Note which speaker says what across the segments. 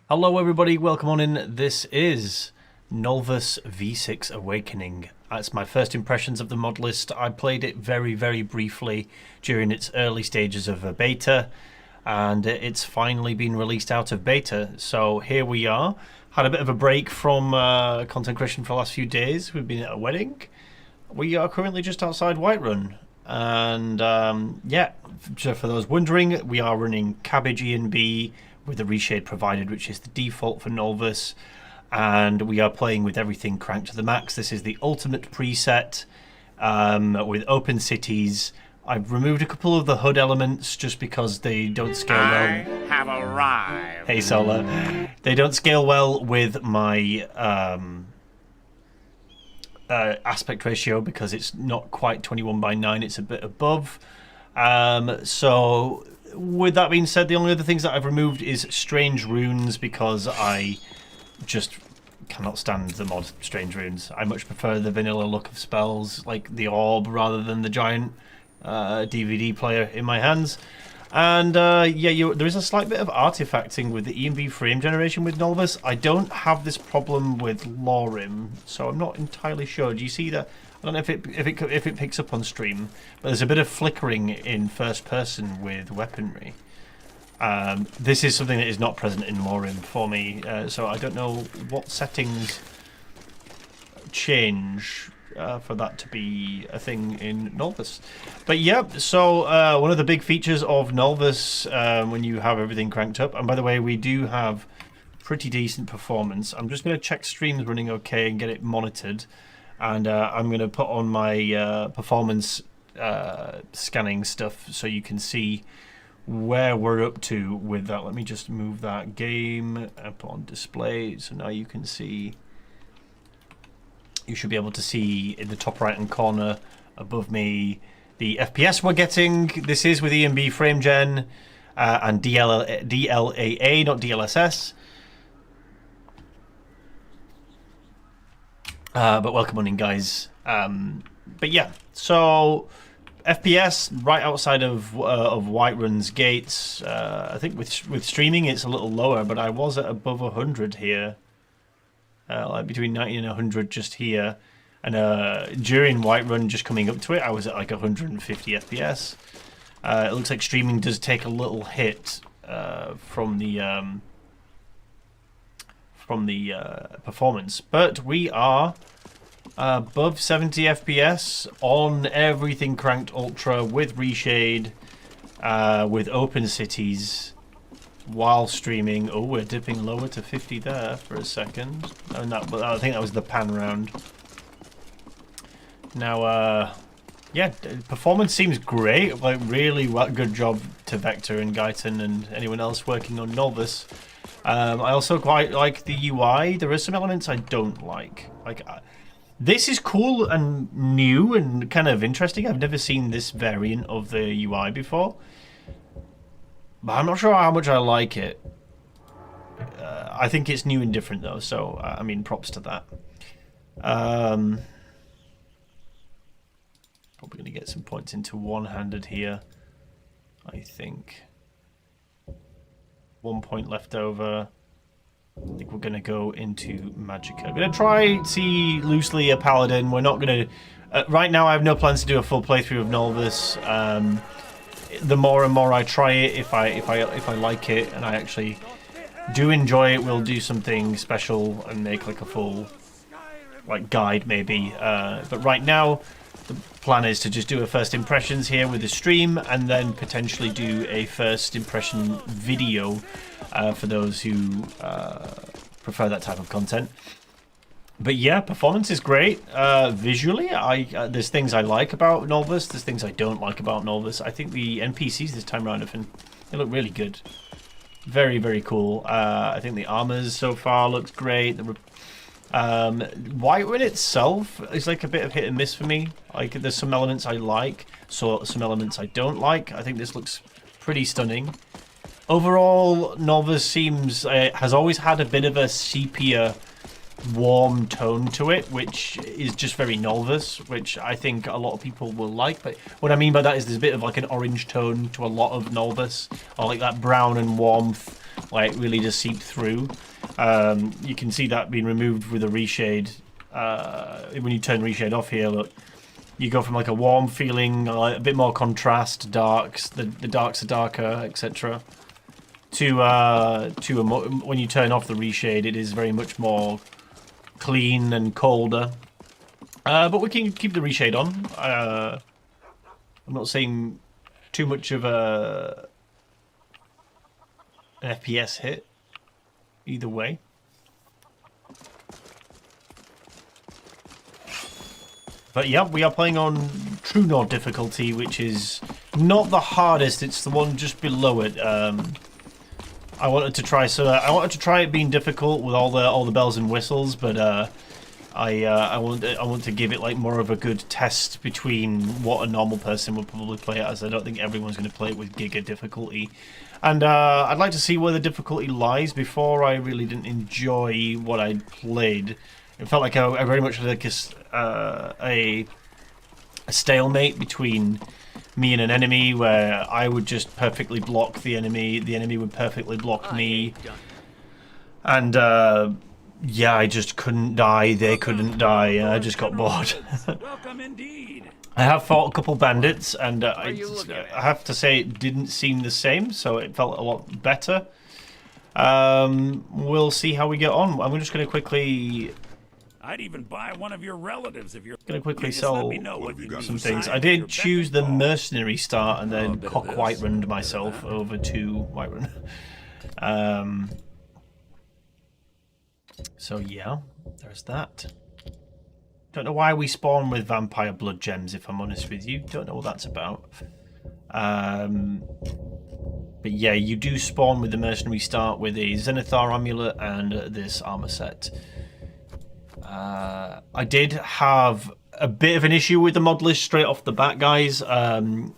Speaker 1: Hello everybody, welcome on in. This is Nolvus V6 Awakening. That's my first impressions of the mod list. I played it very briefly during its early stages of a beta, and it's finally been released out of beta. So here we are. Had a bit of a break from content creation for the last few days. We've been at a wedding. We are currently just outside Whiterun. And yeah, for those wondering, we are running Cabbage ENB with the Reshade provided, which is the default for Nolvus, and we are playing with everything cranked to the max. This is the ultimate preset with open cities. I've removed a couple of the HUD elements just because they don't scale well.
Speaker 2: I have arrived.
Speaker 1: Hey Solar. They don't scale well with my aspect ratio because it's not quite 21:9, it's a bit above. So with that being said, the only other things that I've removed is strange runes because I just cannot stand the mod strange runes. I much prefer the vanilla look of spells like the orb rather than the giant DVD player in my hands. And yeah, there is a slight bit of artifacting with the ENB frame generation with Nolvus. I don't have this problem with Lorim, so I'm not entirely sure. Do you see that? I don't know if it picks up on stream, but there's a bit of flickering in first person with weaponry. This is something that is not present in Lorim for me, so I don't know what settings change for that to be a thing in Nolvus. But yeah, so one of the big features of Nolvus when you have everything cranked up, and by the way, we do have pretty decent performance. I'm just going to check streams running okay and get it monitored, and I'm going to put on my performance scanning stuff so you can see where we're up to with that. Let me just move that game and put on display so now you can see. You should be able to see in the top right hand corner above me the FPS we're getting. This is with ENB frame gen and DLAA, not DLSS. But welcome on in, guys. But yeah, so FPS right outside of Whiterun's gates. I think with streaming it's a little lower, but I was at above 100 here. Like between 90 and 100 just here, and during Whiterun, just coming up to it, I was at like 150 FPS. It looks like streaming does take a little hit from the performance, but we are above 70 FPS on everything cranked ultra with Reshade, with open cities. While streaming. Oh, we're dipping lower to 50 there for a second. And I think that was the pan round. Now, yeah, performance seems great. Like, really good job to Vector and Guyton and anyone else working on Nolvus. I also quite like the UI. There are some elements I don't like. This is cool and new and kind of interesting. I've never seen this variant of the UI before. But I'm not sure how much I like it. I think it's new and different though, so I mean, props to that. Probably going to get some points into one-handed here, I think. 1 point left over. I think we're going to go into Magicka. I'm going to try see loosely a Paladin. We're not going to... right now I have no plans to do a full playthrough of Nolvus. The more and more I try it, if I like it and I actually do enjoy it, we'll do something special and make like a full like guide maybe. But right now the plan is to just do a first impressions here with the stream and then potentially do a first impression video for those who prefer that type of content. But yeah, performance is great. Visually, there's things I like about Nolvus. There's things I don't like about Nolvus. I think the NPCs this time around they look really good. Very cool. I think the armors so far looks great. Whiterun itself is like a bit of hit and miss for me. Like there's some elements I like, so some elements I don't like. I think this looks pretty stunning. Overall, Nolvus seems has always had a bit of a sepia warm tone to it, which is just very Nolvus, which I think a lot of people will like. But what I mean by that is there's a bit of like an orange tone to a lot of Nolvus, or like that brown and warmth like really just seep through. You can see that being removed with a Reshade. When you turn Reshade off here, look, you go from like a warm feeling, a bit more contrast, darks, the darks are darker, etc. To when you turn off the Reshade, it is very much more clean and colder. But we can keep the Reshade on. I'm not seeing too much of an FPS hit either way. But yeah, we are playing on True Nord difficulty, which is not the hardest. It's the one just below it. I wanted to try it being difficult with all the bells and whistles, but I want to give it like more of a good test between what a normal person would probably play it as. I don't think everyone's going to play it with Giga difficulty, and I'd like to see where the difficulty lies before I really didn't enjoy what I played. It felt like I very much like a stalemate between me and an enemy, where I would just perfectly block the enemy would perfectly block me, and yeah, I just couldn't die, they couldn't die, and I just got bored.
Speaker 3: Welcome indeed.
Speaker 1: I have fought a couple bandits, and I have to say it didn't seem the same, so it felt a lot better. We'll see how we get on. I'm just going to quickly...
Speaker 3: I'd even buy one of your relatives if you're
Speaker 1: going to quickly
Speaker 3: just
Speaker 1: sell
Speaker 3: let me know what you
Speaker 1: some things. I did choose the mercenary start and then cock Whiterun myself over to Whiterun. So yeah, there's that. Don't know why we spawn with vampire blood gems, if I'm honest with you. Don't know what that's about. But yeah, you do spawn with the mercenary start with a Zenithar amulet and this armor set. I did have a bit of an issue with the modlist straight off the bat, guys. Himbo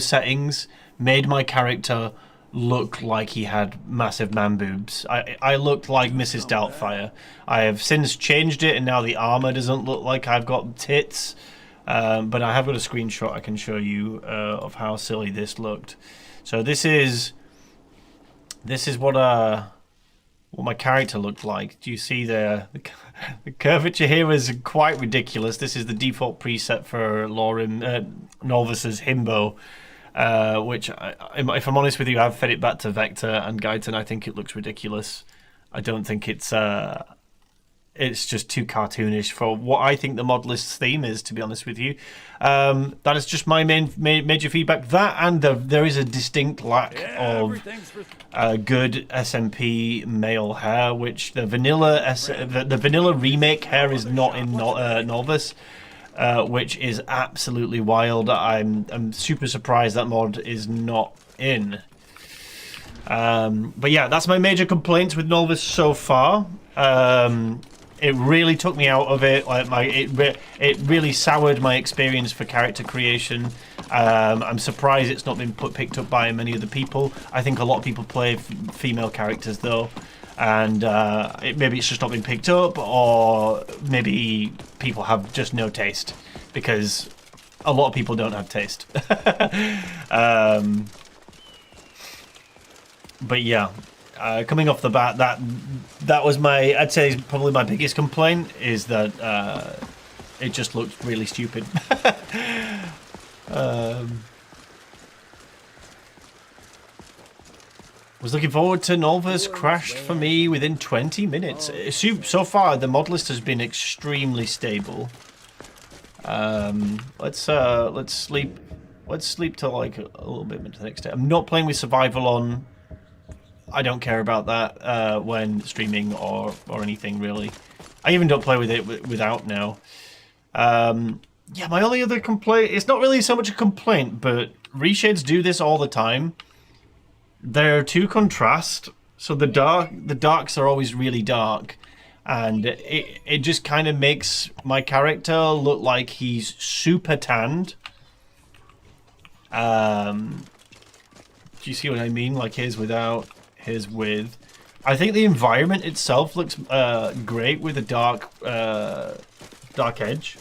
Speaker 1: settings made my character look like he had massive man boobs. I looked like Mrs. Doubtfire. I have since changed it, and now the armor doesn't look like I've got tits. But I have got a screenshot I can show you of how silly this looked. So this is what my character looked like. Do you see the curvature here is quite ridiculous. This is the default preset for Nolvus's Himbo, which, if I'm honest with you, I've fed it back to Vector and Guyton. I think it looks ridiculous. I don't think it's just too cartoonish for what I think the modlist's theme is, to be honest with you. That is just my major feedback. That, and there is a distinct lack of good SMP male hair, which the vanilla remake hair is not in Novice, which is absolutely wild. I'm super surprised that mod is not in. But yeah, that's my major complaints with Novice so far. It really took me out of it. It really soured my experience for character creation. I'm surprised it's not been picked up by many other people. I think a lot of people play female characters though, and maybe it's just not been picked up, or maybe people have just no taste, because a lot of people don't have taste. But yeah. Coming off the bat, that was I'd say probably my biggest complaint, is that it just looked really stupid. Was looking forward to Nolvus, crashed for me within 20 minutes. So far, the mod list has been extremely stable. Let's sleep till like a little bit into the next day. I'm not playing with survival on. I don't care about that when streaming or anything, really. I even don't play with it without now. Yeah, my only other complaint, it's not really so much a complaint, but reshades do this all the time. They're too contrast, so the darks are always really dark, and it just kind of makes my character look like he's super tanned. Do you see what I mean? Like his without, his with. I think the environment itself looks great with a dark edge.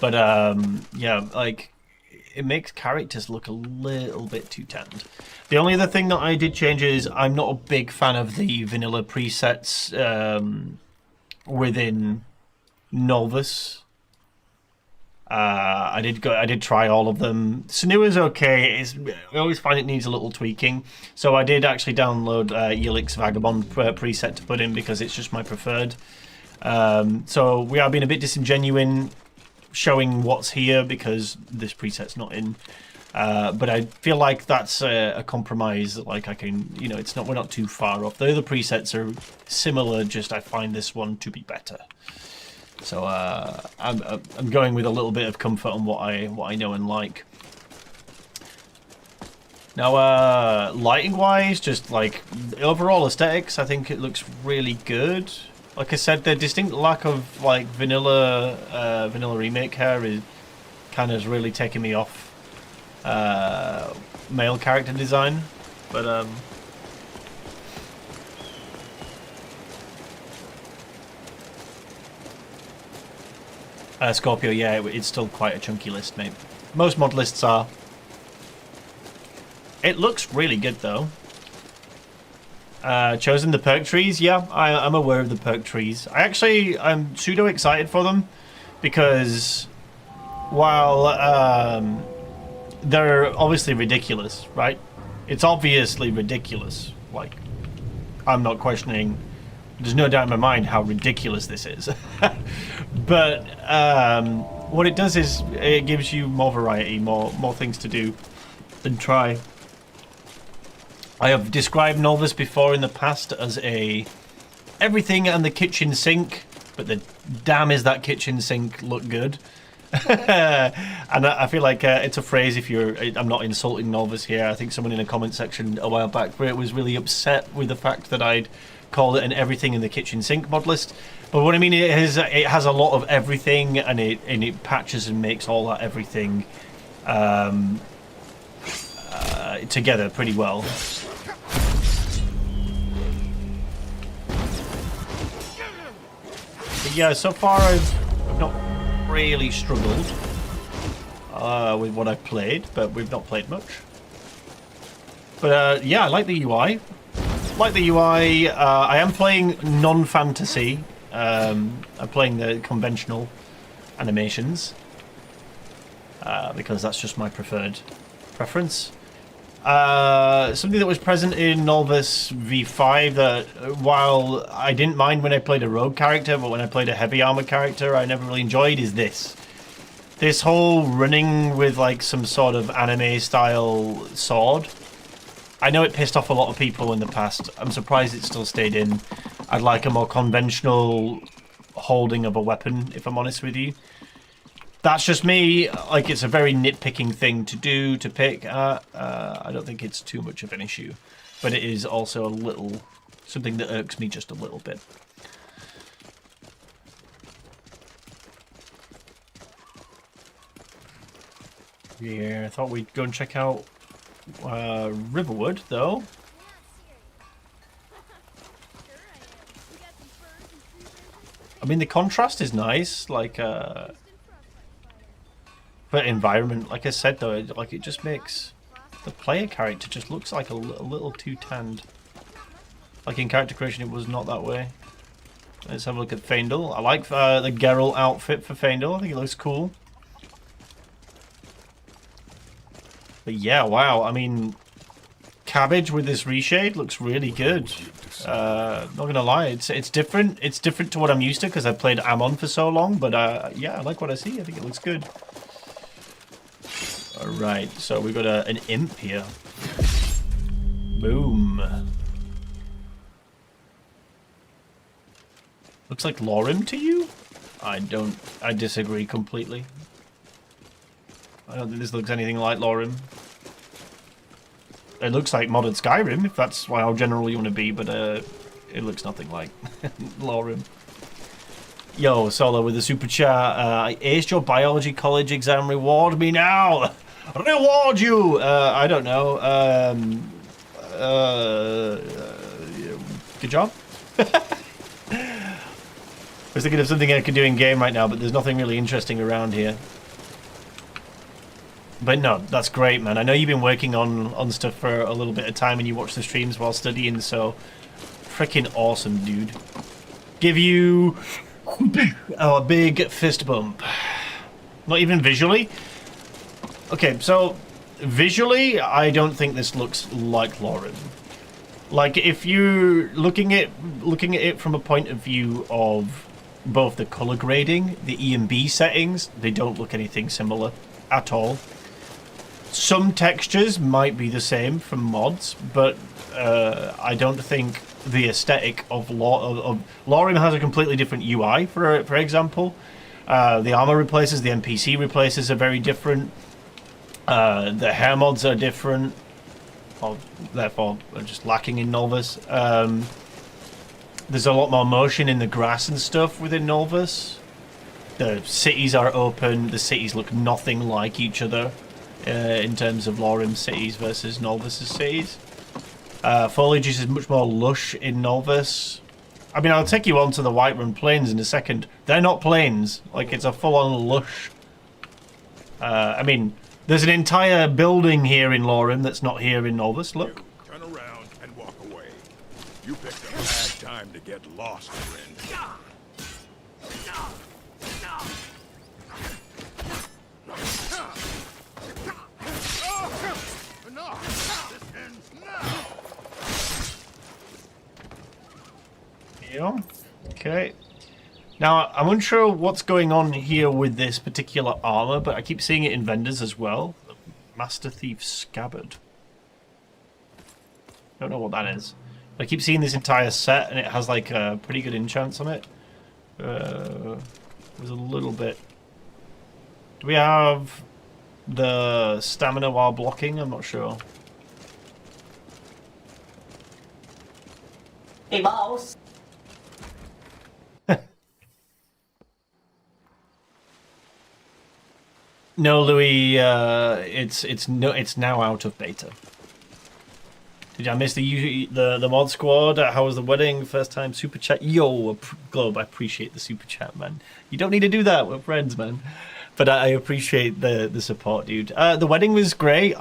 Speaker 1: But yeah, like it makes characters look a little bit too tanned. The only other thing that I did change is I'm not a big fan of the vanilla presets within Novice. I did try all of them. Sinua's okay. I always find it needs a little tweaking. So I did actually download Yelix's Vagabond preset to put in because it's just my preferred. So we are being a bit disingenuous showing what's here because this preset's not in. But I feel like that's a compromise. Like I can, you know, we're not too far off. The other presets are similar. Just I find this one to be better. So I'm going with a little bit of comfort on what I know and like. Now, lighting-wise, just like overall aesthetics, I think it looks really good. Like I said, the distinct lack of like vanilla remake hair is kind of really taking me off male character design, but Scorpio, yeah, it's still quite a chunky list, mate. Most mod lists are. It looks really good, though. Chosen the perk trees, yeah, I'm aware of the perk trees. I'm pseudo excited for them because while they're obviously ridiculous, right? It's obviously ridiculous. Like, I'm not questioning. There's no doubt in my mind how ridiculous this is. But what it does is it gives you more variety, more things to do and try. I have described Nolvus before in the past as everything and the kitchen sink, but the damn is that kitchen sink look good. And I feel like it's a phrase I'm not insulting Nolvus here. I think someone in a comment section a while back where it was really upset with the fact that I'd call it an everything in the kitchen sink mod list. But what I mean it has a lot of everything, and it patches and makes all that everything together pretty well. But yeah, so far I've not really struggled with what I've played, but we've not played much. But yeah, I like the UI. I am playing non-fantasy. I'm playing the conventional animations because that's just my preference. Something that was present in Nolvus V5 that while I didn't mind when I played a rogue character, but when I played a heavy armor character I never really enjoyed is this whole running with like some sort of anime style sword. I know it pissed off a lot of people in the past. I'm surprised it still stayed in. I'd like a more conventional holding of a weapon, if I'm honest with you. That's just me. Like, it's a very nitpicking thing to do, to pick at. I don't think it's too much of an issue. But it is also something that irks me just a little bit. Yeah, I thought we'd go and check out Riverwood, though. I mean, the contrast is nice, like, but environment, like I said, though, it just makes the player character just looks like a little too tanned. Like, in character creation, it was not that way. Let's have a look at Faendal. I like the Geralt outfit for Faendal. I think it looks cool. But yeah, wow, I mean, Cabbage with this reshade looks really good. Not gonna lie, it's different. It's different to what I'm used to because I've played Ammon for so long. But yeah, I like what I see. I think it looks good. All right, so we've got an imp here. Boom. Looks like Lorim to you? I disagree completely. I don't think this looks anything like Lorim. It looks like modded Skyrim, if that's how general you want to be, but it looks nothing like Lorim. Yo, Solo with the super chat. I aced your biology college exam. Reward me now. Reward you. I don't know. Good job. I was thinking of something I could do in game right now, but there's nothing really interesting around here. But no, that's great, man. I know you've been working on stuff for a little bit of time and you watch the streams while studying, so freaking awesome, dude. Give you a big fist bump. Not even visually. Okay, so visually, I don't think this looks like Lauren. Like, if you're looking at it from a point of view of both the color grading, the ENB settings, they don't look anything similar at all. Some textures might be the same from mods, but I don't think the aesthetic of Lauren has a completely different UI. For example, the armor replaces, the NPC replaces are very different. The hair mods are different. Or, therefore, are just lacking in Novice. There's a lot more motion in the grass and stuff within Novice. The cities are open. The cities look nothing like each other in terms of Lauren's cities versus Novice's cities. Foliage is much more lush in Novice. I mean, I'll take you on to the Whiterun Plains in a second. They're not plains. Like, it's a full-on lush. I mean, there's an entire building here in Lauren that's not here in Novice. Look.
Speaker 4: Turn around and walk away. You picked a bad time to get lost, friend.
Speaker 1: Yeah. Okay. Now, I'm unsure what's going on here with this particular armor, but I keep seeing it in vendors as well. Master Thief Scabbard. Don't know what that is. But I keep seeing this entire set, and it has like a pretty good enchants on it. There's a little bit. Do we have the stamina while blocking? I'm not sure.
Speaker 5: Hey, mouse.
Speaker 1: No, Louis. It's now out of beta. Did I miss the mod squad? How was the wedding? First time super chat. Yo, Globe, I appreciate the super chat, man. You don't need to do that. We're friends, man. But I appreciate the support, dude. The wedding was great.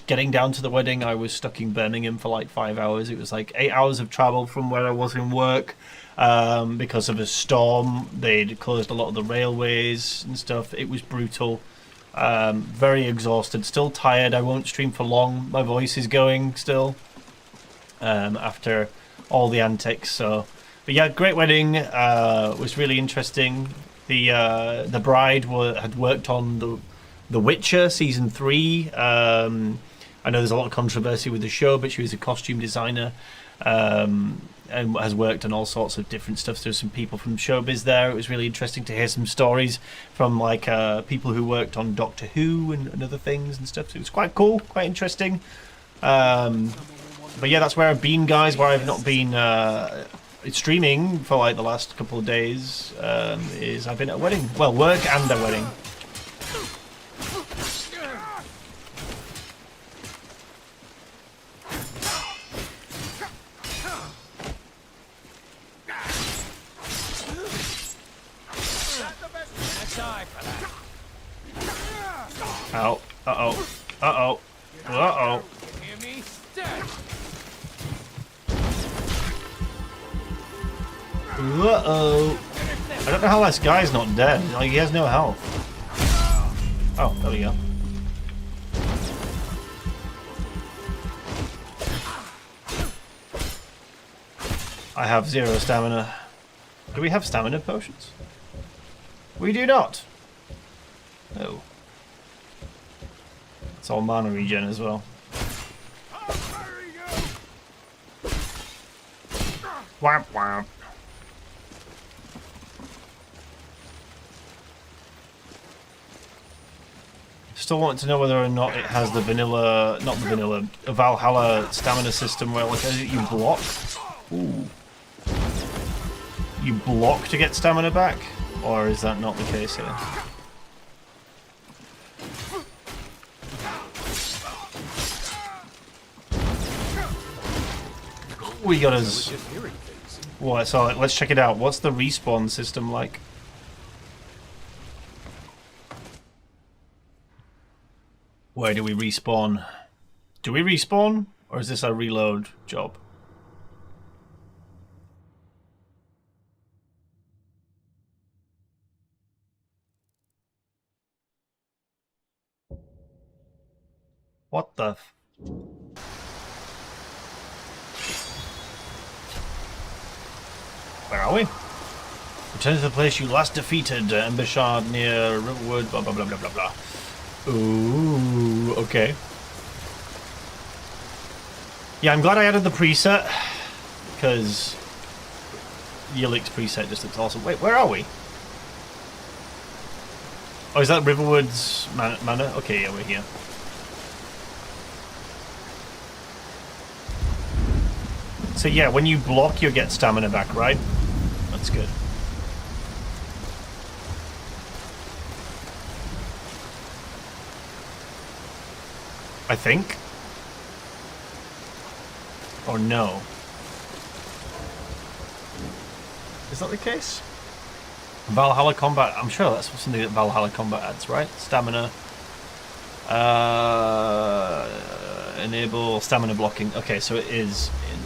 Speaker 1: Getting down to the wedding, I was stuck in Birmingham for like 5 hours. It was like 8 hours of travel from where I was in work. Because of a storm, they'd closed a lot of the railways and stuff. It was brutal. Very exhausted, still tired. I won't stream for long. My voice is going still after all the antics. So, but yeah, great wedding. Was really interesting. The bride had worked on the Witcher season 3. I know there's a lot of controversy with the show, but she was a costume designer. And has worked on all sorts of different stuff. So there's some people from showbiz there. It was really interesting to hear some stories from like people who worked on Doctor Who and other things and stuff. So it was quite cool, quite interesting. But yeah, that's where I've been, guys. Where I've not been streaming for like the last couple of days is I've been at a wedding. Well, work and a wedding. Ow. Uh-oh. Uh-oh. Uh-oh. Uh-oh. I don't know how this guy's not dead. Like, he has no health. Oh, there we go. I have 0 stamina. Do we have stamina potions? We do not. Oh. It's all mana regen as well. Whap whap. Still want to know whether or not it has the vanilla, not the vanilla, a Valhalla stamina system where like you block. Ooh. You block to get stamina back? Or is that not the case here? We got us. What? So let's check it out. What's the respawn system like? Where do we respawn? Do we respawn? Or is this a reload job? What the f... Where are we? Return to the place you last defeated, Embishard near Riverwood, blah blah blah blah blah blah. Ooh, okay. Yeah, I'm glad I added the preset, because Yealik's preset just looks awesome. Wait, where are we? Oh, is that Riverwood's manor? Okay, yeah, we're here. So yeah, when you block, you get stamina back, right? That's good. I think. Or no. Is that the case? Valhalla Combat, I'm sure that's something that Valhalla Combat adds, right? Stamina. Enable stamina blocking. Okay, so it is in.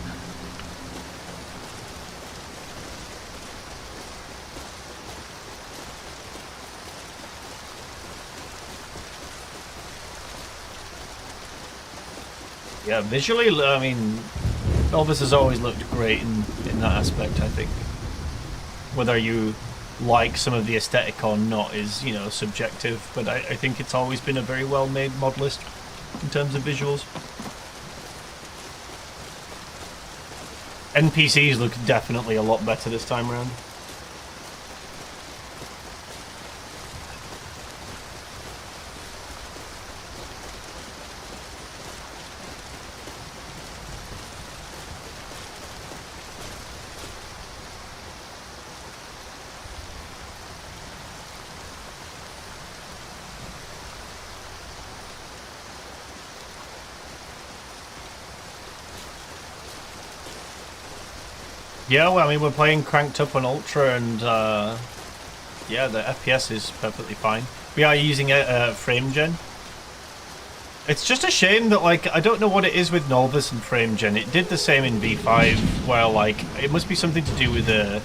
Speaker 1: Yeah, visually, I mean, Novice has always looked great in that aspect, I think. Whether you like some of the aesthetic or not is, you know, subjective, but I think it's always been a very well-made mod list in terms of visuals. NPCs look definitely a lot better this time around. Yeah, well, I mean, we're playing cranked up on Ultra, and yeah, the FPS is perfectly fine. We are using a frame gen. It's just a shame that, like, I don't know what it is with Nolvus and frame gen. It did the same in V5, where, like, it must be something to do with the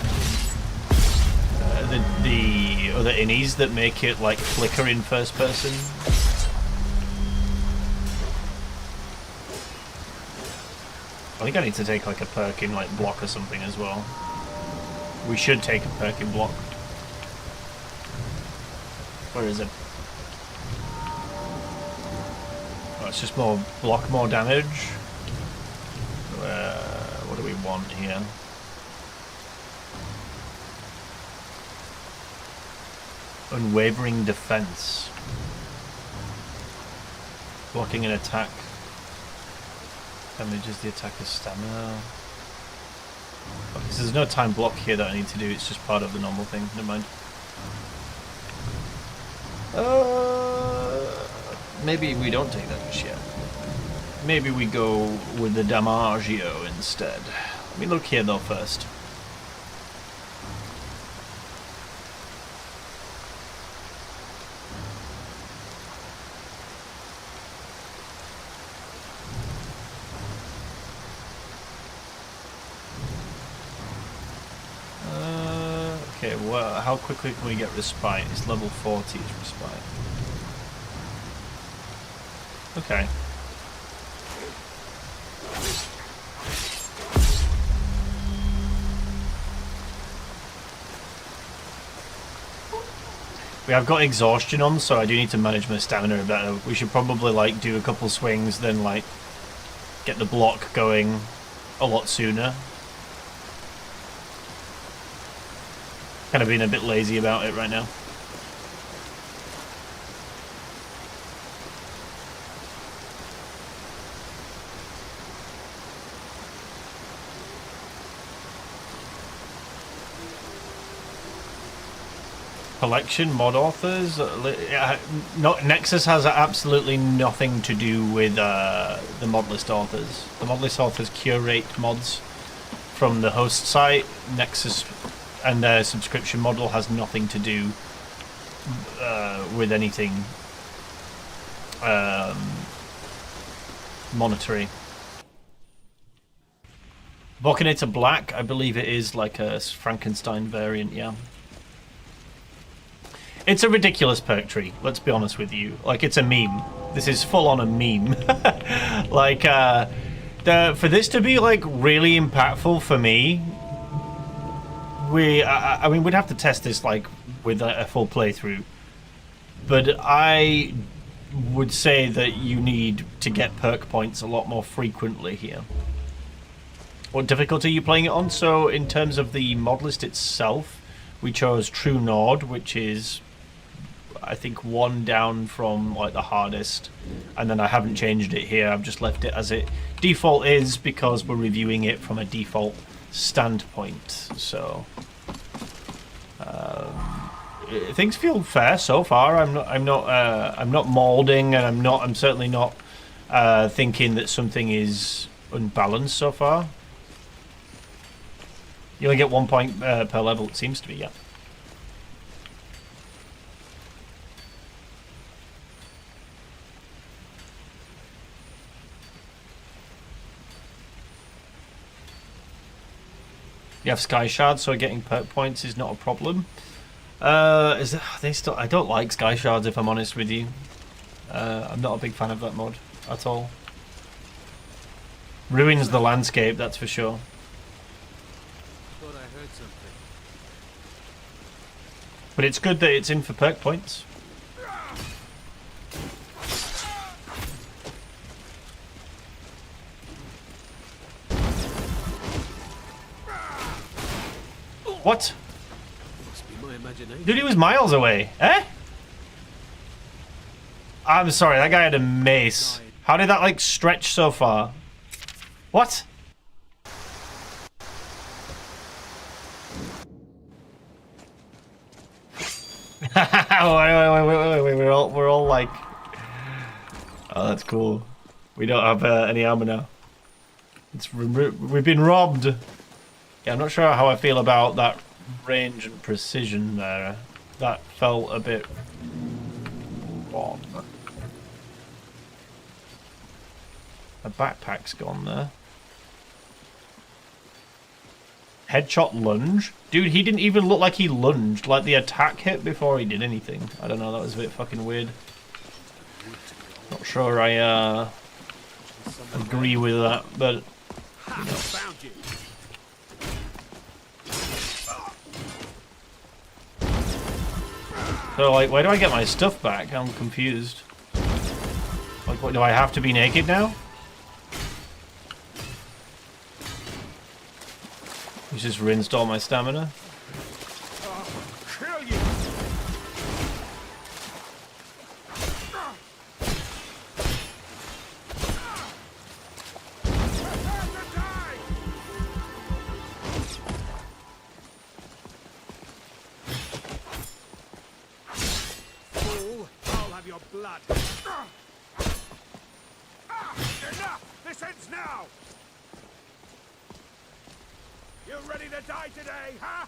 Speaker 1: other innies that make it, like, flicker in first person. I think I need to take like a perk in like block or something as well. We should take a perk in block. Where is it? Oh, it's just more block, more damage. What do we want here? Unwavering defense. Blocking an attack. Damages the attacker's stamina. Okay, so there's no time block here that I need to do, it's just part of the normal thing. Never mind. Maybe we don't take that just yet. Maybe we go with the Damaggio instead. Let me look here though first. Okay, well, how quickly can we get respite? It's level 40 is respite. Okay. I've got exhaustion on, so I do need to manage my stamina better. We should probably like do a couple swings, then like get the block going a lot sooner. Kind of being a bit lazy about it right now. Collection mod authors. Nexus has absolutely nothing to do with the mod list authors. The mod list authors curate mods from the host site. Nexus and their subscription model has nothing to do with anything monetary. Volcanator Black, I believe it is like a Frankenstein variant, yeah. It's a ridiculous perk tree, let's be honest with you. Like, it's a meme. This is full on a meme. Like, for this to be, like, really impactful for me, I mean, we'd have to test this, like, with a full playthrough. But I would say that you need to get perk points a lot more frequently here. What difficulty are you playing it on? So, in terms of the modlist itself, we chose True Nord, which is, I think, 1 down from like the hardest, and then I haven't changed it here. I've just left it as it default is because we're reviewing it from a default standpoint. So things feel fair so far. I'm not molding, and I'm certainly not thinking that something is unbalanced so far. You only get 1 point per level, it seems to be, yeah. You have Sky Shards, so getting perk points is not a problem. I don't like Sky Shards, if I'm honest with you. I'm not a big fan of that mod at all. Ruins the landscape, that's for sure.
Speaker 5: Thought I heard something.
Speaker 1: But it's good that it's in for perk points. What?
Speaker 5: Must be my imagination.
Speaker 1: Dude, he was miles away. Eh? I'm sorry, that guy had a mace. How did that, like, stretch so far? What? wait, we're all like... Oh, that's cool. We don't have any armor now. We've been robbed. Yeah, I'm not sure how I feel about that range and precision there. That felt a bit wrong. A backpack's gone there. Headshot lunge? Dude, he didn't even look like he lunged. Like, the attack hit before he did anything. I don't know, that was a bit fucking weird. Not sure I agree with that, but... You know. So, like, where do I get my stuff back? I'm confused. Like, what, do I have to be naked now? He's just rinsed all my stamina.
Speaker 4: Kill you.
Speaker 2: Fool, I'll have your blood.
Speaker 4: Enough! This ends now! You ready to die today, huh?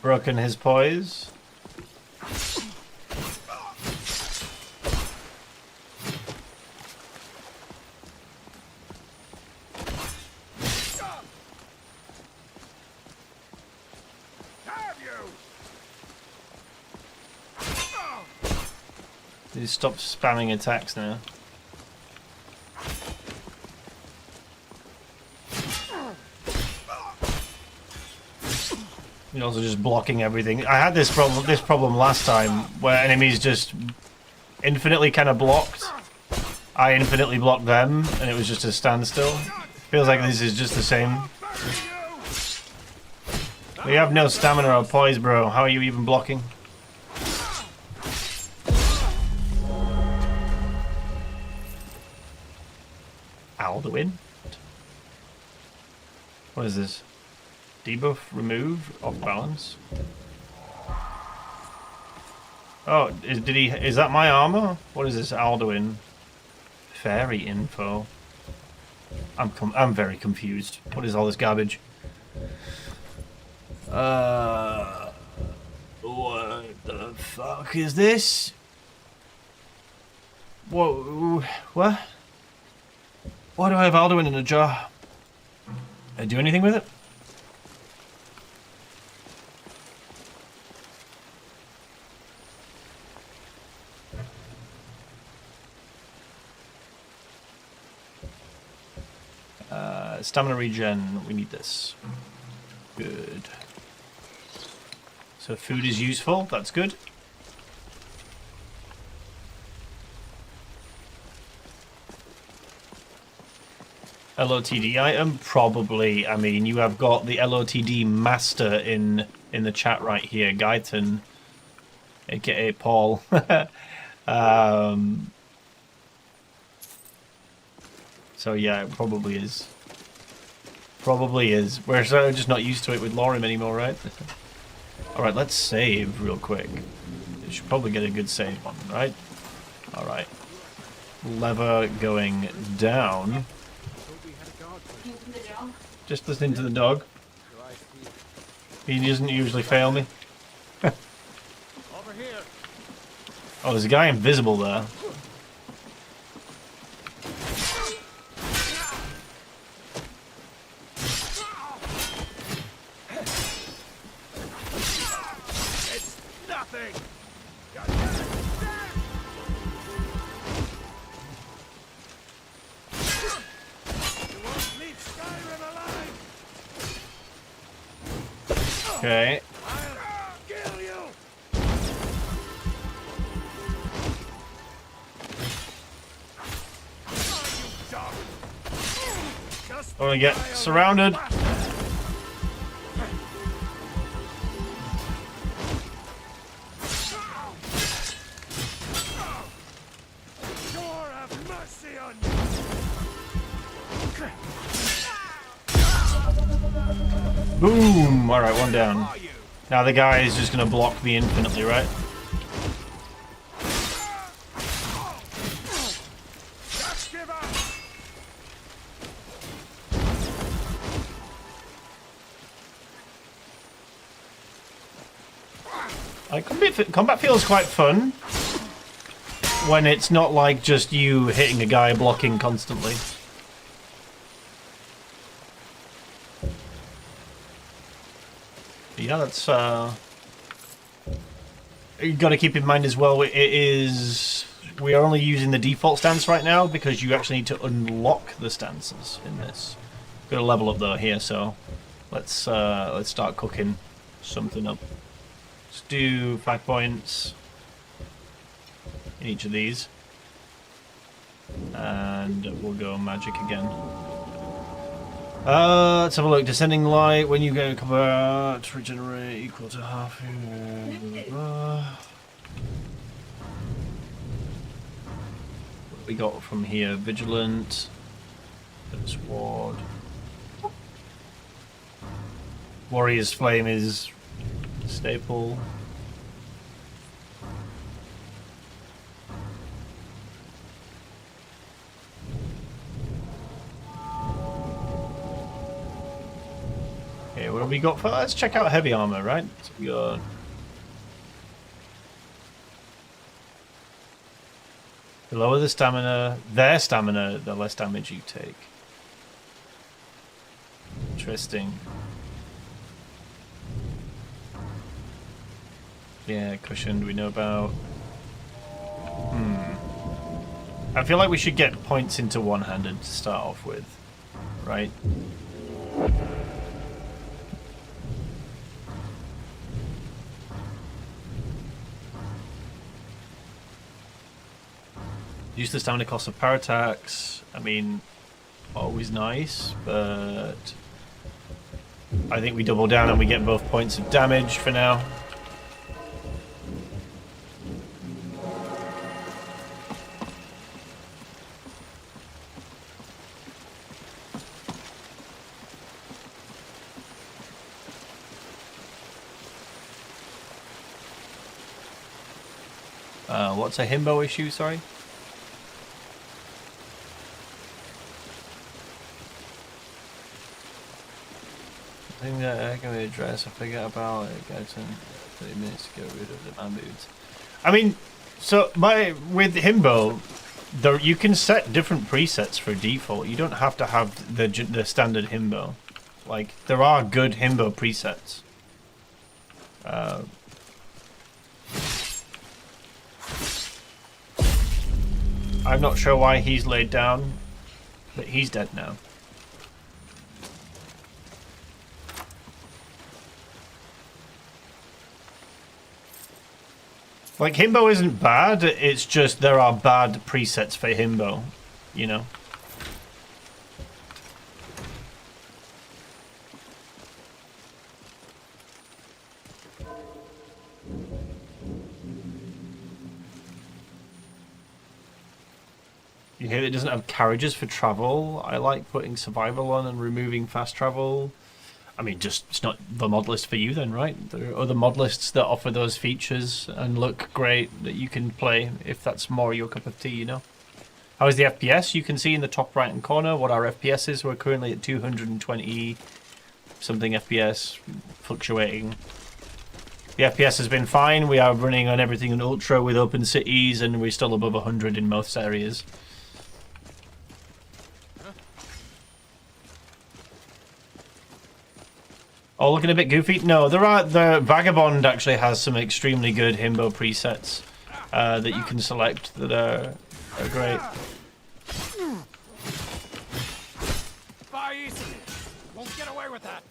Speaker 1: Broken his poise.
Speaker 4: Have you?
Speaker 1: He stopped spamming attacks now. You're also just blocking everything. I had this problem last time where enemies just infinitely kind of blocked. I infinitely blocked them, and it was just a standstill. Feels like this is just the same. We have no stamina or poise, bro. How are you even blocking? Alduin? What is this? Debuff, remove, off balance. Oh, is that my armor? What is this, Alduin? Fairy info. I'm very confused. What is all this garbage? What the fuck is this? Whoa, what? Why do I have Alduin in a jar? Did I do anything with it? Stamina regen, we need this. Good. So food is useful, that's good. LOTD item, probably. I mean, you have got the LOTD master in the chat right here, Guyton, aka Paul. So yeah, it probably is. Probably is. We're just not used to it with Lorem anymore, right? Alright, let's save real quick. We should probably get a good save on, right? Alright. Lever going down. Just listening to the dog. He doesn't usually fail me. Oh, there's a guy invisible there. Okay. I want to get surrounded. Boom! Alright, one down. Now the guy is just going to block me infinitely, right? Combat feels quite fun when it's not like just you hitting a guy blocking constantly. Yeah, that's you got to keep in mind as well. We are only using the default stance right now because you actually need to unlock the stances in this. Got to level up though here, so let's start cooking something up. Let's do 5 points in each of these, and we'll go magic again. Let's have a look. Descending light, when you go convert, regenerate equal to half. What we got from here? Vigilant, sword. Warrior's flame is staple. Okay, what have we got for? Let's check out heavy armor, right? So we got. The lower the stamina, their stamina, the less damage you take. Interesting. Yeah, cushioned we know about. I feel like we should get points into one-handed to start off with, right? Use the stamina cost of power attacks. I mean, always nice, but I think we double down and we get both points of damage for now. What's a himbo issue, sorry? I think that can be addressed. I forget about it. Guys, in 30 minutes to get rid of the man boots. I mean, so with himbo, There, you can set different presets for default. You don't have to have the standard himbo. Like, there are good himbo presets. I'm not sure why he's laid down, but he's dead now. Like, himbo isn't bad, it's just there are bad presets for himbo, you know? You hear it doesn't have carriages for travel. I like putting survival on and removing fast travel. I mean, just it's not the mod list for you then, right? There are other mod lists that offer those features and look great that you can play if that's more your cup of tea, you know? How is the FPS? You can see in the top right hand corner what our FPS is. We're currently at 220 something FPS, fluctuating. The FPS has been fine. We are running on everything in Ultra with open cities and we're still above 100 in most areas. Oh, looking a bit goofy? No, the Vagabond actually has some extremely good himbo presets that you can select that are great.
Speaker 2: Won't get away with that.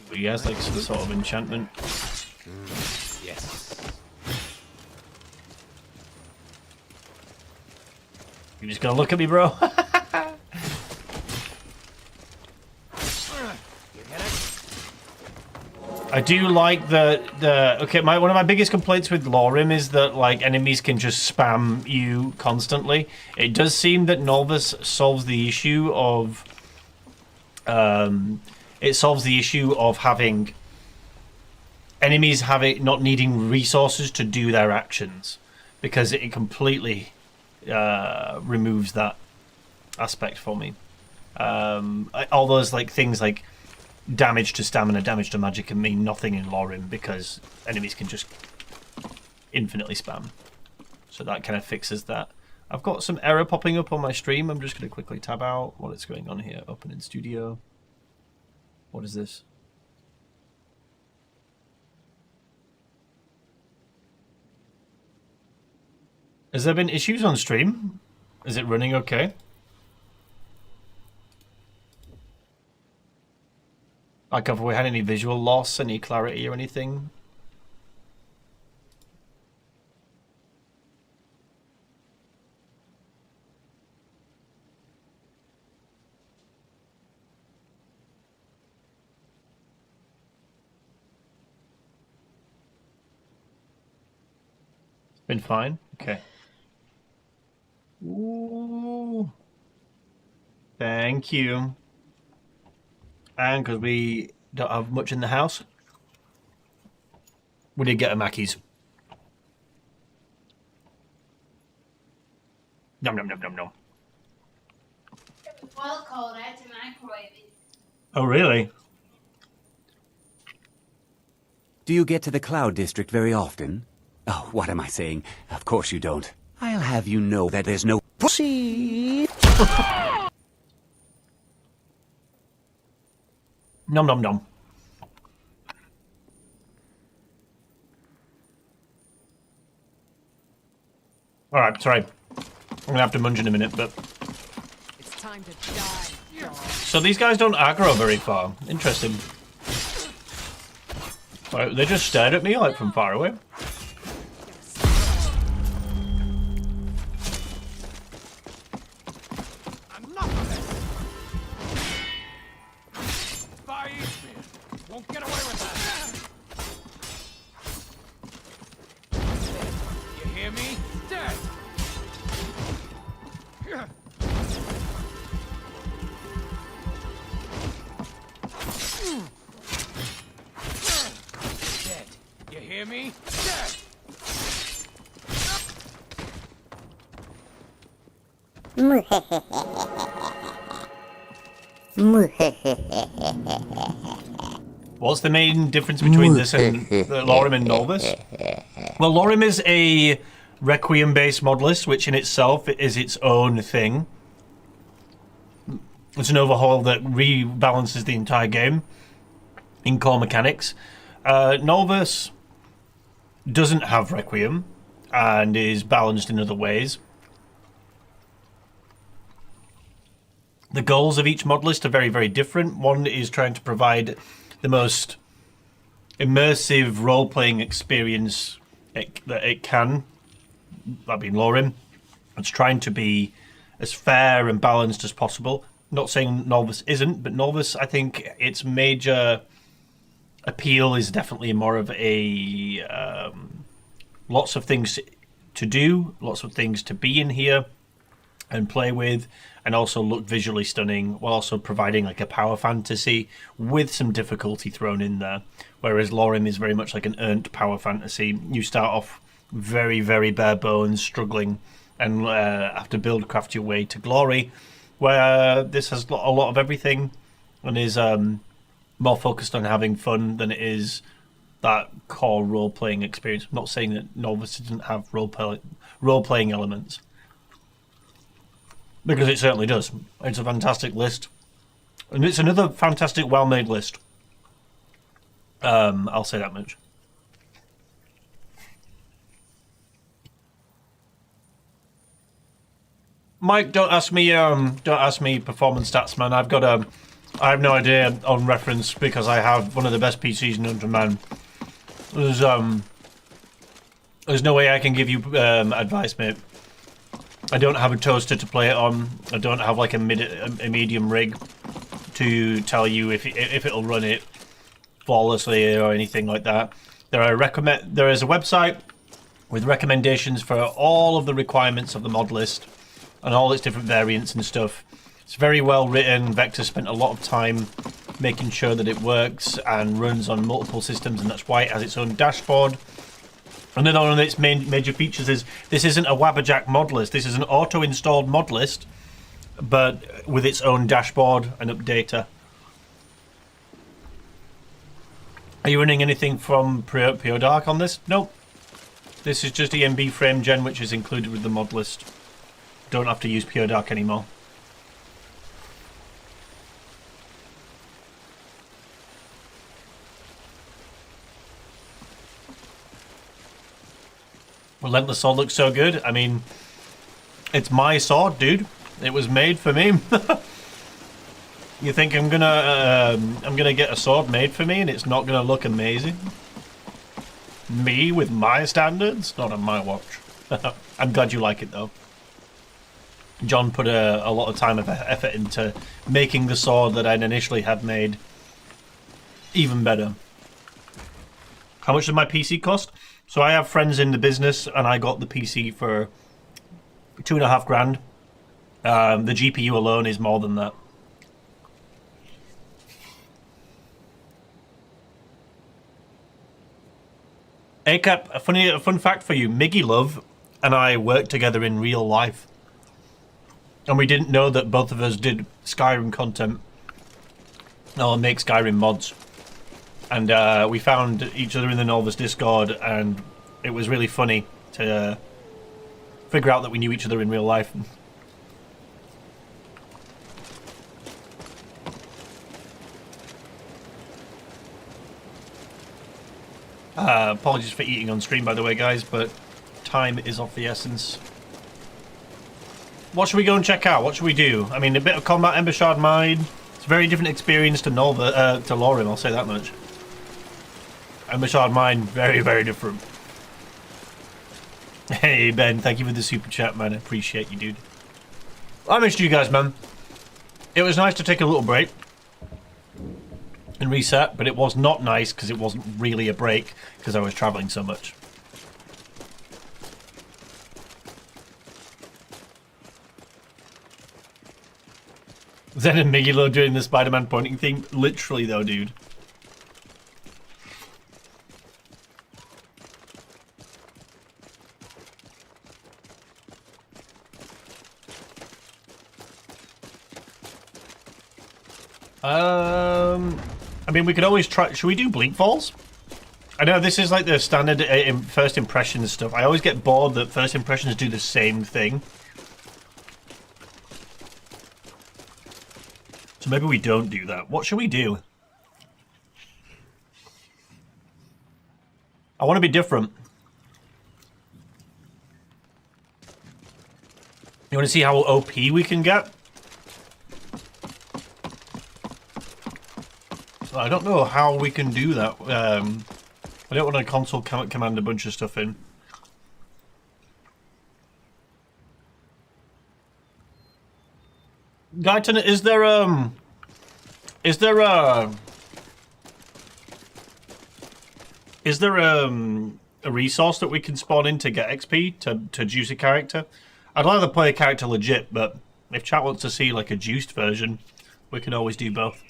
Speaker 1: But he has like some sort of enchantment.
Speaker 2: Yes.
Speaker 1: You're just gonna look at me, bro? I do like okay, one of my biggest complaints with Lorim is that like enemies can just spam you constantly. It does seem that Nolvus solves the issue of having enemies not needing resources to do their actions, because it completely removes that aspect for me. All those like things like damage to stamina, damage to magic can mean nothing in Lorim because enemies can just infinitely spam. So that kind of fixes that. I've got some error popping up on my stream. I'm just going to quickly tab out what is going on here. Open in studio. What is this? Has there been issues on stream? Is it running okay? Like, have we had any visual loss, any clarity or anything? It's been fine? Okay. Ooh. Thank you. And because we don't have much in the house, we did get a Mackey's. Nom nom nom nom nom.
Speaker 6: It was well cold. I had to microwave it.
Speaker 1: Oh, really?
Speaker 7: Do you get to the Cloud District very often? Oh, what am I saying? Of course you don't. I'll have you know that there's no pussy.
Speaker 1: Nom nom nom. Alright, sorry. I'm gonna have to munch in a minute, but...
Speaker 8: It's time to die.
Speaker 1: So these guys don't aggro very far. Interesting. Like, they just stared at me, like, from far away.
Speaker 2: Won't get away with that. You hear me? Dead. Dead. You hear me? Dead.
Speaker 1: What's the main difference between this and Lorim and Novice? Well, Lorim is a Requiem-based modlist, which in itself is its own thing. It's an overhaul that rebalances the entire game in core mechanics. Nolvus doesn't have Requiem and is balanced in other ways. The goals of each modlist are very, very different. One is trying to provide the most immersive role-playing experience that it can, that being Lorim. It's trying to be as fair and balanced as possible. Not saying Nolvus isn't, but Nolvus, I think its major appeal is definitely more of a lots of things to do, lots of things to be in here and play with, and also look visually stunning, while also providing like a power fantasy with some difficulty thrown in there. Whereas Lorim is very much like an earned power fantasy. You start off very, very bare bones, struggling, and have to craft your way to glory. Where this has a lot of everything, and is more focused on having fun than it is that core role-playing experience. I'm not saying that Novice doesn't have role-playing elements, because it certainly does. It's a fantastic list, and it's another fantastic, well-made list. I'll say that much. Mike, don't ask me performance stats, man. I have no idea on reference, because I have one of the best PCs known to man. There's no way I can give you advice, mate. I don't have a toaster to play it on. I don't have like a medium rig to tell you if it'll run it flawlessly or anything like that. There is a website with recommendations for all of the requirements of the mod list and all its different variants and stuff. It's very well written. Vector spent a lot of time making sure that it works and runs on multiple systems, and that's why it has its own dashboard. And then one of its major features is this isn't a Wabberjack mod list. This is an auto-installed mod list, but with its own dashboard and updater. Are you running anything from Pure Dark on this? Nope. This is just ENB frame gen, which is included with the mod list. Don't have to use Pure Dark anymore. Relentless Sword looks so good. I mean, it's my sword, dude. It was made for me. You think I'm gonna get a sword made for me and it's not gonna look amazing? Me with my standards? Not on my watch. I'm glad you like it though. John put a lot of time and effort into making the sword that I'd initially had made even better. How much did my PC cost? So I have friends in the business, and I got the PC for $2.5 grand. The GPU alone is more than that. ACAP, a fun fact for you: Miggy Love and I worked together in real life, and we didn't know that both of us did Skyrim content or make Skyrim mods. And we found each other in the Nolvus Discord, and it was really funny to figure out that we knew each other in real life. Apologies for eating on stream, by the way, guys, but time is of the essence. What should we go and check out? What should we do? I mean, a bit of combat, Ember Shard Mine. It's a very different experience to Lorim, I'll say that much. Ember Shard Mine, very, very different. Hey, Ben, thank you for the super chat, man. I appreciate you, dude. I missed you guys, man. It was nice to take a little break and reset, but it was not nice because it wasn't really a break because I was traveling so much. Zen and Migilo doing the Spider-Man pointing thing. Literally, though, dude. I mean, we could always try. Should we do Bleak Falls? I know this is like the standard first impressions stuff. I always get bored that first impressions do the same thing. So maybe we don't do that. What should we do? I want to be different. You want to see how OP we can get? I don't know how we can do that. I don't want to console command a bunch of stuff in. Guyton, is there a resource that we can spawn in to get XP to juice a character? I'd rather play a character legit, but if chat wants to see like a juiced version, we can always do both.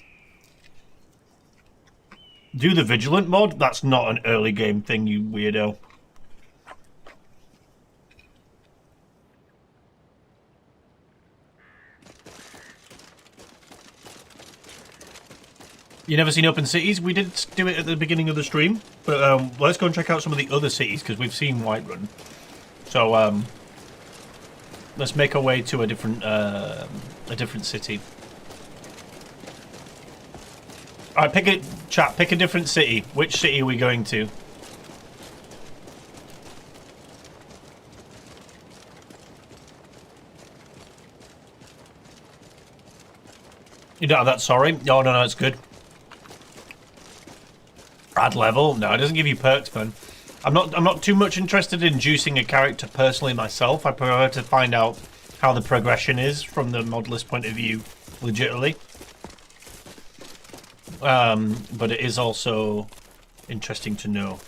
Speaker 1: Do the Vigilant mod? That's not an early game thing, you weirdo. You never seen Open Cities? We did do it at the beginning of the stream, but let's go and check out some of the other cities, because we've seen Whiterun. So, let's make our way to a different city. Alright, pick a different city. Which city are we going to? You don't have that, sorry? Oh, no, it's good. Add level? No, it doesn't give you perks, man. I'm not too much interested in juicing a character personally myself. I prefer to find out how the progression is from the modlist point of view, legitimately. But it is also interesting to know.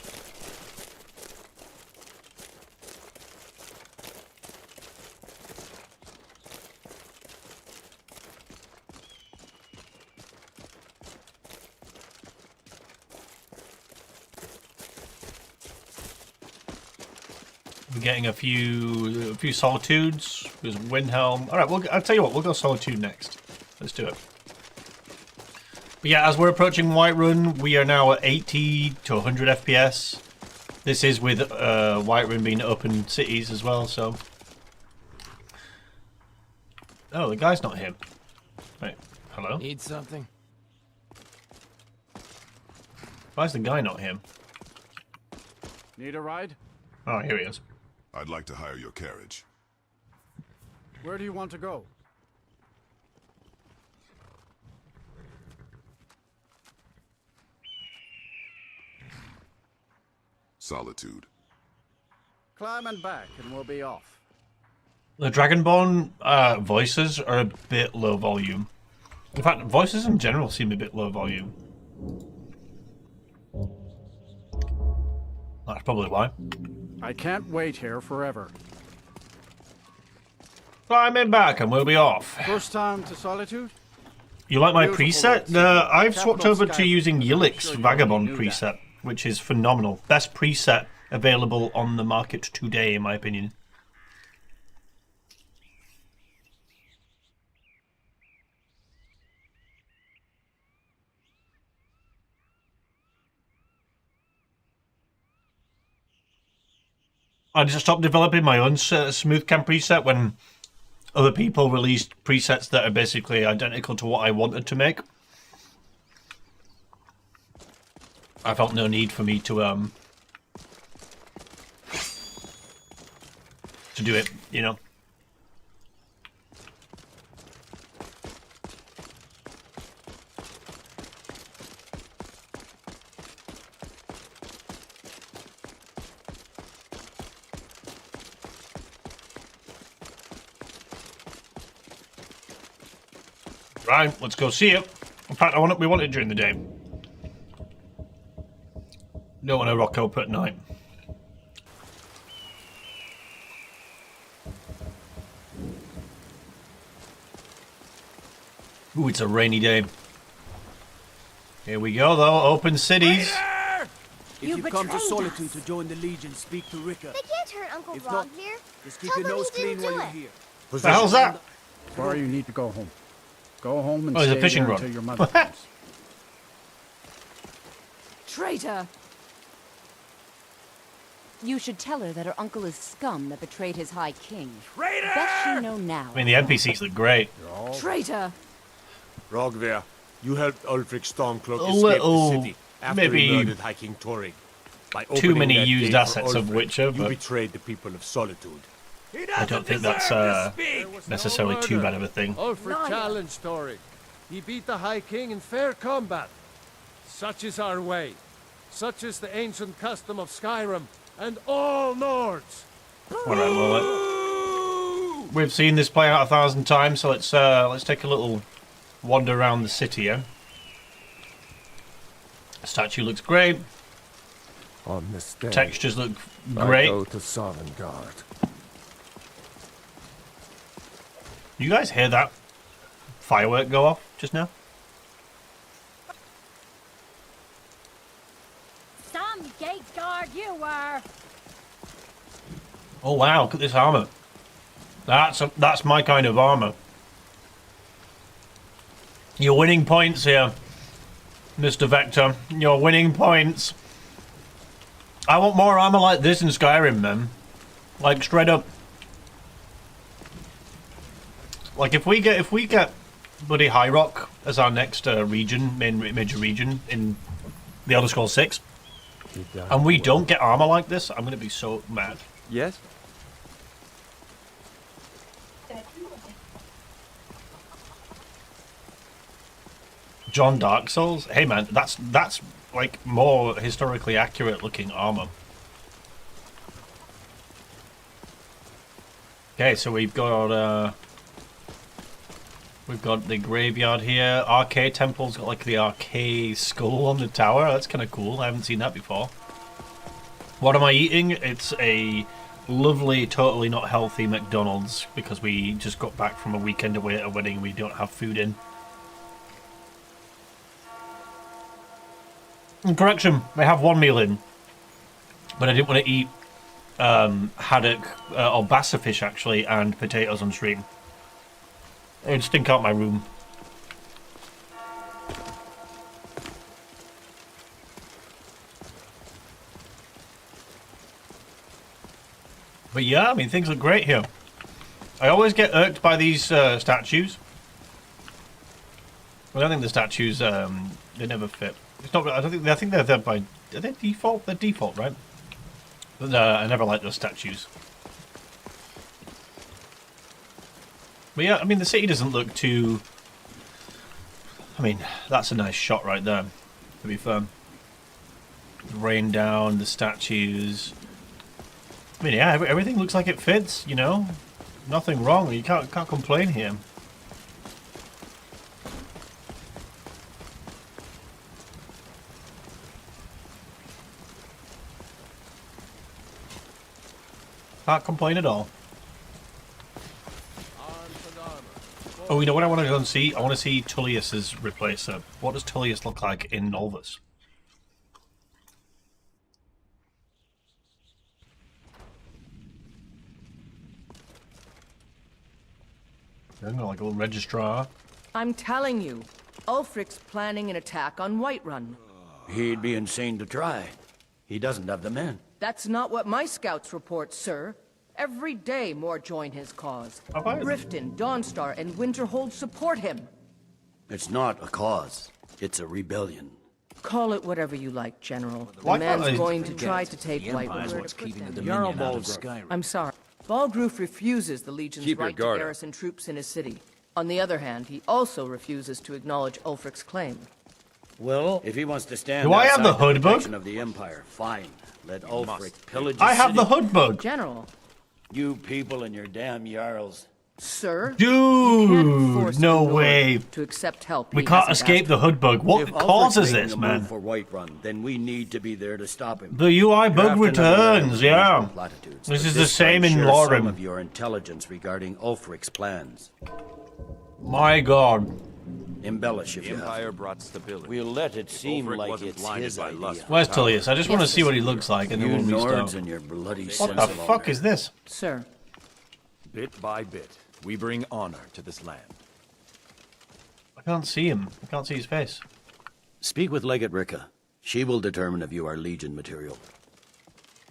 Speaker 1: We're getting a few Solitudes. There's Windhelm. All right, I'll tell you what. We'll go Solitude next. Let's do it. But yeah, as we're approaching Whiterun, we are now at 80 to 100 FPS. This is with Whiterun being open cities as well, so... Oh, the guy's not here. Wait, hello?
Speaker 2: Need something?
Speaker 1: Why is the guy not here?
Speaker 9: Need a ride?
Speaker 1: Oh, here he is.
Speaker 4: I'd like to hire your carriage.
Speaker 9: Where do you want to go?
Speaker 4: Solitude.
Speaker 9: Climb and back, and we'll be off.
Speaker 1: The Dragonborn voices are a bit low volume. In fact, voices in general seem a bit low volume. That's probably why.
Speaker 9: I can't wait here forever.
Speaker 1: Climb back and we'll be off.
Speaker 9: First time to Solitude?
Speaker 1: You like my
Speaker 9: Beautiful
Speaker 1: preset?
Speaker 9: world.
Speaker 1: I've swapped over to
Speaker 9: Skyrim.
Speaker 1: using Yilik's
Speaker 9: Sure you
Speaker 1: Vagabond
Speaker 9: already knew
Speaker 1: preset, which is phenomenal. Best preset available on the market today, in my opinion. I just stopped developing my own smooth cam preset when other people released presets that are basically identical to what I wanted to make. I felt no need for me to do it, you know. Right, let's go see it. In fact, we want it during the day. Don't want to rock up at night. Ooh, it's a rainy day. Here we go, though. Open cities.
Speaker 10: If you've come to Solitude to join the Legion, speak to Rika.
Speaker 6: They can't hurt Uncle
Speaker 10: If
Speaker 6: Rob
Speaker 10: not,
Speaker 6: here.
Speaker 10: just keep
Speaker 6: Tell
Speaker 10: your
Speaker 6: them
Speaker 10: nose
Speaker 6: he didn't
Speaker 10: clean while
Speaker 6: do
Speaker 10: you're
Speaker 6: it.
Speaker 10: here.
Speaker 1: What the hell's that?
Speaker 9: Sorry, you need to go home. Go home and
Speaker 1: Oh, it's a
Speaker 9: stay
Speaker 1: fishing
Speaker 9: there
Speaker 1: rod.
Speaker 9: until your mother comes.
Speaker 8: Traitor! You should tell her that her uncle is scum that betrayed his high king.
Speaker 3: Traitor!
Speaker 8: Best she know now.
Speaker 1: I mean, the NPCs look great.
Speaker 8: Traitor!
Speaker 11: Rogver, you helped Ulfric Stormcloak
Speaker 1: A
Speaker 11: escape
Speaker 1: little,
Speaker 11: the city after
Speaker 1: maybe
Speaker 11: he murdered High King Torig. By
Speaker 1: too
Speaker 11: opening
Speaker 1: many
Speaker 11: that
Speaker 1: used
Speaker 11: gate for
Speaker 1: assets of
Speaker 11: Ulfric,
Speaker 1: Witcher,
Speaker 11: you
Speaker 1: but
Speaker 11: betrayed the people of Solitude.
Speaker 1: I don't think that's necessarily too bad of a thing.
Speaker 5: Ulfric challenged Torig. He beat the High King in fair combat. Such is our way. Such is the ancient custom of Skyrim and all Nords.
Speaker 1: All right, well, we've seen this play out 1,000 times, so let's take a little wander around the city. Yeah, the statue looks great.
Speaker 11: On this day,
Speaker 1: Textures look great.
Speaker 11: I go to Sovngarde.
Speaker 1: You guys hear that firework go off just now?
Speaker 8: Some gate guard you were!
Speaker 1: Oh wow, look at this armor. That's my kind of armor. You're winning points here, Mr. Vector. You're winning points. I want more armor like this in Skyrim, man. Like straight up. Like if we get bloody High Rock as our next region, major region in the Elder Scrolls 6, and we don't get armor like this, I'm gonna be so mad.
Speaker 11: Yes?
Speaker 1: John Dark Souls? Hey man, that's like more historically accurate looking armor. Okay, so we've got the graveyard here. Arcade Temple's got like the arcade skull on the tower. That's kind of cool. I haven't seen that before. What am I eating? It's a lovely, totally not healthy McDonald's because we just got back from a weekend away at a wedding we don't have food in. And correction, I have one meal in, but I didn't want to eat haddock or bassafish actually and potatoes on stream. It would stink out my room. But yeah, I mean, things look great here. I always get irked by these statues. I don't think the statues, they never fit. It's not. I think they're there by. Are they default? They're default, right? But, I never liked those statues. But yeah, I mean, the city doesn't look too... I mean, that's a nice shot right there, to be fair. The rain down, the statues. I mean, yeah, everything looks like it fits, you know? Nothing wrong, you can't complain here. Can't complain at all. Oh, you know what I want to go and see? I want to see Tullius's replacer. What does Tullius look like in Nolvus? Like a little registrar.
Speaker 12: I'm telling you, Ulfric's planning an attack on Whiterun.
Speaker 10: He'd be insane to try. He doesn't have the men.
Speaker 12: That's not what my scouts report, sir. Every day more join his cause. Riften, Dawnstar, and Winterhold support him.
Speaker 10: It's not a cause. It's a rebellion.
Speaker 12: Call it whatever you like, General. The man's going to try to take Whiterun. I'm sorry. Balgruf refuses the Legion's right to garrison troops in his city. On the other hand, he also refuses to acknowledge Ulfric's claim.
Speaker 10: Well, if he wants to stand
Speaker 1: do I have the hood bug?
Speaker 10: Of the Empire, fine. Let Ulfric pillage
Speaker 1: I have the hood bug.
Speaker 12: General.
Speaker 10: You people and your damn jarls.
Speaker 12: Sir,
Speaker 1: dude, no way.
Speaker 12: To accept help.
Speaker 1: We can't escape the hood bug. What causes this, man?
Speaker 10: For Whiterun, then we need to be there to stop him.
Speaker 1: The UI bug returns, yeah. This is the same in Lorem.
Speaker 10: Some of your intelligence regarding Ulfric's plans.
Speaker 1: My God.
Speaker 10: Embellish if
Speaker 11: the
Speaker 10: you
Speaker 11: Empire
Speaker 10: have.
Speaker 11: brought stability.
Speaker 10: We'll let it seem
Speaker 11: Ulfric
Speaker 10: like
Speaker 11: wasn't
Speaker 10: it's
Speaker 11: blinded
Speaker 10: his
Speaker 11: by
Speaker 10: idea.
Speaker 11: lust.
Speaker 1: Where's Tullius? I just want to see what he looks like, and then
Speaker 10: You
Speaker 1: we'll
Speaker 10: Nords
Speaker 1: restart.
Speaker 10: and your bloody
Speaker 1: What the fuck is this?
Speaker 12: Sir.
Speaker 11: Bit by bit, we bring honor to this land.
Speaker 1: I can't see him. I can't see his face.
Speaker 10: Speak with Legate Ricka. She will determine if you are Legion material.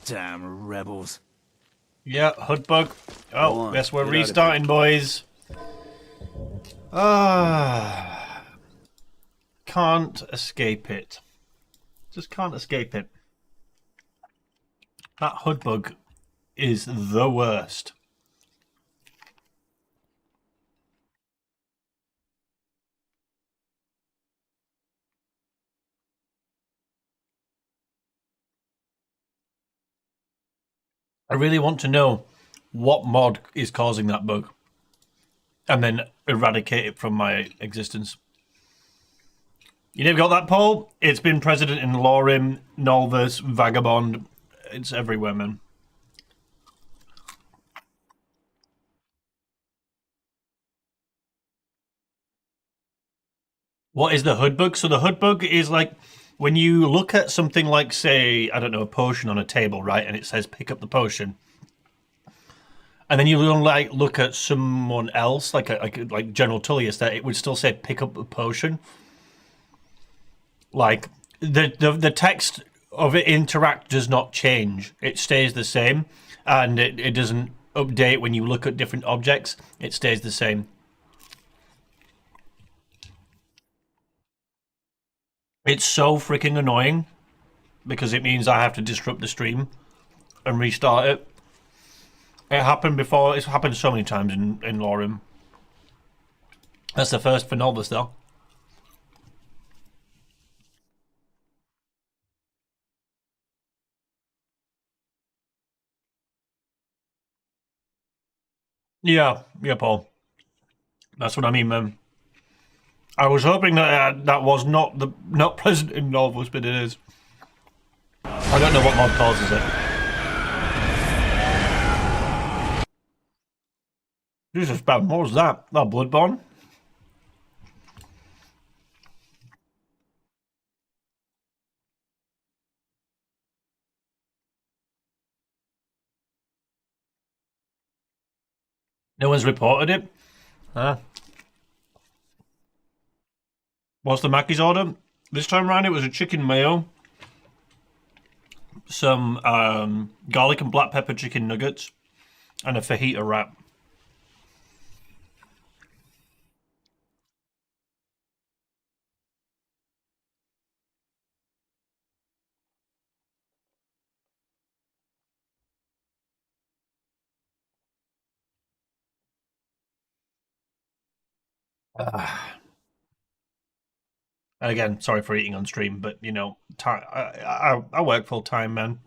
Speaker 10: Damn rebels.
Speaker 1: Yeah, hood bug. Oh, guess we're restarting, boys. Can't escape it. Just can't escape it. That hood bug is the worst. I really want to know what mod is causing that bug and then eradicate it from my existence. You never got that, Paul? It's been present in Lorim, Nolvus, Vagabond. It's everywhere, man. What is the hood bug? So the hood bug is like when you look at something like, say, I don't know, a potion on a table, right? And it says pick up the potion. And then you like look at someone else, like General Tullius, that it would still say pick up the potion. Like the text of it interact does not change. It stays the same, and it doesn't update when you look at different objects. It stays the same. It's so freaking annoying because it means I have to disrupt the stream and restart it. It happened before. It's happened so many times in Lorim. That's the first for Nolvus, though. Yeah, Paul. That's what I mean, man. I was hoping that that was not present in Nolvus, but it is. I don't know what mod causes it. Jesus, man, what was that? That Bloodborne? No one's reported it? Huh? What's the Mackey's order? This time around it was a chicken mayo, some garlic and black pepper chicken nuggets, and a fajita wrap. And again, sorry for eating on stream, but you know, I work full time, man.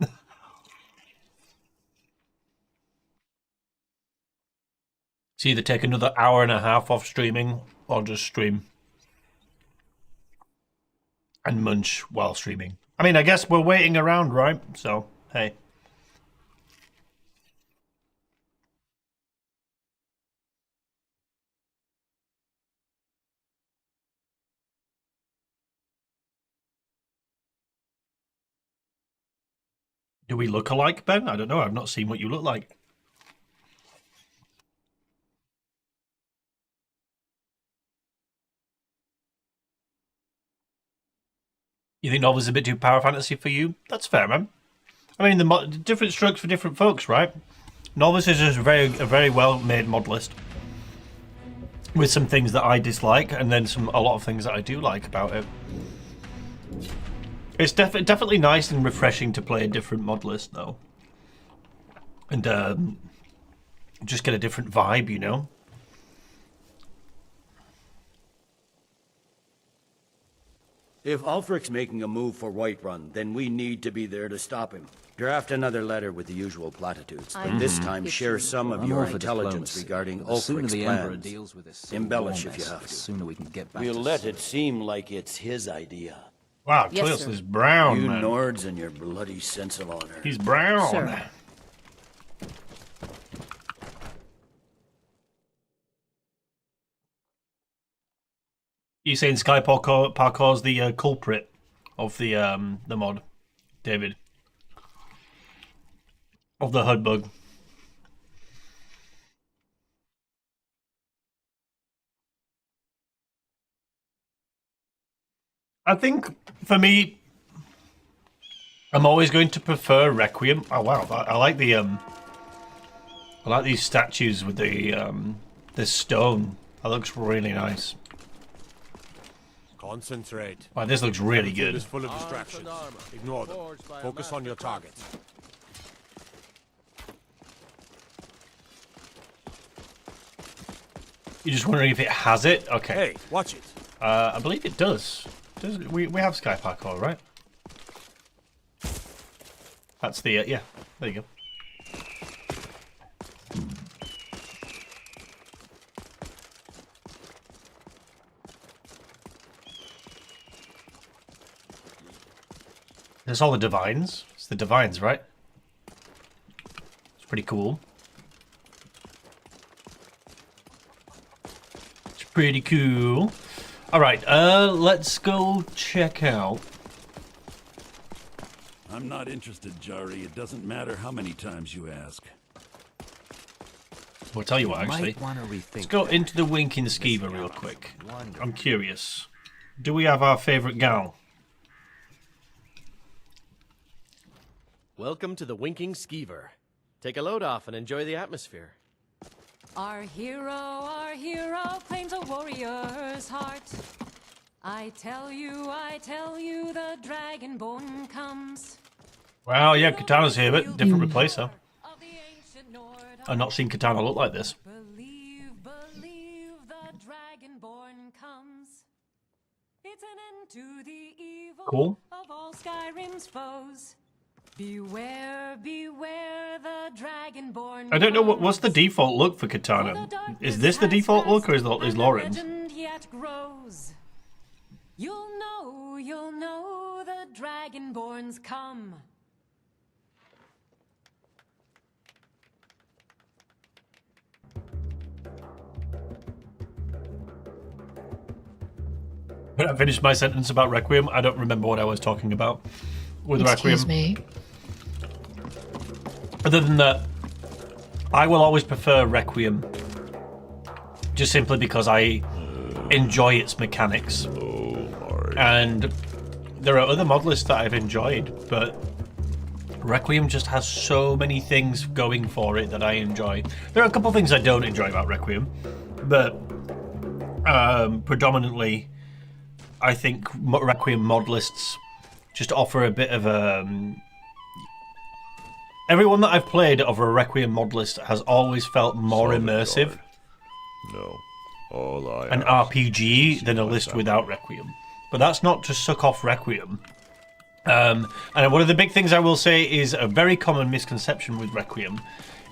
Speaker 1: It's either take another hour and a half off streaming or just stream and munch while streaming. I mean, I guess we're waiting around, right? So, hey. Do we look alike, Ben? I don't know. I've not seen what you look like. You think Novice is a bit too power fantasy for you? That's fair, man. I mean, the different strokes for different folks, right? Novice is just a very well-made mod list with some things that I dislike, and then a lot of things that I do like about it. It's definitely nice and refreshing to play a different mod list, though, and just get a different vibe, you know.
Speaker 10: If Ulfric's making a move for Whiterun, then we need to be there to stop him. Draft another letter with the usual platitudes, but this time share some of your intelligence regarding Ulfric's plans. Embellish if you have to.
Speaker 11: Sooner we can get back.
Speaker 10: We'll let it seem like it's his idea.
Speaker 1: Wow, Cleus is brown,
Speaker 10: you
Speaker 1: man.
Speaker 10: Nords and your bloody sense of honor.
Speaker 1: He's brown.
Speaker 12: Sir.
Speaker 1: You saying Sky Parkour's the culprit of the mod, David? Of the HUD bug. I think, for me, I'm always going to prefer Requiem. Oh wow, I like the I like these statues with the stone. That looks really nice.
Speaker 13: Concentrate.
Speaker 1: Wow, this looks really good.
Speaker 13: Is full of distractions. Ignore them. Focus on your target.
Speaker 1: You're just wondering if it has it? Okay.
Speaker 13: Hey, watch it.
Speaker 1: I believe it does. We have Sky Parkour, right? That's the yeah. There you go. There's all the divines. It's the divines, right? It's pretty cool. It's pretty cool. All right, let's go check out.
Speaker 3: I'm not interested, Jari. It doesn't matter how many times you ask.
Speaker 1: I'll tell you what, actually. Let's go into the Winking Skeever real quick. I'm curious. Do we have our favourite gal?
Speaker 14: Welcome to the Winking Skeever. Take a load off and enjoy the atmosphere.
Speaker 15: Our hero claims a warrior's heart. I tell you, the dragonborn comes.
Speaker 1: Well, yeah, Katana's here, but different replacer. I've not seen Katana look like this.
Speaker 15: Believe the dragonborn comes. It's an end to the evil
Speaker 1: Cool.
Speaker 15: of all Skyrim's foes. Beware the dragonborn.
Speaker 1: I don't know what's the default look for Katana. Is this the default look, or is Lauren's?
Speaker 15: Yet grows. You'll know the dragonborns come.
Speaker 1: When I finished my sentence about Requiem, I don't remember what I was talking about with
Speaker 16: Excuse
Speaker 1: Requiem.
Speaker 16: me.
Speaker 1: Other than that, I will always prefer Requiem, just simply because I enjoy its mechanics. And there are other modlists that I've enjoyed, but Requiem just has so many things going for it that I enjoy. There are a couple of things I don't enjoy about Requiem, but predominantly, I think Requiem modlists just offer a bit of a... Everyone that I've played over a Requiem modlist has always felt more immersive.
Speaker 4: No. All I
Speaker 1: an RPG than a list without Requiem. But that's not to suck off Requiem. And one of the big things I will say is a very common misconception with Requiem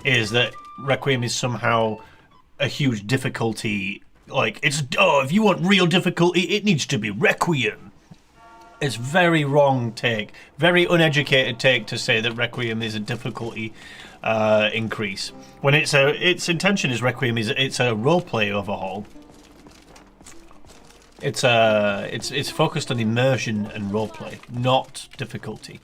Speaker 1: is that Requiem is somehow a huge difficulty. Like, if you want real difficulty, it needs to be Requiem. It's very wrong take, very uneducated take to say that Requiem is a difficulty increase. When its intention is Requiem it's a roleplay overhaul. It's focused on immersion and roleplay, not difficulty.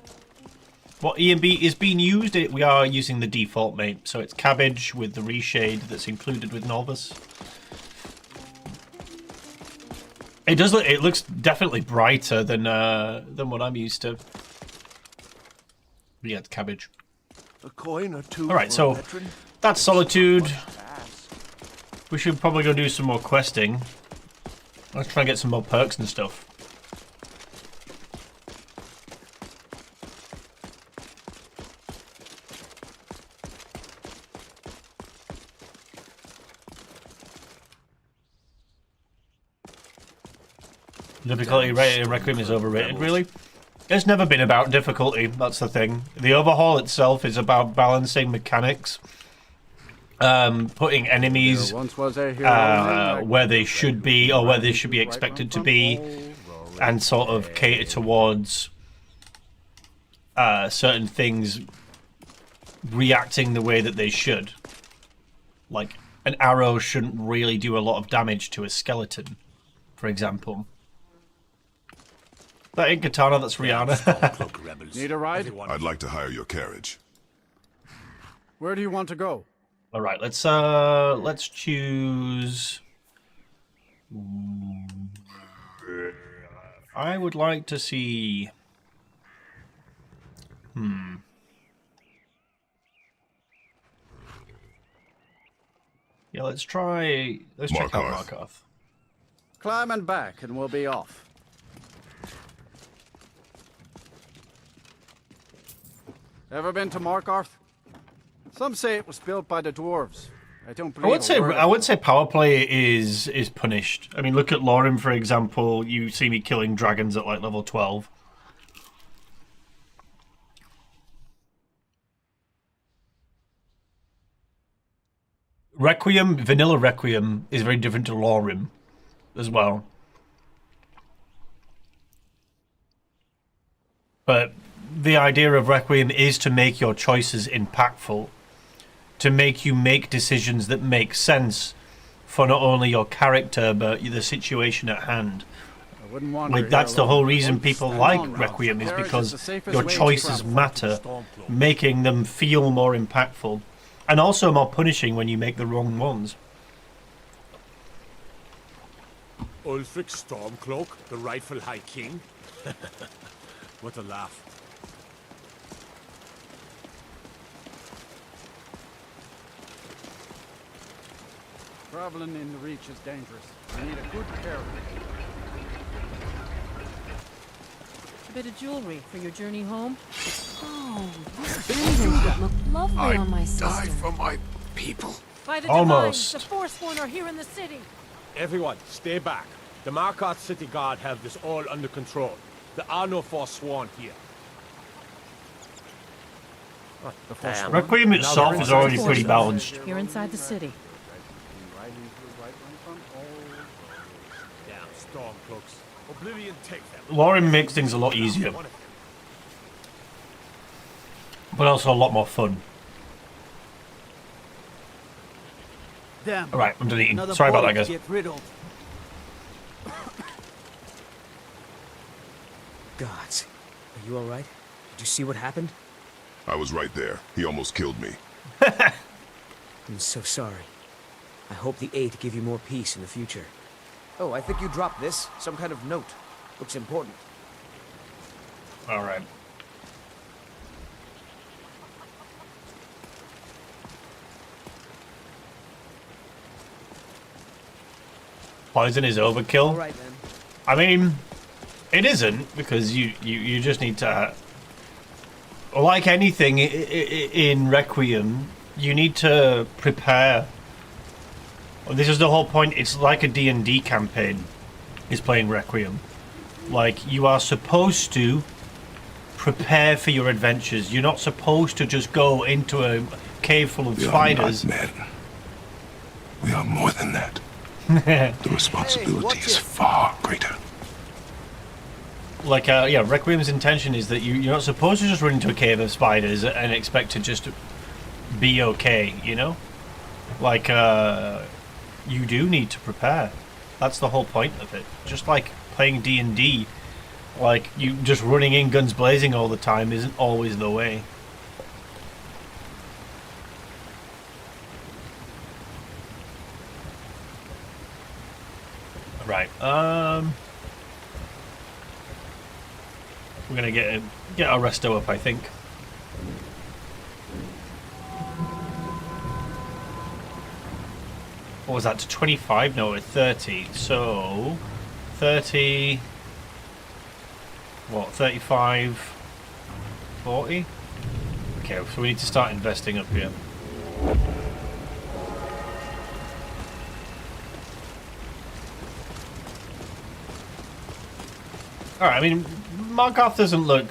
Speaker 1: What ENB is being used? We are using the default mate, so it's Cabbage with the Reshade that's included with Nolvus. It does look. It looks definitely brighter than what I'm used to. Yeah, it's Cabbage.
Speaker 13: A coin or two.
Speaker 1: All right, so that's Solitude. We should probably go do some more questing. Let's try and get some more perks and stuff. Difficulty rated in Requiem is overrated, really? It's never been about difficulty, that's the thing. The overhaul itself is about balancing mechanics, putting enemies where they should be or where they should be expected to be, and sort of cater towards certain things reacting the way that they should. Like, an arrow shouldn't really do a lot of damage to a skeleton, for example. That ain't Katana, that's Rihanna.
Speaker 9: Need a ride?
Speaker 4: I'd like to hire your carriage.
Speaker 9: Where do you want to go?
Speaker 1: All right, let's choose. I would like to see Yeah, let's check out Markarth.
Speaker 9: Climbing back and we'll be off. Ever been to Markarth? Some say it was built by the dwarves. I don't believe
Speaker 1: I would say power play is punished. I mean, look at Lauren, for example. You see me killing dragons at like level 12. Requiem, vanilla Requiem, is very different to Lorim as well. But the idea of Requiem is to make your choices impactful, to make you make decisions that make sense for not only your character but the situation at hand. Like, that's the whole reason people like Requiem, is because your choices matter, making them feel more impactful. And also more punishing when you make the wrong ones.
Speaker 13: Ulfric Stormcloak, the rightful High King? What a laugh.
Speaker 9: Traveling in the Reach is dangerous. I need a good carriage.
Speaker 12: A bit of jewelry for your journey home?
Speaker 15: Oh, this pendant would look lovely on my sister.
Speaker 4: Die for my people.
Speaker 15: By the
Speaker 1: Almost.
Speaker 15: divines, the Forsworn are here in the city.
Speaker 13: Everyone, stay back. The Markarth City Guard have this all under control. There are no Forsworn here.
Speaker 1: Requiem itself is already pretty balanced.
Speaker 12: Here inside the city.
Speaker 13: Damn Stormcloaks. Oblivion take them.
Speaker 1: Lauren makes things a lot easier, but also a lot more fun.
Speaker 9: Damn.
Speaker 1: Alright, I'm deleting. Sorry about that, guys.
Speaker 14: Gods. Are you alright? Did you see what happened?
Speaker 4: I was right there. He almost killed me.
Speaker 14: I'm so sorry. I hope the Eight give you more peace in the future. Oh, I think you dropped this. Some kind of note. Looks important.
Speaker 1: Alright. Poison is overkill.
Speaker 14: All right, then.
Speaker 1: I mean, it isn't, because you just need to... Like anything in Requiem, you need to prepare. This is the whole point. It's like a D&D campaign is playing Requiem. Like, you are supposed to prepare for your adventures. You're not supposed to just go into a cave full of spiders.
Speaker 4: We are not men. We are more than that. The responsibility is far greater.
Speaker 1: Like, yeah, Requiem's intention is that you're not supposed to just run into a cave of spiders and expect to just be okay, you know? Like, you do need to prepare. That's the whole point of it. Just like playing D&D, like, you just running in guns blazing all the time isn't always the way. Right, we're gonna get our resto up, I think. What was that, to 25? No, it's 30. So 30, what, 35, 40? Okay, so we need to start investing up here. Alright, I mean, Markarth doesn't look...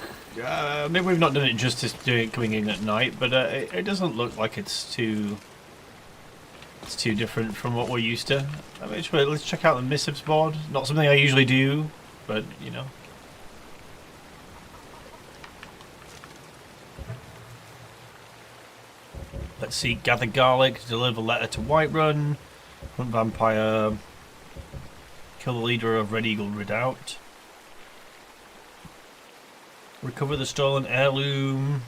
Speaker 1: maybe we've not done it justice doing it coming in at night, but it doesn't look like it's too different from what we're used to. I mean, let's check out the missives board. Not something I usually do, but, you know. Let's see, gather garlic, deliver letter to Whiterun, hunt vampire, kill the leader of Red Eagle Redoubt. Recover the stolen heirloom.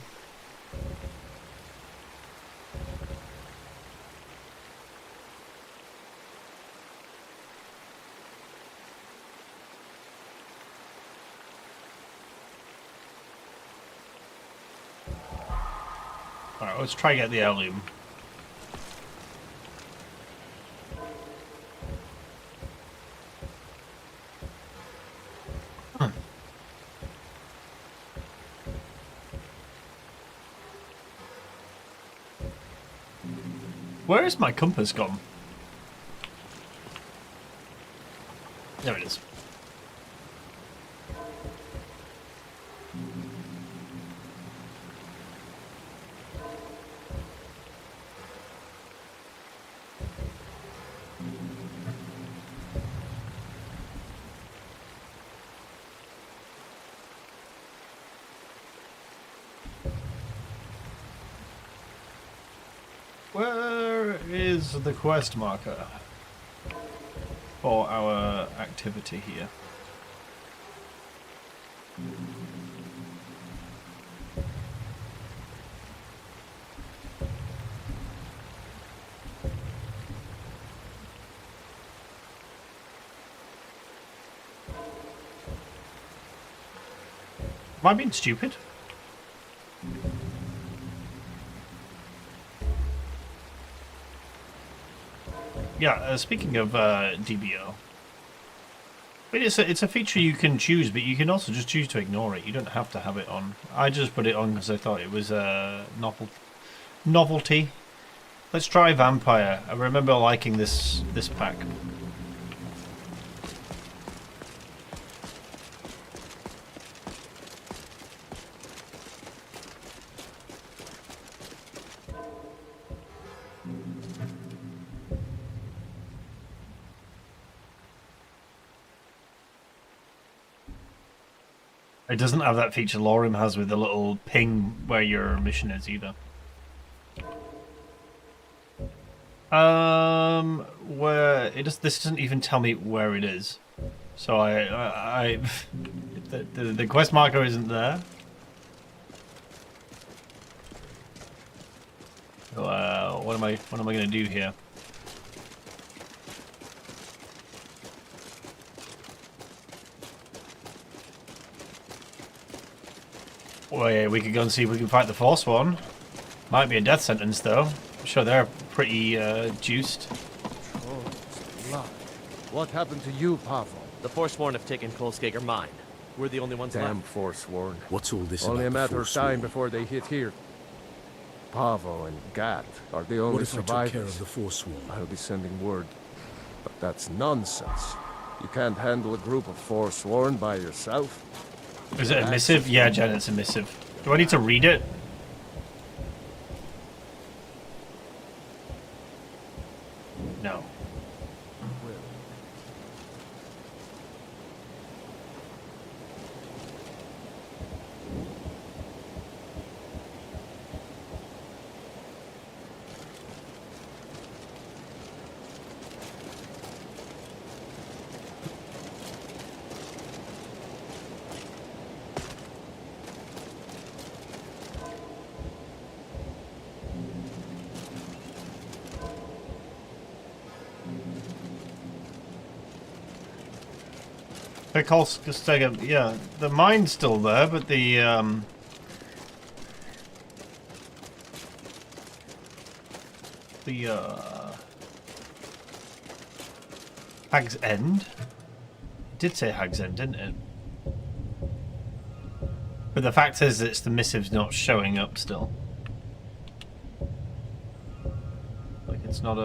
Speaker 1: Alright, let's try to get the heirloom. Where is my compass gone? There it is. Where is the quest marker for our activity here? Am I being stupid? Yeah, speaking of DBO, but it's a feature you can choose, but you can also just choose to ignore it. You don't have to have it on. I just put it on because I thought it was a novelty. Let's try Vampire. I remember liking this pack. It doesn't have that feature Lorim has with the little ping where your mission is either. Where it does, this doesn't even tell me where it is. So the quest marker isn't there. So, what am I gonna do here? Oh yeah, we could go and see if we can fight the Forsworn. Might be a death sentence though. I'm sure they're pretty juiced.
Speaker 5: What happened to you, Pavo?
Speaker 16: The Forsworn have taken Kolskager mine. We're the only ones
Speaker 5: Damn
Speaker 16: left.
Speaker 5: Forsworn.
Speaker 4: What's all this
Speaker 5: Only a
Speaker 4: about the
Speaker 5: matter of
Speaker 4: Forsworn?
Speaker 5: time before they hit here. Pavo and Gat are the only
Speaker 4: What if
Speaker 5: survivors.
Speaker 4: I took care of the Forsworn?
Speaker 5: I'll be sending word. But that's nonsense. You can't handle a group of Forsworn by yourself.
Speaker 1: Is it a missive? Yeah, Jen, it's a missive. Do I need to read it? No. Yeah, the mine's still there, but the Hag's End? It did say Hag's End, didn't it? But the fact is, it's the missive's not showing up still. Like it's not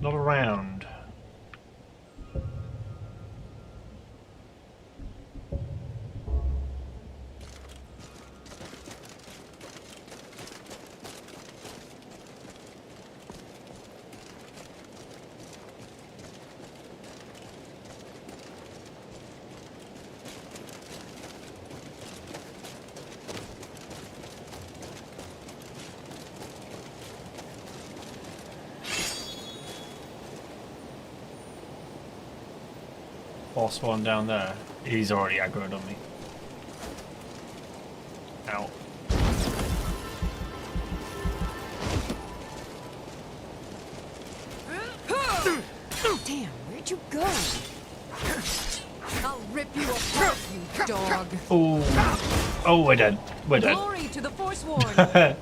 Speaker 1: around. Forsworn down there. He's already aggroed on me. Ow.
Speaker 8: Damn, where'd you go? I'll rip you apart, you You dog.
Speaker 1: Oh, we're dead. We're dead.
Speaker 8: Glory to the Forsworn.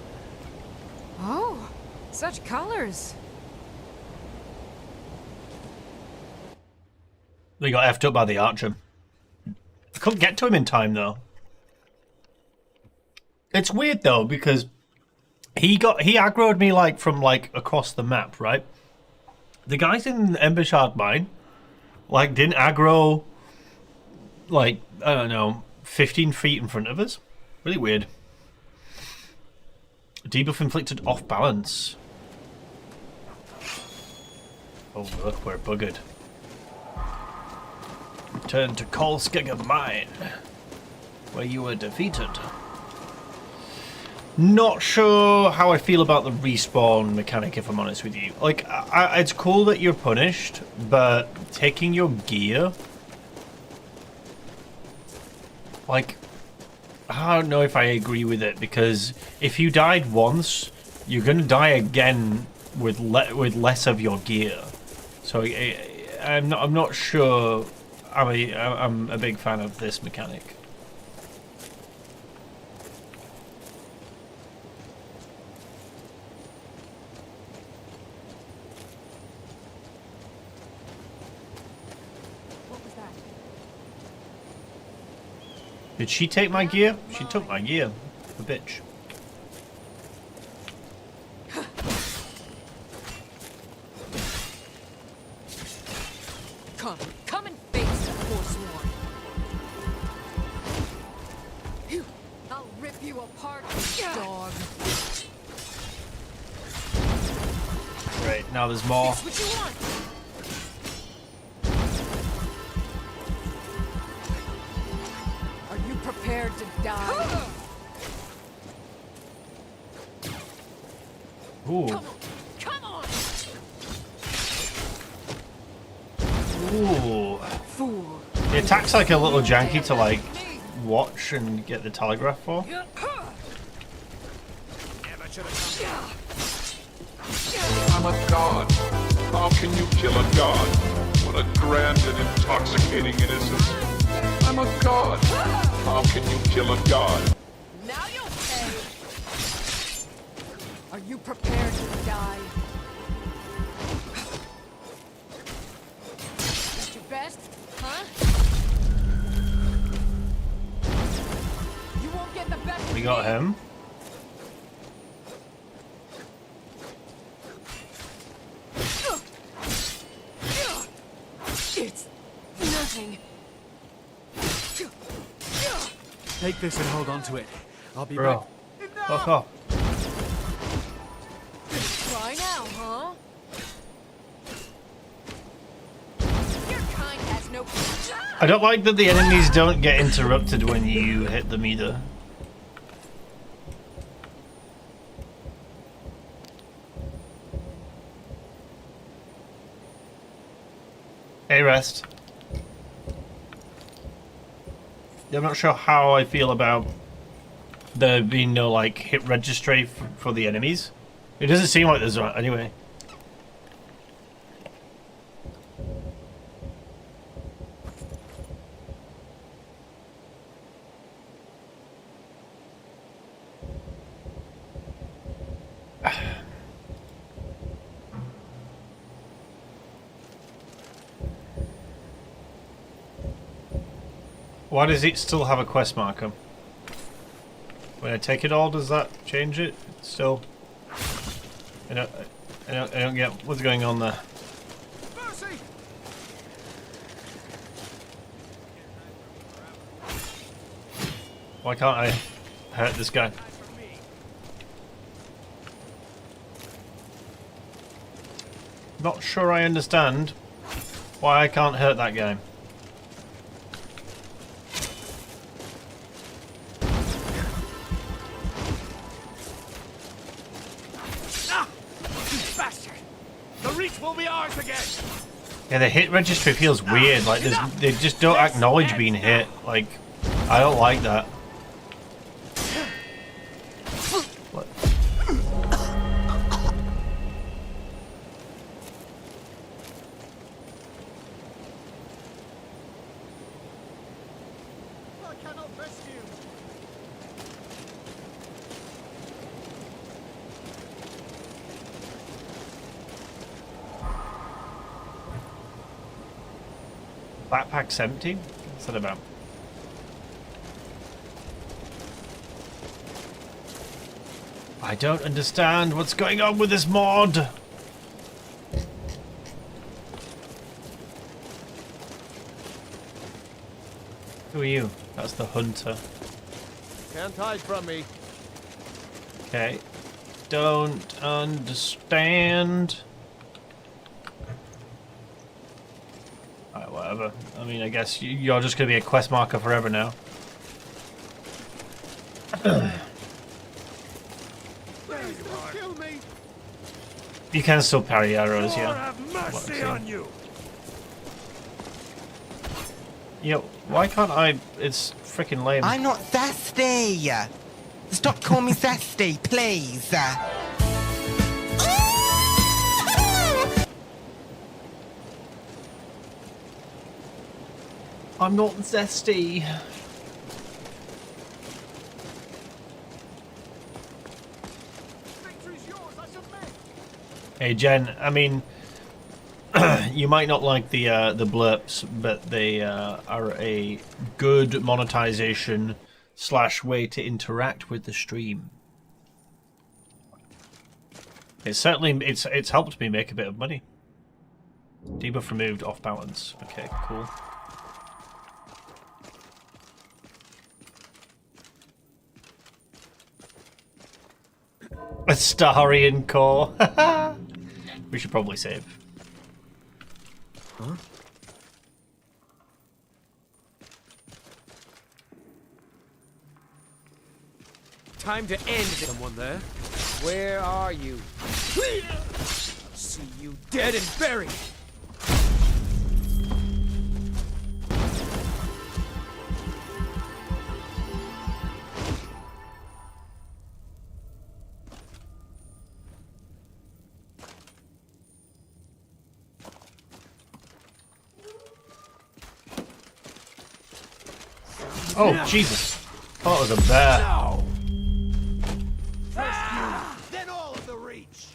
Speaker 8: Oh, such colors.
Speaker 1: We got effed up by the archer. I couldn't get to him in time though. It's weird though because he aggroed me like from like across the map, right? The guys in Embershard Mine like didn't aggro like, I don't know, 15 feet in front of us. Really weird. Debuff inflicted off balance. Oh look, we're buggered. Return to Kolskegger Mine, where you were defeated. Not sure how I feel about the respawn mechanic, if I'm honest with you. Like, it's cool that you're punished, but taking your gear... Like, I don't know if I agree with it, because if you died once, you're going to die again with less of your gear. So I'm not sure I'm a big fan of this mechanic. Did she take my gear? She took my gear. The bitch.
Speaker 8: Come and face the Forsworn. I'll rip you apart, dog.
Speaker 1: Right, now there's more.
Speaker 8: That's what you want. Are you prepared to die?
Speaker 1: Ooh.
Speaker 8: Come on.
Speaker 1: Ooh.
Speaker 8: Fool.
Speaker 1: The attack's like a little janky to like watch and get the telegraph for.
Speaker 4: I'm a god. How can you kill a god? What a grand and intoxicating innocence. I'm a god. How can you kill a god?
Speaker 8: Now you'll pay. Are you prepared to die? That's your best, huh? You won't get the best.
Speaker 1: We got him.
Speaker 8: It's nothing.
Speaker 14: Take this and hold on to it. I'll be
Speaker 1: Bro.
Speaker 14: back.
Speaker 1: Fuck off.
Speaker 8: Try now, huh? Your kind has no.
Speaker 1: I don't like that the enemies don't get interrupted when you hit them either. Hey, Rest. I'm not sure how I feel about there being no like hit registry for the enemies. It doesn't seem like there's one anyway. Why does it still have a quest marker? When I take it all, does that change it? It's still... I don't get what's going on there. Why can't I hurt this guy? Not sure I understand why I can't hurt that guy. Yeah, the hit registry feels weird. Like they just don't acknowledge being hit. Like, I don't like that. What?
Speaker 5: cannot rescue.
Speaker 1: Backpack's empty? What's that about? I don't understand what's going on with this mod. Who are you? That's the hunter.
Speaker 5: Can't hide from me.
Speaker 1: Okay. Don't understand. Alright, whatever. I mean, I guess you're just going to be a quest marker forever now. You can still parry arrows, yeah.
Speaker 11: Have mercy on you.
Speaker 1: Yo, why can't I? It's freaking lame.
Speaker 17: I'm not thirsty. Stop calling me thirsty, please.
Speaker 1: I'm not zesty. Hey Jen, I mean, you might not like the blurps, but they are a good monetization / way to interact with the stream. It's certainly it's helped me make a bit of money. Debuff removed, off balance. Okay, cool. A Starian core. We should probably save.
Speaker 14: Huh?
Speaker 2: Time to end this.
Speaker 14: Someone there?
Speaker 2: Where are you? See you dead and buried.
Speaker 1: Oh, Jesus. Thought it was a bear.
Speaker 2: No. First you, then all of the reach.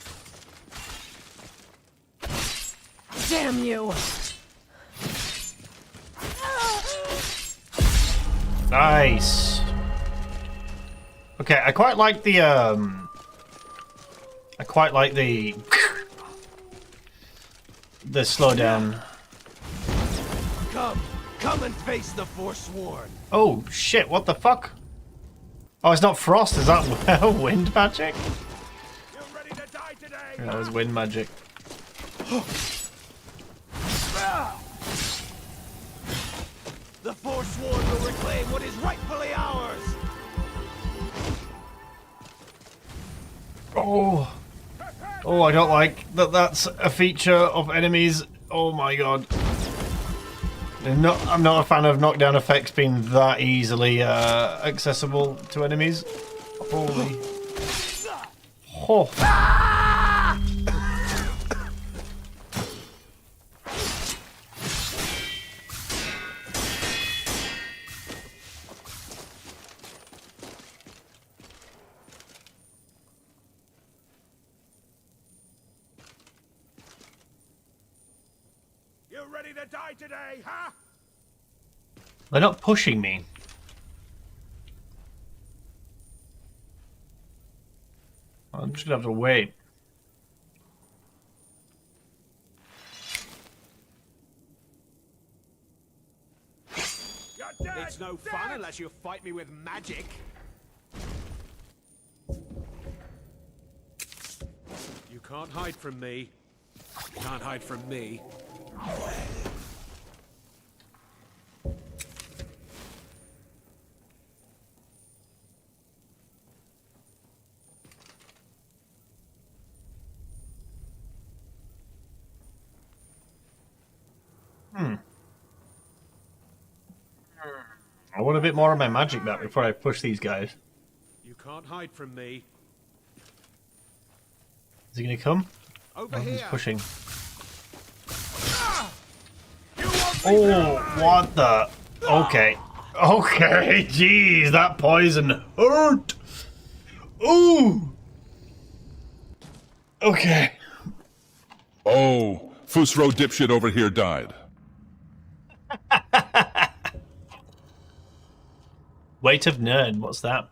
Speaker 2: Damn you.
Speaker 1: Nice. Okay, I quite like the the slowdown.
Speaker 2: Come and face the Forsworn.
Speaker 1: Oh shit, what the fuck? Oh, it's not frost, is that wind magic?
Speaker 2: You're ready to die today.
Speaker 1: Yeah, that was wind magic.
Speaker 2: The Forsworn will reclaim what is rightfully ours.
Speaker 1: Oh. Oh, I don't like that that's a feature of enemies. Oh my god. I'm not a fan of knockdown effects being that easily accessible to enemies. Holy. Oh.
Speaker 2: You ready to die today, huh?
Speaker 1: They're not pushing me. I'm just gonna have to wait.
Speaker 13: It's no fun unless you fight me with magic. You can't hide from me. You can't hide from me.
Speaker 1: I want a bit more of my magic back before I push these guys.
Speaker 13: You can't hide from me.
Speaker 1: Is he gonna come?
Speaker 13: Over
Speaker 1: He's
Speaker 13: here.
Speaker 1: pushing. Oh, what the? Okay. Okay, jeez, that poison hurt. Ooh. Okay.
Speaker 4: Oh, Fusro dipshit over here died.
Speaker 1: Weight of Nerd, what's that?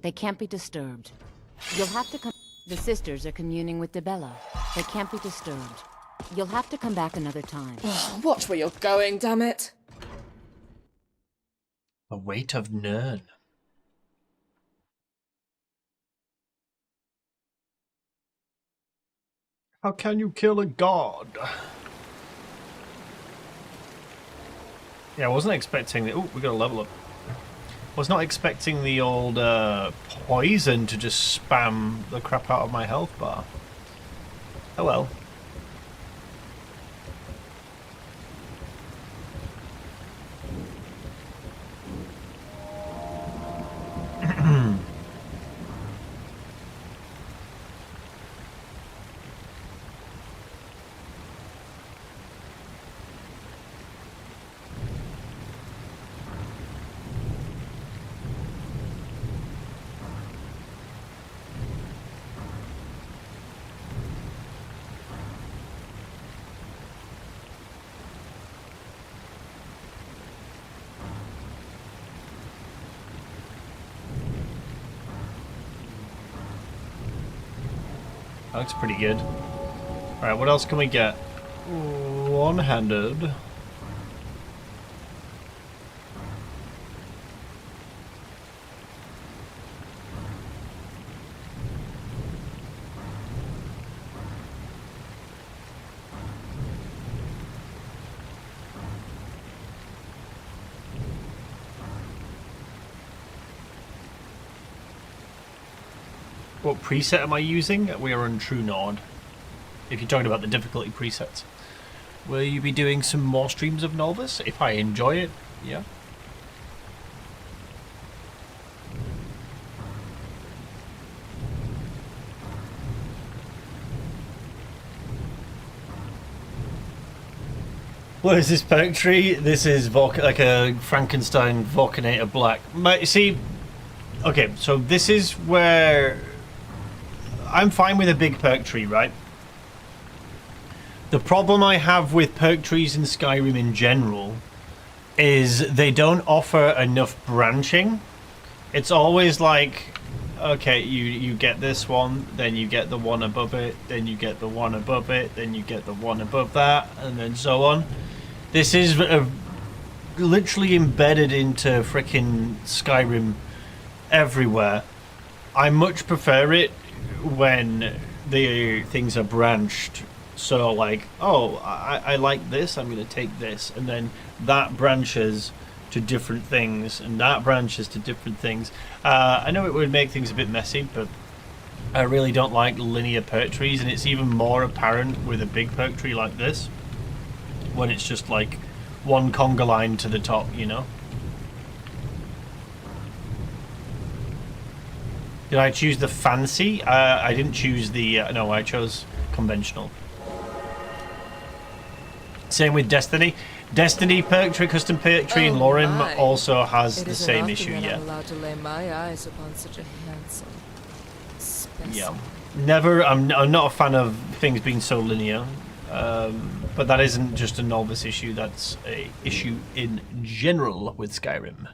Speaker 8: They can't be disturbed. You'll have to come... The sisters are communing with Debella. They can't be disturbed. You'll have to come back another time.
Speaker 12: Watch where you're going, damn it.
Speaker 1: A weight of Nern. How can you kill a god? Yeah, I wasn't expecting the... Oh, we got a level up. Was not expecting the old poison to just spam the crap out of my health bar. Oh well. That looks pretty good. Alright, what else can we get? One-handed. What preset am I using? We are on True Nord. If you're talking about the difficulty presets. Will you be doing some more streams of Nolvus? If I enjoy it, yeah. What is this perk tree? This is like a Frankenstein Vulcanator Black. See, okay, so this is where I'm fine with a big perk tree, right? The problem I have with perk trees in Skyrim in general is they don't offer enough branching. It's always like, okay, you get this one, then you get the one above it, then you get the one above it, then you get the one above that, and then so on. This is literally embedded into frickin' Skyrim everywhere. I much prefer it when the things are branched. So like, oh, I like this, I'm going to take this, and then that branches to different things, and that branches to different things. I know it would make things a bit messy, but I really don't like linear perk trees, and it's even more apparent with a big perk tree like this, when it's just like one conga line to the top, you know? Did I choose the fancy? I didn't choose the... no, I chose conventional. Same with Destiny. Destiny perk tree, custom perk tree in Lorem also has the same issue, yeah.
Speaker 12: I'm allowed to lay my eyes upon such a handsome specimen.
Speaker 1: Yeah. Never, I'm not a fan of things being so linear. But that isn't just a Novice issue, that's a issue in general with Skyrim.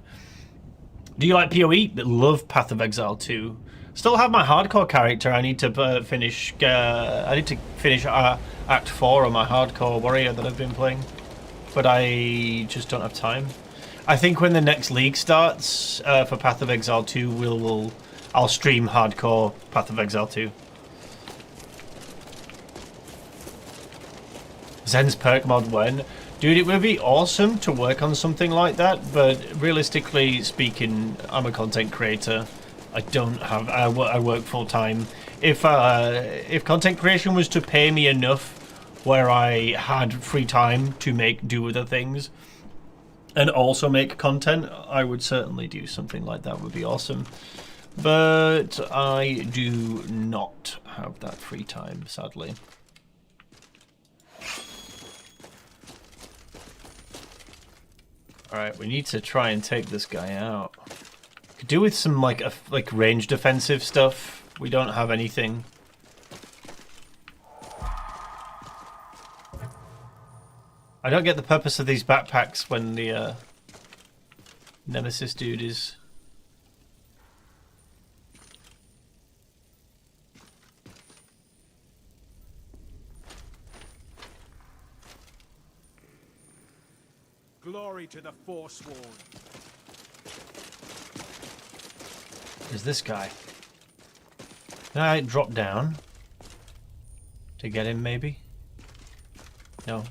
Speaker 1: Do you like PoE? Love Path of Exile 2. Still have my hardcore character. I need to finish. Act 4 on my hardcore warrior that I've been playing, but I just don't have time. I think when the next league starts for Path of Exile 2, I'll stream hardcore Path of Exile 2. Zen's perk mod when? Dude, it would be awesome to work on something like that, but realistically speaking, I'm a content creator. I don't have... I work full-time. If content creation was to pay me enough where I had free time to do other things and also make content, I would certainly do something like that. Would be awesome. But I do not have that free time, sadly. Alright, we need to try and take this guy out. Could do with some like range defensive stuff. We don't have anything. I don't get the purpose of these backpacks when the Nemesis dude is...
Speaker 13: Glory to the Forsworn.
Speaker 1: There's this guy. Can I drop down to get him, maybe? No.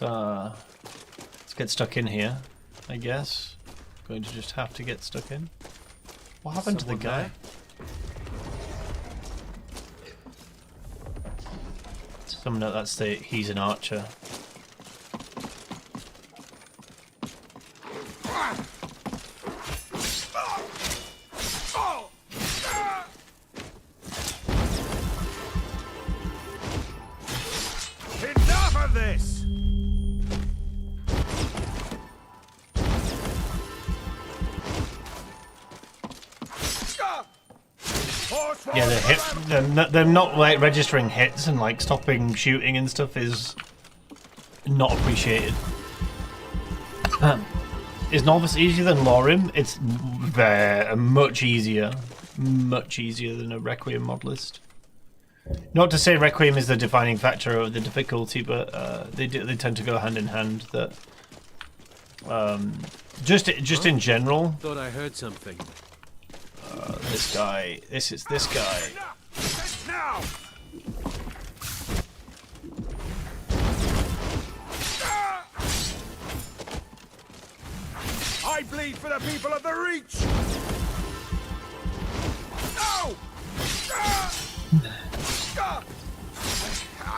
Speaker 1: Let's get stuck in here, I guess. Going to just have to get stuck in. What happened to the guy? Some note that's he's an archer.
Speaker 13: Enough of this!
Speaker 1: Yeah, they're not like registering hits and like stopping shooting and stuff is not appreciated. Is Novice easier than Lorim? It's much easier than a Requiem modlist. Not to say Requiem is the defining factor of the difficulty, but they tend to go hand in hand. That just in general.
Speaker 5: Thought I heard something.
Speaker 1: This guy. This is this guy.
Speaker 13: Now! I bleed for the people of the Reach! No!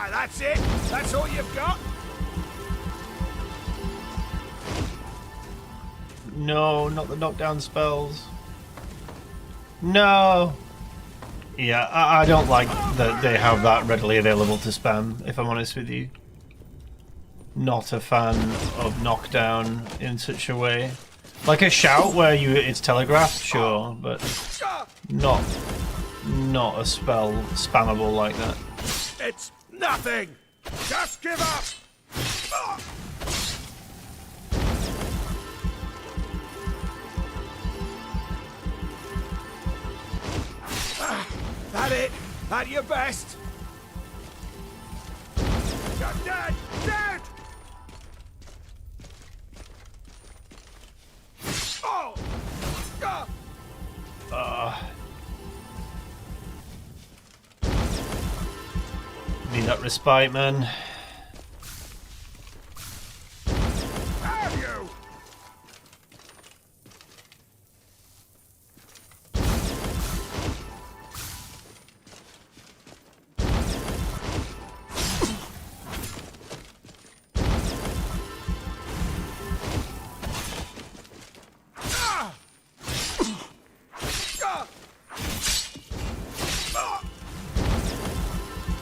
Speaker 13: That's it? That's all you've got?
Speaker 1: No, not the knockdown spells. No! Yeah, I don't like that they have that readily available to spam, if I'm honest with you. Not a fan of knockdown in such a way. Like a shout where it's telegraphed, sure, but not a spell spammable like that.
Speaker 13: It's nothing! Just give up! That it? At your best? You're dead! Dead! Oh!
Speaker 1: Need that respite, man.
Speaker 13: Have you?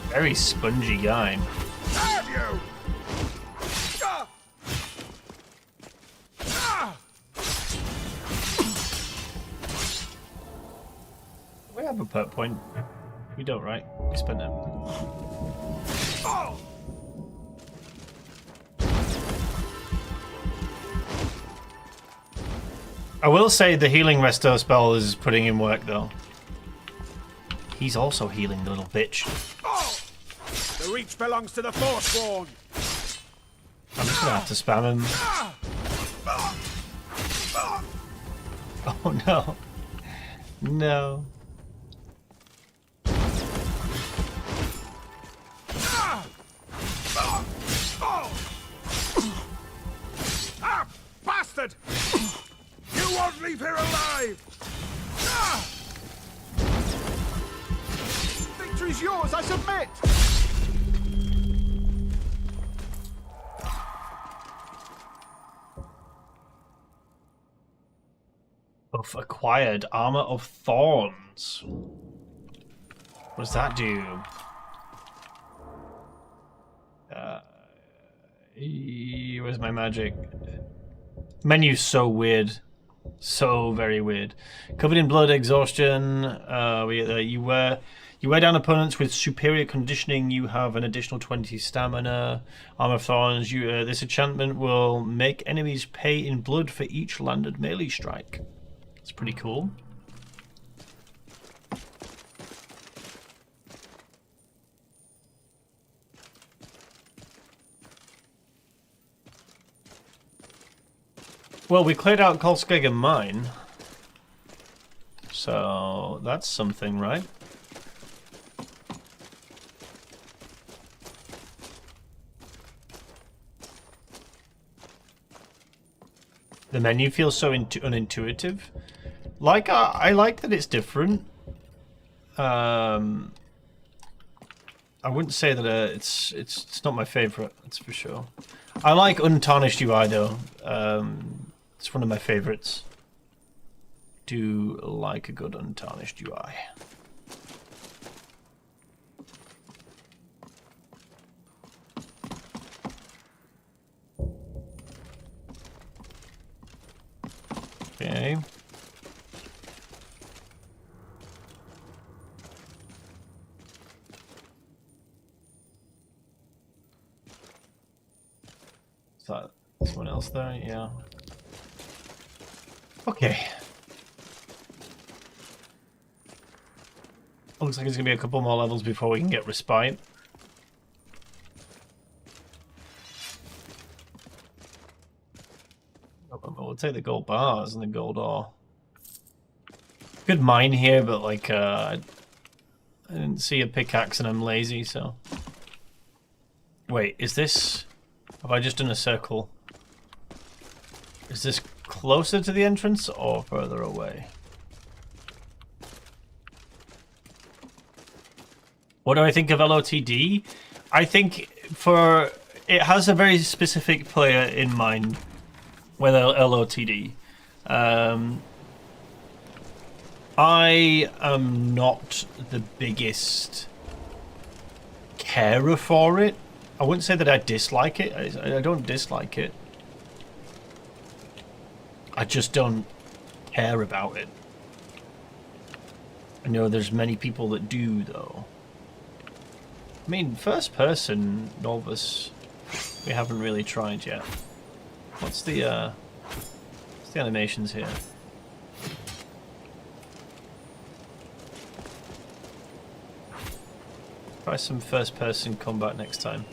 Speaker 1: Very spongy guy.
Speaker 13: Have you?
Speaker 1: We have a perk point. We don't, right? We spend it. I will say the healing restore spell is putting in work, though. He's also healing, the little bitch.
Speaker 13: The Reach belongs to the Forsworn.
Speaker 1: I'm just gonna have to spam him. Oh no. No.
Speaker 13: Ah, bastard! You won't leave here alive! Victory's yours, I submit!
Speaker 1: Buff acquired. Armor of Thorns. What does that do? Where's my magic? Menu's so weird. So very weird. Covered in blood, exhaustion. You wear down opponents with superior conditioning. You have an additional 20 stamina. Armor of Thorns. This enchantment will make enemies pay in blood for each landed melee strike. It's pretty cool. Well, we cleared out Kolskegger Mine, so that's something, right? The menu feels so unintuitive. Like, I like that it's different. I wouldn't say that it's not my favorite. That's for sure. I like untarnished UI though. It's one of my favorites. Do like a good untarnished UI. Okay. Is that someone else there? Yeah. Okay. Looks like it's going to be a couple more levels before we can get Respite. We'll take the gold bars and the gold ore. Good mine here, but like, I didn't see a pickaxe and I'm lazy, so... Wait, is this... Have I just done a circle? Is this closer to the entrance or further away? What do I think of LOTD? I think it has a very specific player in mind with LOTD. I am not the biggest carer for it. I wouldn't say that I dislike it. I don't dislike it. I just don't care about it. I know there's many people that do, though. I mean, first person Novice, we haven't really tried yet. What's the animations here? Try some first person combat next time.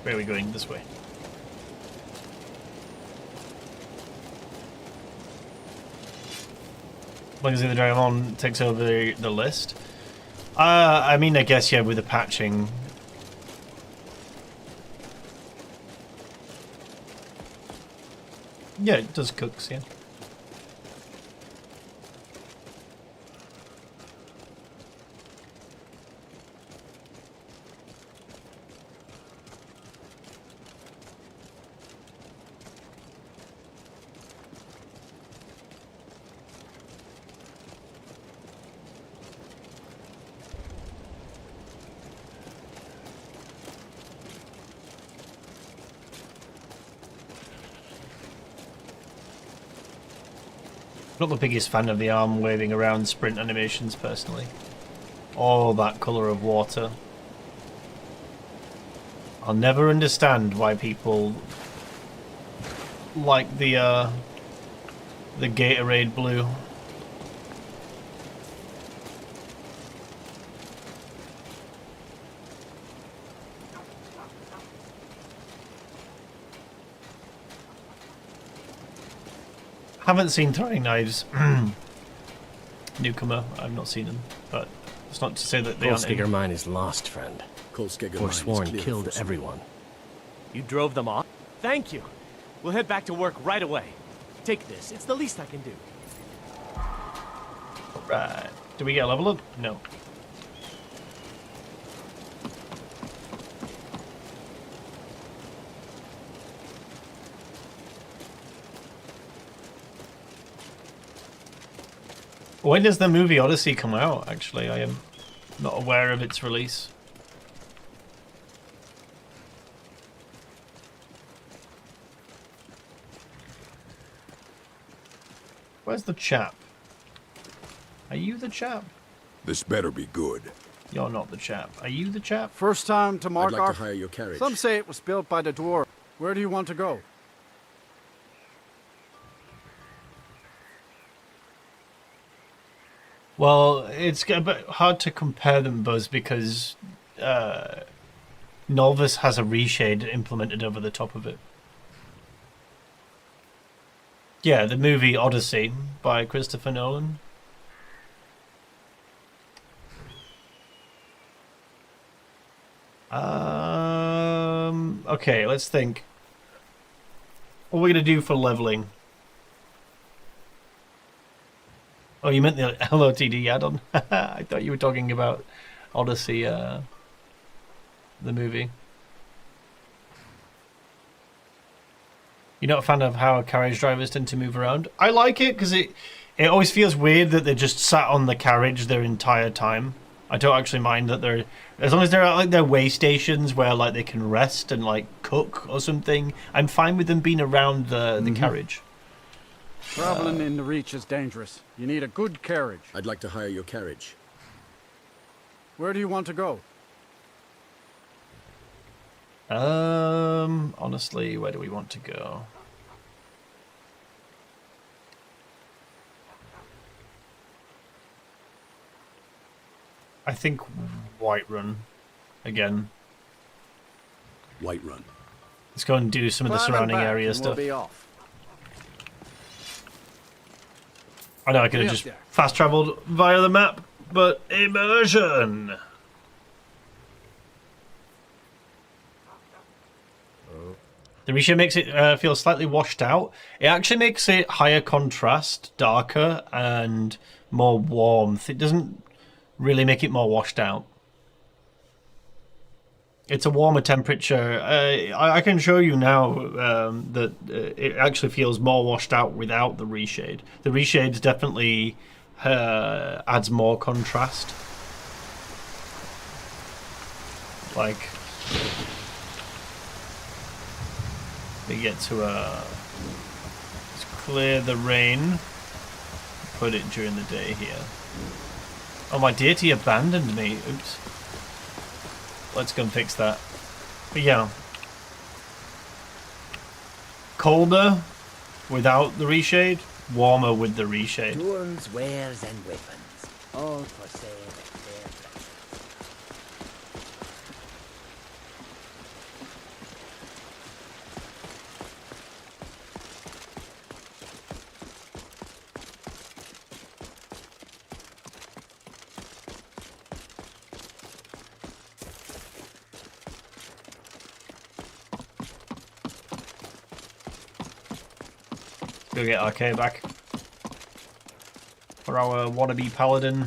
Speaker 1: Where are we going? This way. As long as the Dragon takes over the list. I mean, I guess, yeah, with the patching. Yeah, it does cooks, yeah. Not the biggest fan of the arm waving around sprint animations, personally. Or that colour of water. I'll never understand why people like the Gatorade blue. Haven't seen throwing knives. Newcomer, I've not seen them, but it's not to say that they aren't.
Speaker 14: Kolskegger Mine is lost, friend.
Speaker 11: Forsworn killed everyone.
Speaker 16: You drove them off? Thank you. We'll head back to work right away. Take this. It's the least I can do.
Speaker 1: Right. Do we get a level up? No. When does the movie Odessey come out, actually? I am not aware of its release. Where's the chap? Are you the chap?
Speaker 4: This better be good.
Speaker 1: You're not the chap. Are you the chap?
Speaker 9: First time to Markarth?
Speaker 3: I'd like to hire your carriage.
Speaker 9: Some say it was built by the dwarf. Where do you want to go?
Speaker 1: Well, it's a bit hard to compare them, Buzz, because Nolvus has a Reshade implemented over the top of it. Yeah, the movie Odessey by Christopher Nolan. Okay, let's think. What are we going to do for leveling? Oh, you meant the LOTD add-on? I thought you were talking about Odessey, the movie. You're not a fan of how carriage drivers tend to move around? I like it because it always feels weird that they're just sat on the carriage their entire time. I don't actually mind that they're, as long as they're at like their way stations where like they can rest and like cook or something. I'm fine with them being around the carriage.
Speaker 9: Traveling in the Reach is dangerous. You need a good carriage.
Speaker 3: I'd like to hire your carriage.
Speaker 9: Where do you want to go?
Speaker 1: Honestly, where do we want to go? I think Whiterun again.
Speaker 3: Whiterun.
Speaker 1: Let's go and do some of the surrounding area stuff.
Speaker 9: We'll be off.
Speaker 1: I know I could have just fast traveled via the map, but immersion. The Reshade makes it feel slightly washed out. It actually makes it higher contrast, darker, and more warmth. It doesn't really make it more washed out. It's a warmer temperature. I can show you now that it actually feels more washed out without the Reshade. The Reshade definitely adds more contrast. Like, we get to let's clear the rain. Put it during the day here. Oh, my deity abandoned me. Oops. Let's go and fix that. But yeah. Colder without the Reshade, warmer with the Reshade.
Speaker 18: Tools, wares, and weapons. All for sale at fair prices.
Speaker 1: Go get RK back for our wannabe paladin.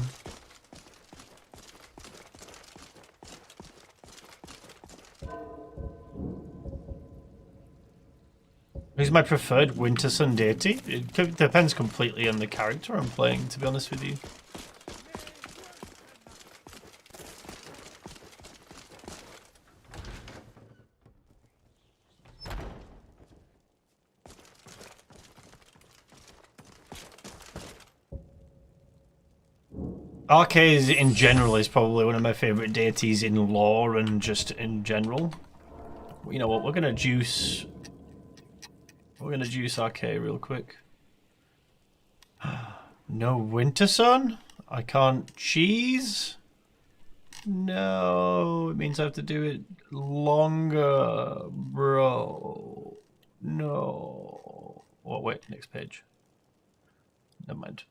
Speaker 1: Who's my preferred Winter Sun deity? It depends completely on the character I'm playing, to be honest with you. Arcade in general is probably one of my favourite deities in lore and just in general. You know what, we're gonna juice Arcade real quick. No Winter Sun? I can't cheese? No, it means I have to do it longer, bro. No. Oh wait, next page. Never mind.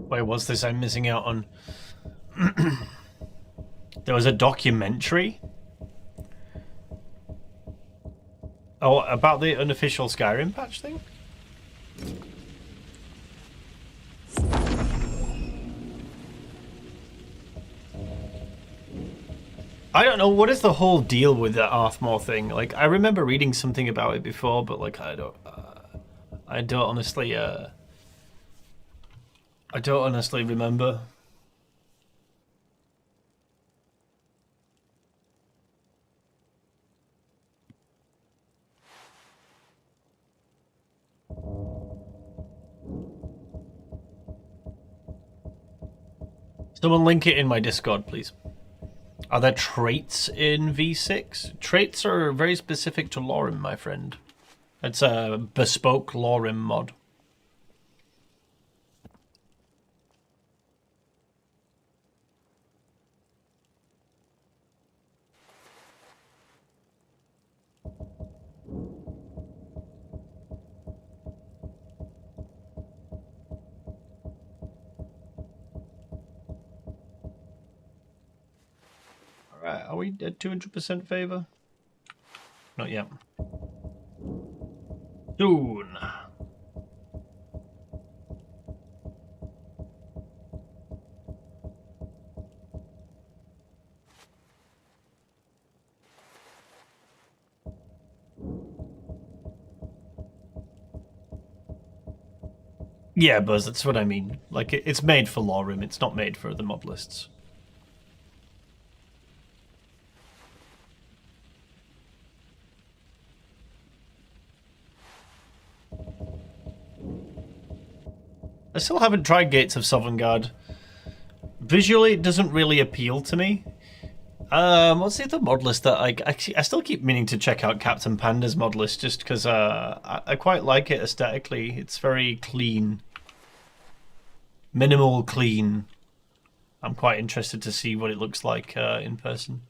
Speaker 1: Wait, what's this I'm missing out on? There was a documentary? Oh, about the unofficial Skyrim patch thing? I don't know, what is the whole deal with that Arthmore thing? Like, I remember reading something about it before, but like, I don't honestly remember. Someone link it in my Discord, please. Are there traits in V6? Traits are very specific to Lorem, my friend. It's a bespoke Lorem mod. Alright, are we at 200% favor? Not yet. Soon. Yeah, Buzz, that's what I mean. Like, it's made for Lorem, it's not made for the mod lists. I still haven't tried Gates of Sovngarde. Visually, it doesn't really appeal to me. What's the other mod list that I still keep meaning to check out Captain Panda's mod list just because I quite like it aesthetically. It's very clean. Minimal clean. I'm quite interested to see what it looks like in person.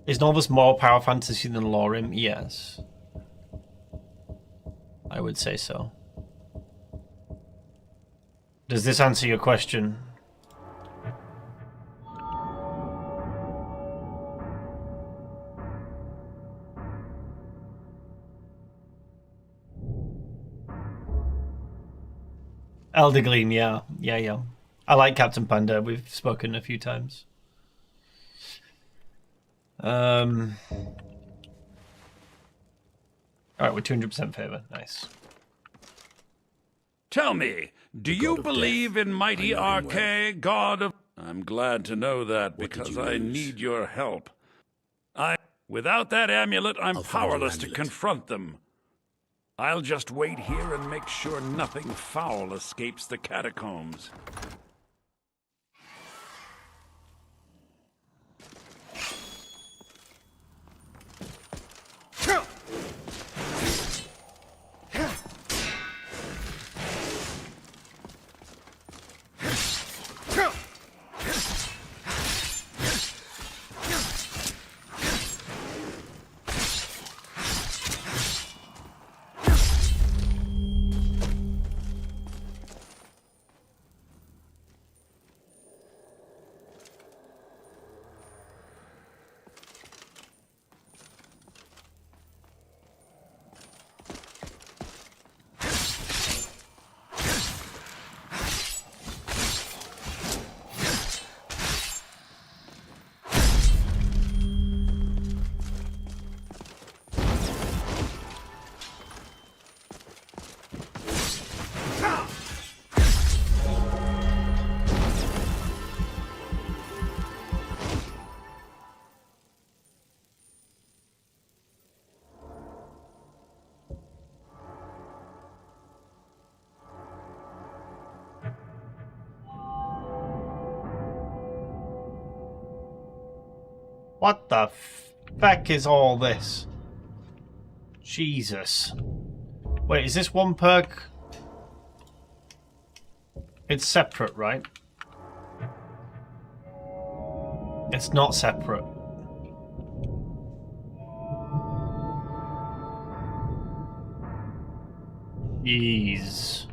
Speaker 1: Is Novice more power fantasy than Lorem? Yes. I would say so. Does this answer your question? Elder Gleam, yeah. Yeah. I like Captain Panda. We've spoken a few times. Alright, we're 200% favor. Nice.
Speaker 3: Tell me, do you believe in mighty Arche, god of... I'm glad to know that, because I need your help. Without that amulet, I'm powerless to confront them. I'll just wait here and make sure nothing foul escapes the catacombs.
Speaker 1: What the feck is all this? Jesus. Wait, is this one perk? It's separate, right? It's not separate. Jeez.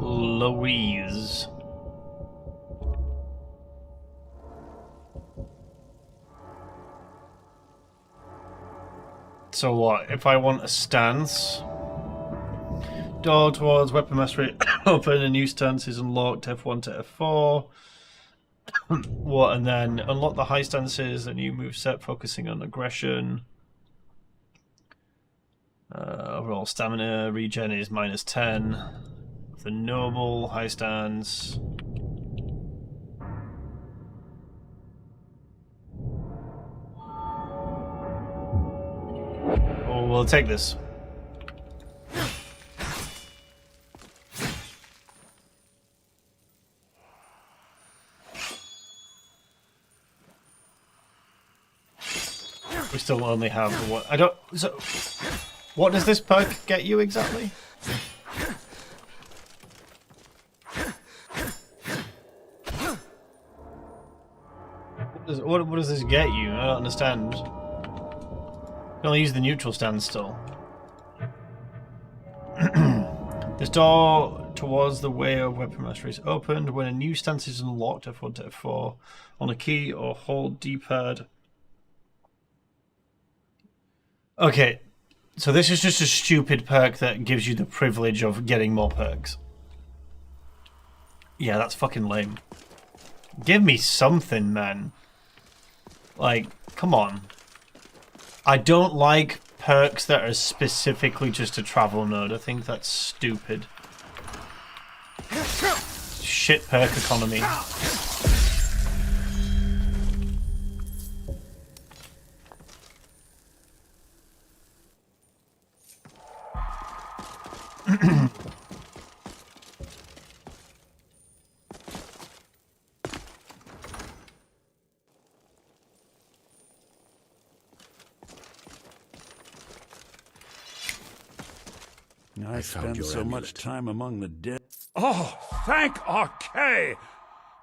Speaker 1: Louise. So what, if I want a stance? Door towards weapon mastery open, a new stance is unlocked, F1 to F4. What, and then unlock the high stances, a new moveset focusing on aggression. Overall stamina regen is -10. The noble high stance. Oh, we'll take this. We still only have one. I don't. So, what does this perk get you exactly? What does this get you? I don't understand. You can only use the neutral stance still. This door towards the way of weapon mastery is opened when a new stance is unlocked. F1 to F4 on a key or hold D-pad. Okay, so this is just a stupid perk that gives you the privilege of getting more perks. Yeah, that's fucking lame. Give me something, man. Like, come on. I don't like perks that are specifically just a travel node. I think that's stupid. Shit perk economy.
Speaker 3: I spend so much time among the dead. Oh, thank RK!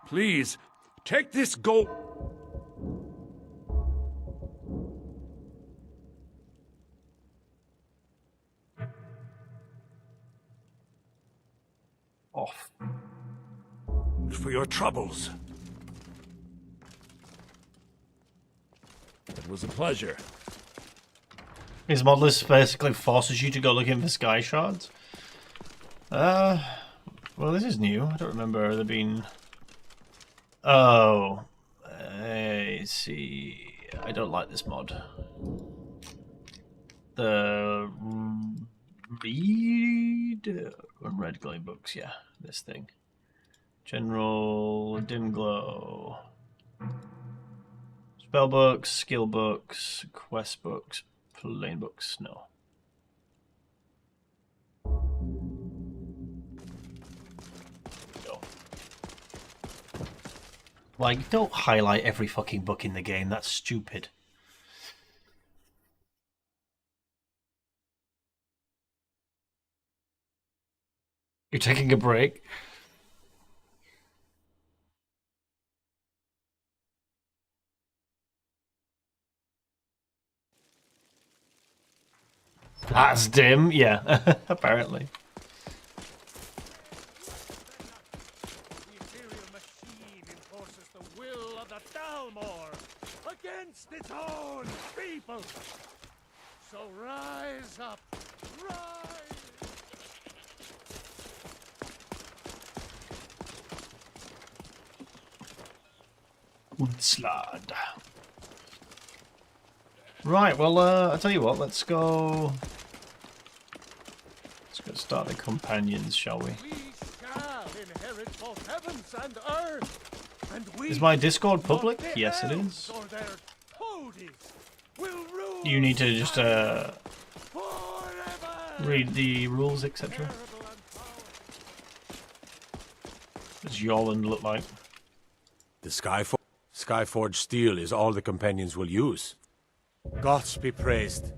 Speaker 3: Please, take this gold.
Speaker 1: Off.
Speaker 3: For your troubles. It was a pleasure.
Speaker 1: His modlist basically forces you to go looking for sky shards. Well, this is new. I don't remember there being. Oh, I see. I don't like this mod. The red glowing books. Yeah, this thing. General dim glow. Spell books, skill books, quest books. Plain books, no. No. Like, don't highlight every fucking book in the game. That's stupid. You're taking a break? That's dim, yeah, apparently.
Speaker 5: The Imperial machine enforces the will of the Dalmor against its own people. So rise up, rise!
Speaker 1: Woodslard. Right, well, I'll tell you what, let's go start the companions, shall we?
Speaker 5: We shall inherit both heavens and earth, and we
Speaker 1: Is my Discord public? Yes, it is. You need to just read the rules, etc. What does Yolland look like?
Speaker 11: The
Speaker 13: Skyforged steel is all the companions will use. Gods be praised.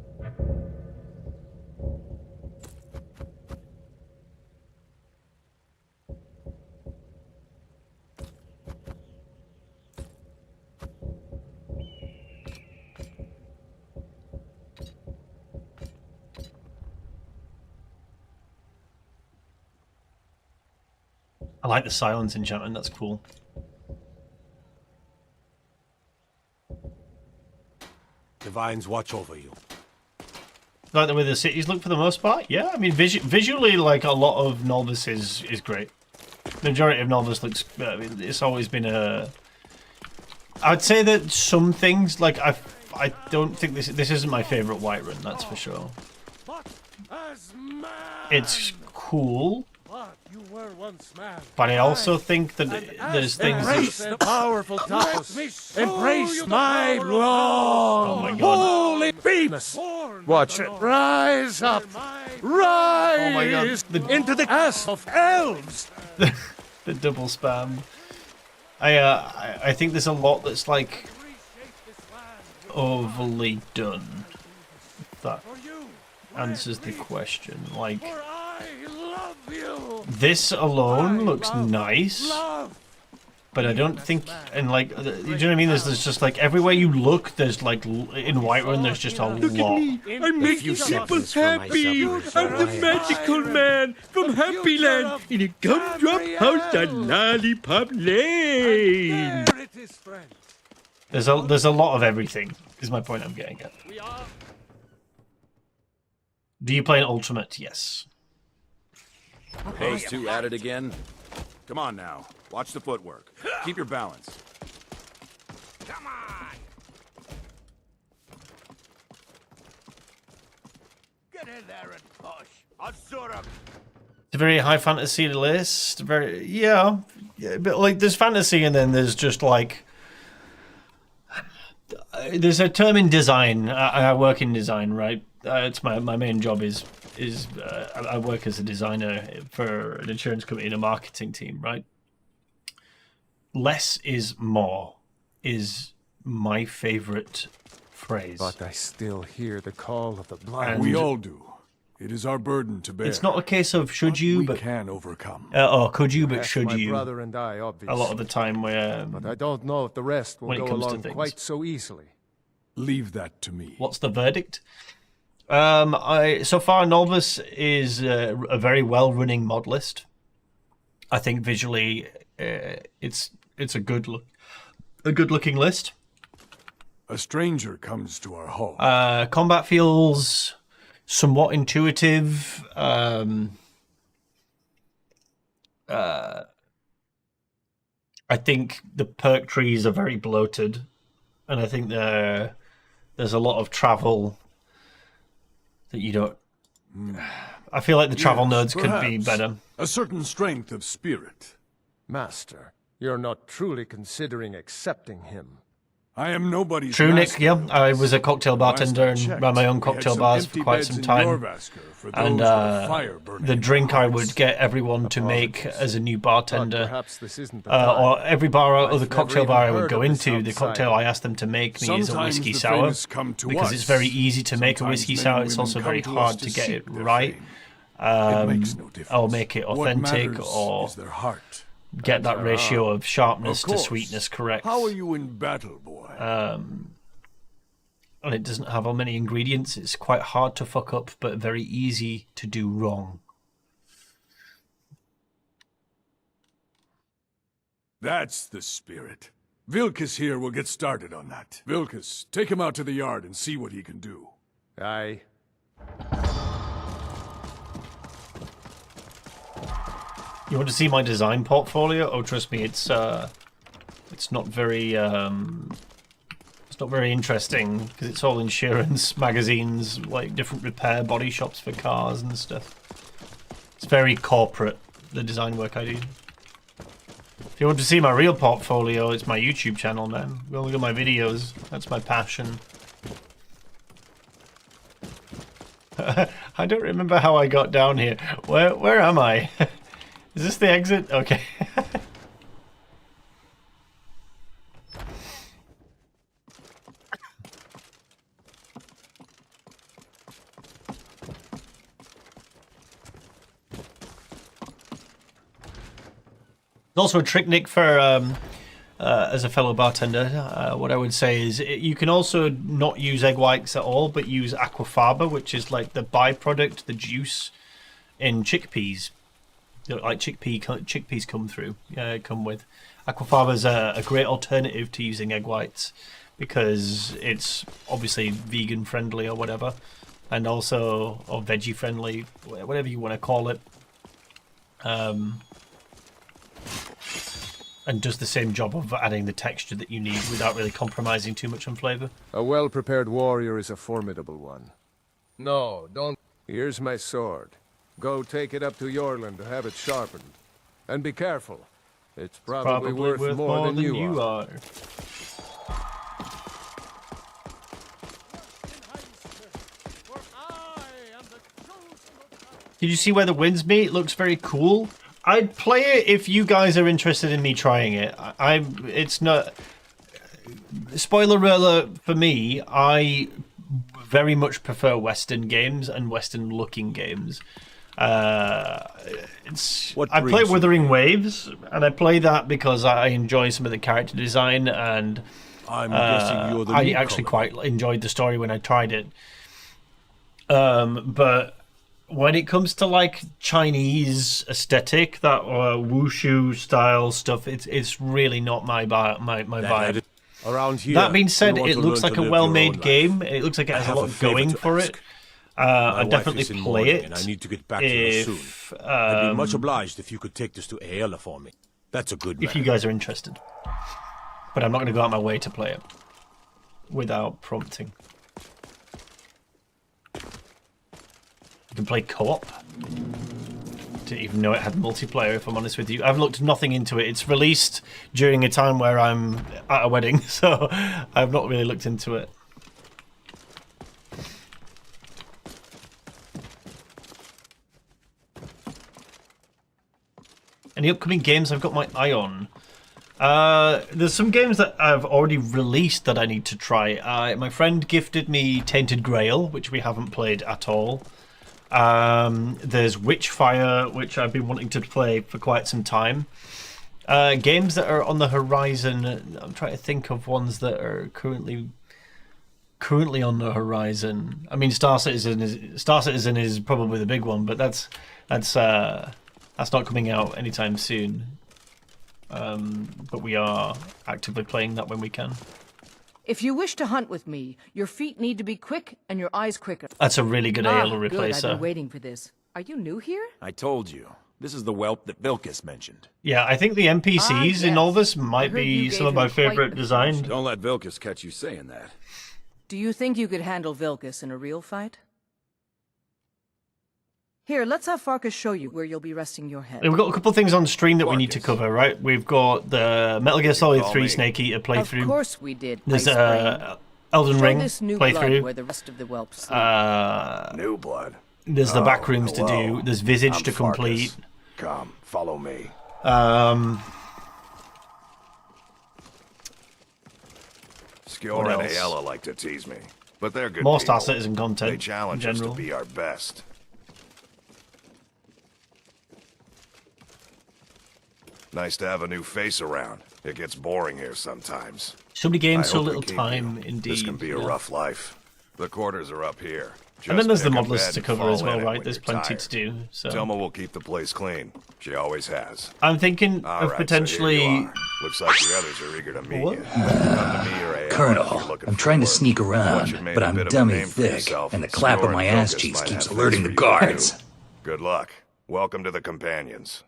Speaker 1: I like the silence enchantment, that's cool.
Speaker 13: Divines watch over you.
Speaker 1: Like the way the cities look for the most part? Yeah, I mean, visually, like, a lot of Nolvus is great. The majority of Nolvus looks... I mean, it's always been a... I'd say that some things, like, I don't think this isn't my favourite Whiterun, that's for sure. It's cool. But I also think that there's things...
Speaker 5: Embrace the powerful Taos. Embrace my law.
Speaker 1: Oh my god.
Speaker 5: Holy beams. Watch it. Rise up. Rise.
Speaker 1: Oh my god.
Speaker 5: Into the ass of elves.
Speaker 1: The double spam. I think there's a lot that's like overly done. If that answers the question. Like, this alone looks nice, but I don't think, and like, you know what I mean? There's just like everywhere you look, there's like in Whiterun, there's just a lot.
Speaker 5: Look at me! I'm making people happy! I'm the magical man from Happy Land in a gumdrop house on Lollipop Lane!
Speaker 1: There's a lot of everything, is my point I'm getting at. Do you play an Ultimate? Yes.
Speaker 11: Those two at it again? Come on now. Watch the footwork. Keep your balance.
Speaker 5: Come on! Get in there and push. Absurd.
Speaker 1: It's a very high fantasy list. Very, yeah, but like there's fantasy and then there's just like there's a term in design. I work in design, right? It's my main job is I work as a designer for an insurance company in a marketing team, right? Less is more is my favorite phrase.
Speaker 5: But I still hear the call of the blind.
Speaker 11: We all do. It is our burden to bear.
Speaker 1: It's not a case of should you, but
Speaker 11: we can overcome.
Speaker 1: Or could you, but
Speaker 5: That's
Speaker 1: should
Speaker 5: my
Speaker 1: you?
Speaker 5: brother and I, obviously.
Speaker 1: A lot of the time, where
Speaker 5: but I don't know if the rest will
Speaker 1: when it
Speaker 5: go
Speaker 1: comes to
Speaker 5: along
Speaker 1: things.
Speaker 5: quite so easily.
Speaker 11: Leave that to me.
Speaker 1: What's the verdict? So far, Nolvus is a very well-running mod list. I think visually, it's a good-looking list.
Speaker 11: A stranger comes to our home.
Speaker 1: Combat feels somewhat intuitive. I think the perk trees are very bloated, and I think there's a lot of travel that you don't... I feel like the travel nodes could be better.
Speaker 11: A certain strength of spirit.
Speaker 5: Master, you're not truly considering accepting him.
Speaker 11: I am nobody's
Speaker 1: True, Nick.
Speaker 11: master.
Speaker 1: Yeah, I was a cocktail bartender and ran my own cocktail bars for quite some time. And the drink I would get everyone to make as a new bartender, or every bar or the cocktail bar I would go into, the cocktail I asked them to make me is a whiskey sour, because it's very easy to make a whiskey sour. It's also very hard to get it right. Or make it authentic, or get that ratio of sharpness to sweetness correct.
Speaker 11: How are you in battle, boy?
Speaker 1: And it doesn't have many ingredients. It's quite hard to fuck up, but very easy to do wrong.
Speaker 11: That's the spirit. Vilkas here will get started on that. Vilkas, take him out to the yard and see what he can do.
Speaker 5: Aye.
Speaker 1: You want to see my design portfolio? Oh, trust me, it's not very interesting because it's all insurance magazines, like different repair body shops for cars and stuff. It's very corporate, the design work I do. If you want to see my real portfolio, it's my YouTube channel, man. Go look at my videos. That's my passion. I don't remember how I got down here. Where am I? Is this the exit? Okay. Also a trick, Nick, for as a fellow bartender, what I would say is you can also not use egg whites at all, but use aquafaba, which is like the byproduct, the juice in chickpeas. Like chickpeas come with. Aquafaba is a great alternative to using egg whites because it's obviously vegan friendly or whatever, and also or veggie friendly, whatever you want to call it. And does the same job of adding the texture that you need without really compromising too much on flavor.
Speaker 5: A well-prepared warrior is a formidable one. No, don't. Here's my sword. Go take it up to Yorland to have it sharpened. And be careful. It's probably worth more than you are.
Speaker 1: Did you see where the winds meet? It looks very cool. I'd play it if you guys are interested in me trying it. It's not... Spoiler alert for me, I very much prefer Western games and Western-looking games. I play Wuthering Waves, and I play that because I enjoy some of the character design, and
Speaker 5: I'm guessing you're the
Speaker 1: I actually quite enjoyed the story when I tried it. But when it comes to like Chinese aesthetic, that wushu style stuff, it's really not my vibe.
Speaker 5: Around here,
Speaker 1: that being said, it looks like a well-made game. It looks like it has a lot going for it. I'd definitely play it.
Speaker 19: And I need to get back to her soon. I'd be much obliged if you could take this to Aela for me. That's a good man.
Speaker 1: If you guys are interested. But I'm not going to go out my way to play it without prompting. You can play co-op. Didn't even know it had multiplayer, if I'm honest with you. I've looked nothing into it. It's released during a time where I'm at a wedding, so I've not really looked into it. Any upcoming games I've got my eye on? There's some games that I've already released that I need to try. My friend gifted me Tainted Grail, which we haven't played at all. There's Witchfire, which I've been wanting to play for quite some time. Games that are on the horizon. I'm trying to think of ones that are currently on the horizon. I mean, Star Citizen is probably the big one, but that's not coming out anytime soon. But we are actively playing that when we can.
Speaker 12: If you wish to hunt with me, your feet need to be quick and your eyes quicker.
Speaker 1: That's a really good AL replacer.
Speaker 12: Good. I've been waiting for this. Are you new here?
Speaker 20: I told you. This is the whelp that Vilkas mentioned.
Speaker 1: Yeah, I think the NPCs in Nolvus might be some of my favorite designs.
Speaker 20: Don't let Vilkas catch you saying that.
Speaker 12: Do you think you could handle Vilkas in a real fight? Here, let's have Farkas show you where you'll be resting your head.
Speaker 1: We've got a couple of things on stream that we need to cover, right? We've got the Metal Gear Solid 3 Snake Eater playthrough.
Speaker 12: Of course we did.
Speaker 1: There's Elden Ring playthrough.
Speaker 12: Where the rest of the whelps sleep.
Speaker 19: New blood.
Speaker 1: There's the back rooms to do. There's Visage to complete.
Speaker 19: Come, follow me.
Speaker 20: Skjor and Aela like to tease me, but they're good
Speaker 1: More
Speaker 20: people.
Speaker 1: Star Citizen content.
Speaker 20: They challenge us to be our best. Nice to have a new face around. It gets boring here sometimes.
Speaker 1: So many games, so little time, indeed.
Speaker 20: This can be a rough life. The quarters are up here.
Speaker 1: And then there's the modlist to cover as well, right? There's plenty to do. So
Speaker 20: Selma will keep the place clean. She always has.
Speaker 1: I'm thinking of potentially.
Speaker 20: So looks like the others are eager to meet you. Come to me or
Speaker 21: Colonel, I'm trying to sneak around, but I'm dummy thick, and the clap of my ass cheeks keeps alerting the guards.
Speaker 20: Good luck. Welcome to the Companions.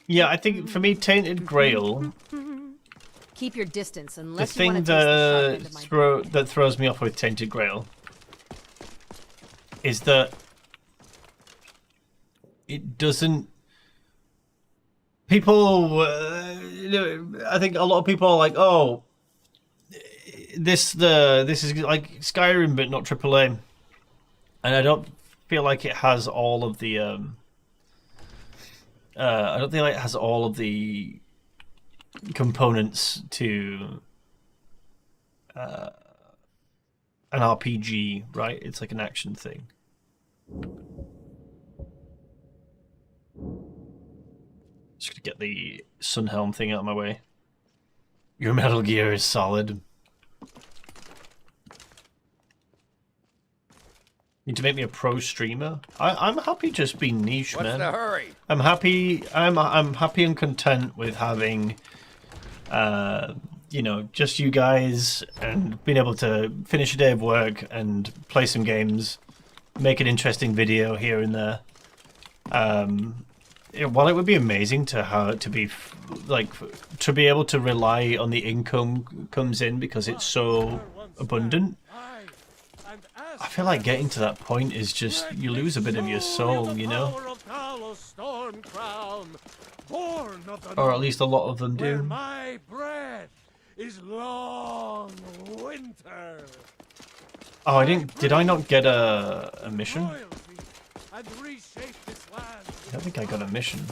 Speaker 1: Yeah, I think for me, Tainted Grail.
Speaker 15: Keep your distance unless
Speaker 1: the thing that throws me off with Tainted Grail is that it doesn't. People, I think a lot of people are like, "Oh, this is like Skyrim, but not AAA," and I don't feel like it has all of the. I don't think it has all of the components to. I an RPG, right? It's like an action thing. Just gonna get the Sunhelm thing out of my way. Your Metal Gear is solid. Need to make me a pro streamer? I'm happy just being niche, man.
Speaker 10: What's the hurry?
Speaker 1: I'm happy and content with having you know, just you guys and being able to finish a day of work and play some games, make an interesting video here and there. While it would be amazing to be able to rely on the income comes in because it's so abundant, I feel like getting to that point is just, you lose a bit of your soul, you know? Or at least a lot of them do.
Speaker 3: My breath is long winter.
Speaker 1: Oh, did I not get a mission? I think I got a mission.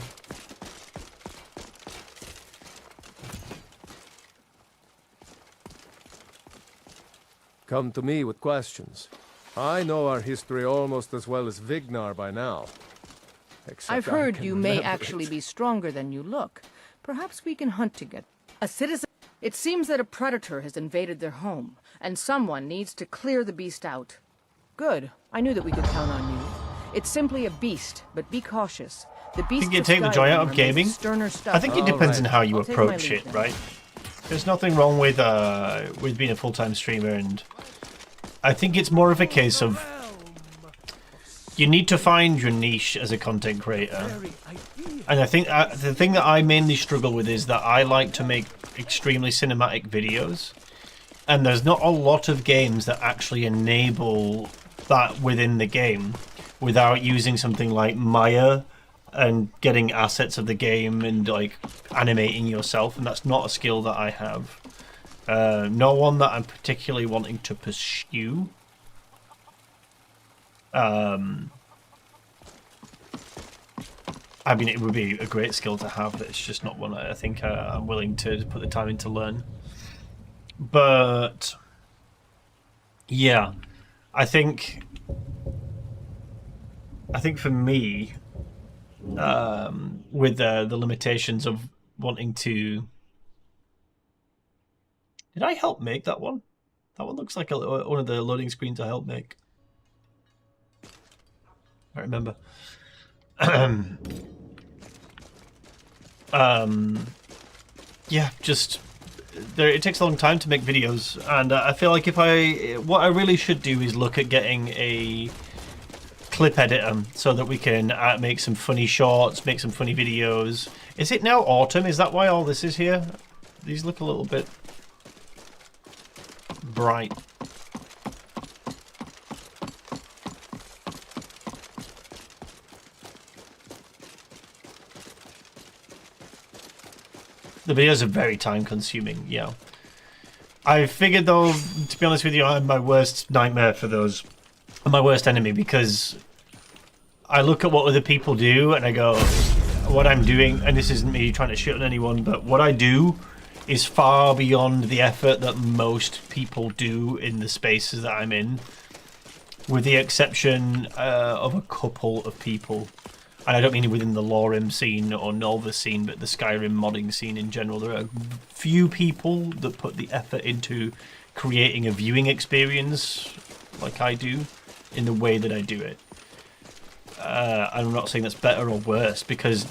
Speaker 5: Come to me with questions. I know our history almost as well as Vignar by now.
Speaker 12: I've heard you may actually be stronger than you look. Perhaps we can hunt together. A citizen... It seems that a predator has invaded their home, and someone needs to clear the beast out. Good. I knew that we could count on you. It's simply a beast, but be cautious. The beast.
Speaker 1: I think you take the joy out of gaming. I think it depends on how you approach it, right? There's nothing wrong with being a full-time streamer, and I think it's more of a case of you need to find your niche as a content creator. And I think the thing that I mainly struggle with is that I like to make extremely cinematic videos, and there's not a lot of games that actually enable that within the game without using something like Maya and getting assets of the game and like animating yourself, and that's not a skill that I have. No one that I'm particularly wanting to pursue. I mean, it would be a great skill to have, but it's just not one I think I'm willing to put the time in to learn. But yeah, I think for me, with the limitations of wanting to... Did I help make that one? That one looks like one of the loading screens I helped make. I remember. Yeah, just it takes a long time to make videos, and I feel like what I really should do is look at getting a clip editor so that we can make some funny shorts, make some funny videos. Is it now autumn? Is that why all this is here? These look a little bit bright. The videos are very time consuming, yeah. I figured though, to be honest with you, I'm my worst nightmare for those. I'm my worst enemy because I look at what other people do and I go, what I'm doing, and this isn't me trying to shit on anyone, but what I do is far beyond the effort that most people do in the spaces that I'm in, with the exception of a couple of people. And I don't mean within the Lorem scene or Nolvus scene, but the Skyrim modding scene in general. There are few people that put the effort into creating a viewing experience like I do, in the way that I do it. I'm not saying that's better or worse, because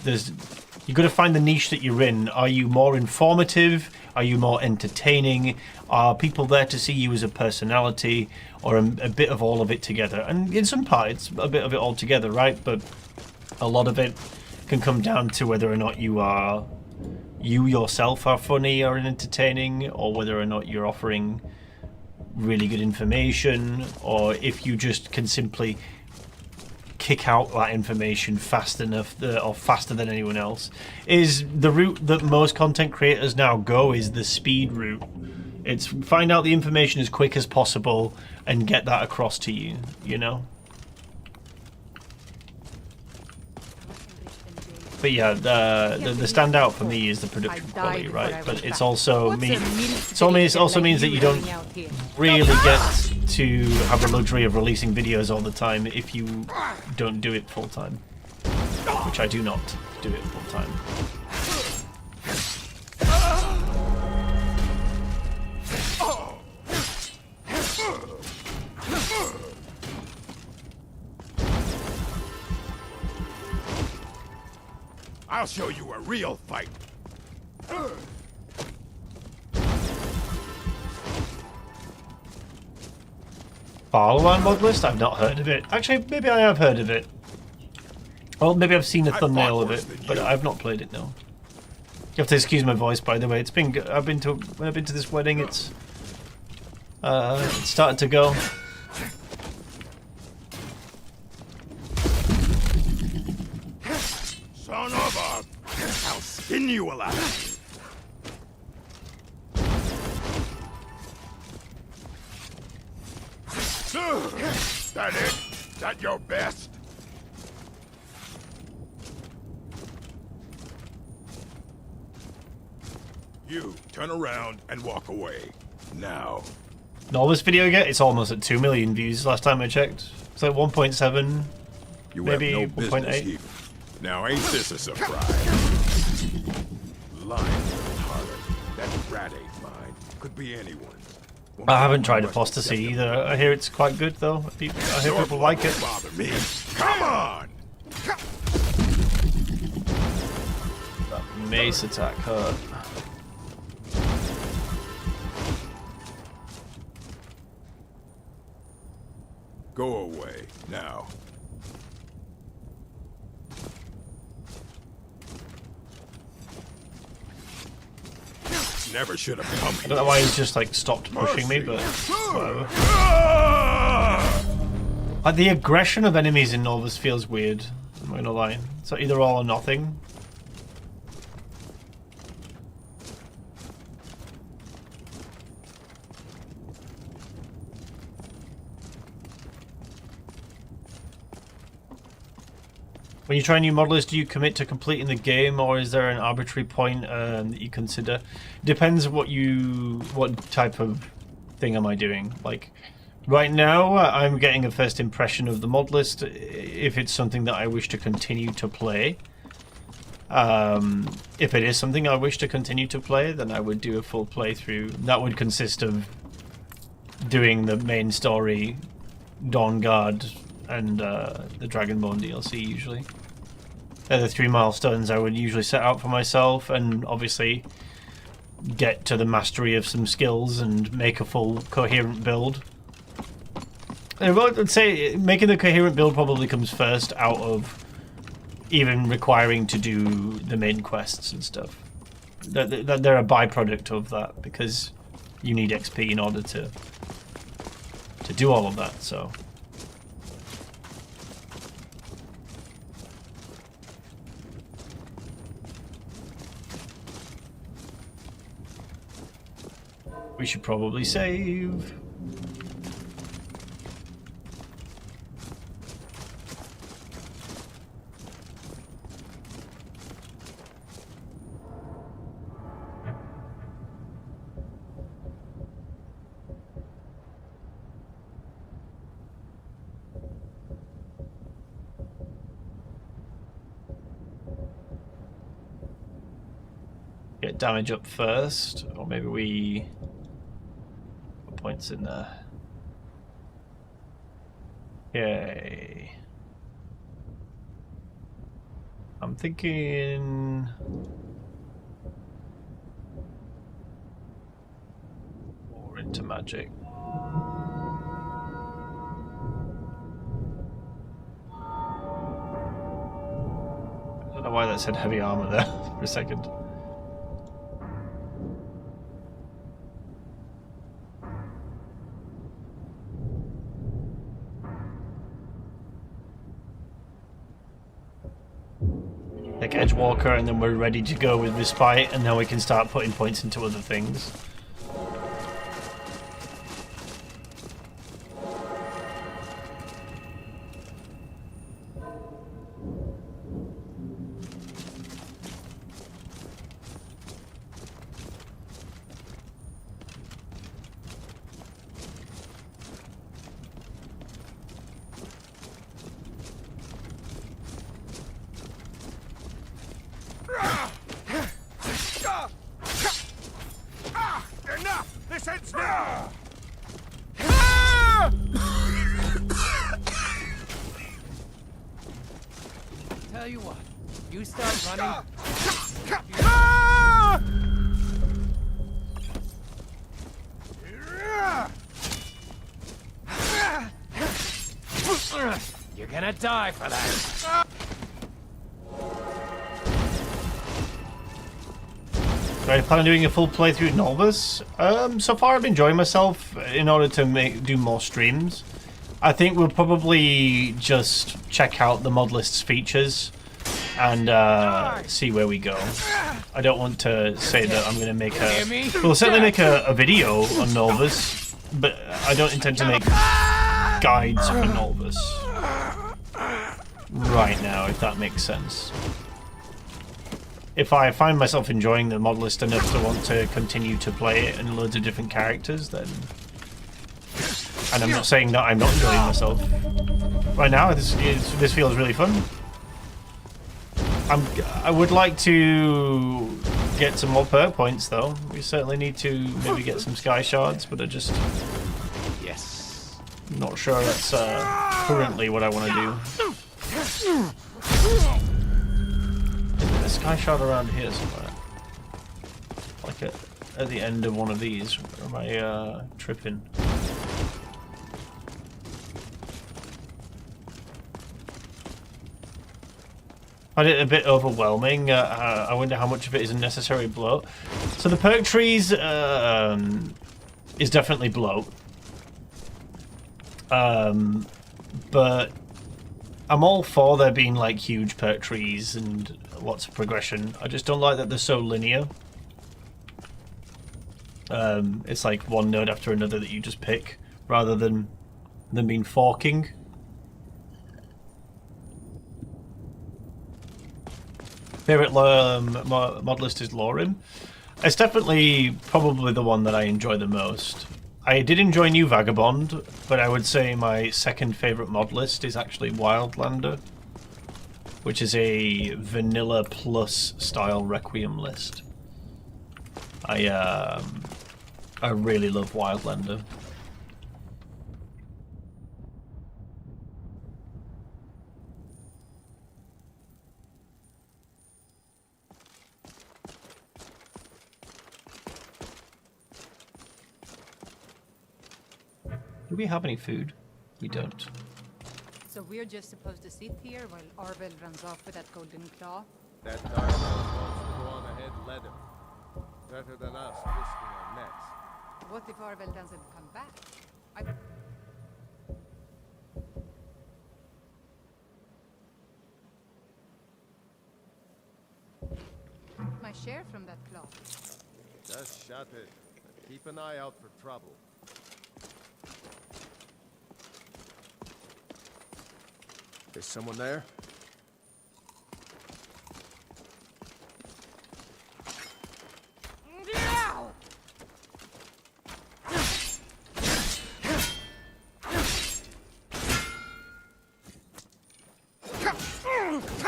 Speaker 1: you've got to find the niche that you're in. Are you more informative? Are you more entertaining? Are people there to see you as a personality, or a bit of all of it together? And in some parts, a bit of it all together, right? But a lot of it can come down to whether or not you yourself are funny or entertaining, or whether or not you're offering really good information, or if you just can simply kick out that information fast enough, or faster than anyone else. Is the route that most content creators now go is the speed route. It's find out the information as quick as possible and get that across to you, you know? But yeah, the standout for me is the production quality, right? But it's also it also means that you don't really get to have the luxury of releasing videos all the time if you don't do it full time, which I do not do it full time.
Speaker 4: I'll show you a real fight.
Speaker 1: Forsworn modlist? I've not heard of it. Actually, maybe I have heard of it. Well, maybe I've seen a thumbnail of it, but I've not played it. No. You have to excuse my voice, by the way. It's been when I've been to this wedding. It's starting to go.
Speaker 4: Son of a... I'll skin you alive. That it? That your best? You turn around and walk away. Now.
Speaker 1: Nolvus video yet? It's almost at 2 million views last time I checked. It's like 1.7, maybe 1.8.
Speaker 4: Now ain't this a surprise? Lying harlot. That rat ain't mine. Could be anyone's.
Speaker 1: I haven't tried Apostasy either. I hear it's quite good though. I hear people like it.
Speaker 4: Bother me. Come on!
Speaker 1: That mace attack hurt.
Speaker 4: Go away, now. Never should have come here.
Speaker 1: I don't know why he's just like stopped pushing me, but whatever. Like the aggression of enemies in Novice feels weird, I'm not gonna lie. So either all or nothing. When you try a new modlist, do you commit to completing the game, or is there an arbitrary point that you consider? Depends what type of thing am I doing. Like right now, I'm getting a first impression of the modlist. If it's something that I wish to continue to play, if it is something I wish to continue to play, then I would do a full playthrough. That would consist of doing the main story, Dawn Guard, and the Dragonborn DLC usually. They're the 3 milestones I would usually set out for myself, and obviously get to the mastery of some skills and make a full coherent build. I'd say making the coherent build probably comes first out of even requiring to do the main quests and stuff. They're a byproduct of that because you need XP in order to do all of that, so... We should probably save. Get damage up first, or maybe we... points in there. Yay. I'm thinking... more into magic. I don't know why that said heavy armor there for a second. Like Edgewalker, and then we're ready to go with Respite, and now we can start putting points into other things.
Speaker 2: Tell you what, you start running. You're gonna die for that.
Speaker 1: Do I plan on doing a full playthrough of Nolvus? So far I've been enjoying myself in order to do more streams. I think we'll probably just check out the modlist's features and see where we go. I don't want to say that I'm going to make a... We'll certainly make a video on Nolvus, but I don't intend to make guides for Nolvus right now, if that makes sense. If I find myself enjoying the modlist enough to want to continue to play it and loads of different characters, then... And I'm not saying that I'm not enjoying myself. Right now, this feels really fun. I would like to get some more perk points, though. We certainly need to maybe get some sky shards, but I just...
Speaker 16: Yes.
Speaker 1: Not sure that's currently what I want to do. Is there a sky shard around here somewhere? Like at the end of one of these? Or am I tripping? I find it a bit overwhelming. I wonder how much of it is unnecessary bloat. So the perk trees is definitely bloat. But I'm all for there being like huge perk trees and lots of progression. I just don't like that they're so linear. It's like one node after another that you just pick, rather than them being forking. Favorite modlist is Lorim. It's definitely probably the one that I enjoy the most. I did enjoy New Vagabond, but I would say my second favorite modlist is actually Wildlander, which is a vanilla plus style Requiem list. I really love Wildlander. Do we have any food? We don't.
Speaker 7: So we're just supposed to sit here while Arvel runs off with that golden claw?
Speaker 5: That dark wants to go on ahead, let him. Better than us risking our necks.
Speaker 7: What if Arvel doesn't come back? My share from that claw.
Speaker 5: Just shut it. Keep an eye out for trouble. Is someone there?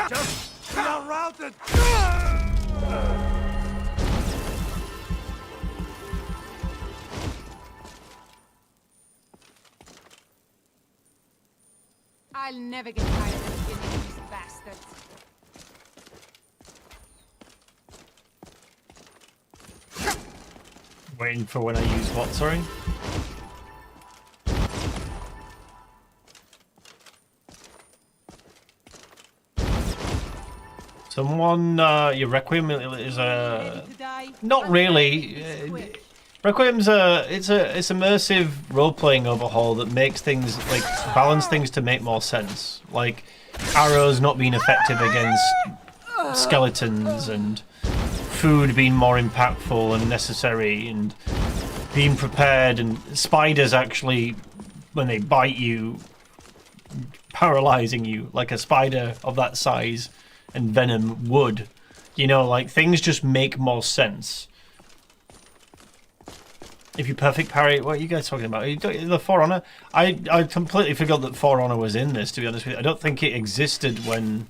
Speaker 11: Just be routed!
Speaker 7: I'll never get tired of killing these bastards.
Speaker 1: Waiting for when I use what, sorry? Someone, your Requiem is a... Not really. Requiem's it's immersive role-playing overhaul that makes things, like, balance things to make more sense. Like, arrows not being effective against skeletons, and food being more impactful and necessary, and being prepared, and spiders actually, when they bite you, paralyzing you, like a spider of that size and venom would. You know, like, things just make more sense. If you perfect parry, what are you guys talking about? The For Honor? I completely forgot that For Honor was in this, to be honest with you. I don't think it existed when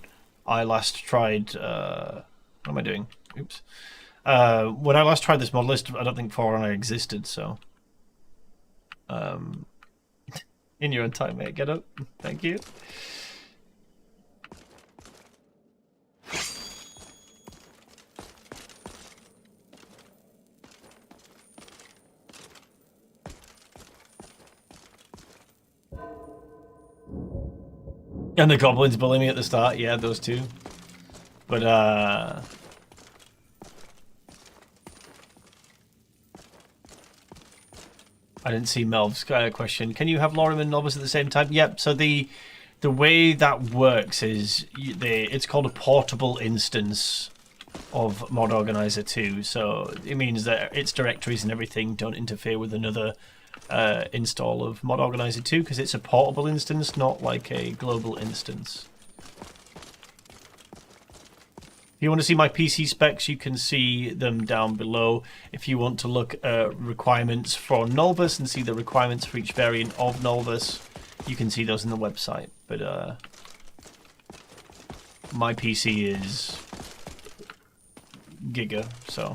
Speaker 1: I last tried... what am I doing? Oops. When I last tried this modlist, I don't think For Honor existed, so... in your own time, mate. Get up. Thank you. And the goblins bully me at the start. Yeah, those two. But, I didn't see Melv's question. Can you have Lorim and Novice at the same time? Yep, so the way that works is it's called a portable instance of Mod Organizer 2. So it means that its directories and everything don't interfere with another install of Mod Organizer 2 because it's a portable instance, not like a global instance. If you want to see my PC specs, you can see them down below. If you want to look at requirements for Nolvus and see the requirements for each variant of Nolvus, you can see those in the website. But my PC is Giga, so.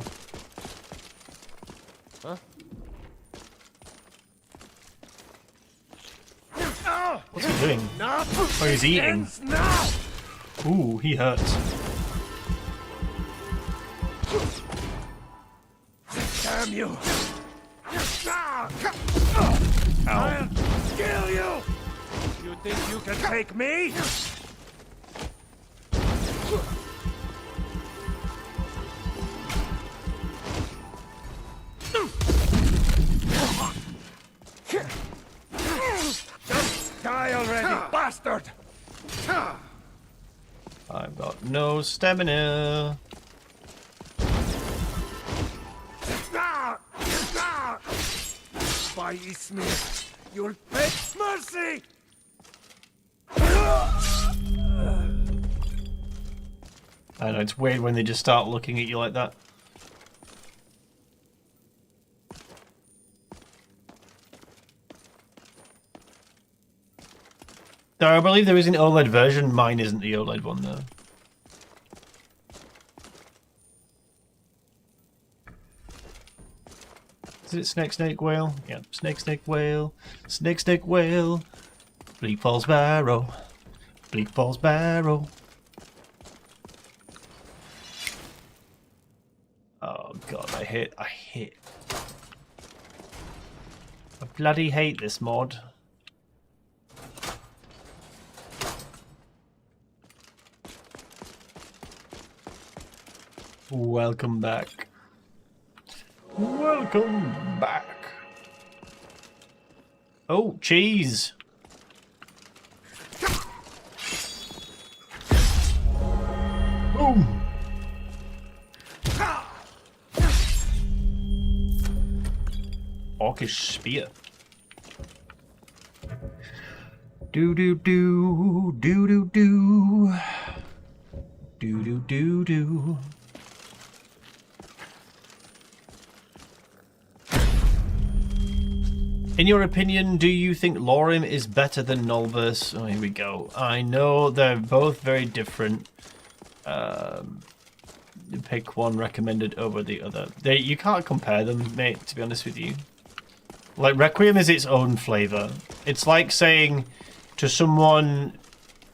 Speaker 13: Huh?
Speaker 1: What's he doing? Oh, he's eating. Ooh, he hurts.
Speaker 3: Damn you!
Speaker 1: Ow.
Speaker 3: I'll kill you! You think you can take me? Just die already, bastard!
Speaker 1: I've got no stamina.
Speaker 3: By Ismir, you'll beg mercy!
Speaker 1: I know, it's weird when they just start looking at you like that. No, I believe there is an OLED version. Mine isn't the OLED one, though. Is it Snake Whale? Yep, Snake Whale. Snake Whale. Bleak Falls Barrow. Bleak Falls Barrow. Oh god, I hate. I bloody hate this mod. Welcome back. Welcome back. Oh, cheese. Boom. Orcish spear. Do do do do do do do do do do. In your opinion, do you think Lorim is better than Nolvus? Oh, here we go. I know they're both very different. Pick one recommended over the other. You can't compare them, mate, to be honest with you. Like, Requiem is its own flavor. It's like saying to someone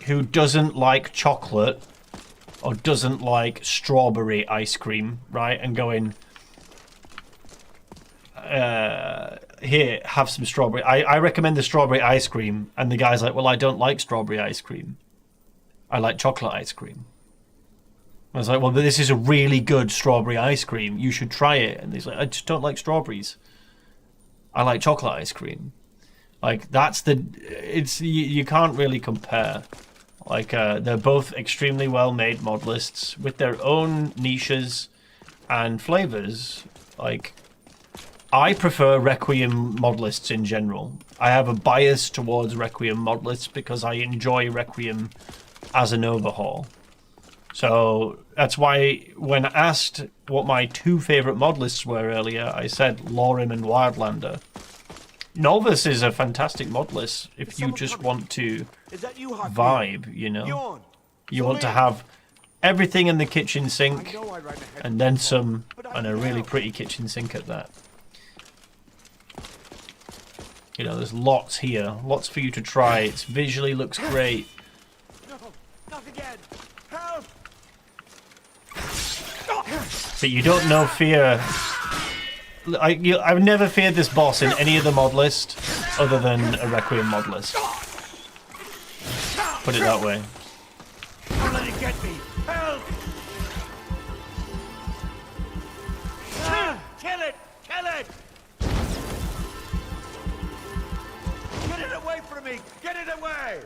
Speaker 1: who doesn't like chocolate or doesn't like strawberry ice cream, right? And going, here, have some strawberry. I recommend the strawberry ice cream. And the guy's like, well, I don't like strawberry ice cream. I like chocolate ice cream. I was like, well, but this is a really good strawberry ice cream. You should try it. And he's like, I just don't like strawberries. I like chocolate ice cream. Like, that's the... You can't really compare. Like, they're both extremely well-made mod lists with their own niches and flavors. Like, I prefer Requiem mod lists in general. I have a bias towards Requiem mod lists because I enjoy Requiem as an overhaul. So that's why when asked what my two favourite mod lists were earlier, I said Lorim and Wildlander. Nolvus is a fantastic mod list if you just want to vibe, you know. You want to have everything in the kitchen sink and then some, and a really pretty kitchen sink at that. You know, there's lots here, lots for you to try. It visually looks great.
Speaker 3: No, not again. Help!
Speaker 1: But you don't know fear. I've never feared this boss in any of the mod list. other than a Requiem modlist. Put it that way.
Speaker 3: Don't let it get me! Help! Kill it! Kill it! Get it away from me! Get it away!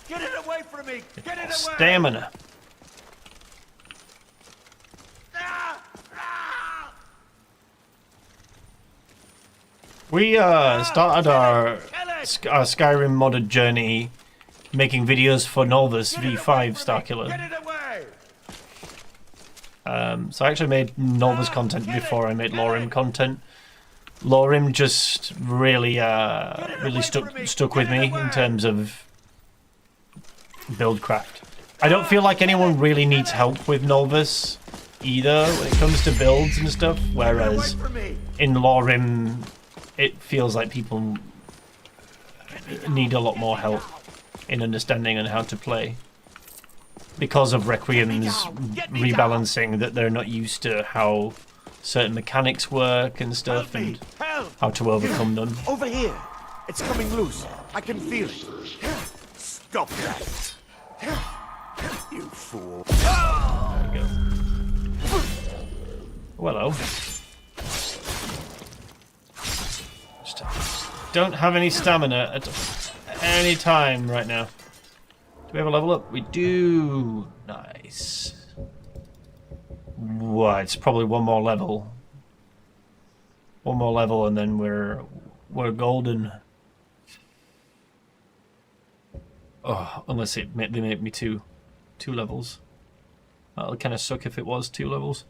Speaker 3: Get it away from me! Get it away!
Speaker 1: Stamina. We started our Skyrim modded journey making videos for Nolvus V5 Starkiller. So I actually made Nolvus content before I made Lorim content. Lorim just really stuck with me in terms of buildcraft. I don't feel like anyone really needs help with Nolvus either when it comes to builds and stuff, whereas in Lorim it feels like people need a lot more help in understanding on how to play because of Requiem's rebalancing, that they're not used to how certain mechanics work and stuff and how to overcome them.
Speaker 3: Over here! It's coming loose. I can feel it. Stop that! You fool.
Speaker 1: There we go. Oh, hello. Just don't have any stamina at any time right now. Do we have a level up? We do. Nice. Well, it's probably one more level. One more level and then we're golden. Oh, unless they make me two levels. That'll kind of suck if it was 2 levels.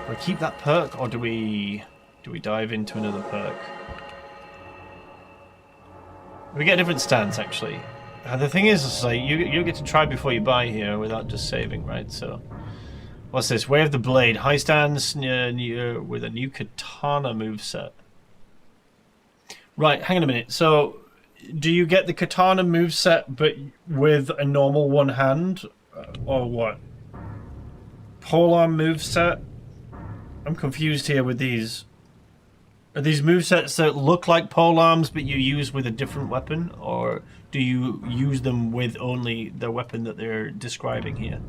Speaker 1: Do we keep that perk, or do we dive into another perk? We get a different stance, actually. The thing is, like, you get to try before you buy here without just saving, right? So, what's this? Way of the Blade. High stance with a new katana moveset. Right, hang on a minute. So, do you get the katana moveset but with a normal one hand? Or what? Polearm moveset? I'm confused here with these. Are these movesets that look like polearms but you use with a different weapon? Or do you use them with only the weapon that they're describing here?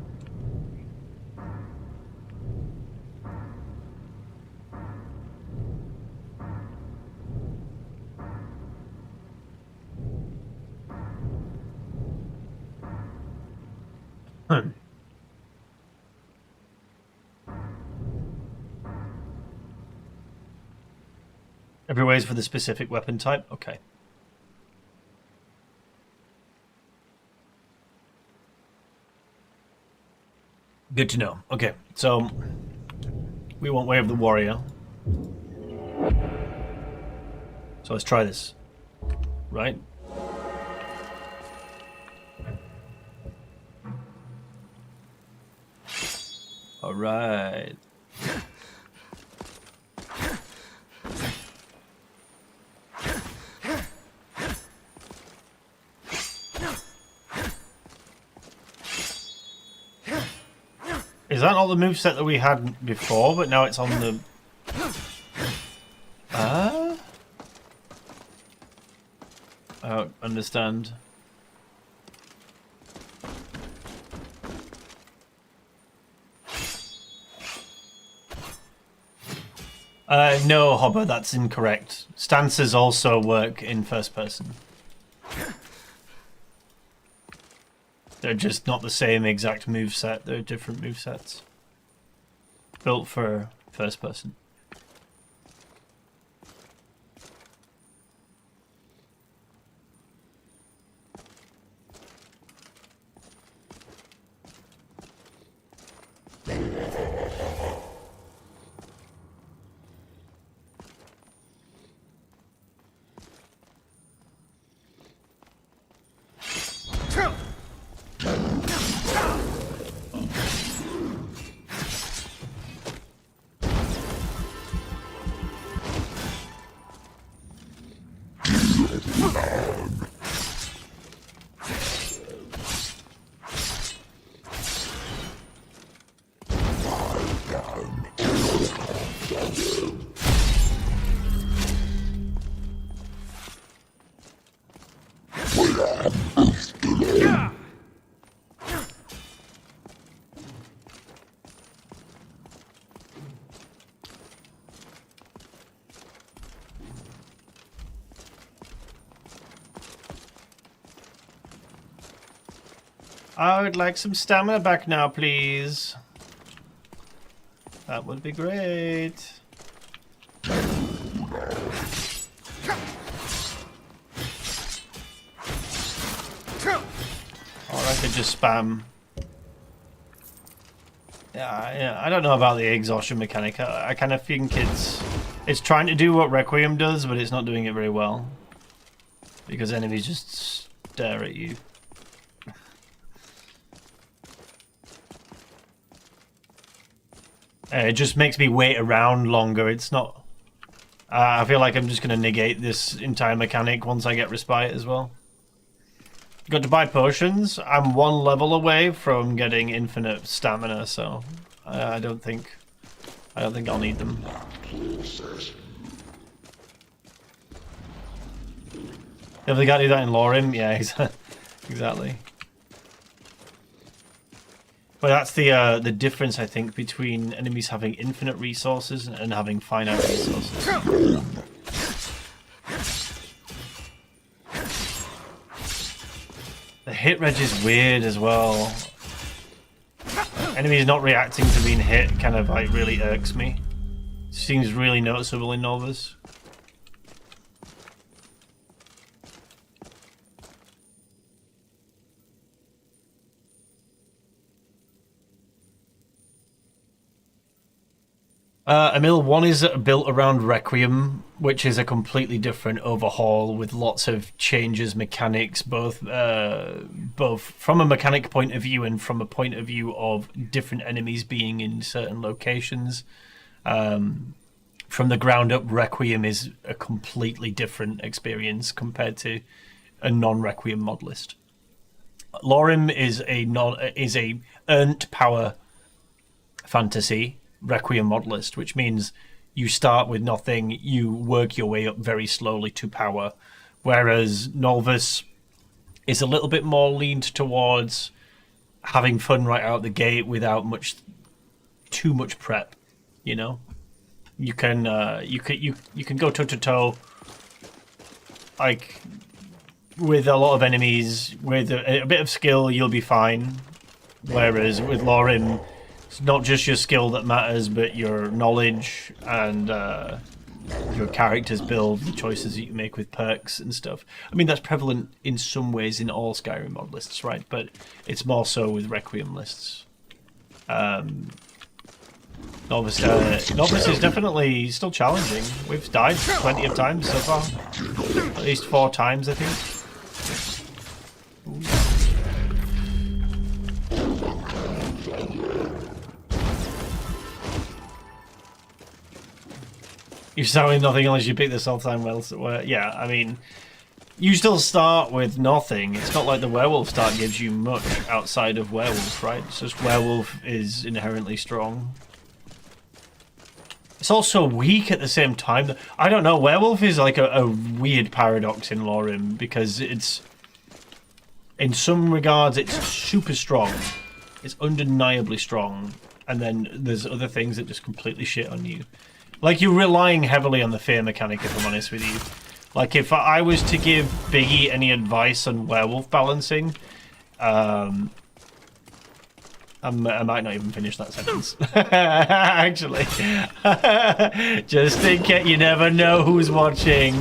Speaker 1: Every way is for the specific weapon type? Okay. Good to know. Okay, so we want Way of the Warrior. So let's try this. Right? All right. Is that not the moveset that we had before, but now it's on the... I don't understand. No, Hobber, that's incorrect. Stances also work in first person. They're just not the same exact moveset, they're different movesets. Built for first person. I would like some stamina back now, please. That would be great. Or I could just spam. Yeah, I don't know about the exhaustion mechanic. I kind of think it's trying to do what Requiem does, but it's not doing it very well. Because enemies just stare at you. It just makes me wait around longer. It's not... I feel like I'm just going to negate this entire mechanic once I get respite as well. Got to buy potions. I'm 1 level away from getting infinite stamina, so I don't think I'll need them. Have they got to do that in Lorim? Yeah, exactly. But that's the difference, I think, between enemies having infinite resources and having finite resources. The hit reg is weird as well. Enemies not reacting to being hit kind of like really irks me. Seems really noticeable in Novice. Emil, one is built around Requiem, which is a completely different overhaul with lots of changes, mechanics, both from a mechanic point of view and from a point of view of different enemies being in certain locations. From the ground up, Requiem is a completely different experience compared to a non-Requiem mod list. Lorim is a earned power fantasy Requiem mod list, which means you start with nothing, you work your way up very slowly to power, whereas Nolvus is a little bit more leaned towards having fun right out the gate without too much prep. You know, you can go toe to toe, like with a lot of enemies. With a bit of skill, you'll be fine. Whereas with Lorim, it's not just your skill that matters, but your knowledge and your character's build, the choices that you make with perks and stuff. I mean, that's prevalent in some ways in all Skyrim mod lists, right? But it's more so with Requiem lists. Novice is definitely still challenging. We've died plenty of times so far. At least 4 times, I think. Ooh. You start with nothing unless you pick the Sultan well. Yeah, I mean, you still start with nothing. It's not like the werewolf start gives you much outside of werewolf, right? It's just werewolf is inherently strong. It's also weak at the same time. I don't know, werewolf is like a weird paradox in Lorim because it's, in some regards, it's super strong. It's undeniably strong. And then there's other things that just completely shit on you. Like, you're relying heavily on the fear mechanic, if I'm honest with you. Like, if I was to give Biggie any advice on werewolf balancing, I might not even finish that sentence. Actually. Just in case, you never know who's watching.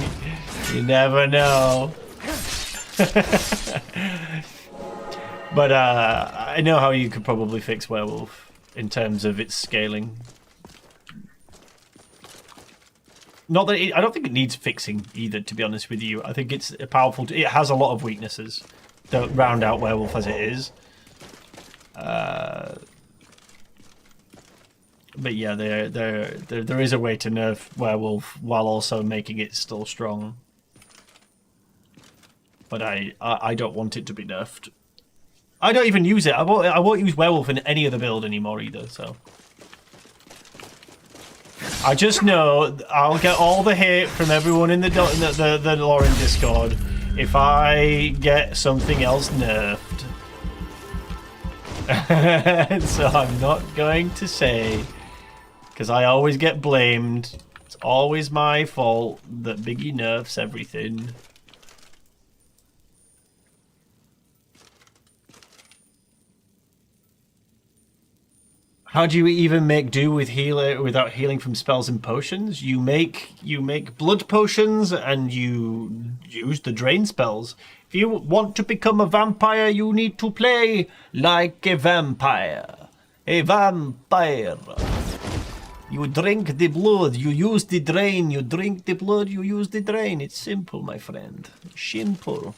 Speaker 1: You never know. But I know how you could probably fix werewolf in terms of its scaling. Not that I don't think it needs fixing either, to be honest with you. I think it's a powerful. It has a lot of weaknesses that round out werewolf as it is. But yeah, there is a way to nerf werewolf while also making it still strong. But I don't want it to be nerfed. I don't even use it. I won't use werewolf in any other build anymore either. So. I just know I'll get all the hate from everyone in the Lorim Discord if I get something else nerfed. So I'm not going to say, because I always get blamed. It's always my fault that Biggie nerfs everything. How do you even make do with healer without healing from spells and potions? You make blood potions and you use the drain spells. If you want to become a vampire, you need to play like a vampire. A vampire. You drink the blood, you use the drain. You drink the blood, you use the drain. It's simple, my friend. Simple.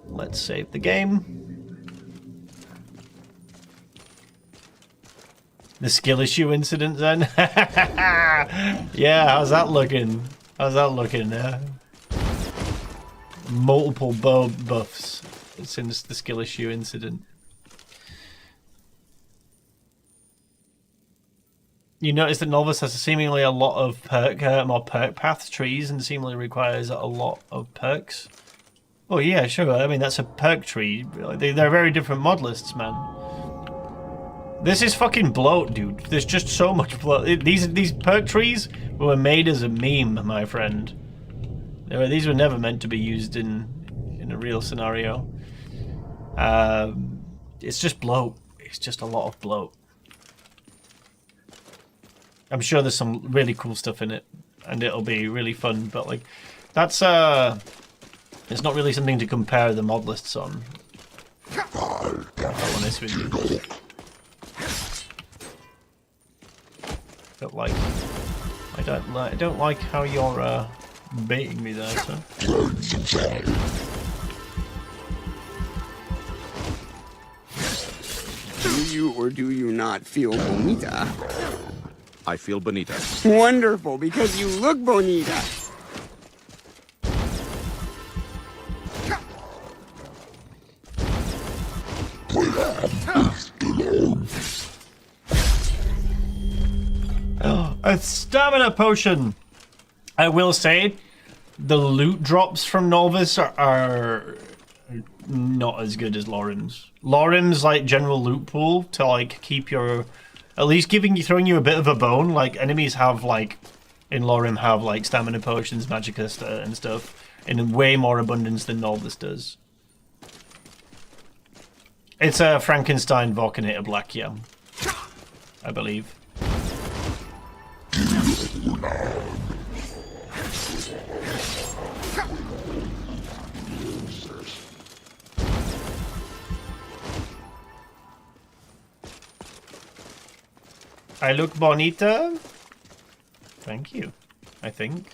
Speaker 1: Let's save the game. The skill issue incident then? Yeah, how's that looking? How's that looking? Multiple bow buffs since the skill issue incident. You notice that Novice has seemingly a lot of more perk path trees and seemingly requires a lot of perks. Oh yeah, sure. I mean, that's a perk tree. They're very different mod lists, man. This is fucking bloat, dude. There's just so much bloat. These perk trees were made as a meme, my friend. These were never meant to be used in a real scenario. It's just bloat. It's just a lot of bloat. I'm sure there's some really cool stuff in it, and it'll be really fun. But like, that's it's not really something to compare the mod lists on. I'll be honest with you. I don't like how you're baiting me there, sir.
Speaker 6: Do you or do you not feel bonita?
Speaker 22: I feel bonita.
Speaker 6: Wonderful, because you look bonita.
Speaker 1: Oh, a stamina potion! I will say, the loot drops from Novice are not as good as Lorim's. Lorim's like general loot pool to like keep your, at least throwing you a bit of a bone. Like enemies have like, in Lorim have like stamina potions, magicka and stuff in way more abundance than Novice does. It's a Frankenstein Volcanator Black, yeah. I believe. I look bonita? Thank you, I think.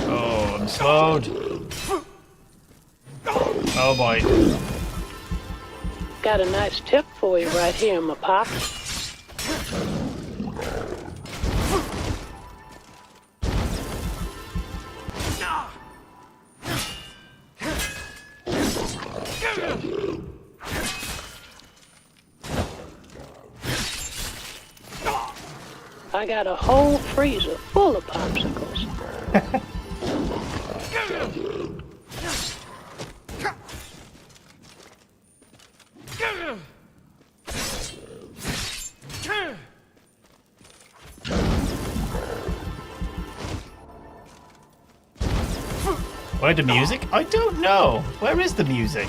Speaker 1: Oh, I'm slowed. Oh boy.
Speaker 23: Got a nice tip for you right here in my pocket. I got a whole freezer full of popsicles.
Speaker 1: Where the music? I don't know. Where is the music?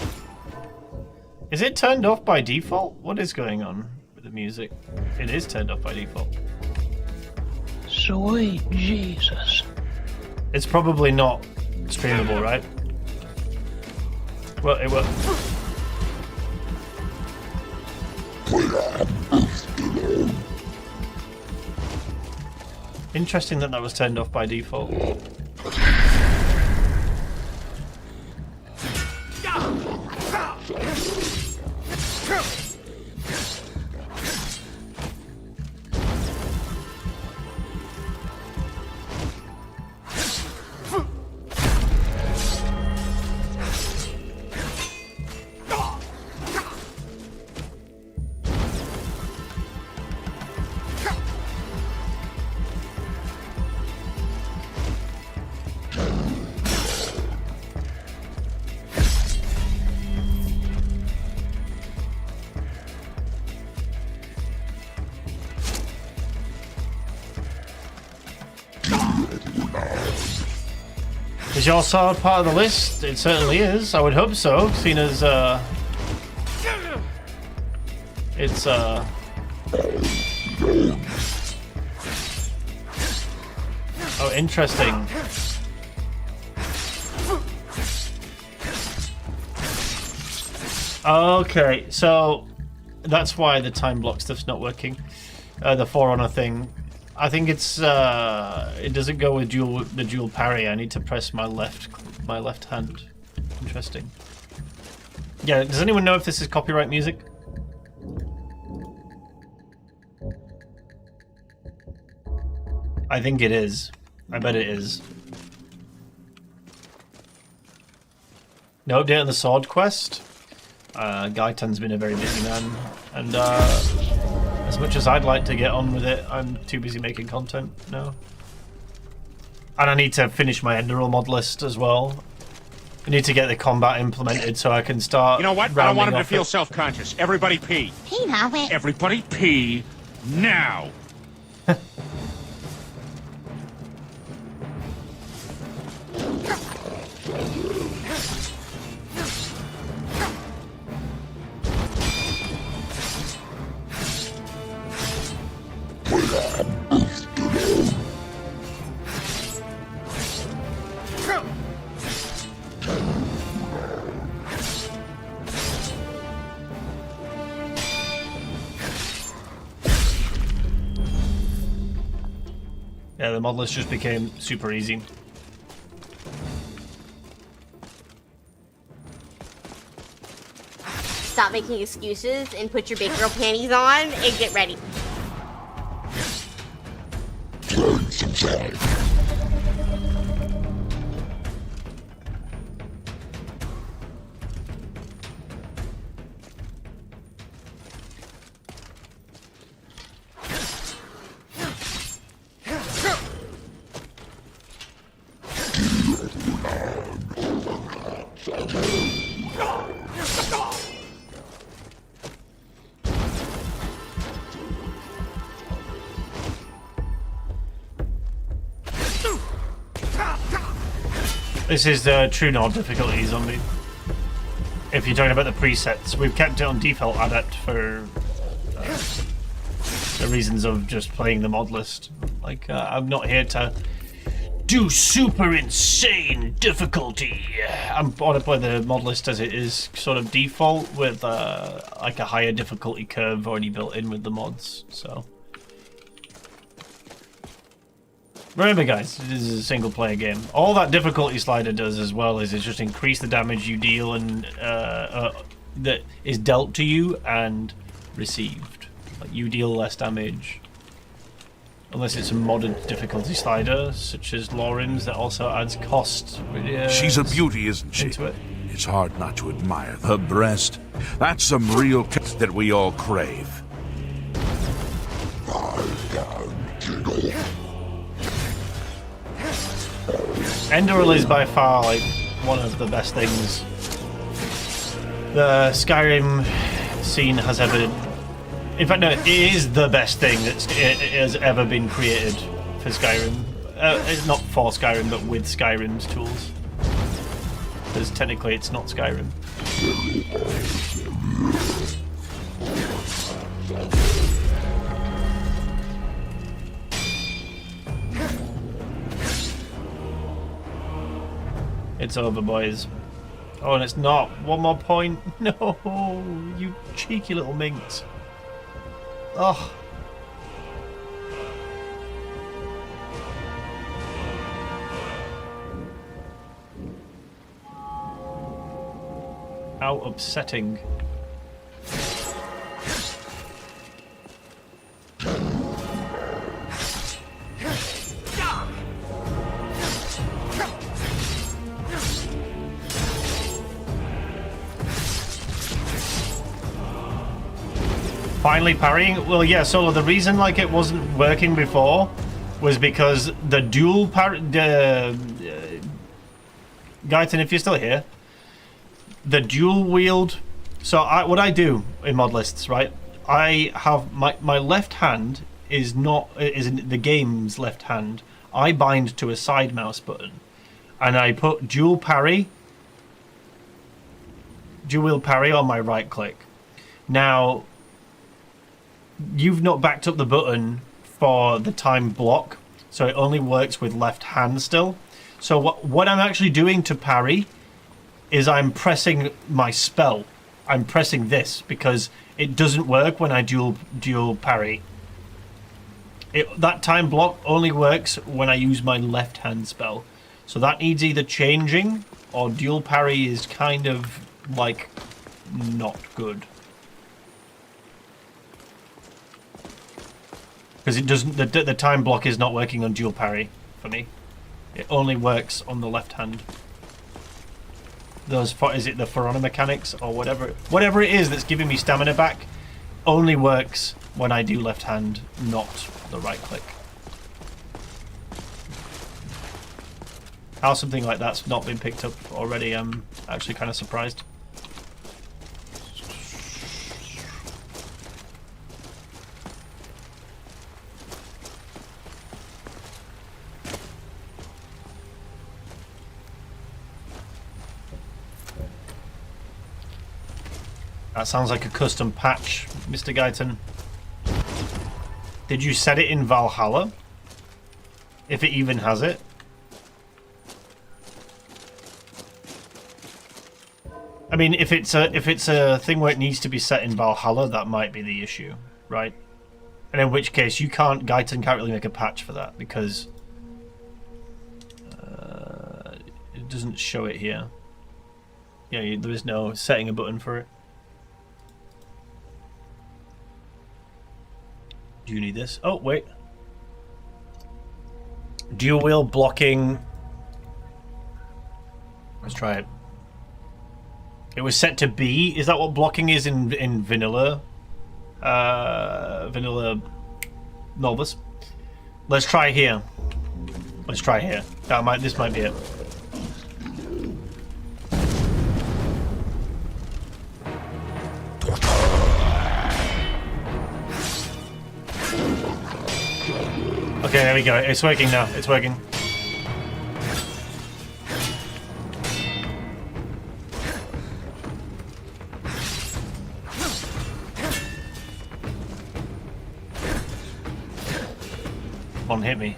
Speaker 1: Is it turned off by default? What is going on with the music? It is turned off by default.
Speaker 23: Sweet Jesus.
Speaker 1: It's probably not streamable, right? Well, it will. Interesting that was turned off by default. Is your sword part of the list? It certainly is. I would hope so, seeing as it's oh, interesting. Okay, so that's why the time block stuff's not working. The For Honor thing. I think it's it doesn't go with the dual parry. I need to press my left hand. Interesting. Yeah, does anyone know if this is copyright music? I think it is. I bet it is. No update on the sword quest. Gaitan's been a very busy man, and as much as I'd like to get on with it, I'm too busy making content now. And I need to finish my Enderal mod list as well. I need to get the combat implemented so I can start.
Speaker 8: You know what? I don't want him to feel self-conscious. Everybody pee.
Speaker 23: Pee now, wait.
Speaker 8: Everybody pee now.
Speaker 1: Yeah, the mod list just became super easy.
Speaker 23: Stop making excuses and put your big girl panties on and get ready.
Speaker 1: This is the true nod difficulty zombie. If you're talking about the presets, we've kept it on default adept for the reasons of just playing the mod list. Like, I'm not here to do super insane difficulty. I want to play the mod list as it is, sort of default, with like a higher difficulty curve already built in with the mods. So remember, guys, this is a single player game. All that difficulty slider does as well is just increase the damage you deal and that is dealt to you and received. Like, you deal less damage. Unless it's a modded difficulty slider, such as Lauren's, that also adds cost.
Speaker 14: She's a beauty, isn't she?
Speaker 1: Into it.
Speaker 14: It's hard not to admire her breast. That's some real that we all crave.
Speaker 1: Enderal is by far like one of the best things the Skyrim scene has ever. In fact, no, it is the best thing that has ever been created for Skyrim. Not for Skyrim, but with Skyrim's tools. Because technically, it's not Skyrim. It's over, boys. Oh, and it's not. One more point. No, you cheeky little minx. Oh. How upsetting. Finally parrying? Well, yeah, so the reason like it wasn't working before was because the dual parry... Gaitan, if you're still here, the dual wield... So what I do in mod lists, right? I have... My left hand is not... is in the game's left hand. I bind to a side mouse button. and I put dual parry on my right click. Now, you've not backed up the button for the time block, so it only works with left hand still. So what I'm actually doing to parry is I'm pressing my spell. I'm pressing this because it doesn't work when I dual parry. That time block only works when I use my left hand spell. So that needs either changing, or dual parry is kind of like not good. Because it doesn't, the time block is not working on dual parry for me. It only works on the left hand. Is it the Forerunner mechanics or whatever it is that's giving me stamina back only works when I do left hand, not the right click. How something like that's not been picked up already, I'm actually kind of surprised. That sounds like a custom patch, Mr. Guyton. Did you set it in Valhalla? If it even has it? I mean, if it's a thing where it needs to be set in Valhalla, that might be the issue, right? And in which case, Guyton can't really make a patch for that because it doesn't show it here. Yeah, there is no setting a button for it. Do you need this? Oh, wait. Dual wheel blocking. Let's try it. It was set to B. Is that what blocking is in vanilla? Vanilla Novice. Let's try here. Let's try here. This might be it. Okay, there we go. It's working now. It's working. Come on, hit me.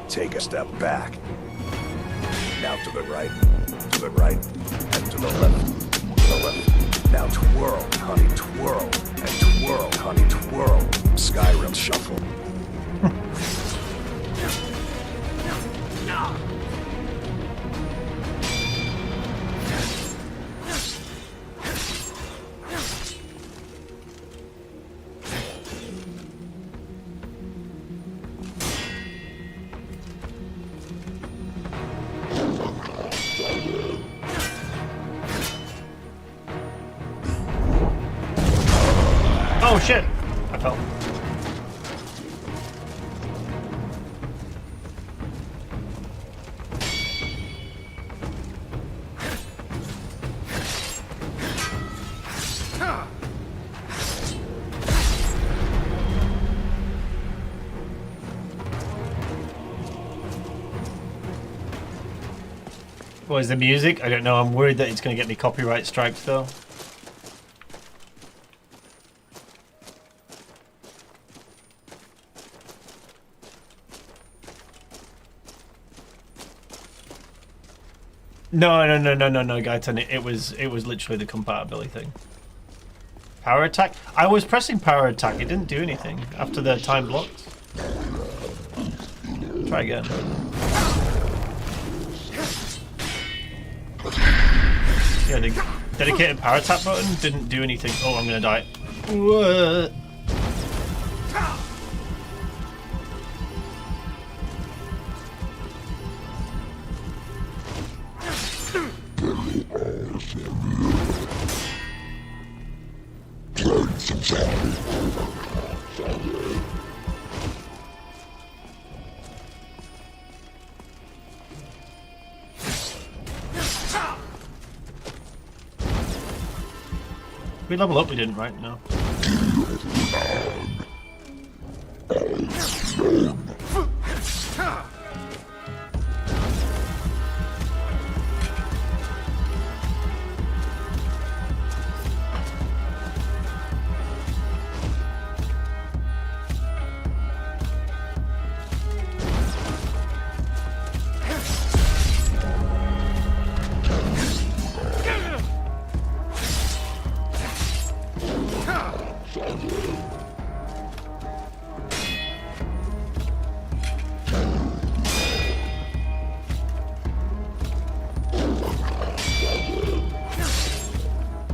Speaker 20: Take a step back. Now to the right, and to the left, to the left. Now twirl, honey, twirl, and twirl, honey, twirl. Skyrim shuffle.
Speaker 1: Oh shit! I fell. What is the music? I don't know. I'm worried that it's going to get me copyright strikes though. No, Guyton. It was literally the compatibility thing. Power attack? I was pressing power attack. It didn't do anything after the time blocked. Try again. Yeah, the dedicated power attack button didn't do anything. Oh, I'm gonna die. What? We level up, we didn't, right? No.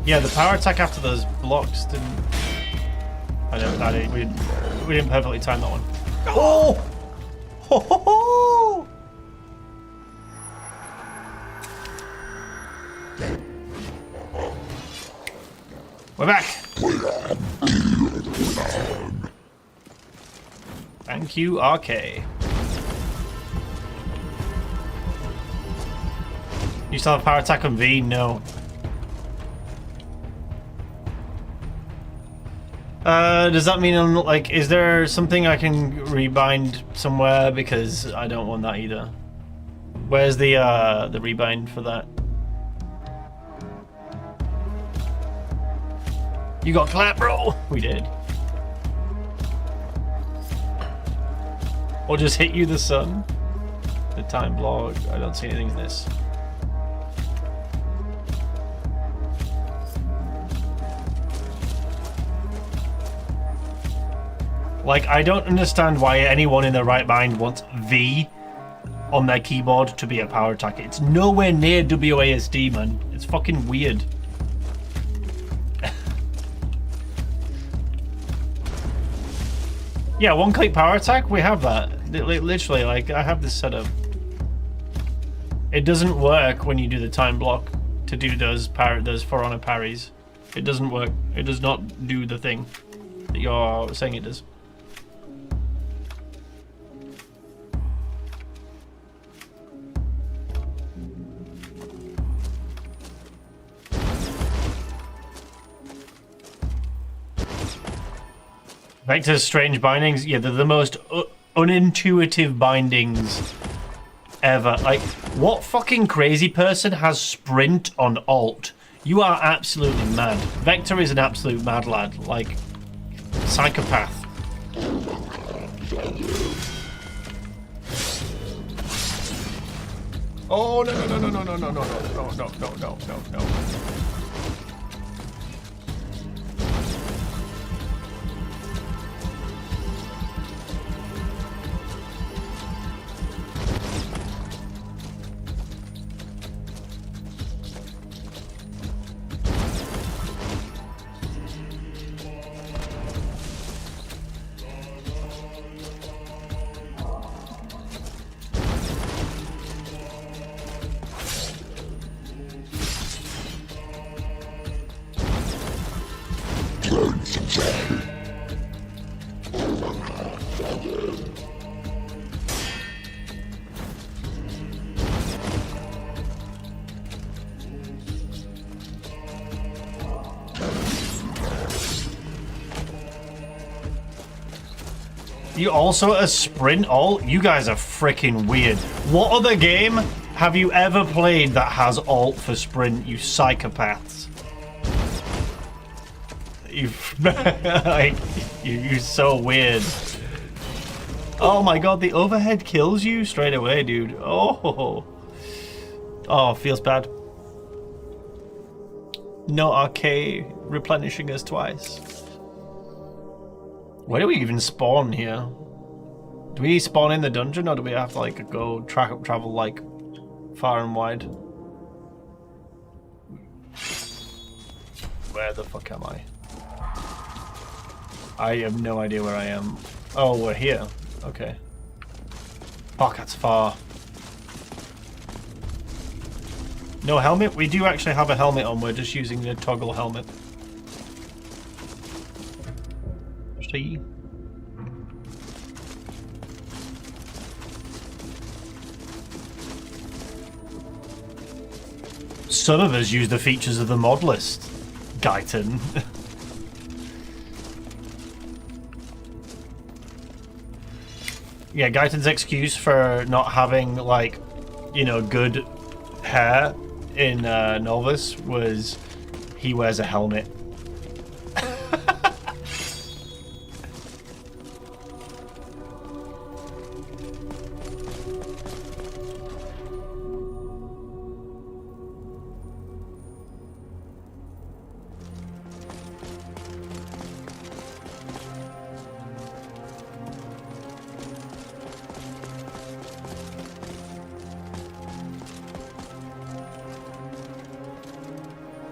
Speaker 1: Yeah, the power attack after those blocks didn't. We didn't perfectly time that one. Oh! Ho, ho, ho! We're back. Thank you, RK. You still have power attack on V? No. Does that mean I'm not, like, is there something I can rebind somewhere? Because I don't want that either. Where's the rebind for that? You got clap, bro? We did. Or just hit you the sun? The time block. I don't see anything in this. Like, I don't understand why anyone in their right mind wants V on their keyboard to be a power attack. It's nowhere near WASD, man. It's fucking weird. Yeah, one-click power attack, we have that. Literally, like, I have this set up. It doesn't work when you do the time block to do those For Honor parries. It doesn't work. It does not do the thing that you're saying it does. Vector's strange bindings, yeah, they're the most unintuitive bindings ever. Like, what fucking crazy person has sprint on alt? You are absolutely mad. Vector is an absolute mad lad, like, psychopath. Oh, no. You also a sprint alt? You guys are freaking weird. What other game have you ever played that has alt for sprint, you psychopaths? You're so weird. Oh my god, the overhead kills you straight away, dude. Oh, feels bad. No RK replenishing us twice. Where do we even spawn here? Do we spawn in the dungeon, or do we have to like go travel like far and wide? Where the fuck am I? I have no idea where I am. Oh, we're here. Okay. Fuck, that's far. No helmet? We do actually have a helmet on. We're just using the toggle helmet. See? Some of us use the features of the modlist, Guyton. yeah, Guyton's excuse for not having, like, you know, good hair in Novice was he wears a helmet.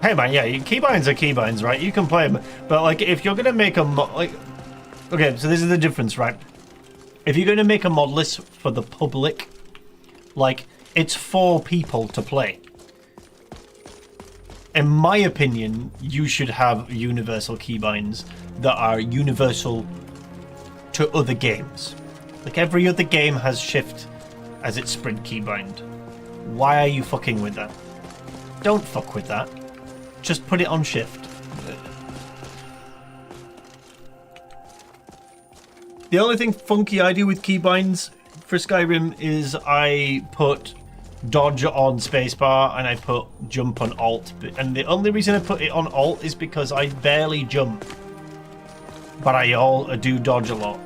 Speaker 1: Hey man, yeah, keybinds are keybinds, right? You can play them, but like if you're gonna make a okay, so this is the difference, right? If you're gonna make a mod list for the public, like it's for people to play. In my opinion, you should have universal keybinds that are universal to other games. Like every other game has shift as its sprint keybind. Why are you fucking with that? Don't fuck with that. Just put it on shift. The only thing funky I do with keybinds for Skyrim is I put dodge on spacebar and I put jump on alt. And the only reason I put it on alt is because I barely jump. But I do dodge a lot.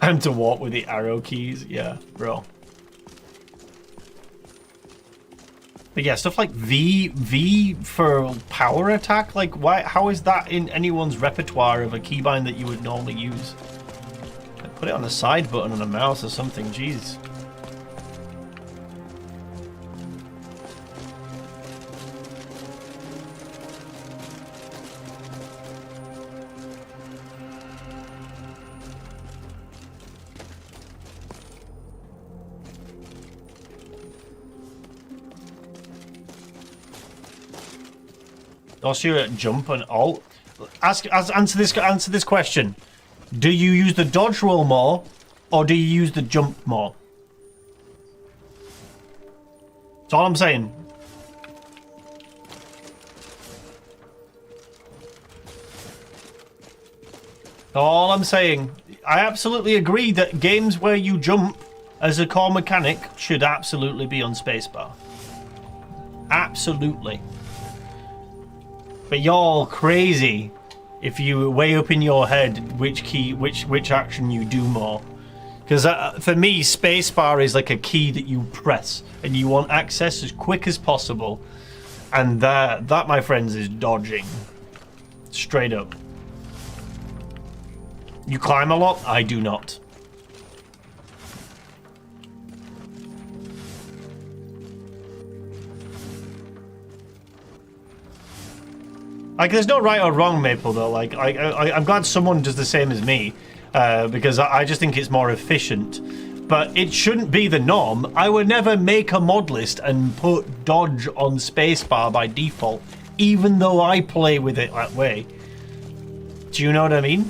Speaker 1: Time to walk with the arrow keys, yeah, bro. But yeah, stuff like V for power attack, like why? How is that in anyone's repertoire of a keybind that you would normally use? Like, put it on the side button on a mouse or something, jeez. Also, jump and alt. Answer this question. Do you use the dodge roll more, or do you use the jump more? That's all I'm saying. All I'm saying. I absolutely agree that games where you jump as a core mechanic should absolutely be on spacebar. Absolutely. But you're crazy if you weigh up in your head which action you do more. Because for me, spacebar is like a key that you press and you want access as quick as possible. And that my friends, is dodging. Straight up. You climb a lot? I do not. Like, there's no right or wrong, Maple, though. Like, I'm glad someone does the same as me, because I just think it's more efficient. But it shouldn't be the norm. I would never make a mod list and put dodge on spacebar by default, even though I play with it that way. Do you know what I mean?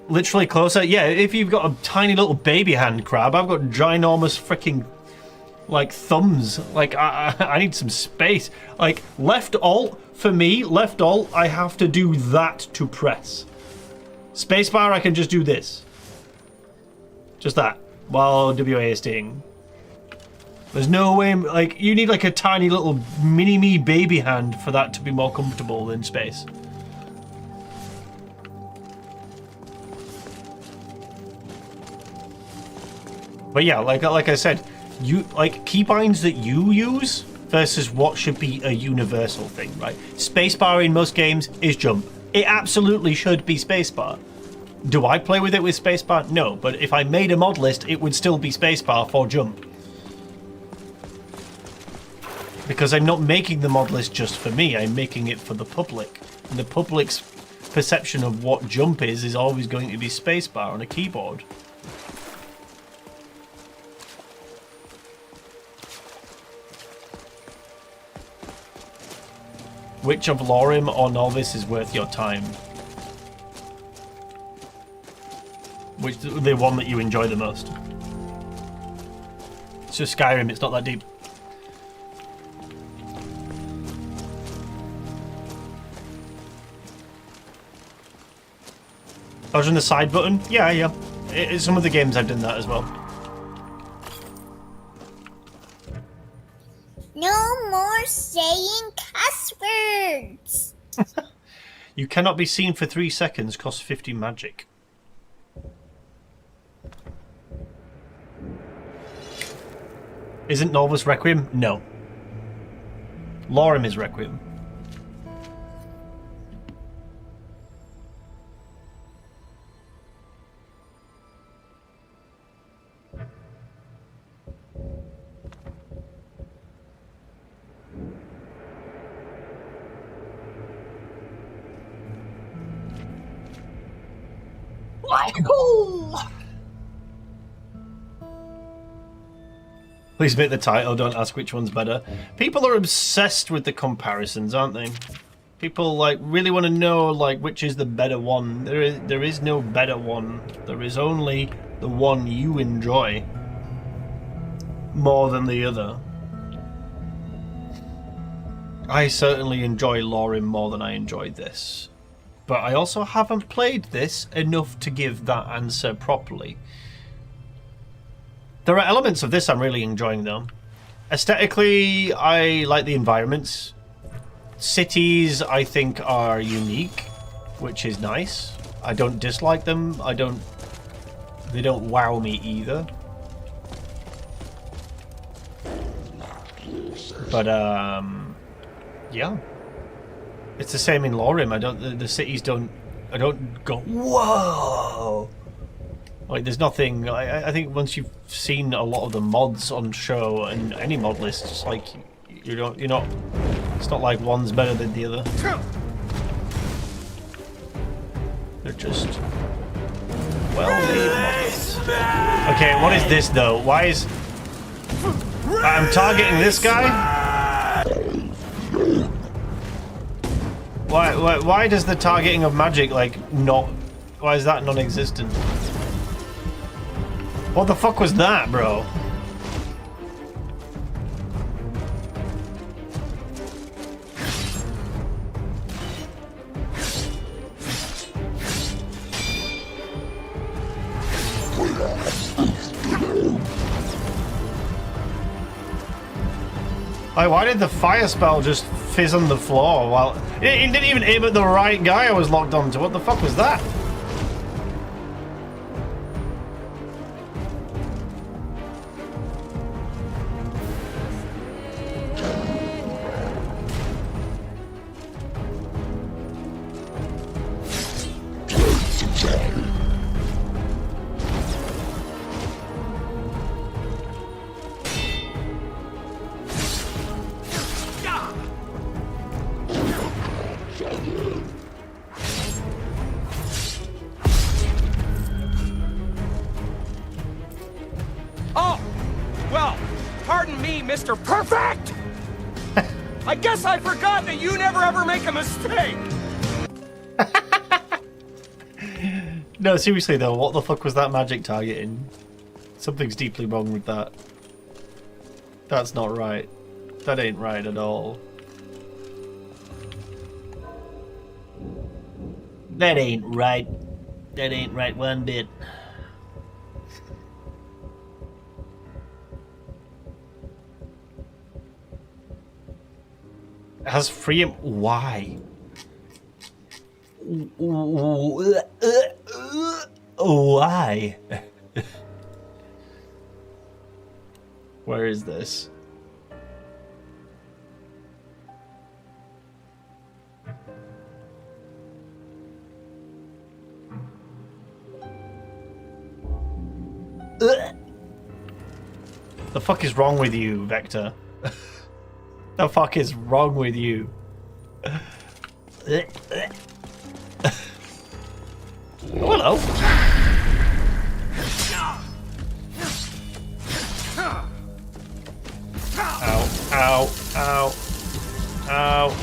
Speaker 1: Literally closer? Yeah, if you've got a tiny little baby hand crab, I've got ginormous freaking... like thumbs. Like I need some space. Like left alt for me, left alt, I have to do that to press. Spacebar, I can just do this. Just that while WASDing. There's no way, like you need like a tiny little mini-me baby hand for that to be more comfortable than space. But yeah, like I said, you like keybinds that you use versus what should be a universal thing, right? Spacebar in most games is jump. It absolutely should be spacebar. Do I play with it with spacebar? No, but if I made a mod list, it would still be spacebar for jump. Because I'm not making the mod list just for me, I'm making it for the public. And the public's perception of what jump is always going to be spacebar on a keyboard. Which of Lorim or Novice is worth your time? Which the one that you enjoy the most? It's just Skyrim, it's not that deep. I was on the side button? Yeah. Some of the games I've done that as well.
Speaker 9: No more saying cuss words.
Speaker 1: You cannot be seen for 3 seconds, costs 50 magic. Isn't Nolvus Requiem? No. Lorem is Requiem. Please make the title, don't ask which one's better. People are obsessed with the comparisons, aren't they? People like really want to know like which is the better one. There is no better one. There is only the one you enjoy more than the other. I certainly enjoy Lorem more than I enjoy this. But I also haven't played this enough to give that answer properly. There are elements of this I'm really enjoying though. Aesthetically, I like the environments. Cities, I think, are unique, which is nice. I don't dislike them. They don't wow me either. But yeah. It's the same in Lorem. The cities don't. I don't go whoa. Like there's nothing. I think once you've seen a lot of the mods on show and any mod list, it's like you're not. It's not like one's better than the other. They're just well-made models. Okay, what is this though? Why is I'm targeting this guy? Why does the targeting of magic like not? Why is that non-existent? What the fuck was that, bro? Like, why did the fire spell just fizz on the floor while it didn't even aim at the right guy I was locked onto? What the fuck was that?
Speaker 2: Mr. Perfect! I guess I forgot that you never ever make a mistake!
Speaker 1: No, seriously though, what the fuck was that magic targeting? Something's deeply wrong with that. That's not right. That ain't right at all. That ain't right. That ain't right one bit. Has free why? Why? Where is this? The fuck is wrong with you, Vector? The fuck is wrong with you? Oh, hello. Ow, ow, ow, ow.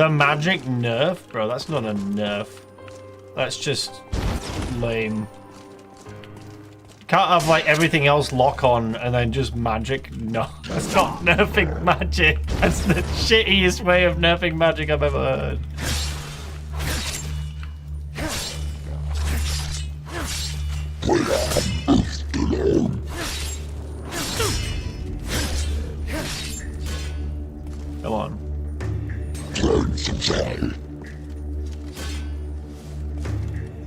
Speaker 1: The magic nerf? Bro, that's not a nerf. That's just lame. Can't have like everything else lock on and then just magic. No, that's not nerfing magic. That's the shittiest way of nerfing magic I've ever heard. Come on.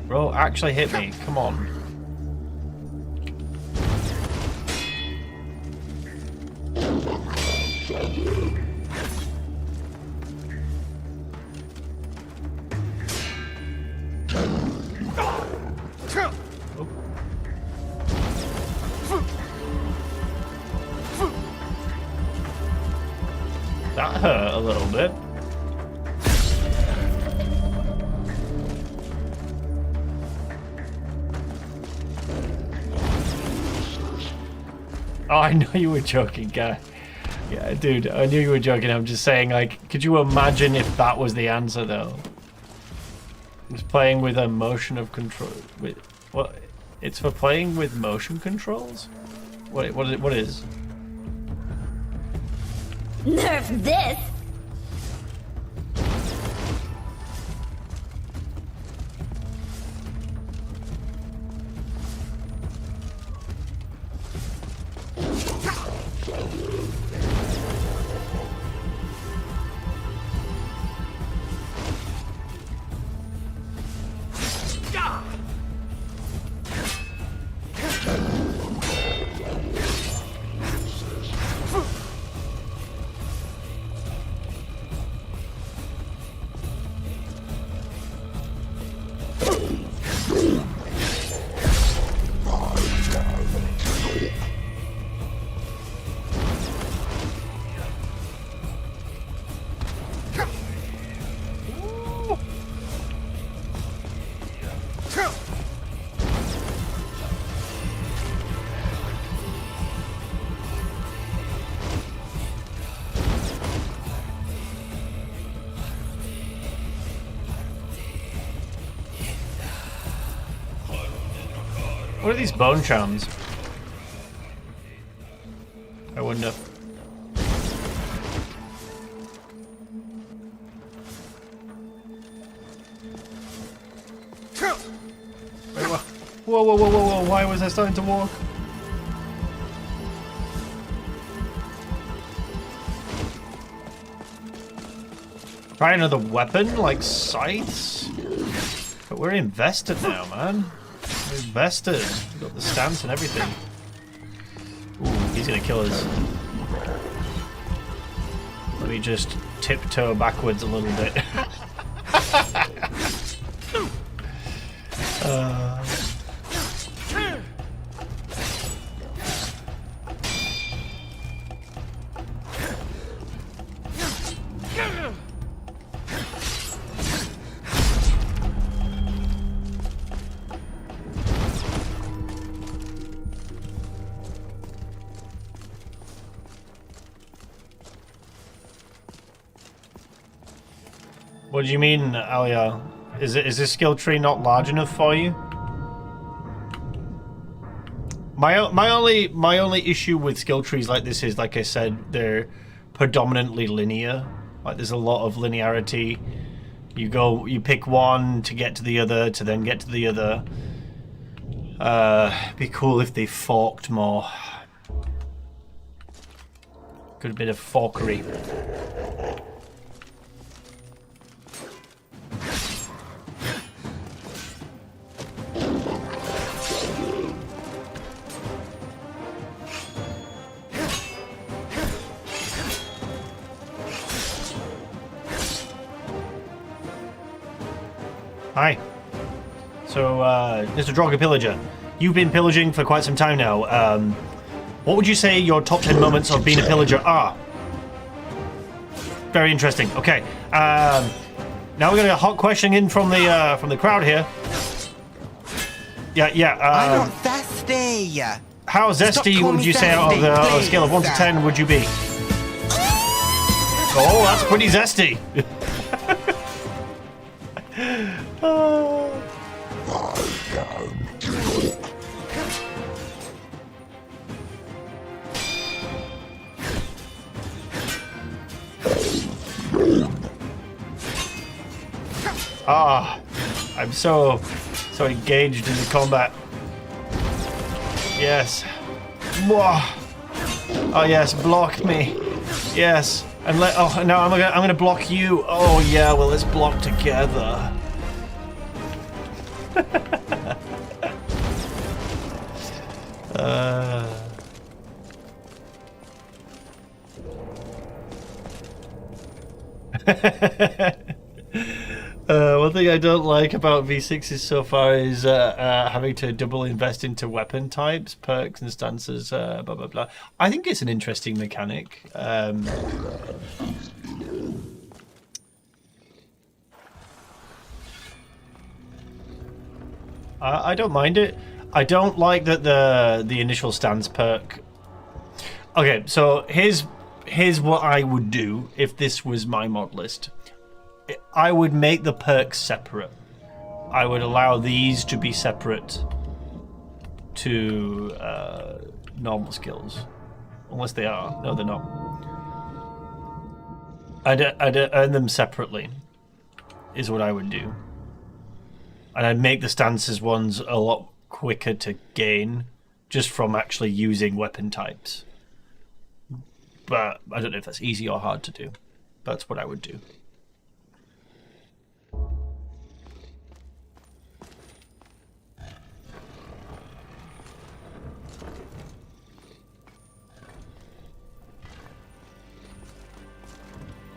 Speaker 1: Bro, actually hit me. Come on. That hurt a little bit. Oh, I know you were joking, guy. Yeah, dude, I knew you were joking. I'm just saying, like, could you imagine if that was the answer, though? It's playing with a motion of control. With what? It's for playing with motion controls? What is?
Speaker 9: Nerf this!
Speaker 1: What are these bone charms? I wonder. Wait, whoa, whoa, whoa, whoa, whoa! Why was I starting to walk? Try another weapon like scythes? But we're invested now, man. We're invested. We've got the stance and everything. Ooh, he's gonna kill us. Let me just tiptoe backwards a little bit. What do you mean, Alia? Is this skill tree not large enough for you? My only issue with skill trees like this is, like I said, they're predominantly linear. Like there's a lot of linearity. You pick one to get to the other, to then get to the other. Be cool if they forked more. Good bit of forkery. Hi. So, Mr. Droga Pillager, you've been pillaging for quite some time now. What would you say your top 10 moments of being a pillager are? Very interesting. Okay. Now we're gonna hot question in from the crowd here. Yeah.
Speaker 17: I'm not thirsty.
Speaker 1: How zesty would you say out of a scale of 1 to 10 would you be? Oh, that's pretty zesty. I'm so engaged in the combat. Yes. Whoa. Oh yes, block me. Yes. And no, I'm gonna block you. Oh yeah, well let's block together. One thing I don't like about V6s so far is having to double invest into weapon types, perks and stances, blah blah blah. I think it's an interesting mechanic. I don't mind it. I don't like that the initial stance perk. Okay, so here's what I would do if this was my mod list. I would make the perks separate. I would allow these to be separate to normal skills. Unless they are. No, they're not. I'd earn them separately, is what I would do. And I'd make the stances ones a lot quicker to gain, just from actually using weapon types. But I don't know if that's easy or hard to do. That's what I would do.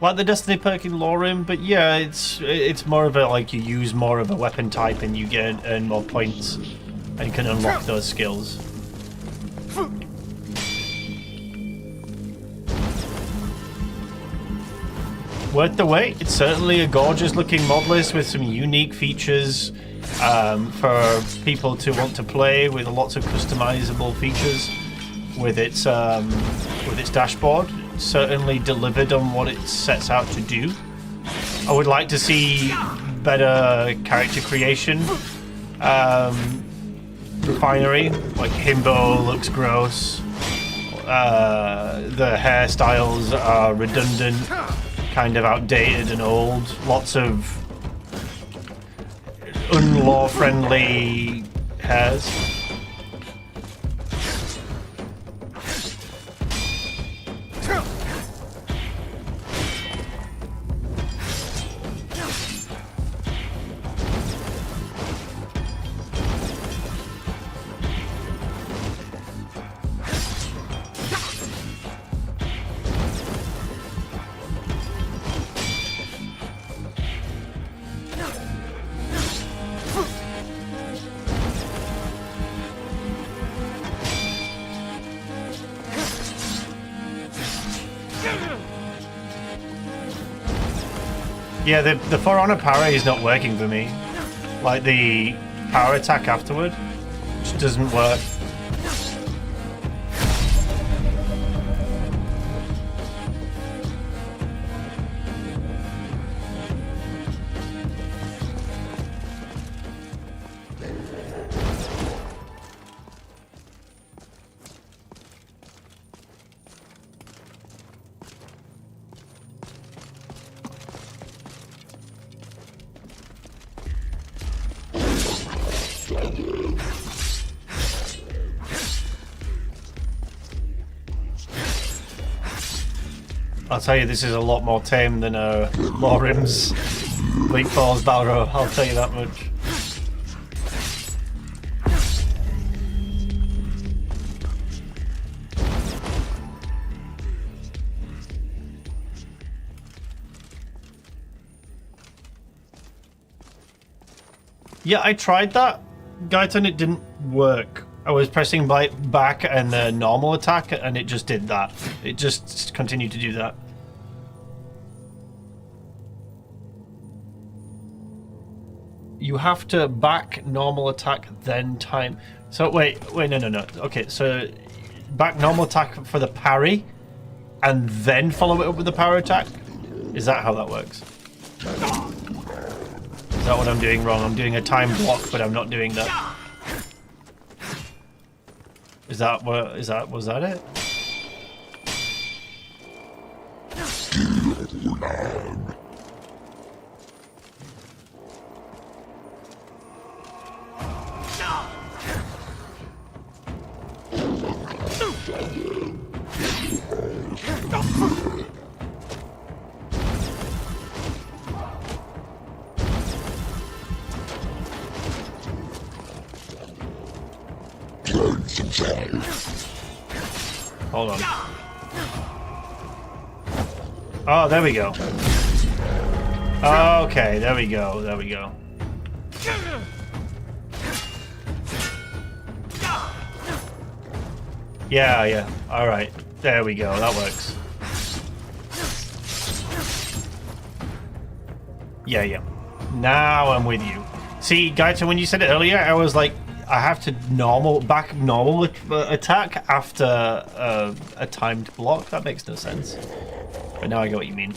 Speaker 1: Like the Destiny perk in Lorim, but yeah, it's more of a like you use more of a weapon type and you earn more points and you can unlock those skills. Worth the wait. It's certainly a gorgeous looking mod list with some unique features for people to want to play, with lots of customizable features with its dashboard. Certainly delivered on what it sets out to do. I would like to see better character creation. Refinery, like Himbo looks gross. The hairstyles are redundant, kind of outdated and old. Lots of unlaw-friendly hairs. Yeah, the For Honor Parry is not working for me. Like the power attack afterward just doesn't work. I'll tell you, this is a lot more tame than Lorim's Bleak Falls Balro, I'll tell you that much. Yeah, I tried that, Gaitan, it didn't work. I was pressing back and the normal attack and it just did that. It just continued to do that. You have to back normal attack, then time. So wait, no. Okay, so back normal attack for the parry and then follow it up with the power attack? Is that how that works? Is that what I'm doing wrong? I'm doing a time block, but I'm not doing that. Was that it? Hold on. Oh, there we go. Okay, there we go. There we go. Yeah, yeah. All right. There we go. That works. Yeah, yeah. Now I'm with you. See, Gaita, when you said it earlier, I was like, I have to normal attack after a timed block. That makes no sense. But now I get what you mean.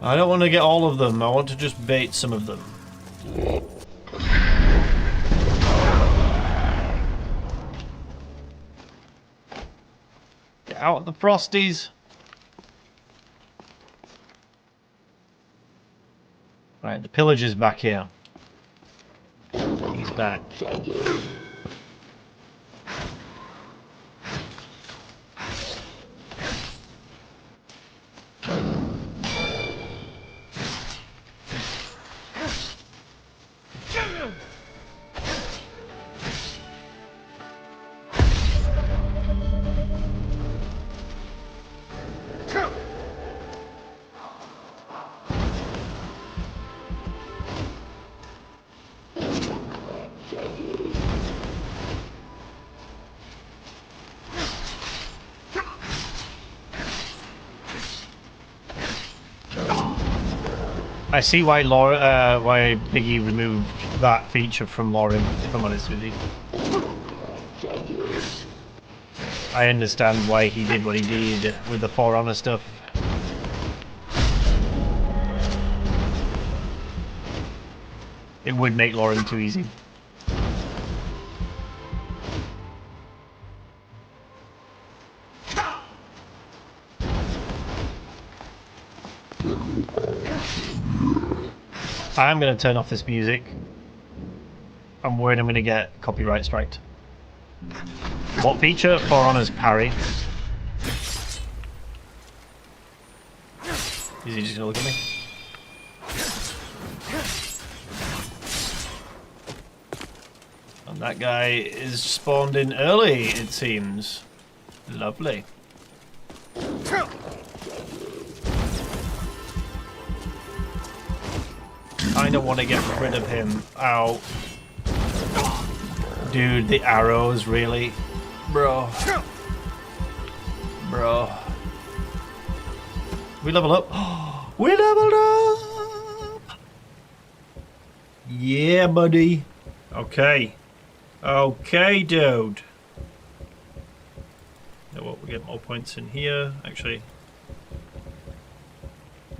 Speaker 1: I don't want to get all of them. I want to just bait some of them. Get out of the frosties. Right, the pillager's back here. He's back. I see why why Biggie removed that feature from Lauren, if I'm honest with you. I understand why he did what he did with the For Honor stuff. It would make Lauren too easy. I'm going to turn off this music. I'm worried I'm going to get copyright striked. What feature? For Honor's Parry. Is he just going to look at me? And that guy is spawned in early, it seems. Lovely. I don't want to get rid of him. Ow. Dude, the arrows, really? Bro. Bro. We level up. We leveled up! Yeah, buddy. Okay. Okay, dude. You know what? We get more points in here, actually.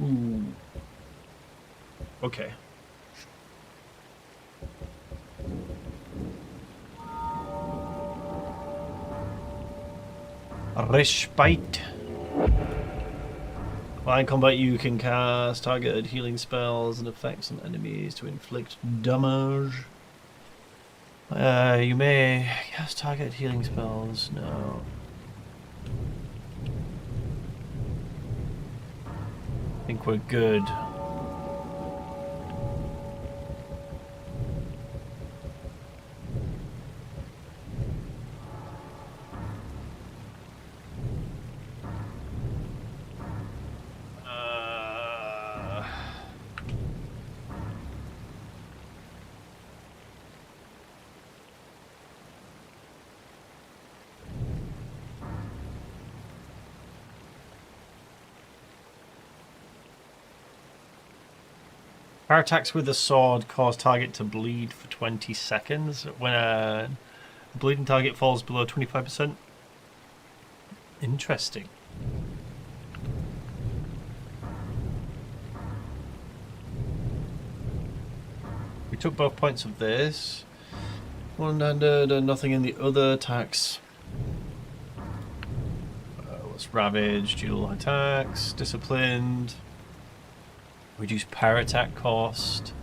Speaker 1: Ooh. Okay. Reshade. While in combat, you can cast targeted healing spells and effects on enemies to inflict damage. You may cast targeted healing spells. No. I think we're good. Fire attacks with the sword cause target to bleed for 20 seconds. When a bleeding target falls below 25%, Interesting. We took both points of this. One-handed and nothing in the other attacks. What's ravaged? Dual attacks. Disciplined. Reduce power attack cost.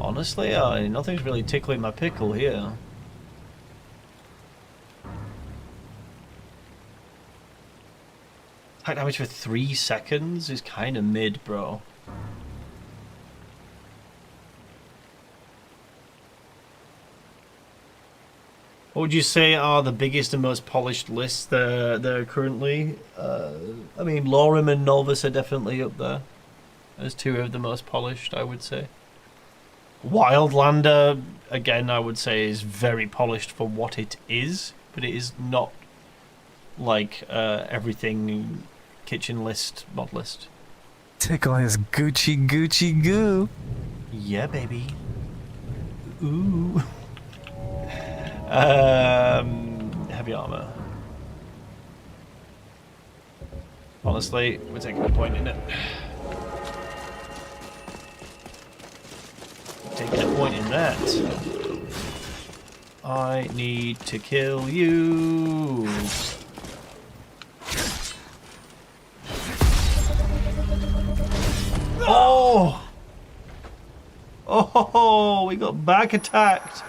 Speaker 1: Honestly, nothing's really tickling my pickle here. Attack damage for 3 seconds is kind of mid, bro. What would you say are the biggest and most polished lists there currently? I mean, Lorem and Novice are definitely up there as two of the most polished, I would say. Wildlander, again, I would say is very polished for what it is, but it is not like everything kitchen list, mod list.
Speaker 18: Tickle his Gucci Gucci goo.
Speaker 1: Yeah, baby. Ooh. Heavy armor. Honestly, we're taking a point in it. Taking a point in that. I need to kill you. Oh! Oh, we got back attacked.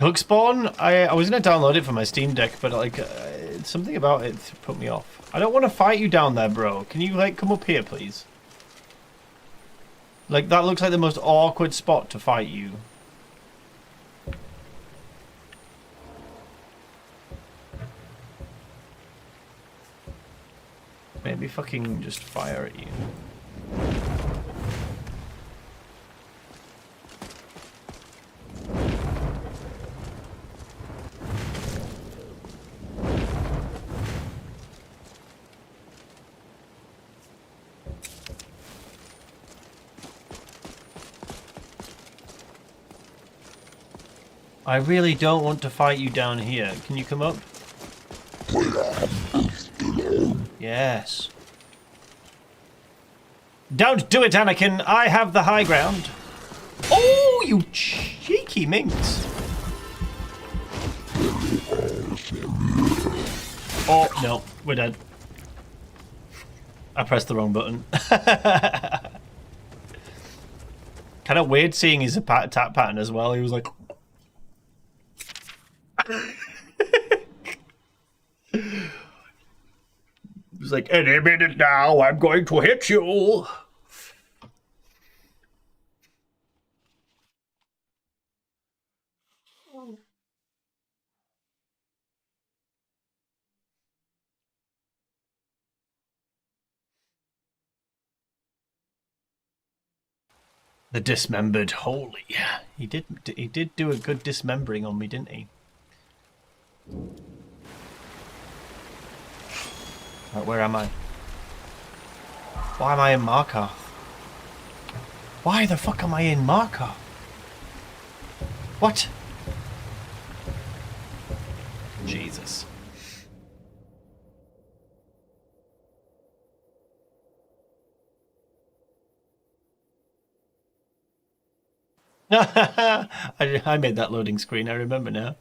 Speaker 1: Hookspawn, I was gonna download it for my Steam Deck, but like something about it put me off. I don't want to fight you down there, bro. Can you like come up here, please? Like that looks like the most awkward spot to fight you. Maybe fucking just fire at you. I really don't want to fight you down here. Can you come up? Yes. Don't do it, Anakin. I have the high ground. Oh, you cheeky minx. Oh, no. We're dead. I pressed the wrong button. Kind of weird seeing his attack pattern as well. He was like... He's like, any minute now, I'm going to hit you. The dismembered, holy, he did do a good dismembering on me, didn't he? Right, where am I? Why am I in Markarth? Why the fuck am I in Markarth? What? Jesus. I made that loading screen, I remember now.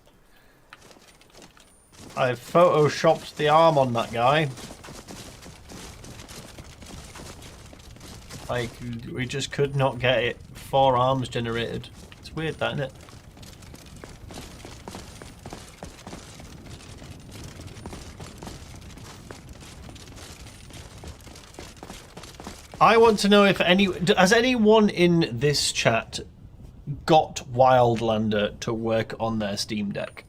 Speaker 1: I photoshopped the arm on that guy. Like, we just could not get it 4 arms generated. It's weird that, isn't it? I want to know if has anyone in this chat got Wildlander to work on their Steam Deck?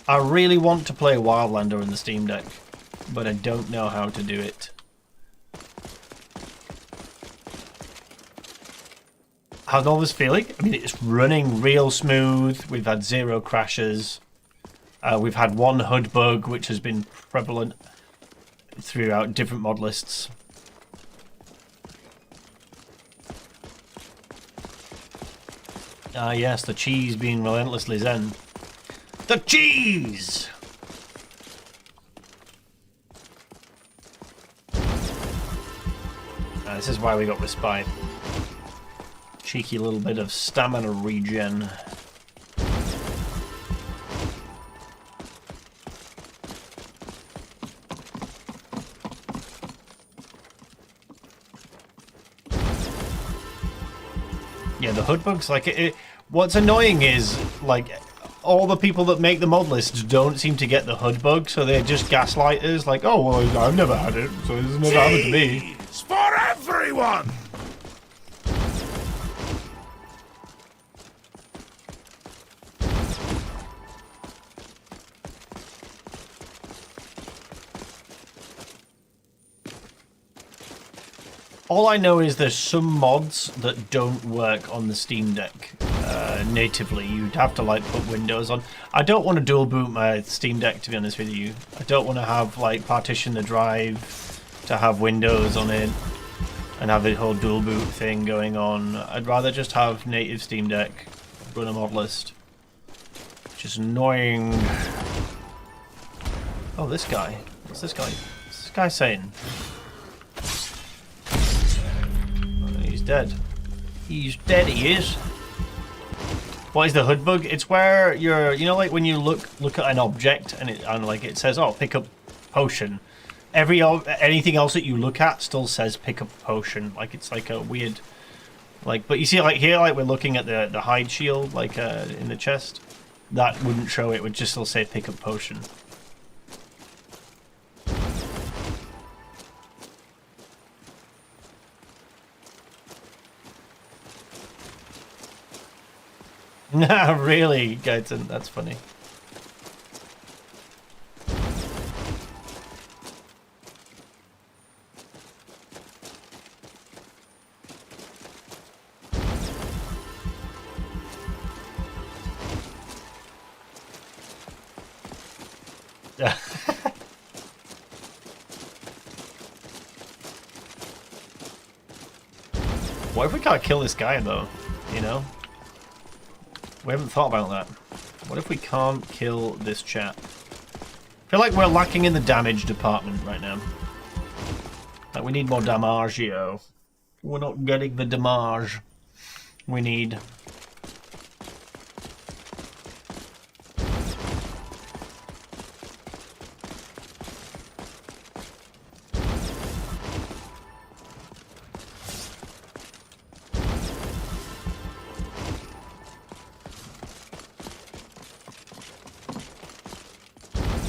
Speaker 1: I really want to play Wildlander on the Steam Deck, but I don't know how to do it. how's Nolvus feeling? I mean, it's running real smooth. We've had 0 crashes. We've had 1 HUD bug, which has been prevalent throughout different mod lists. Ah, yes, the cheese being relentlessly zen. The cheese! This is why we got respite. Cheeky little bit of stamina regen. Yeah, the HUD bugs, like, what's annoying is, like, all the people that make the mod lists don't seem to get the HUD bug, so they're just gaslighters, like, oh, well, I've never had it, so it's never happened to me.
Speaker 14: It's for everyone!
Speaker 1: All I know is there's some mods that don't work on the Steam Deck natively. You'd have to like put Windows on. I don't want to dual boot my Steam Deck, to be honest with you. I don't want to have like partition the drive to have Windows on it and have the whole dual boot thing going on. I'd rather just have native Steam Deck, run a mod list. Which is annoying. Oh, this guy. What's this guy? What's this guy saying? He's dead. He's dead, he is. What is the HUD bug? It's where you're, you know, like when you look at an object and like it says, oh, pick up potion. Anything else that you look at still says pick up potion. Like it's like a weird, like, but you see, like here, like we're looking at the hide shield, like in the chest. That wouldn't show it. It would just still say pick up potion. Nah, really, Gaiten, that's funny. What if we can't kill this guy though, you know? We haven't thought about that. What if we can't kill this chap? I feel like we're lacking in the damage department right now. Like we need more damage, yo. We're not getting the damage we need.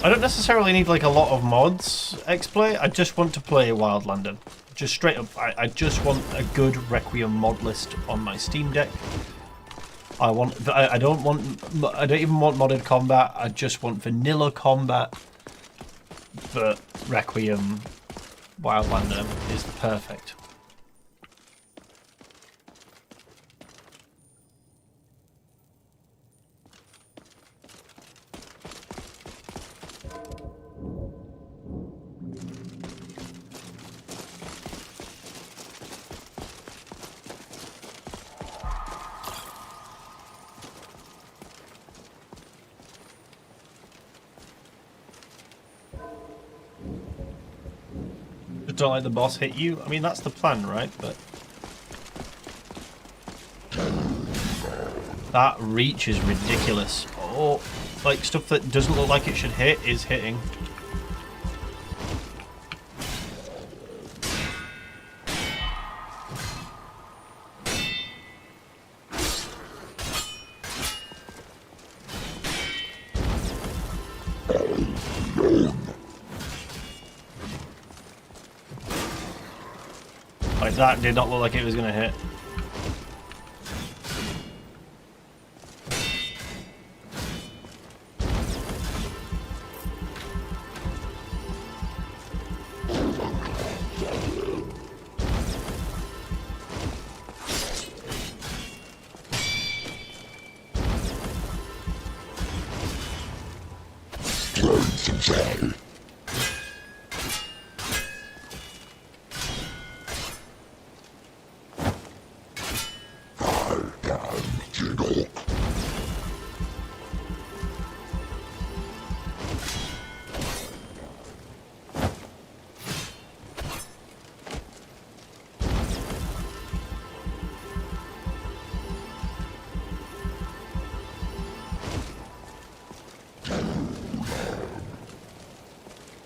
Speaker 1: I don't necessarily need like a lot of mods XPlay. I just want to play Wildlander. Just straight up, I just want a good Requiem mod list on my Steam Deck. I don't even want modded combat. I just want vanilla combat. But Requiem Wildlander is perfect. Don't let the boss hit you. I mean, that's the plan, right? But that reach is ridiculous. Oh, like stuff that doesn't look like it should hit is hitting. Like that did not look like it was going to hit.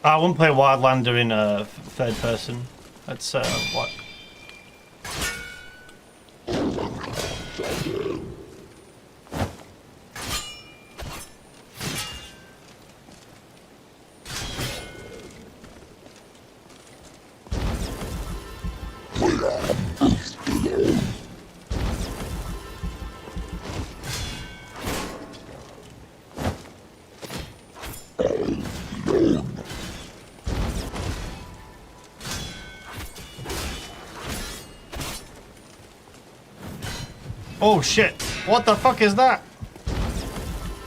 Speaker 1: I wouldn't play Wildlander in a third person. That's what. Oh shit! What the fuck is that?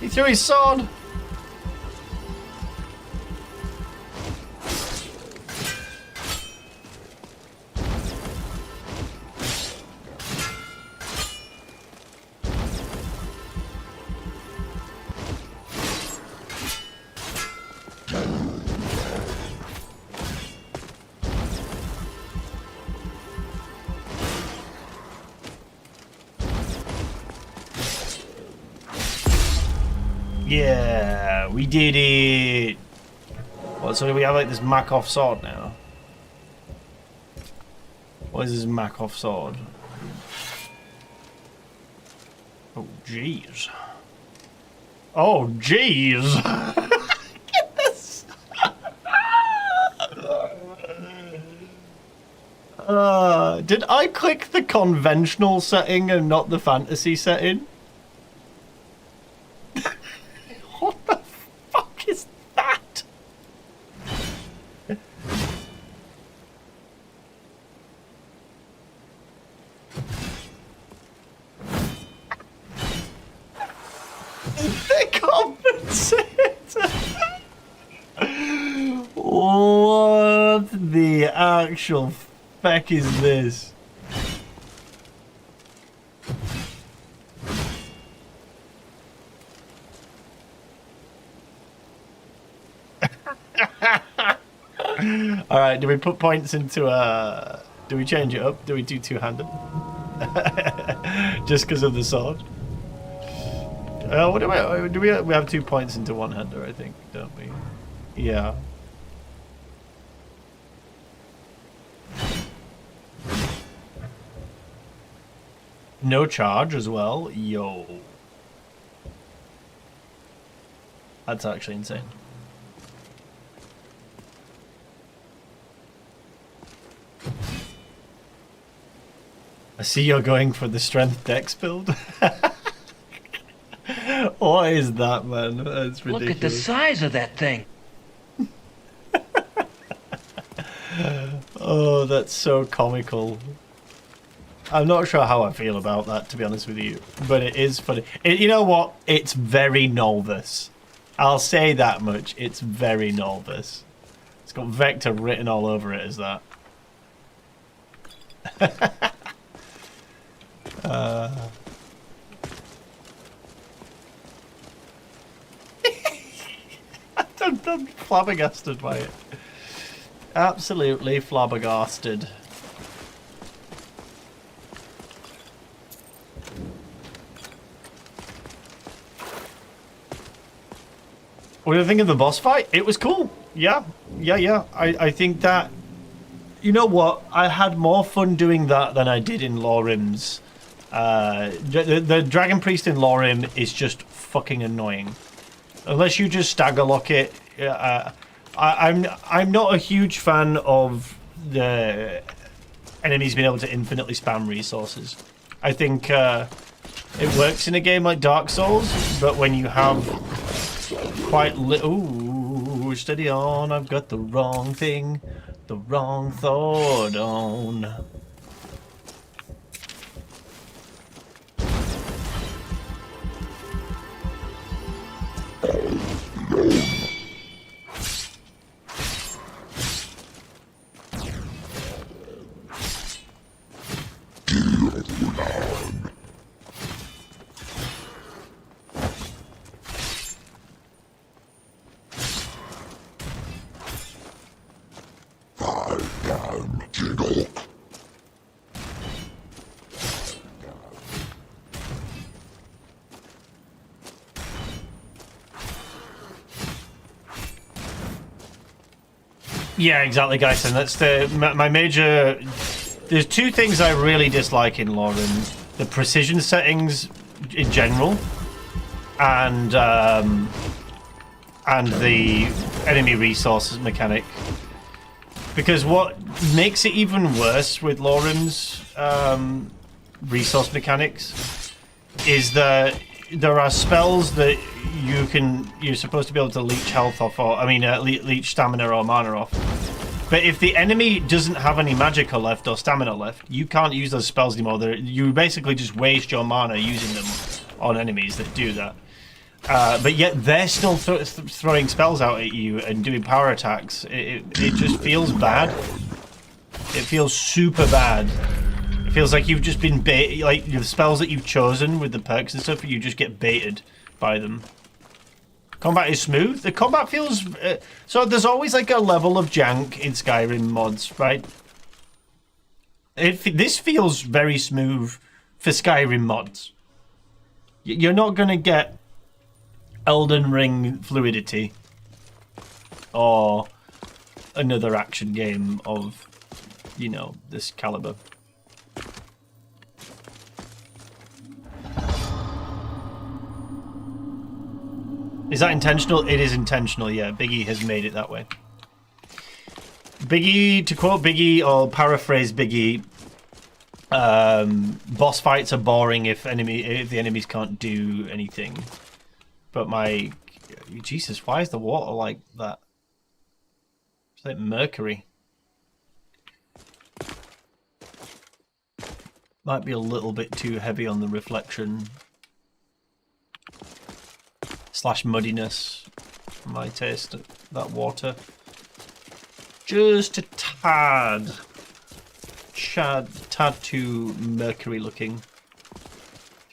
Speaker 1: He threw his sword! Yeah, we did it! What, so do we have like this Markarth sword now? What is this Markarth sword? Oh, jeez. Oh, jeez! Get this! Did I click the conventional setting and not the fantasy setting? What the fuck is that? They compensate! What the actual fuck is this? Alright, do we put points into do we change it up? Do we do two-handed? Just because of the sword? What do we have 2 points into one-hander, I think, don't we? Yeah. No charge as well? Yo. That's actually insane. I see you're going for the strength dex build. What is that, man? That's ridiculous.
Speaker 15: Look at the size of that thing.
Speaker 1: Oh, that's so comical. I'm not sure how I feel about that, to be honest with you, but it is funny. You know what? It's very Novice. I'll say that much. It's very Novice. It's got Vector written all over it as that. I'm flabbergasted by it. Absolutely flabbergasted. What do you think of the boss fight? It was cool. Yeah. I think that... You know what? I had more fun doing that than I did in Lorim's. The Dragon Priest in Lorim is just fucking annoying. Unless you just stagger lock it. I'm not a huge fan of the enemies being able to infinitely spam resources. I think it works in a game like Dark Souls, but when you have quite little... Ooh, steady on, I've got the wrong thing. The wrong thought on. Yeah, exactly, guys. And that's my major. There's two things I really dislike in Lauren: the precision settings in general, and the enemy resources mechanic. Because what makes it even worse with Lauren's resource mechanics is that there are spells that you're supposed to be able to leech health off, or leech stamina or mana off. But if the enemy doesn't have any magicka left or stamina left, you can't use those spells anymore. You basically just waste your mana using them on enemies that do that. But yet they're still throwing spells out at you and doing power attacks. It just feels bad. It feels super bad. It feels like you've just been bait. Like the spells that you've chosen with the perks and stuff, you just get baited by them. Combat is smooth. The combat feels... so there's always like a level of jank in Skyrim mods, right? This feels very smooth for Skyrim mods. You're not going to get Elden Ring fluidity or another action game of, you know, this caliber. Is that intentional? It is intentional, yeah. Biggie has made it that way. Biggie, to quote Biggie or paraphrase Biggie, boss fights are boring if the enemies can't do anything. But Jesus, why is the water like that? It's like mercury. Might be a little bit too heavy on the reflection. / muddiness for my taste, that water. Just a tad too mercury looking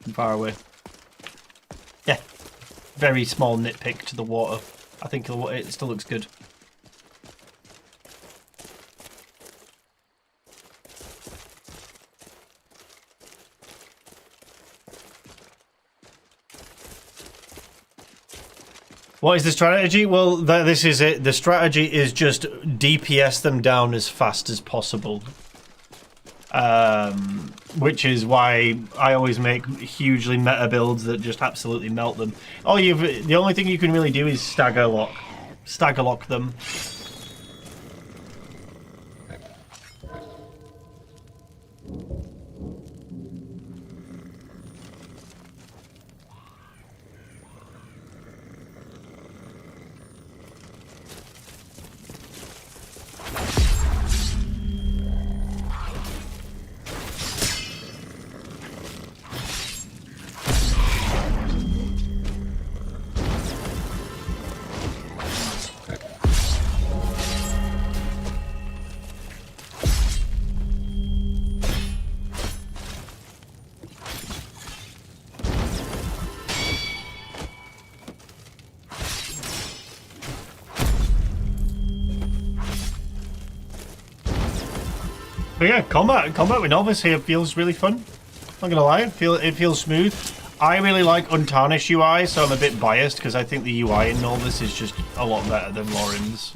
Speaker 1: from far away. Yeah, very small nitpick to the water. I think it still looks good. What is the strategy? Well, this is it. The strategy is just DPS them down as fast as possible. Which is why I always make hugely meta builds that just absolutely melt them. The only thing you can really do is stagger lock them. But yeah, combat with Novice here feels really fun. Not gonna lie, it feels smooth. I really like Untarnished UI, so I'm a bit biased because I think the UI in Novice is just a lot better than Lauren's.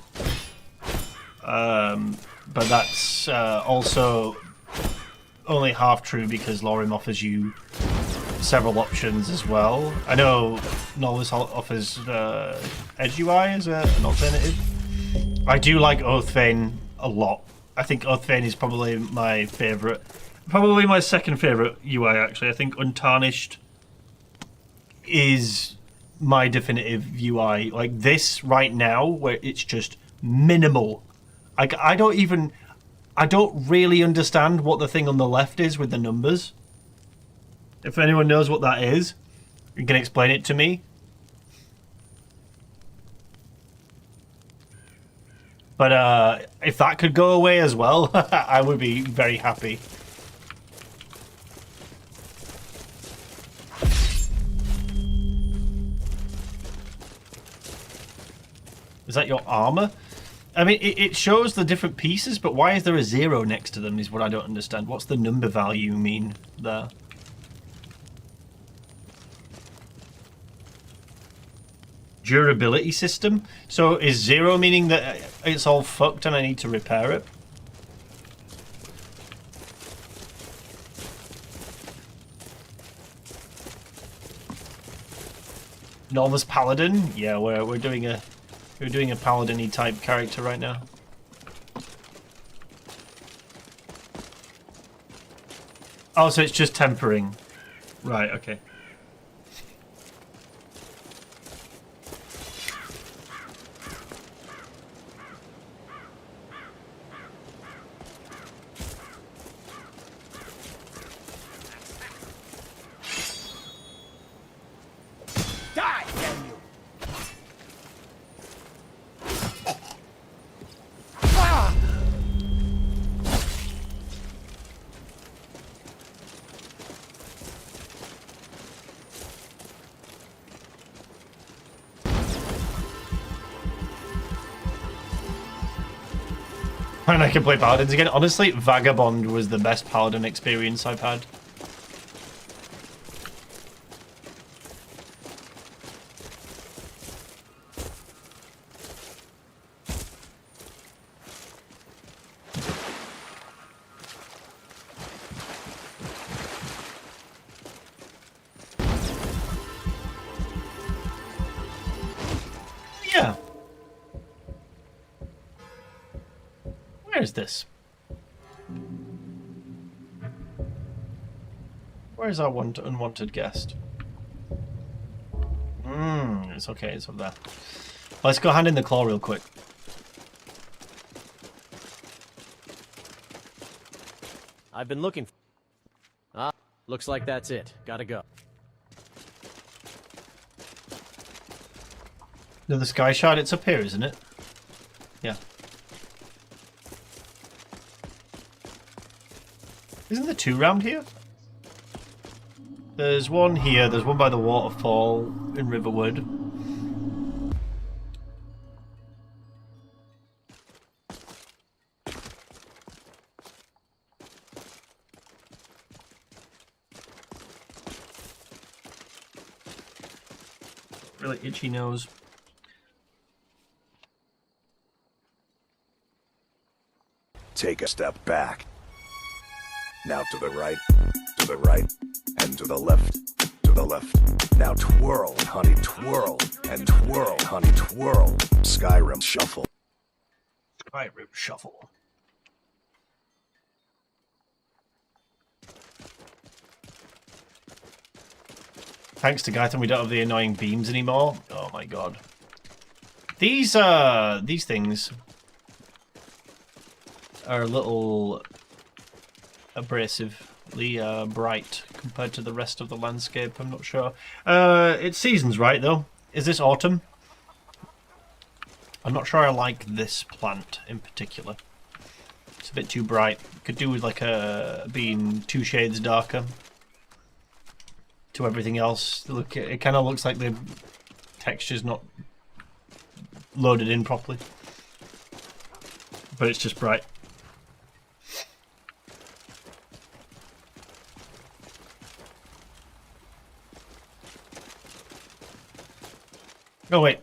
Speaker 1: But that's also only half true because Lauren offers you several options as well. I know Novice offers Edge UI as an alternative. I do like Oathbane a lot. I think Oathbane is probably my favourite. Probably my second favourite UI, actually. I think Untarnished is my definitive UI. Like this right now, where it's just minimal. I don't really understand what the thing on the left is with the numbers. If anyone knows what that is, you can explain it to me. But if that could go away as well, I would be very happy. Is that your armor? I mean, it shows the different pieces, but why is there a 0 next to them is what I don't understand. What's the number value mean there? Durability system? So is 0 meaning that it's all fucked and I need to repair it? Nolvus Paladin? Yeah, we're doing a paladin-y type character right now. Oh, so it's just tempering. Right, okay.
Speaker 2: Die, damn you! Ah!
Speaker 1: And I can play paladins again. Honestly, Vagabond was the best paladin experience I've had. Yeah. Where is this? Where is our unwanted guest? It's okay, it's up there. Let's go hand in the claw real quick.
Speaker 16: I've been looking for... Ah, looks like that's it. Gotta go.
Speaker 1: No, the sky shard, it's up here, isn't it? Yeah. Isn't there 2 round here? There's one here, there's one by the waterfall in Riverwood. Really itchy nose.
Speaker 20: Take a step back. Now to the right, and to the left, to the left. Now twirl, honey, twirl, and twirl, honey, twirl. Skyrim shuffle.
Speaker 1: Skyrim shuffle. Thanks to Gaitham, we don't have the annoying beams anymore. Oh my god. These things are a little abrasively bright compared to the rest of the landscape. I'm not sure. It's seasons, right, though? Is this autumn? I'm not sure I like this plant in particular. It's a bit too bright. Could do with like being 2 shades darker to everything else. Look, it kind of looks like the texture's not loaded in properly, but it's just bright. Oh wait.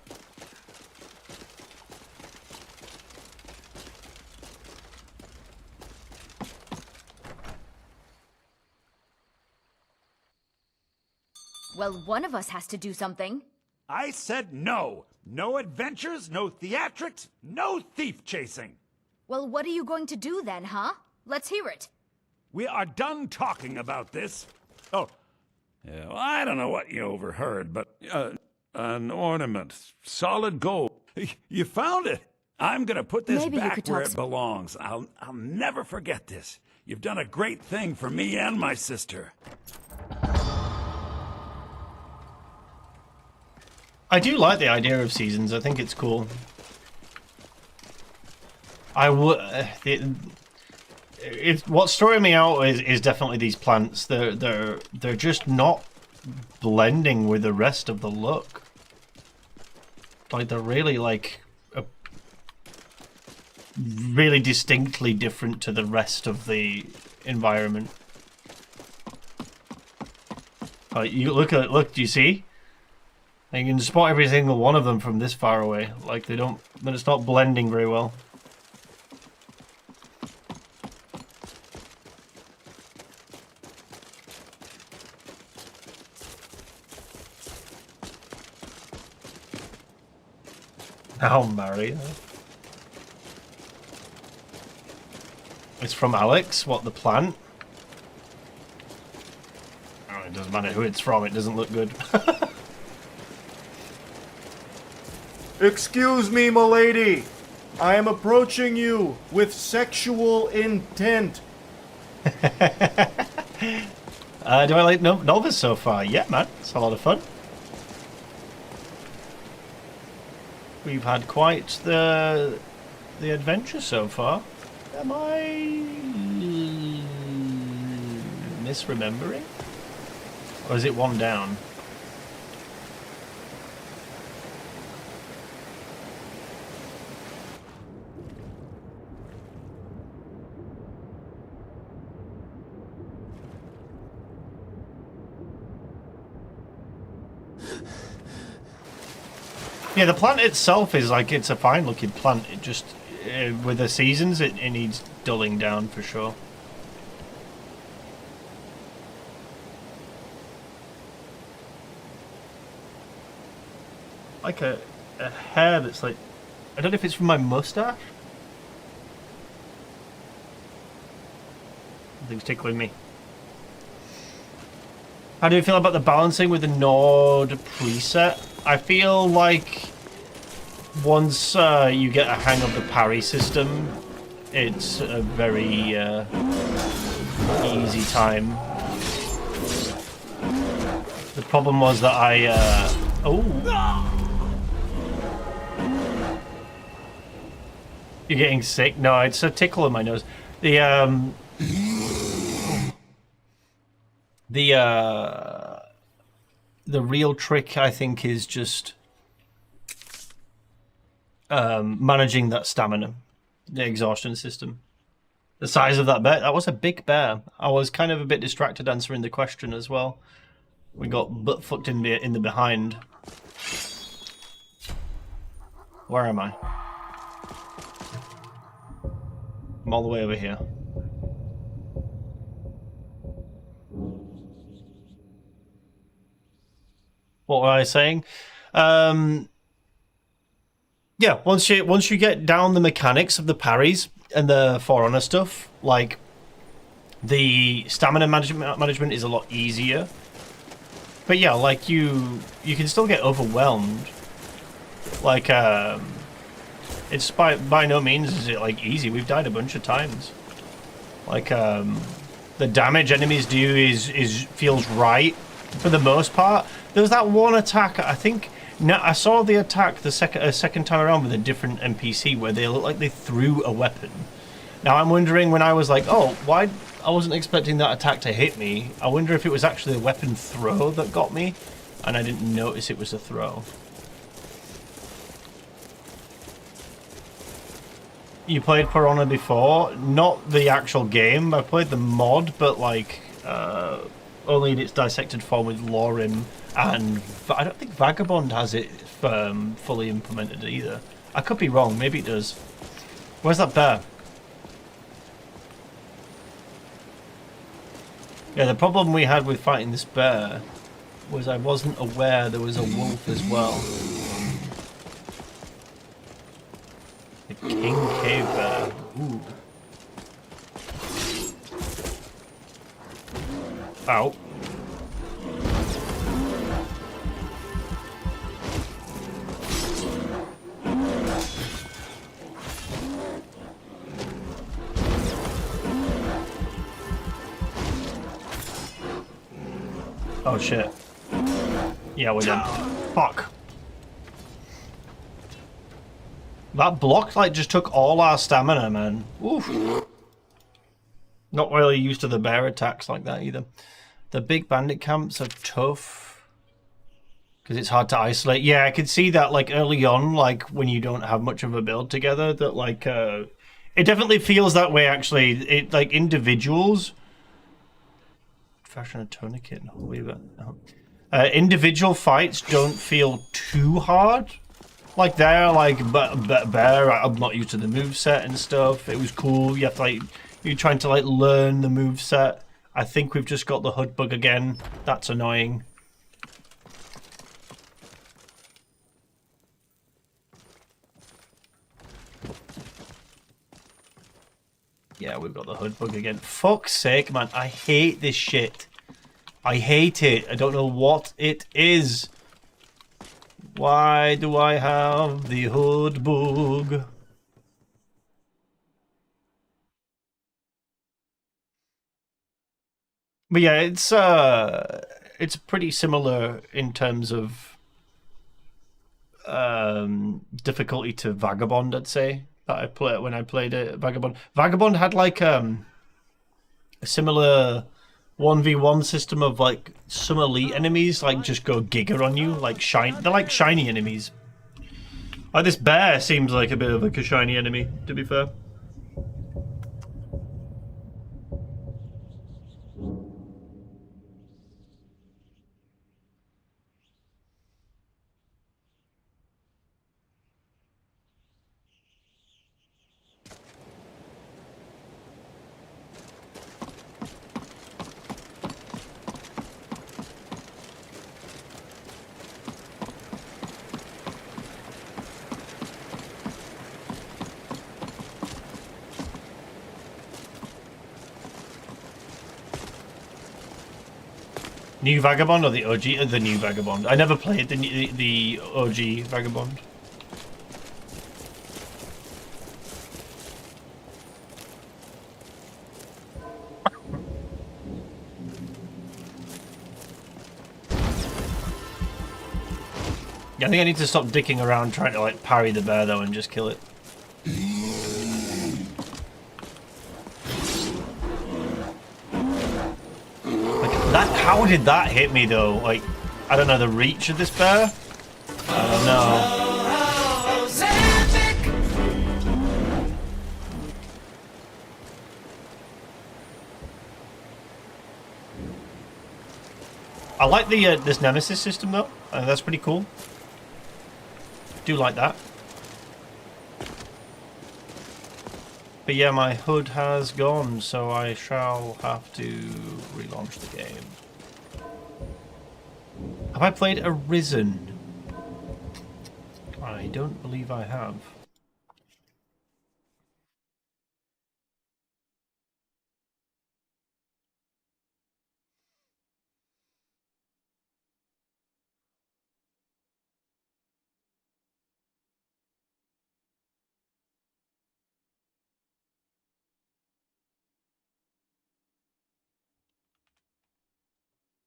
Speaker 9: Well, one of us has to do something.
Speaker 3: I said no. No adventures, no theatrics, no thief chasing.
Speaker 9: Well, what are you going to do then, huh? Let's hear it.
Speaker 3: We are done talking about this. Oh, yeah, well, I don't know what you overheard, but an ornament, solid gold. You found it. I'm gonna put this back where it belongs. I'll never forget this. You've done a great thing for me and my sister.
Speaker 1: I do like the idea of seasons. I think it's cool. What's throwing me out is definitely these plants. They're just not blending with the rest of the look. Like they're really like really distinctly different to the rest of the environment. You look, do you see? And you can spot every single one of them from this far away. Like, they don't, but it's not blending very well. Now, Mario. It's from Alex. What, the plant? Oh, it doesn't matter who it's from. It doesn't look good.
Speaker 10: Excuse me, milady. I am approaching you with sexual intent.
Speaker 1: Do I like Novice so far? Yeah, man. It's a lot of fun. We've had quite the adventure so far. Am I misremembering? Or is it one down? Yeah, the plant itself is like, it's a fine looking plant. It just, with the seasons, it needs dulling down for sure. Like a hair that's like, I don't know if it's from my mustache. Something's tickling me. How do you feel about the balancing with the Nord preset? I feel like once you get a hang of the Parry system, it's a very easy time. The problem was that I... oh! You're getting sick? No, it's a tickle in my nose. The real trick, I think, is just managing that stamina, the exhaustion system. The size of that bear, that was a big bear. I was kind of a bit distracted answering the question as well. We got butt fucked in the behind. Where am I? I'm all the way over here. What was I saying? Yeah, once you get down the mechanics of the parries and the For Honor stuff, like the stamina management is a lot easier. But yeah, like you can still get overwhelmed. Like it's by no means is it like easy. We've died a bunch of times. Like the damage enemies do is feels right for the most part. There was that one attack, I think. Now I saw the attack the second time around with a different NPC where they looked like they threw a weapon. Now I'm wondering, when I was like, oh, why? I wasn't expecting that attack to hit me. I wonder if it was actually a weapon throw that got me, and I didn't notice it was a throw. You played For Honor before? Not the actual game. I played the mod, but like only in its dissected form with Lorim, and I don't think Vagabond has it fully implemented either. I could be wrong. Maybe it does. Where's that bear? Yeah, the problem we had with fighting this bear was I wasn't aware there was a wolf as well. The King Cave Bear. Ooh. Ow. Oh shit. Yeah, we're done. Fuck. That block like just took all our stamina, man. Oof. Not really used to the bear attacks like that either. The big bandit camps are tough because it's hard to isolate. Yeah, I could see that like early on, like when you don't have much of a build together, that like It definitely feels that way, actually. It like individuals. Fashion a tourniquet. Individual fights don't feel too hard. Like they're like bear. I'm not used to the moveset and stuff. It was cool. You have to like you're trying to like learn the moveset. I think we've just got the HUD bug again. That's annoying. Yeah, we've got the HUD bug again. Fuck's sake, man. I hate this shit. I hate it. I don't know what it is. Why do I have the HUD bug? But yeah, it's pretty similar in terms of difficulty to Vagabond, I'd say. That I play when I played it. Vagabond had like a similar 1v1 system of like some elite enemies like just go giga on you, like they're like shiny enemies. Like this bear seems like a bit of like a shiny enemy, to be fair. New Vagabond or the OG? The new Vagabond. I never played the OG Vagabond. Yeah, I think I need to stop dicking around trying to like parry the bear though and just kill it. How did that hit me though? Like, I don't know the reach of this bear. I don't know. I like the this Nemesis system though. That's pretty cool. Do like that. But yeah, my HUD has gone, so I shall have to relaunch the game. Have I played Arisen? I don't believe I have.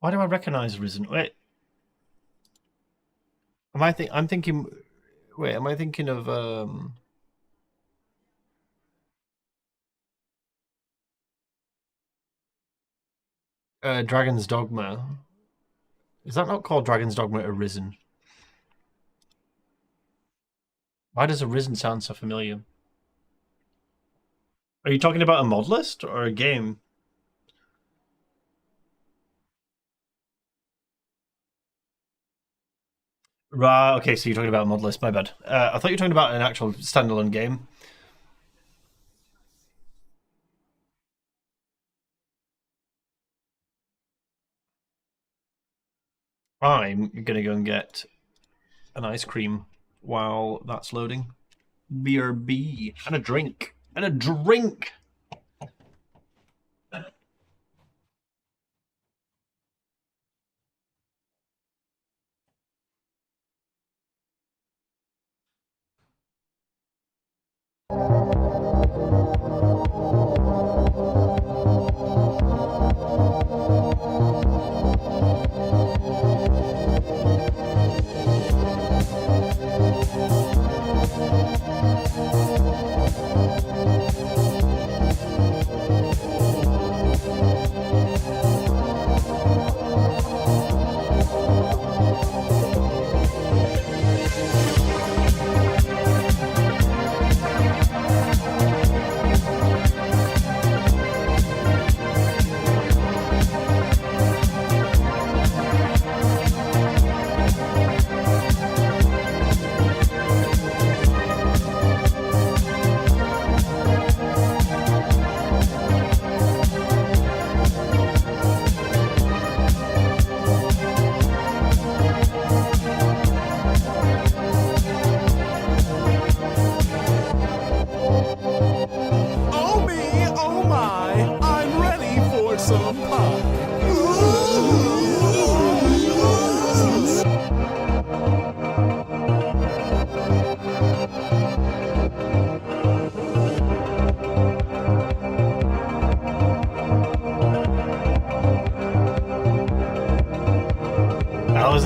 Speaker 1: Why do I recognize Arisen? Wait. I'm thinking. Wait, am I thinking of Dragon's Dogma? Is that not called Dragon's Dogma Arisen? Why does Arisen sound so familiar? Are you talking about a mod list or a game? Right, okay, so you're talking about a mod list, my bad. I thought you were talking about an actual standalone game. I'm gonna go and get an ice cream while that's loading. BRB. And a drink. And a drink!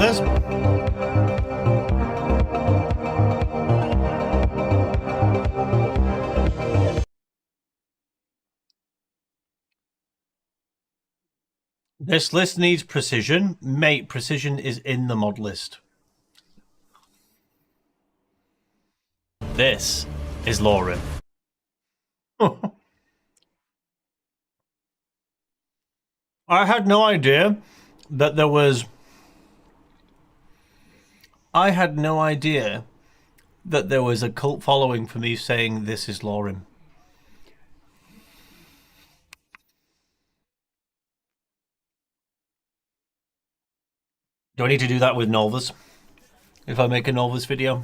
Speaker 1: this? This list needs precision. Mate, precision is in the mod list. This is Lauren. I had no idea that there was... I had no idea that there was a cult following for me saying this is Lauren. Do I need to do that with Nolvus? If I make a Nolvus video?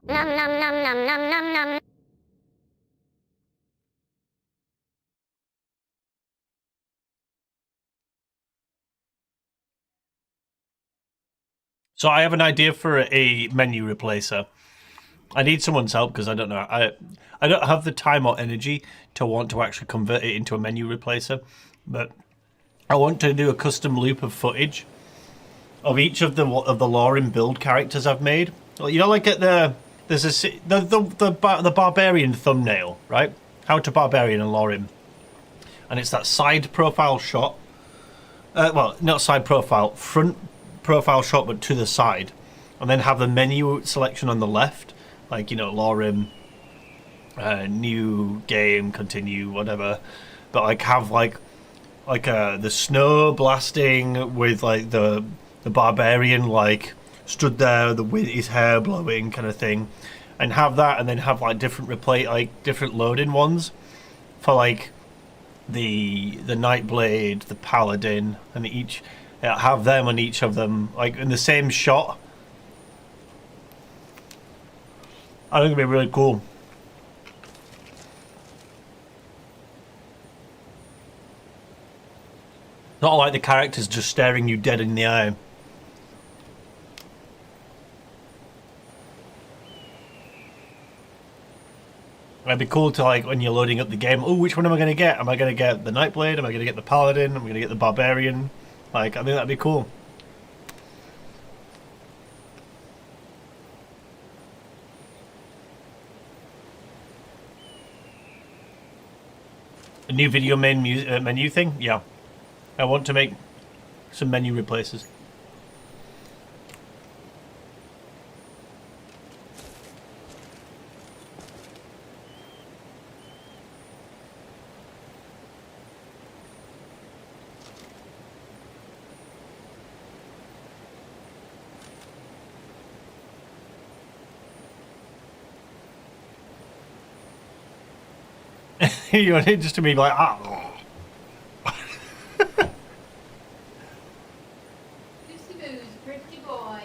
Speaker 12: Nom nom nom nom nom nom nom.
Speaker 1: So I have an idea for a menu replacer. I need someone's help because I don't know. I don't have the time or energy to want to actually convert it into a menu replacer, but I want to do a custom loop of footage of each of the Lauren build characters I've made. You know, like at the barbarian thumbnail, right? How to barbarian and Lauren, and it's that side profile shot. Well, not side profile, front profile shot, but to the side, and then have the menu selection on the left, like, you know, Lauren, new game, continue, whatever. But like have like the snow blasting with like the barbarian like stood there, the wind, his hair blowing kind of thing, and have that, and then have like different different loading ones for like the Nightblade, the Paladin, and each have them on each of them like in the same shot. I think it'd be really cool. Not like the characters just staring you dead in the eye. It'd be cool to, like, when you're loading up the game, oh, which one am I going to get? Am I going to get the Nightblade? Am I going to get the Paladin? Am I going to get the Barbarian? Like, I think that'd be cool. A new video menu thing? Yeah. I want to make some menu replacers. You want it just to be like, ah.
Speaker 12: Pretty boy.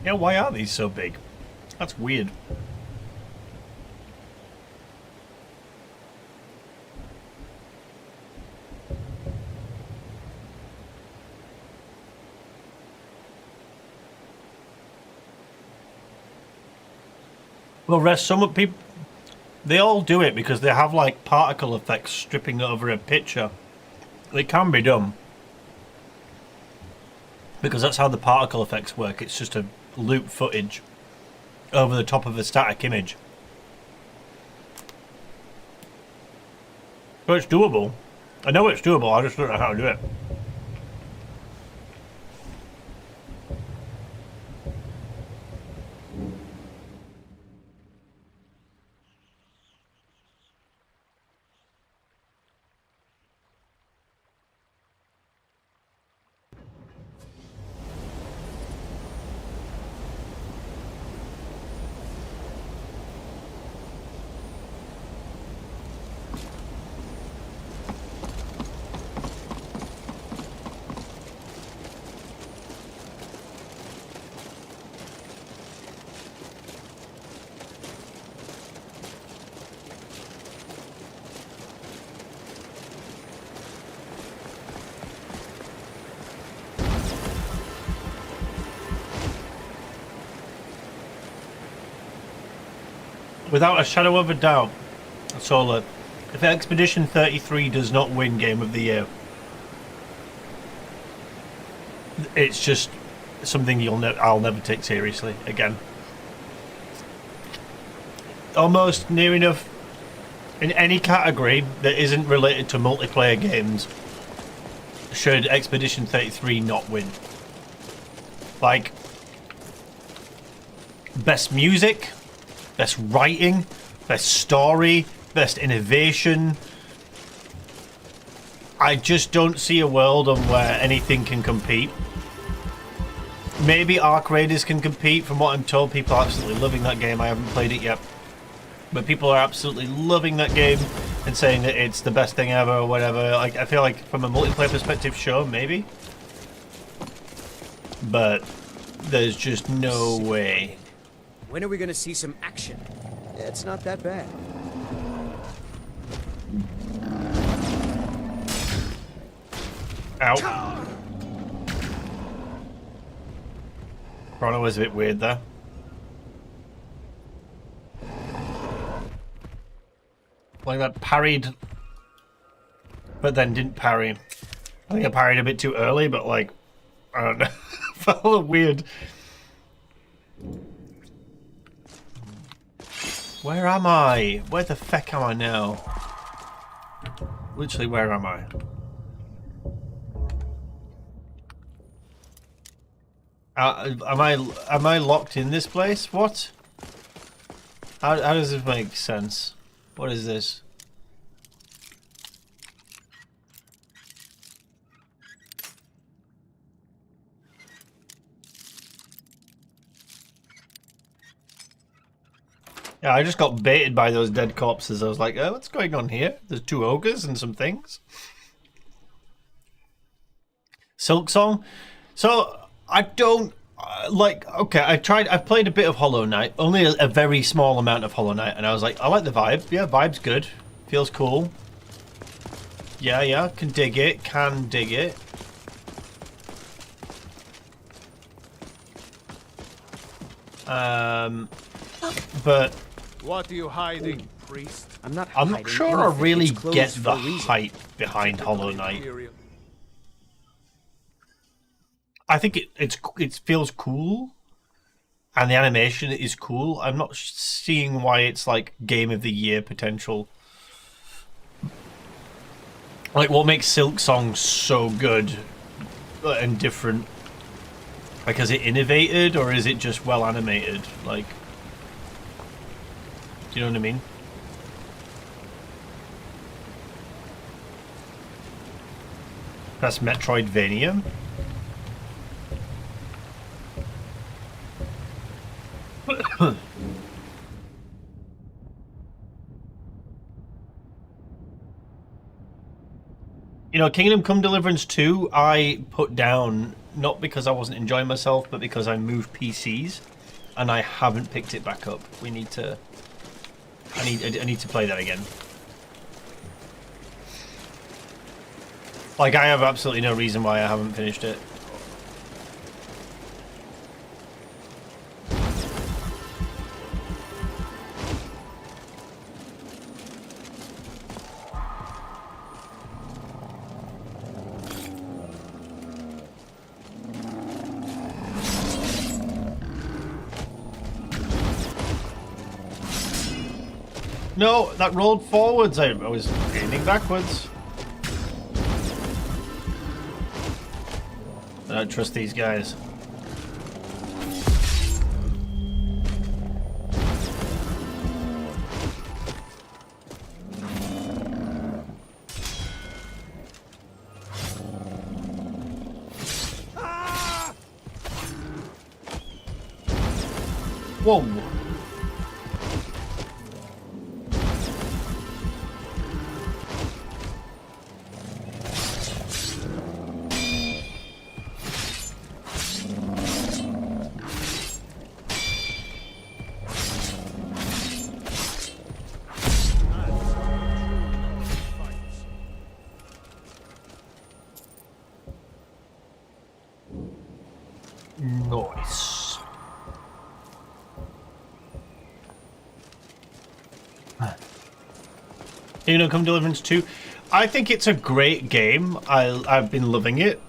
Speaker 1: Yeah, why are these so big? That's weird. Well, some people, they all do it because they have like particle effects stripping over a picture. It can be done because that's how the particle effects work. It's just a loop footage over the top of a static image. But it's doable. I know it's doable, I just don't know how to do it. Without a shadow of a doubt, Solar, if Expedition 33 does not win Game of the Year, it's just something I'll never take seriously again. Almost near enough in any category that isn't related to multiplayer games should Expedition 33 not win. Like, best music, best writing, best story, best innovation. I just don't see a world on where anything can compete. Maybe Arc Raiders can compete. From what I'm told, people are absolutely loving that game. I haven't played it yet, but people are absolutely loving that game and saying that it's the best thing ever or whatever. Like, I feel like from a multiplayer perspective, sure, maybe, but there's just no way.
Speaker 2: When are we gonna see some action? It's not that bad.
Speaker 1: Ow. Chrono was a bit weird there. Like that parried, but then didn't parry. I think I parried a bit too early, but like, I don't know. Felt a little weird. Where am I? Where the feck am I now? Literally, where am I? Am I locked in this place? What? How does this make sense? What is this? Yeah, I just got baited by those dead corpses. I was like, oh, what's going on here? There's two ogres and some things. Silk Song. So I don't like. Okay, I've played a bit of Hollow Knight, only a very small amount of Hollow Knight, and I was like, I like the vibe. Yeah, vibe's good. Feels cool. Yeah, can dig it. Can dig it. But
Speaker 5: what are you hiding, priest?
Speaker 2: I'm not
Speaker 1: sure I really get the hype behind Hollow Knight. I think it feels cool, and the animation is cool. I'm not seeing why it's like Game of the Year potential. Like, what makes Silk Song so good and different? Like, is it innovated or is it just well animated? Like, do you know what I mean? That's Metroidvania. You know, Kingdom Come Deliverance 2, I put down not because I wasn't enjoying myself, but because I moved PCs, and I haven't picked it back up. We need to. I need to play that again. Like, I have absolutely no reason why I haven't finished it. No, that rolled forwards. I was aiming backwards. I don't trust these guys. Whoa. Nice. Kingdom Come Deliverance 2. I think it's a great game. I've been loving it.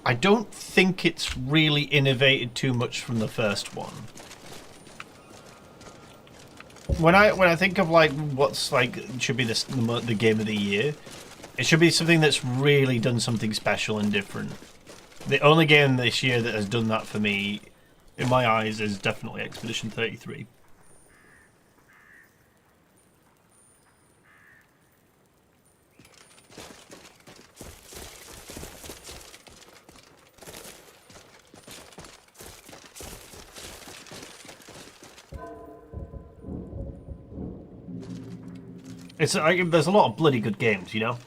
Speaker 1: I don't think it's really innovated too much from the first one. When I think of like what's like should be the game of the year, it should be something that's really done something special and different. The only game this year that has done that for me, in my eyes, is definitely Expedition 33. It's there's a lot of bloody good games, you know.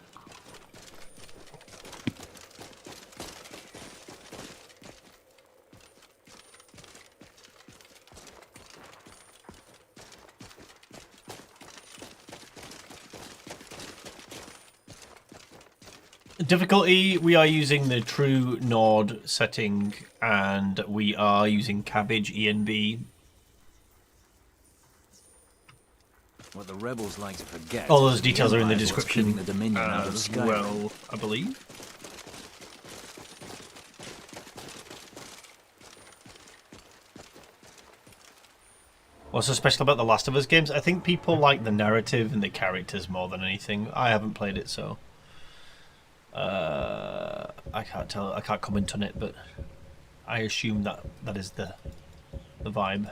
Speaker 1: Difficulty, we are using the true Nord setting, and we are using Cabbage ENB.
Speaker 4: What the rebels like to forget.
Speaker 1: All those details are in the description
Speaker 4: the Dominion out of
Speaker 1: as
Speaker 4: Skyrim.
Speaker 1: well, I believe. What's so special about the Last of Us games? I think people like the narrative and the characters more than anything. I haven't played it, so I can't tell. I can't comment on it, but I assume that is the vibe.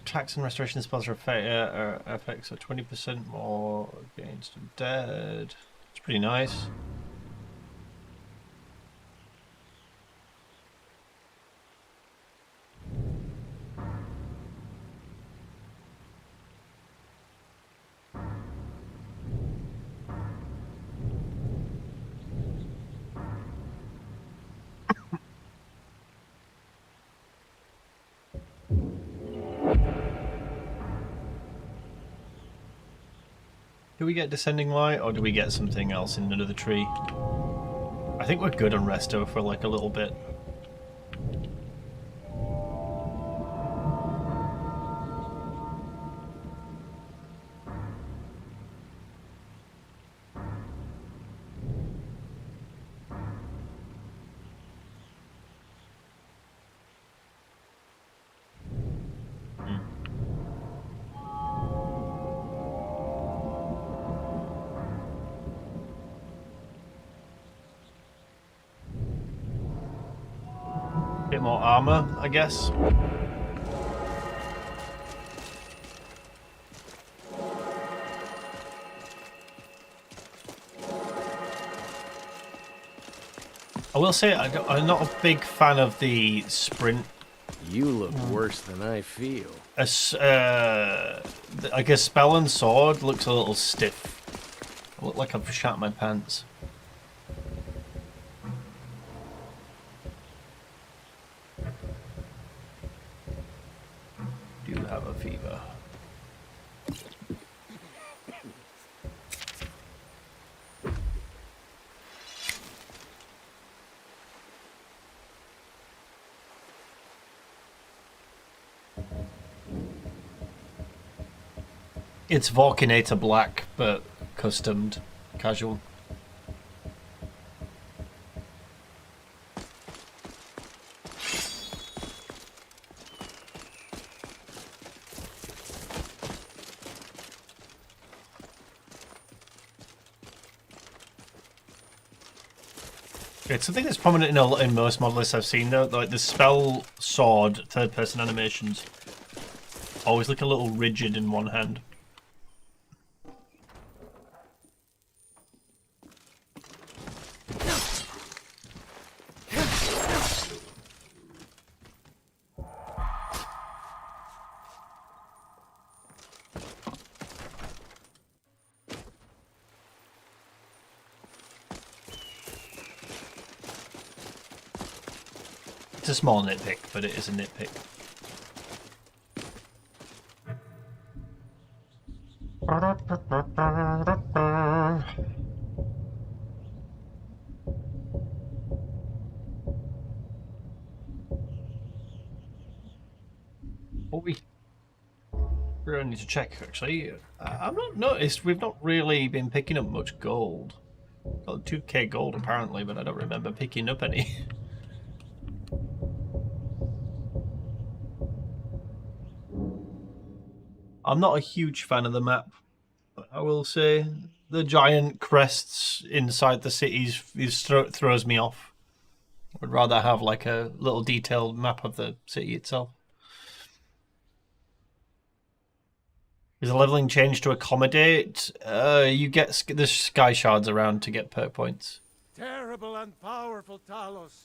Speaker 1: Tax and restoration spells are effects are 20% more against dead. It's pretty nice. Do we get Descending Light, or do we get something else in another tree? I think we're good on Resto for like a little bit. Bit more armor, I guess. I will say I'm not a big fan of the sprint.
Speaker 13: You look worse than I feel.
Speaker 1: I guess spell and sword looks a little stiff. I look like I've shat my pants. Do have a fever. It's Volcanator Black, but customed, casual. It's something that's prominent in most modelists I've seen though, like the spell sword third-person animations always look a little rigid in one hand. It's a small nitpick, but it is a nitpick. Oh, we really need to check, actually. I've not noticed, we've not really been picking up much gold. Got 2k gold apparently, but I don't remember picking up any. I'm not a huge fan of the map, but I will say the giant crests inside the cities throws me off. I would rather have like a little detailed map of the city itself. Is the leveling changed to accommodate? You get the sky shards around to get perk points.
Speaker 13: Terrible and powerful Talos,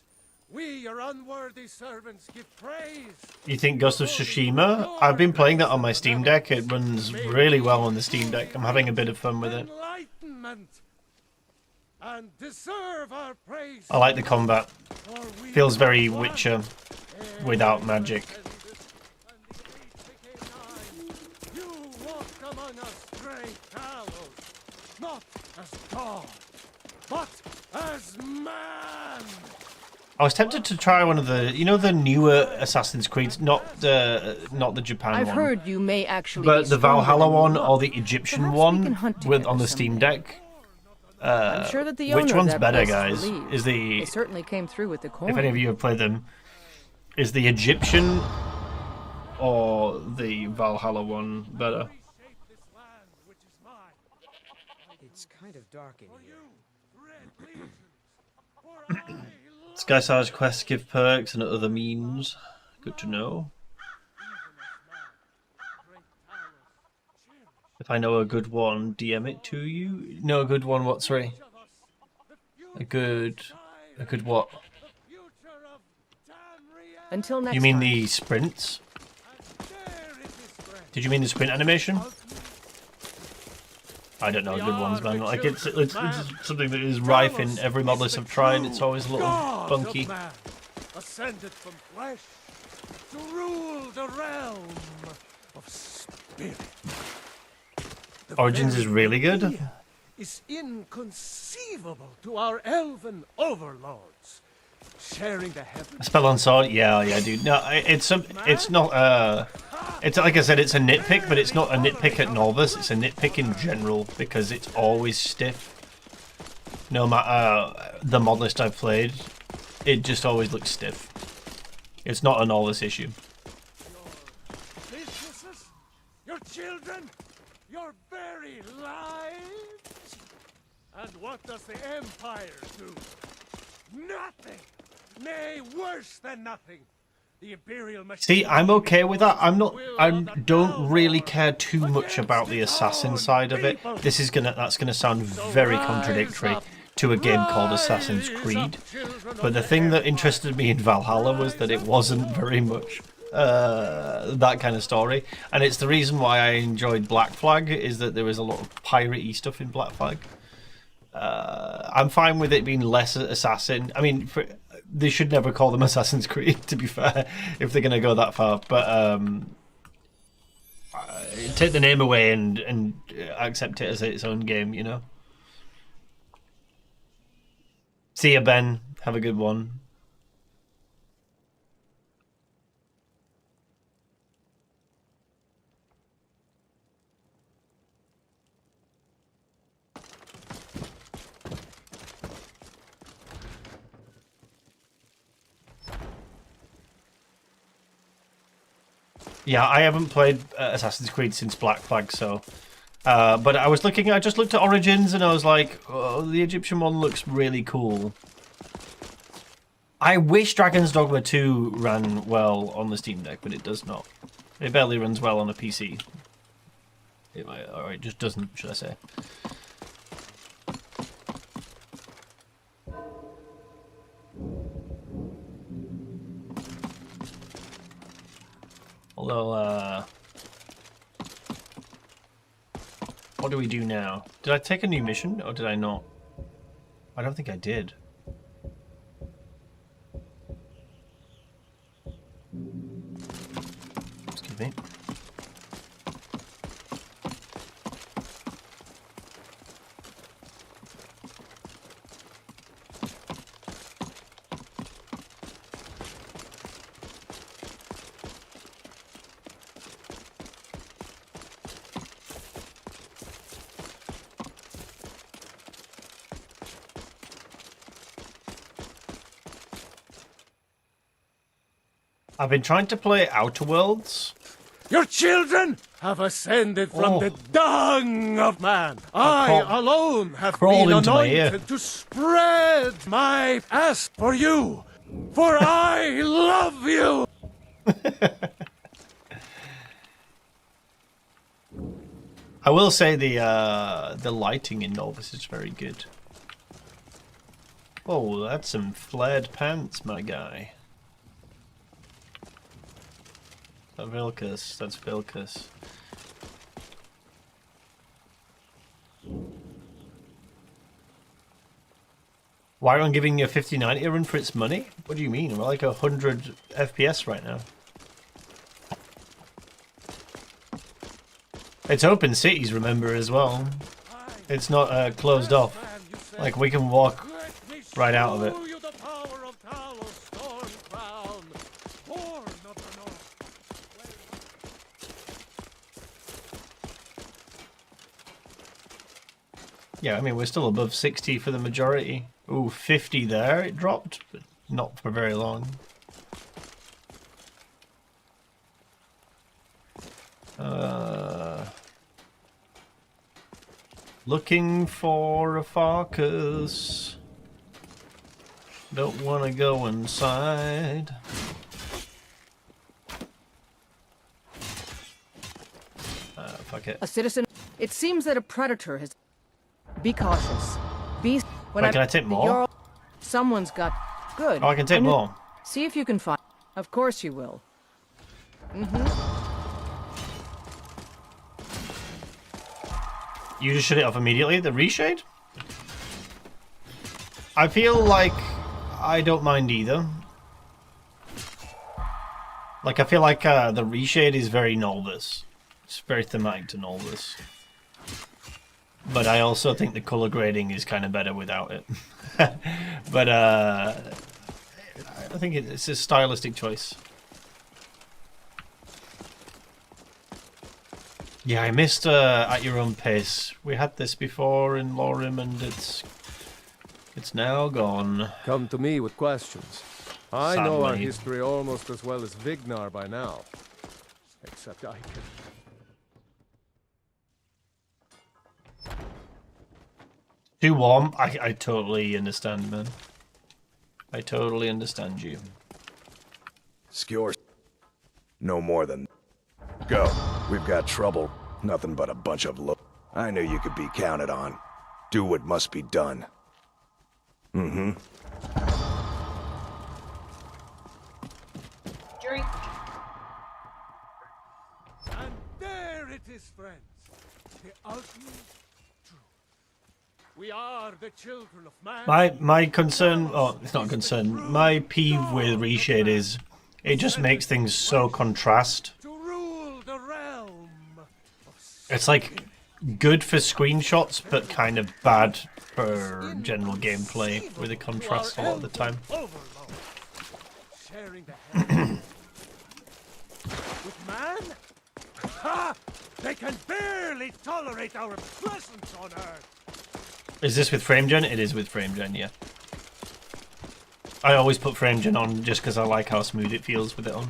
Speaker 13: we, your unworthy servants, give praise.
Speaker 1: You think Ghost of Tsushima? I've been playing that on my Steam Deck. It runs really well on the Steam Deck. I'm having a bit of fun with it.
Speaker 13: And deserve our praise.
Speaker 1: I like the combat. Feels very Witcher without magic.
Speaker 13: Not as God, but as man.
Speaker 1: I was tempted to try one of the, you know, the newer Assassin's Creeds, not the Japan one.
Speaker 11: I've heard you may actually,
Speaker 1: but the Valhalla one or the Egyptian one with on the Steam Deck.
Speaker 11: I'm sure that the
Speaker 1: which
Speaker 11: owner
Speaker 1: one's
Speaker 11: of that
Speaker 1: better,
Speaker 11: place
Speaker 1: guys?
Speaker 11: believes.
Speaker 1: Is the
Speaker 11: They certainly came through with the coin.
Speaker 1: if any of you have played them, is the Egyptian or the Valhalla one better?
Speaker 4: It's kind of dark in here.
Speaker 1: Skystar's quests give perks and other means. Good to know. If I know a good one, DM it to you. No, a good one. What? Sorry. A good what?
Speaker 11: Until next
Speaker 1: You mean
Speaker 11: time.
Speaker 1: the sprints? Did you mean the sprint animation? I don't know good ones, man. Like it's something that is rife in every modlist I've tried. It's always a little funky.
Speaker 13: Ascended from flesh to rule the realm of spirit.
Speaker 1: Origins is really good.
Speaker 13: Is inconceivable to our elven overlords. Sharing the heavens.
Speaker 1: A spell on sword, yeah, dude. No, it's not. It's like I said, it's a nitpick, but it's not a nitpick at Novice. It's a nitpick in general because it's always stiff. No matter the mod list I've played, it just always looks stiff. It's not a Novice issue.
Speaker 13: Your businesses, your children, your very lives. And what does the Empire do? Nothing. Nay, worse than nothing. The Imperial machine.
Speaker 1: See, I'm okay with that. I don't really care too much about the assassin side of it. That's gonna sound very contradictory to a game called Assassin's Creed. But the thing that interested me in Valhalla was that it wasn't very much that kind of story. And it's the reason why I enjoyed Black Flag, is that there was a lot of piratey stuff in Black Flag. I'm fine with it being less assassin. I mean, they should never call them Assassin's Creed, to be fair, if they're going to go that far. But take the name away and accept it as its own game, you know? See ya, Ben. Have a good one. Yeah, I haven't played Assassin's Creed since Black Flag, so... but I just looked at Origins and I was like, oh, the Egyptian one looks really cool. I wish Dragon's Dogma 2 ran well on the Steam Deck, but it does not. It barely runs well on a PC. Or it just doesn't, should I say. Although, what do we do now? Did I take a new mission, or did I not? I don't think I did. I've been trying to play Outer Worlds.
Speaker 13: Your children have ascended from the dung of man. I alone have
Speaker 1: crawled
Speaker 13: been
Speaker 1: into my ear.
Speaker 13: anointed to spread my ass for you, for I love you.
Speaker 1: I will say the lighting in Novice is very good. Oh, that's some flared pants, my guy. Vilcus, that's Vilcus. Why am I giving you a 5090 run for its money? What do you mean? We're like 100 FPS right now. It's open cities, remember, as well. It's not closed off. Like, we can walk right out of it. Yeah, I mean, we're still above 60 for the majority. Ooh, 50 there, it dropped, but not for very long. Looking for a Farkas. Don't want to go inside. Fuck it.
Speaker 11: A citizen. It seems that a predator has. Be cautious. Be. When
Speaker 1: Wait, can I take more?
Speaker 11: Someone's got. Good.
Speaker 1: Oh, I can take more.
Speaker 11: See if you can find. Of course you will.
Speaker 1: You just shut it off immediately? The Reshade? I feel like I don't mind either. Like, I feel like the Reshade is very Nolvus. It's very thematic to Nolvus. But I also think the color grading is kind of better without it. But I think it's a stylistic choice. Yeah, I missed At Your Own Pace. We had this before in Lorim and it's now gone.
Speaker 5: Come to me with questions. I
Speaker 1: Sadly.
Speaker 5: know our history almost as well as Vignar by now. Except I can...
Speaker 1: Too warm? I totally understand, man. I totally understand you.
Speaker 20: Skewers. No more than... Go. We've got trouble. Nothing but a bunch of I knew you could be counted on. Do what must be done.
Speaker 12: Drink.
Speaker 13: And there it is, friends. The ultimate truth. We are the children of man.
Speaker 1: My concern, oh, it's not a concern. My peeve with Reshade is it just makes things so contrast. It's like good for screenshots, but kind of bad for general gameplay with the contrast a lot of the time.
Speaker 13: Sharing the hand with man? Ha! They can barely tolerate our presence on Earth.
Speaker 1: Is this with frame gen? It is with frame gen, yeah. I always put frame gen on just because I like how smooth it feels with it on.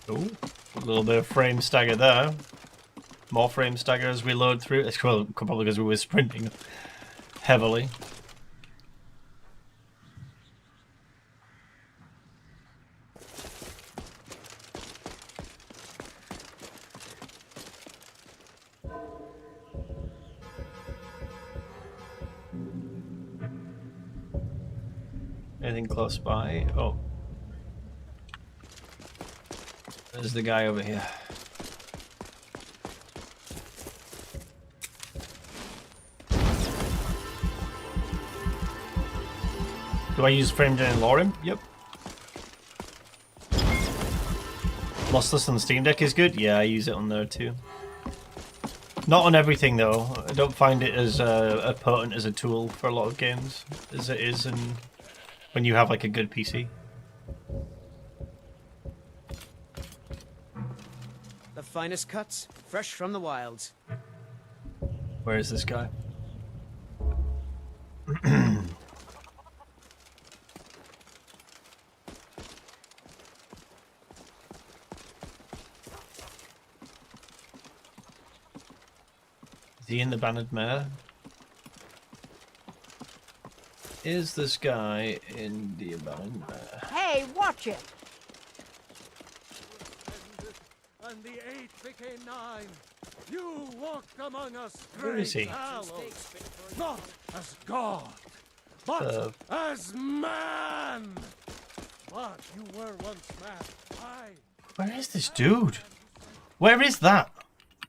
Speaker 1: Ooh, a little bit of frame stagger there. More frame stagger as we load through. It's probably because we were sprinting heavily. Anything close by? Oh. There's the guy over here. Do I use frame gen and Lorim? Yep. Lossless on Steam Deck is good? Yeah, I use it on there too. Not on everything though. I don't find it as potent as a tool for a lot of games as it is when you have like a good PC.
Speaker 4: The finest cuts, fresh from the wilds.
Speaker 1: Where is this guy? he in the Bannered Mare? Is this guy in the Bannered Mare?
Speaker 23: Hey, watch it!
Speaker 13: And the 8 became 9. You walked among us,
Speaker 1: Where is he?
Speaker 13: Not as God, but as man. But you were once man.
Speaker 1: Where is this dude? Where is that?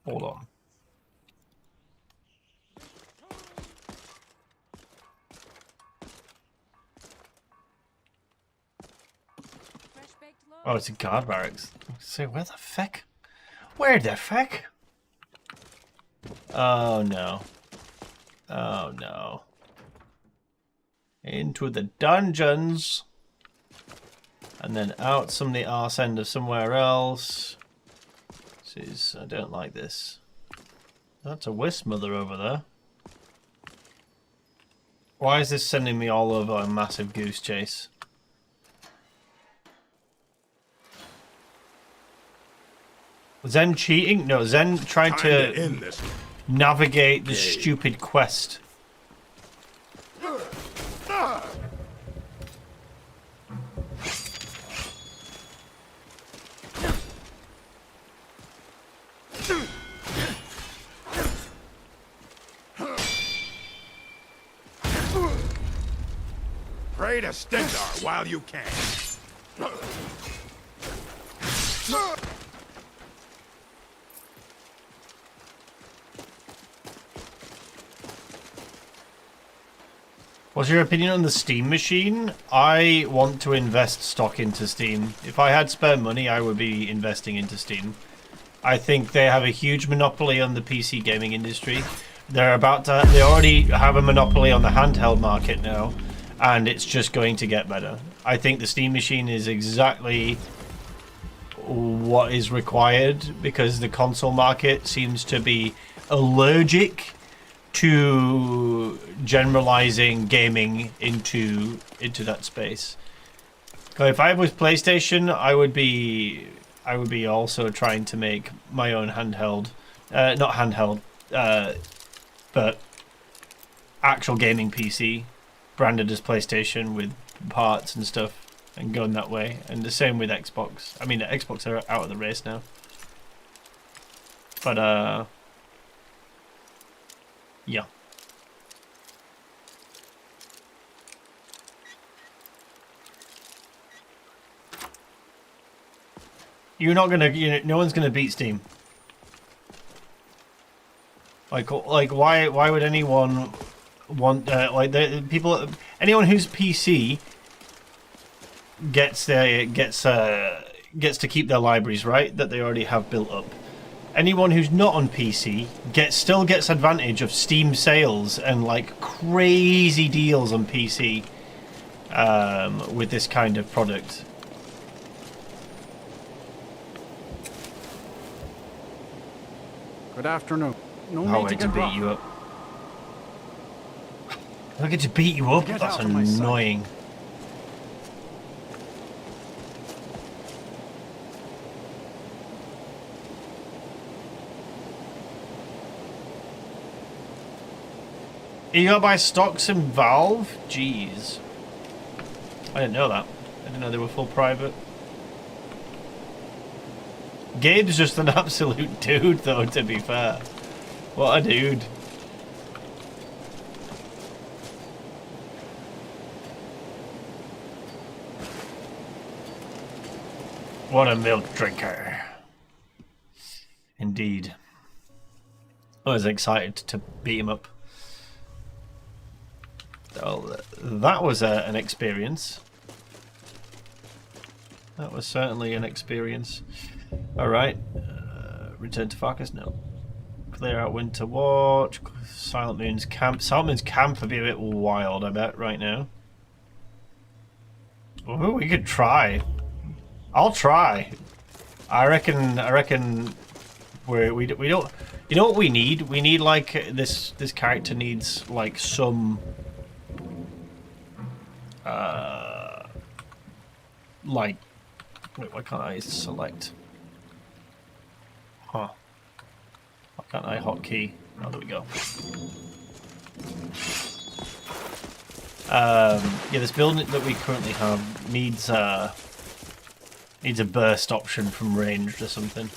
Speaker 1: Hold on. Oh, it's a guard barracks. So where the feck? Where the feck? Oh no. Oh no. Into the dungeons. And then out some the arse end of somewhere else. This is, I don't like this. That's a wisp mother over there. Why is this sending me all over a massive goose chase? Zen cheating? No, Zen tried to navigate the stupid quest.
Speaker 14: Pray to Stendarr while you can.
Speaker 1: What's your opinion on the Steam machine? I want to invest stock into Steam. If I had spare money, I would be investing into Steam. I think they have a huge monopoly on the PC gaming industry. They already have a monopoly on the handheld market now, and it's just going to get better. I think the Steam machine is exactly what is required because the console market seems to be allergic to generalizing gaming into that space. If I was PlayStation, I would be also trying to make my own handheld, not handheld, but actual gaming PC, branded as PlayStation with parts and stuff, and going that way. And the same with Xbox. I mean, Xbox are out of the race now. But yeah. You're not gonna, no one's gonna beat Steam. Like why would anyone want, anyone who's PC gets to keep their libraries, right, that they already have built up. Anyone who's not on PC still gets advantage of Steam sales and like crazy deals on PC with this kind of product.
Speaker 7: Good afternoon. No
Speaker 1: I'll
Speaker 7: need
Speaker 1: wait
Speaker 7: to
Speaker 1: to
Speaker 7: get
Speaker 1: beat you up. I get to beat you up? That's annoying. You gotta buy stocks in Valve? Jeez. I didn't know that. I didn't know they were full private. Gabe's just an absolute dude, though, to be fair. What a dude. What a milk drinker. Indeed. I was excited to beat him up. Well, that was an experience. That was certainly an experience. Alright. Return to Farkas? No. Clear out Winter Watch. Silent Moon's Camp. Silent Moon's Camp would be a bit wild, I bet, right now. Oh, we could try. I'll try. I reckon we don't. You know what we need? We need like this character needs like some like, wait, why can't I select? Huh. Why can't I hotkey? Oh, there we go. Yeah, this building that we currently have needs a burst option from ranged or something.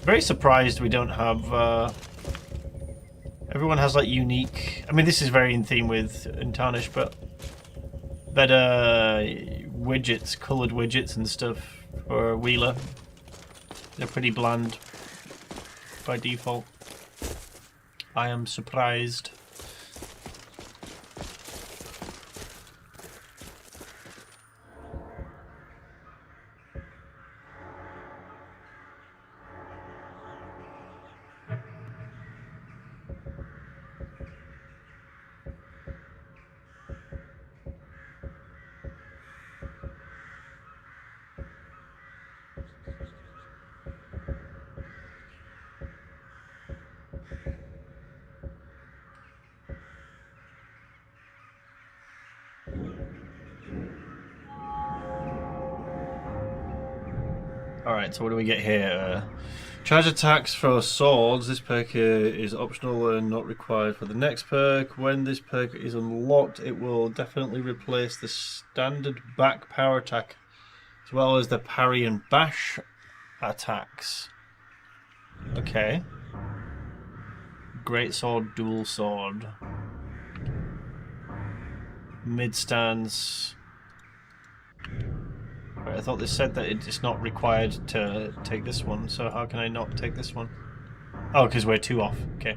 Speaker 1: Very surprised we don't have. Everyone has like unique. I mean, this is very in theme with Untarnished, but better widgets, coloured widgets and stuff for Wheeler. They're pretty bland by default. I am surprised. Alright, so what do we get here? Charge attacks for swords. This perk is optional and not required for the next perk. When this perk is unlocked, it will definitely replace the standard back power attack, as well as the parry and bash attacks. Okay. Great sword, dual sword. Mid stance. I thought this said that it's not required to take this one, so how can I not take this one? Oh, because we're 2 off. Okay.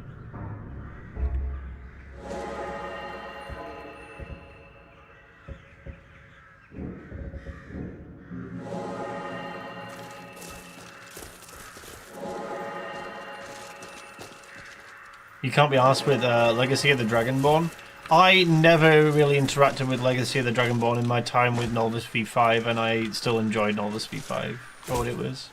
Speaker 1: You can't be asked with Legacy of the Dragonborn. I never really interacted with Legacy of the Dragonborn in my time with Nolvus V5, and I still enjoyed Nolvus V5 for what it was.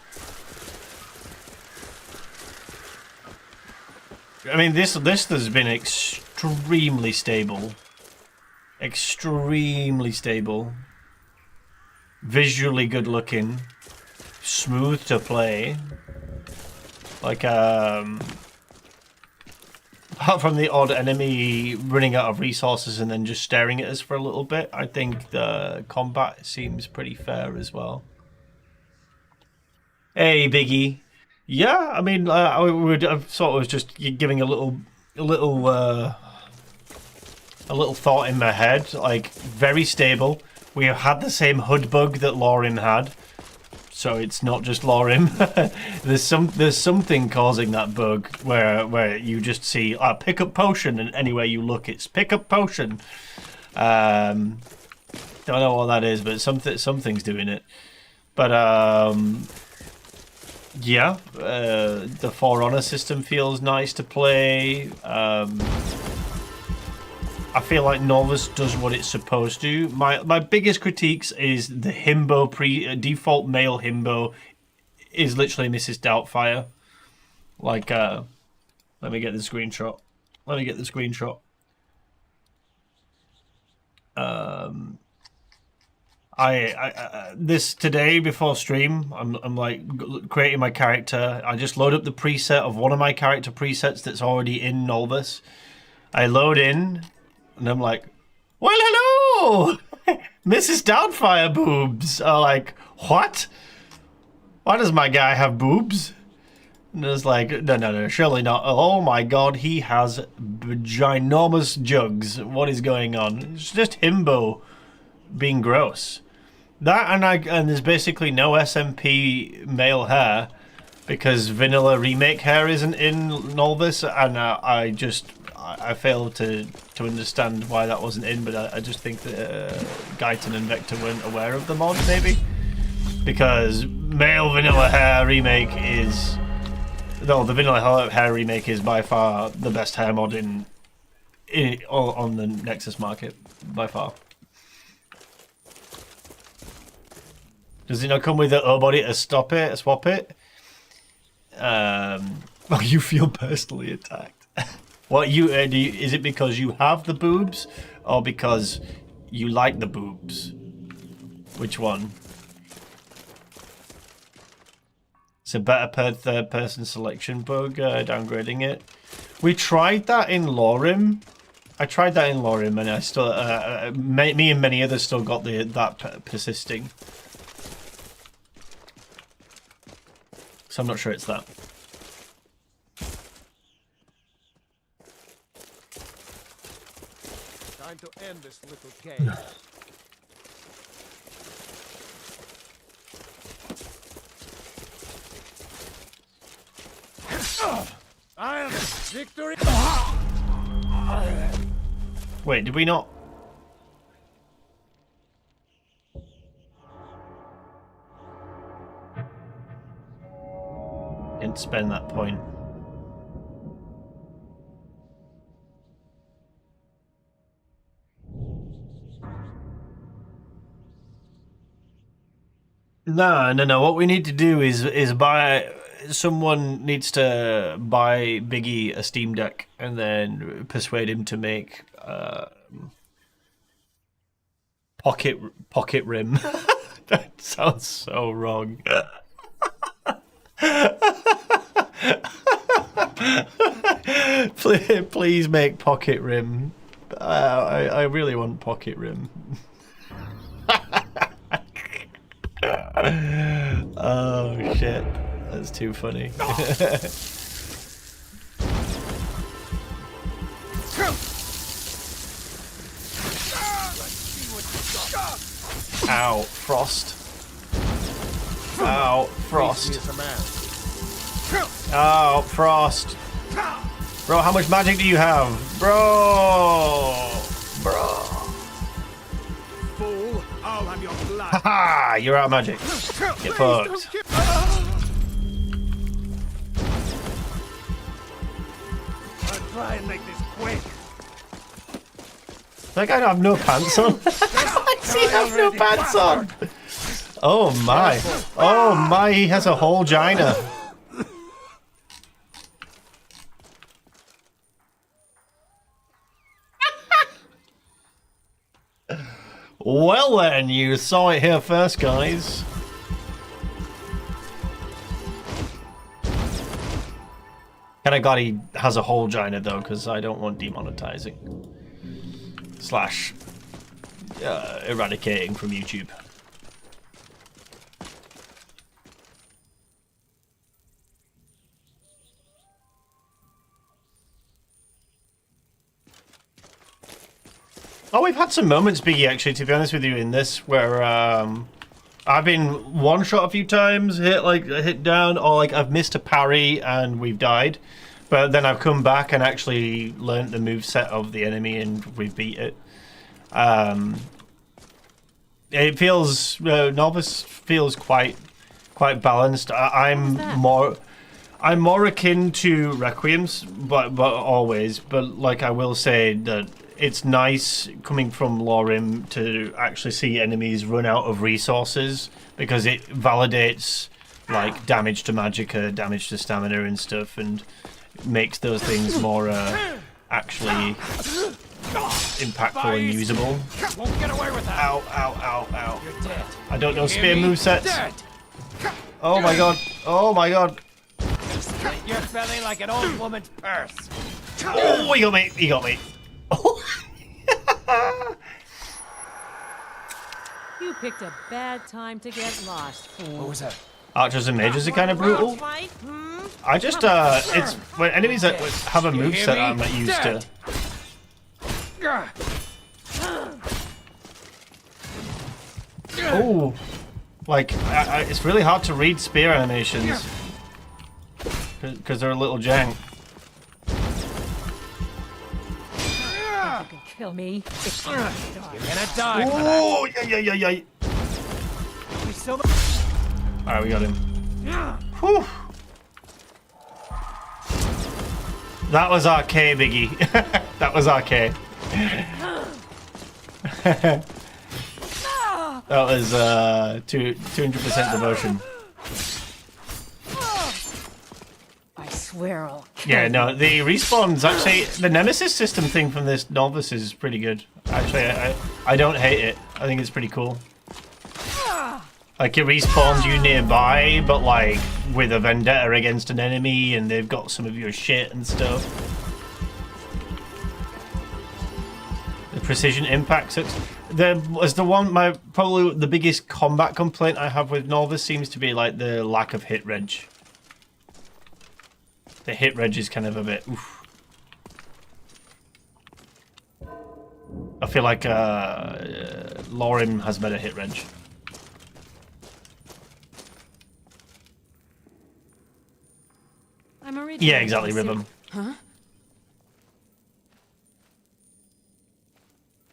Speaker 1: I mean, this has been extremely stable. Extremely stable. Visually good looking. Smooth to play. Like, apart from the odd enemy running out of resources and then just staring at us for a little bit, I think the combat seems pretty fair as well. Hey, Biggie. Yeah, I mean, I sort of was just giving a little thought in my head. Like, very stable. We have had the same HUD bug that Lorim had. So it's not just Lorim. there's something causing that bug where you just see pick up potion, and anywhere you look it's pick up potion. Don't know what that is, but something's doing it. But yeah, the For Honor system feels nice to play. I feel like Novice does what it's supposed to. My biggest critiques is the himbo default male himbo is literally Mrs. Doubtfire. Like, let me get the screenshot. This today before stream, I'm like creating my character. I just load up the preset of one of my character presets that's already in Nolvus. I load in. And I'm like, well, hello! Mrs. Doubtfire boobs. I'm like, what? Why does my guy have boobs? And it's like, no, surely not. Oh my god, he has ginormous jugs. What is going on? It's just himbo being gross. That and there's basically no SMP male hair because vanilla remake hair isn't in Nolvus, and I fail to understand why that wasn't in, but I just think that Guyton and Vector weren't aware of the mod, maybe? Because male vanilla hair remake is... No, the vanilla hair remake is by far the best hair mod on the Nexus market, by far. Does it not come with a body to swap it? Oh, you feel personally attacked. What is it because you have the boobs, or because you like the boobs? Which one? It's a better third-person selection bug, downgrading it. We tried that in Lorim. I tried that in Lorim, and I still, me and many others still got that persisting. So I'm not sure it's that.
Speaker 13: Time to end this little game. Iron victory.
Speaker 1: Wait, did we not? Didn't spend that point. No. What we need to do is buy. Someone needs to buy Biggie a Steam Deck and then persuade him to make pocket rim. That sounds so wrong. Please make pocket rim. I really want pocket rim. Oh shit, that's too funny. Ow, frost. Ow, frost. Oh, frost. Bro, how much magic do you have? Bro!
Speaker 13: Fool, I'll have your blood.
Speaker 1: Haha, you're out of magic. Get fucked.
Speaker 13: I'll try and make this quick.
Speaker 1: That guy don't have no pants on. I see him have no pants on. Oh my. Oh my, he has a whole gina. Well then, you saw it here first, guys. Kinda glad he has a whole gina though, because I don't want demonetizing. / eradicating from YouTube. Oh, we've had some moments, Biggie, actually, to be honest with you, in this, where I've been one-shot a few times, hit down, or like I've missed a parry and we've died. But then I've come back and actually learnt the moveset of the enemy and we've beat it. It feels, Novice feels quite balanced. I'm more akin to Requiems, but always. But like I will say that it's nice coming from Lorim to actually see enemies run out of resources, because it validates like damage to magicka, damage to stamina and stuff, and makes those things more actually impactful and usable.
Speaker 13: Won't get away with that.
Speaker 1: Ow, ow, ow, ow.
Speaker 13: You're dead.
Speaker 1: I don't know spear movesets. Oh my god. Oh my god.
Speaker 13: Split your belly like an old woman's purse.
Speaker 1: Oh, he got me. He got me. Oh.
Speaker 11: You picked a bad time to get lost.
Speaker 13: What was that?
Speaker 1: Archers and mages are kind of brutal. I just, it's when enemies that have a moveset I'm not used to. Oh, like, it's really hard to read spear animations. Because they're a little jank.
Speaker 11: You can kill me.
Speaker 13: You're gonna die.
Speaker 1: Oh, yeah. Alright, we got him. Whew. That was RK, Biggie. That was RK. That was 200% devotion.
Speaker 11: I swear I'll kill
Speaker 1: Yeah, no, the respawns actually, the Nemesis system thing from this Novice is pretty good. Actually, I don't hate it. I think it's pretty cool. Like it respawns you nearby, but like with a vendetta against an enemy, and they've got some of your shit and stuff. The precision impact sucks. Probably the biggest combat complaint I have with Novice seems to be like the lack of hit reg. The hit reg is kind of a bit oof. I feel like Lorim has better hit reg.
Speaker 11: I'm a
Speaker 1: Yeah, exactly, Rhythm.
Speaker 11: Huh?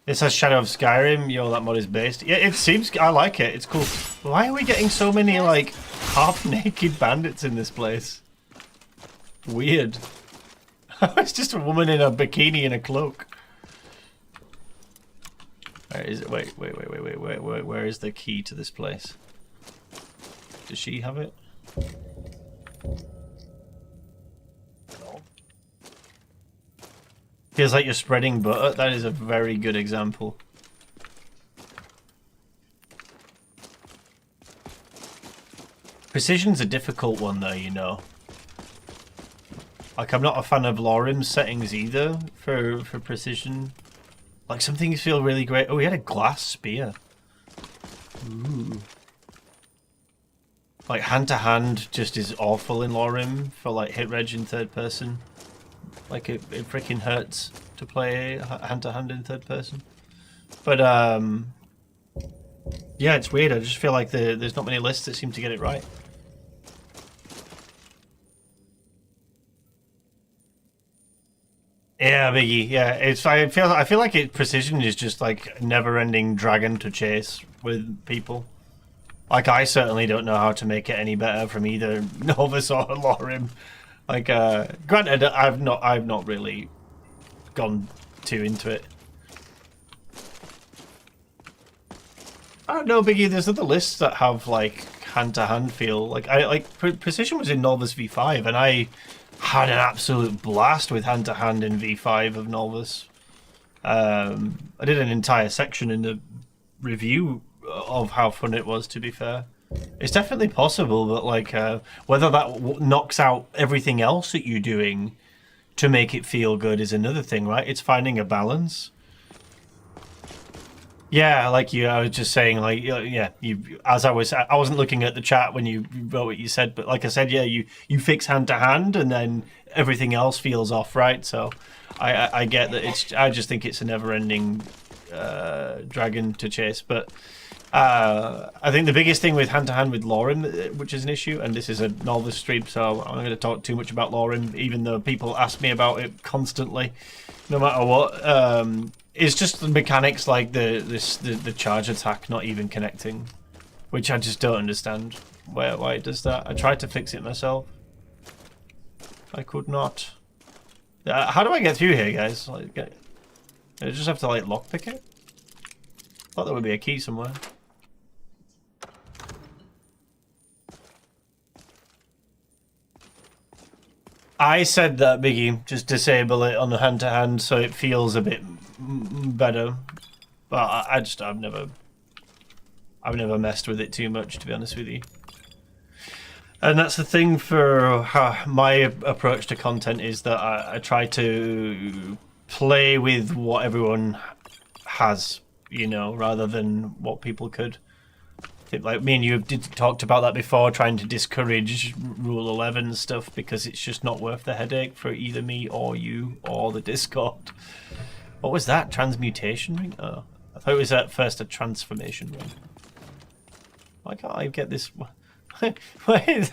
Speaker 1: It says Shadow of Skyrim. Yo, that mod is based. Yeah, it seems... I like it. It's cool. Why are we getting so many, like, half-naked bandits in this place? Weird. It's just a woman in a bikini and a cloak. Where is it? Wait. Where is the key to this place? Does she have it? Feels like you're spreading butter. That is a very good example. Precision's a difficult one though, you know. Like I'm not a fan of Lorim's settings either for precision. Like some things feel really great. Oh, he had a glass spear. Ooh. Like hand to hand just is awful in Lorim for like hit reg in third person. Like it freaking hurts to play hand to hand in third person. But yeah, it's weird. I just feel like there's not many lists that seem to get it right. Yeah, Biggie. Yeah, I feel like precision is just like a never-ending dragon to chase with people. Like I certainly don't know how to make it any better from either Novice or Lorim. Like, granted, I've not really gone too into it. I don't know, Biggie. There's other lists that have like hand-to-hand feel. Like precision was in Nolvus V5, and I had an absolute blast with hand-to-hand in V5 of Nolvus. I did an entire section in the review of how fun it was. To be fair. It's definitely possible, but like whether that knocks out everything else that you're doing to make it feel good is another thing, right? It's finding a balance. Yeah, like I was just saying, like yeah, I wasn't looking at the chat when you wrote what you said, but like I said, yeah, you fix hand to hand, and then everything else feels off, right? So I get that. I just think it's a never-ending dragon to chase, but. I think the biggest thing with hand-to-hand with Lorim, which is an issue, and this is a Novice stream, so I'm not going to talk too much about Lorim, even though people ask me about it constantly, no matter what. It's just the mechanics, like the charge attack not even connecting, which I just don't understand why it does that. I tried to fix it myself. I could not. How do I get through here, guys? Like, I just have to like lockpick it? Thought there would be a key somewhere. I said that, Biggie, just disable it on the hand-to-hand so it feels a bit better. But I've never messed with it too much, to be honest with you. And that's the thing for how my approach to content is that I try to play with what everyone has, you know, rather than what people could. I think, like me and you talked about that before, trying to discourage Rule 11 stuff because it's just not worth the headache for either me or you or the Discord. What was that? Transmutation ring? Oh, I thought it was at first a transformation ring. Why can't I get this? Wait,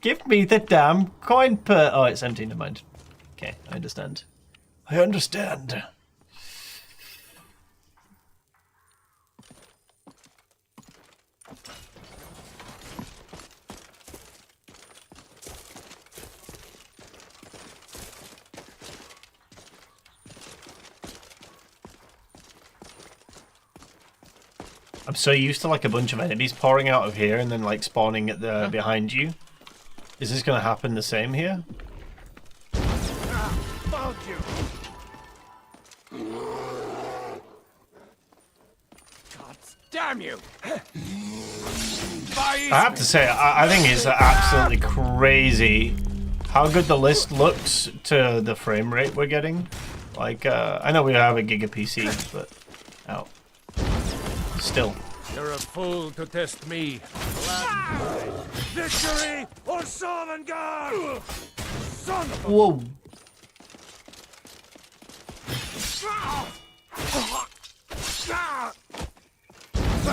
Speaker 1: give me the damn coin per... Oh, it's empty, never mind. Okay, I understand. I understand. I'm so used to like a bunch of enemies pouring out of here and then like spawning at the behind you. Is this going to happen the same here?
Speaker 13: Found you. God
Speaker 2: Damn you!
Speaker 1: I have to say, I think it's absolutely crazy how good the list looks to the frame rate we're getting. Like, I know we have a Giga PC, but out. Still.
Speaker 13: You're a fool to test me. Victory or Sovngarde! Son of a...
Speaker 1: Whoa.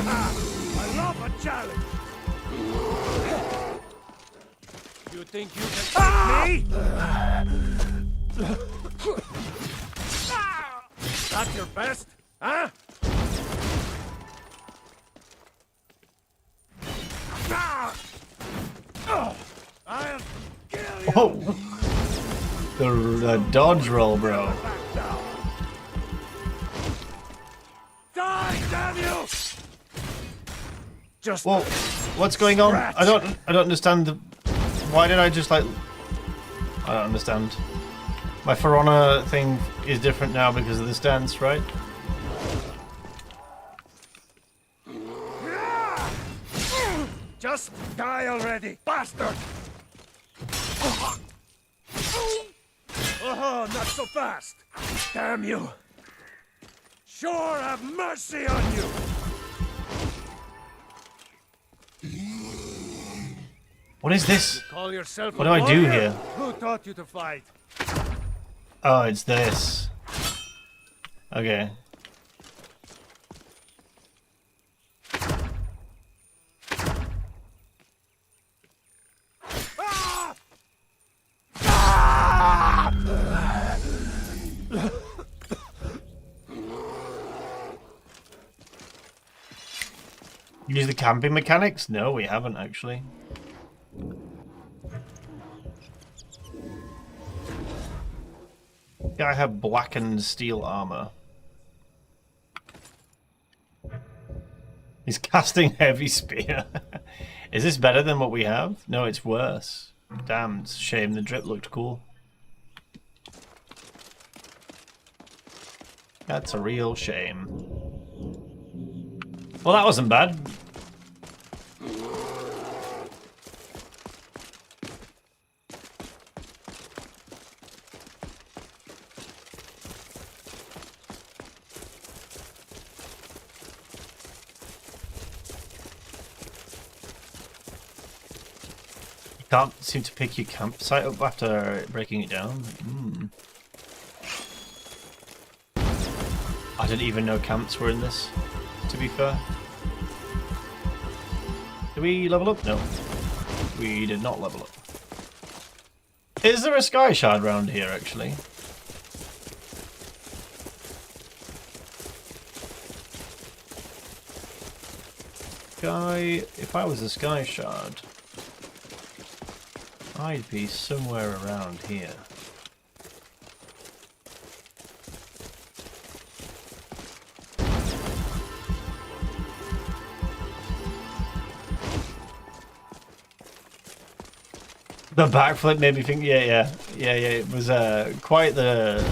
Speaker 13: I love a challenge. You think you can take me? That's your best, huh? I'll kill you.
Speaker 1: Whoa. The dodge roll, bro.
Speaker 13: Die, damn you! Just
Speaker 1: whoa, what's going on? I don't understand. Why did I just like? I don't understand. My For Honor thing is different now because of this dance, right?
Speaker 13: Just die already, bastard! Oh, not so fast! Damn you! Sure, have mercy on you!
Speaker 1: What is this?
Speaker 13: You call yourself
Speaker 1: what
Speaker 13: a
Speaker 1: do I do
Speaker 13: warrior?
Speaker 1: here?
Speaker 13: Who taught you to fight?
Speaker 1: Oh, it's this. Okay. Use the camping mechanics? No, we haven't actually. I have blackened steel armor. He's casting heavy spear. Is this better than what we have? No, it's worse. Damn, it's a shame the drip looked cool. That's a real shame. Well, that wasn't bad. Can't seem to pick your campsite up after breaking it down. I didn't even know camps were in this, to be fair. Did we level up? No. We did not level up. Is there a sky shard around here, actually? If I was a sky shard, I'd be somewhere around here. The backflip made me think, yeah. It was quite the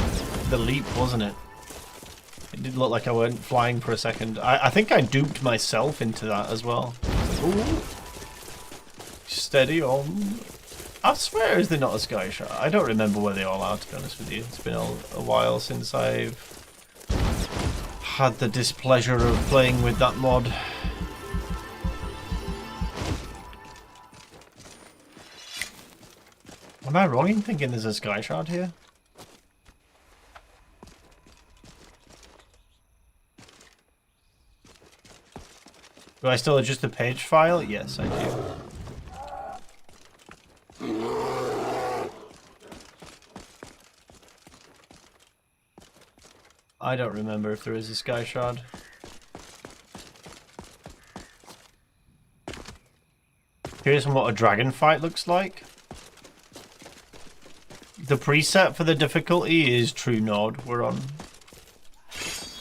Speaker 1: leap, wasn't it? It did look like I went flying for a second. I think I duped myself into that as well. Like, ooh. Steady on. I swear, is there not a sky shard? I don't remember where they all are, to be honest with you. It's been a while since I've had the displeasure of playing with that mod. Am I wrong in thinking there's a sky shard here? Do I still adjust the page file? Yes, I do. I don't remember if there is a sky shard. Here's what a dragon fight looks like. The preset for the difficulty is True Nord we're on.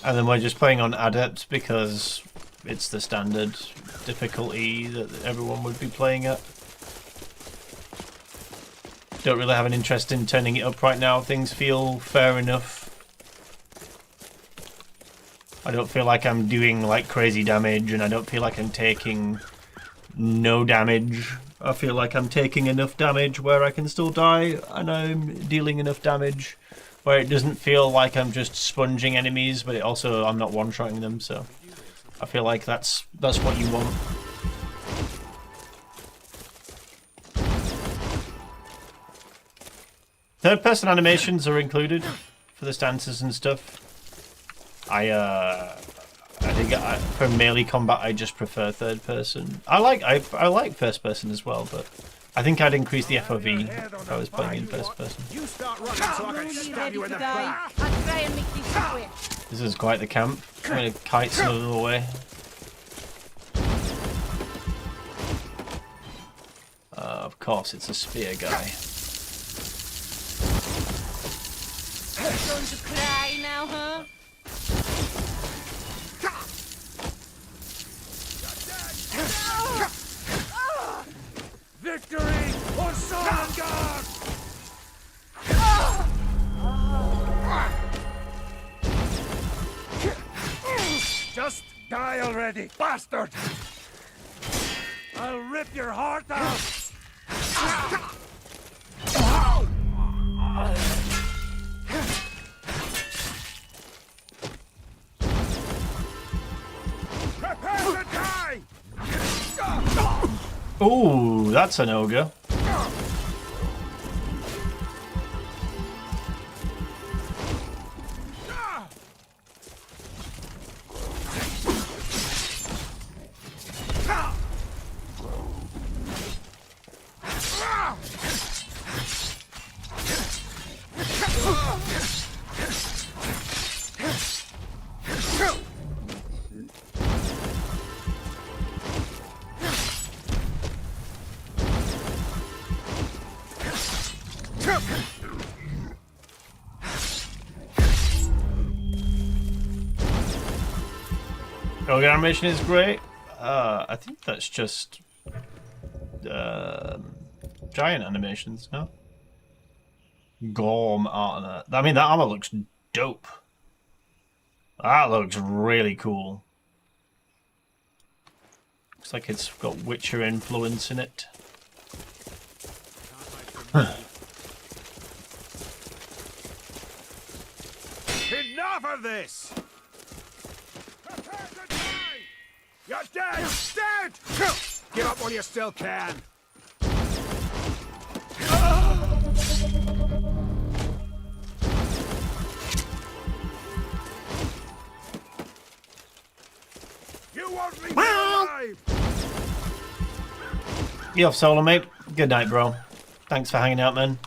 Speaker 1: And then we're just playing on Adept because it's the standard difficulty that everyone would be playing at. Don't really have an interest in turning it up right now. Things feel fair enough. I don't feel like I'm doing like crazy damage, and I don't feel like I'm taking no damage. I feel like I'm taking enough damage where I can still die, and I'm dealing enough damage where it doesn't feel like I'm just sponging enemies, but it also I'm not one-shotting them. So I feel like that's what you want. Third-person animations are included for the stances and stuff. I think for melee combat I just prefer third person. I like first person as well, but I think I'd increase the FOV if I was playing in first person.
Speaker 13: You start running so I can stab you in the back.
Speaker 1: This is quite the camp. I'm gonna kite some of them away. Of course, it's a spear guy.
Speaker 9: Going to cry now, huh?
Speaker 13: Victory or Solitude! Just die already, bastard! I'll rip your heart out! Prepare to die!
Speaker 1: Ooh, that's an ogre. Ogre animation is great. I think that's just giant animations, no? Gorm armor. I mean, that armor looks dope. That looks really cool. Looks like it's got Witcher influence in it.
Speaker 13: Enough of this! Prepare to die! You're dead! Dead! Give up while you still can! You won't leave me alive!
Speaker 1: You off, solo, mate. Good night, bro. Thanks for hanging out, man.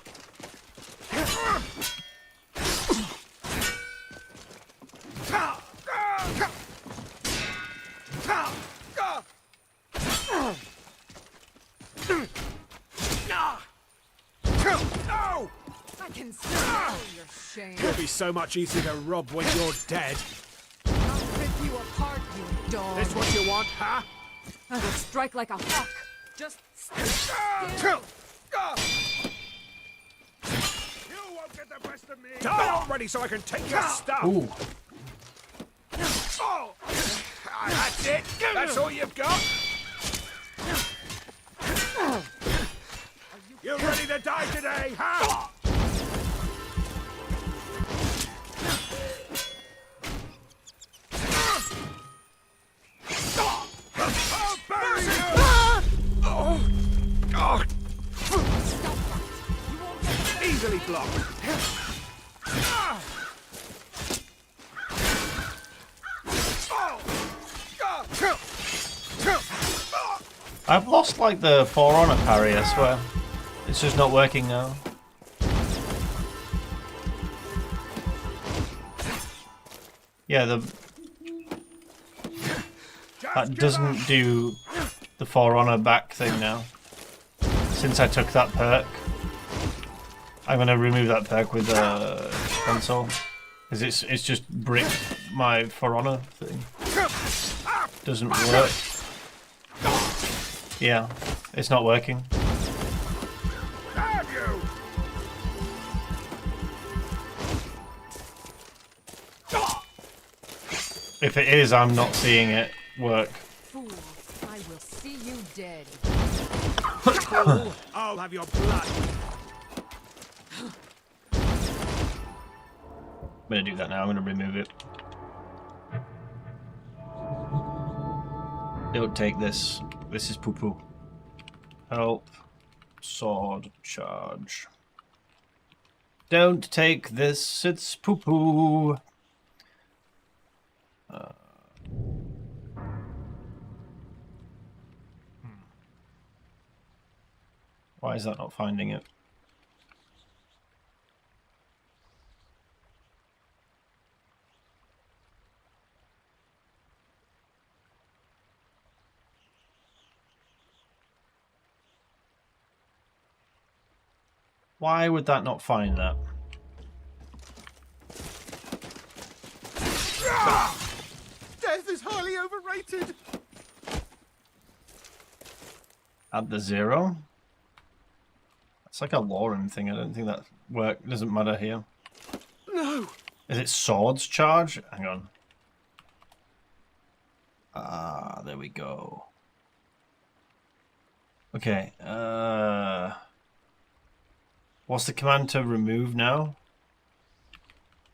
Speaker 13: It'll be so much easier to rob when you're dead.
Speaker 11: I'll rip you apart, you dog.
Speaker 13: This what you want, huh?
Speaker 11: I will strike like a hawk. Just
Speaker 13: You won't get the best of me. Die already so I can take your stuff.
Speaker 1: Ooh.
Speaker 13: Oh. That's it. That's all you've got. You ready to die today, huh? I'll bury you! Oh. Easily blocked.
Speaker 1: I've lost like the For Honor parry, I swear. It's just not working now. Yeah, that doesn't do the For Honor back thing now. Since I took that perk. I'm gonna remove that perk with console. Because it's just bricked my For Honor thing. Doesn't work. Yeah, it's not working. If it is, I'm not seeing it work.
Speaker 11: Fool, I will see you dead.
Speaker 13: Fool, I'll have your blood.
Speaker 1: I'm gonna do that now. I'm gonna remove it. Don't take this. This is poo-poo. Help. Sword. Charge. Don't take this. It's poo-poo. Why is that not finding it? Why would that not find that?
Speaker 13: Death is highly overrated.
Speaker 1: Add the 0? It's like a Lauren thing. I don't think that work doesn't matter here.
Speaker 13: No.
Speaker 1: Is it swords charge? Hang on. Ah, there we go. Okay. What's the command to remove now?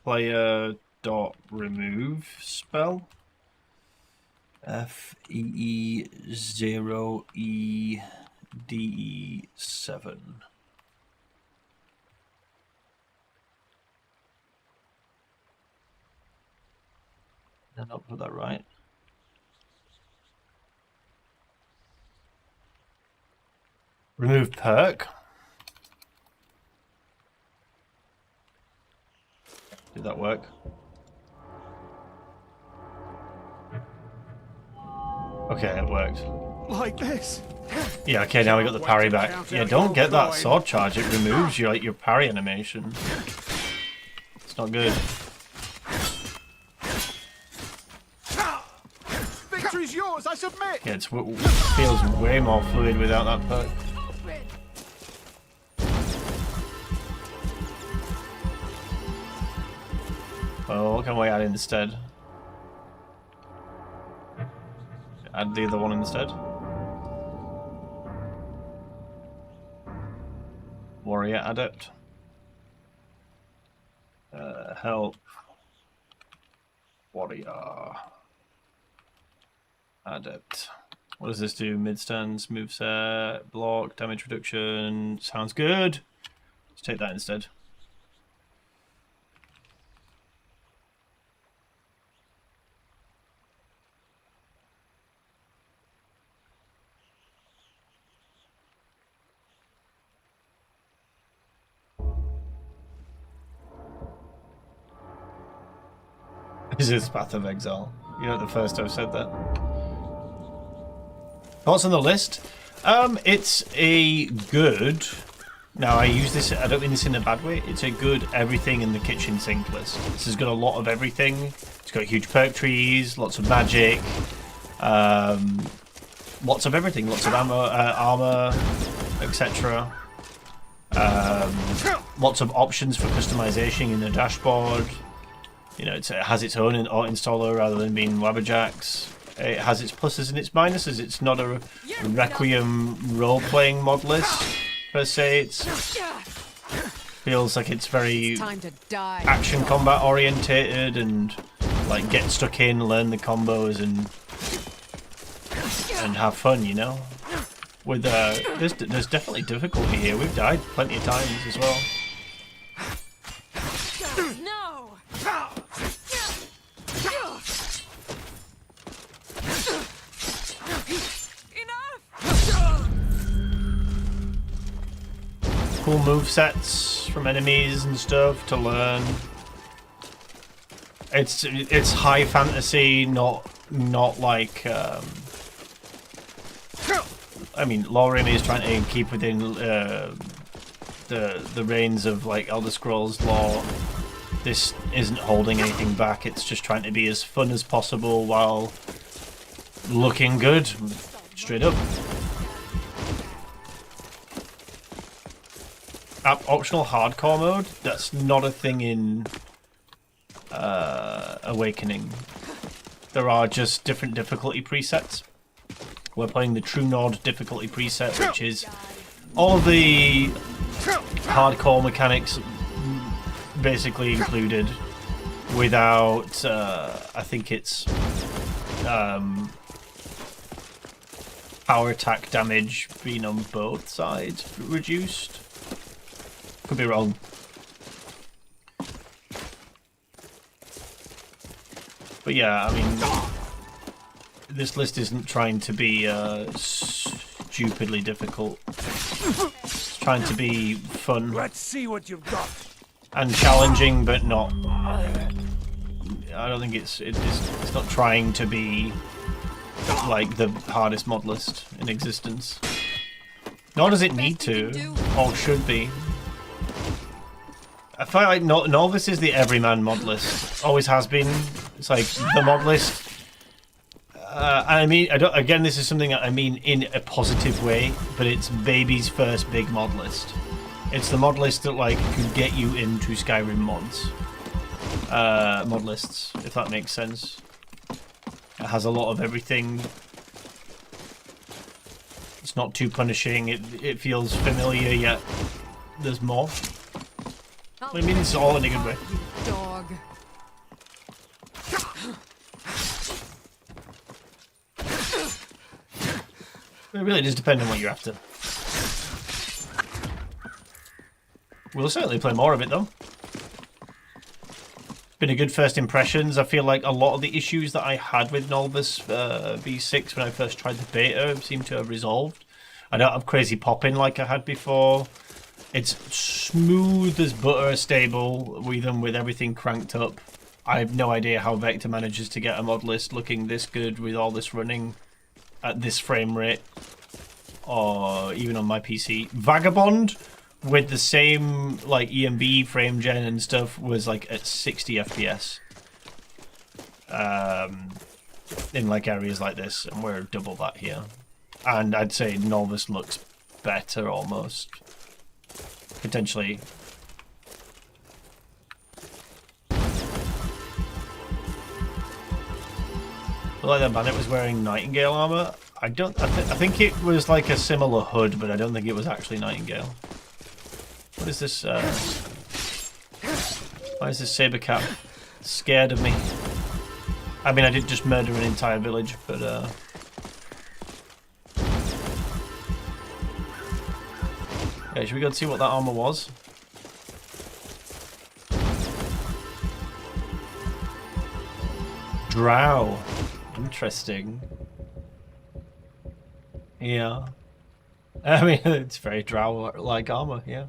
Speaker 1: Player dot remove spell. FEE0EDE7. Did I not put that right? Remove perk. Did that work? Okay, it worked.
Speaker 13: Like this.
Speaker 1: Yeah, okay, now we got the parry back. Yeah, don't get that sword charge. It removes your parry animation. It's not good.
Speaker 13: Victory's yours, I submit.
Speaker 1: Yeah, it feels way more fluid without that perk. Well, what can we add instead? Add the other one instead. Warrior Adept. Help. Warrior Adept. What does this do? Mid stance, moveset, block, damage reduction. Sounds good. Let's take that instead. Is this Path of Exile? You're not the first I've said that. What's on the list? It's a good... Now I use this, I don't mean this in a bad way, it's a good everything in the kitchen sink list. This has got a lot of everything. It's got huge perk trees, lots of magic, lots of everything, lots of armor, etc. Lots of options for customization in the dashboard. You know, it has its own installer rather than being Wabberjack's. It has its pluses and its minuses. It's not a Requiem role-playing modlist, per se. It feels like it's very action combat orientated and like get stuck in, learn the combos and have fun, you know? With there's definitely difficulty here. We've died plenty of times as well. Cool movesets from enemies and stuff to learn. It's high fantasy, not like I mean, Lorem is trying to keep within the reins of like Elder Scrolls lore. This isn't holding anything back. It's just trying to be as fun as possible while looking good, straight up. Optional hardcore mode? That's not a thing in Awakening. there are just different difficulty presets. We're playing the True Nod difficulty preset, which is all the hardcore mechanics basically included, without, I think it's power attack damage being on both sides reduced. Could be wrong. But yeah, I mean, this list isn't trying to be stupidly difficult. It's trying to be fun.
Speaker 13: Let's see what you've got.
Speaker 1: And challenging, but not. I don't think it's not trying to be like the hardest mod list in existence. Nor does it need to, or should be. I feel like Novice is the everyman mod list. Always has been. It's like the mod list. I mean, again, this is something that I mean in a positive way, but it's baby's first big mod list. It's the mod list that like could get you into Skyrim mods. Mod lists, if that makes sense. It has a lot of everything. It's not too punishing. It feels familiar, yet there's more. I mean, it's all in a good way.
Speaker 11: Dog.
Speaker 1: It really does depend on what you're after. We'll certainly play more of it, though. Been a good first impressions. I feel like a lot of the issues that I had with Nolvus V6 when I first tried the beta seem to have resolved. I don't have crazy popping like I had before. It's smooth as butter, stable, even with everything cranked up. I have no idea how Vector manages to get a mod list looking this good with all this running at this frame rate, or even on my PC. Vagabond, with the same like ENB frame gen and stuff, was like at 60 FPS in like areas like this, and we're double that here. And I'd say Nolvus looks better almost, potentially. Like that bandit was wearing Nightingale armor. I think it was like a similar hood, but I don't think it was actually Nightingale. What is this? Why is this saber cat scared of me? I mean, I did just murder an entire village, but okay, should we go and see what that armor was? Drow. Interesting. Yeah. I mean, it's very drow-like armor, yeah.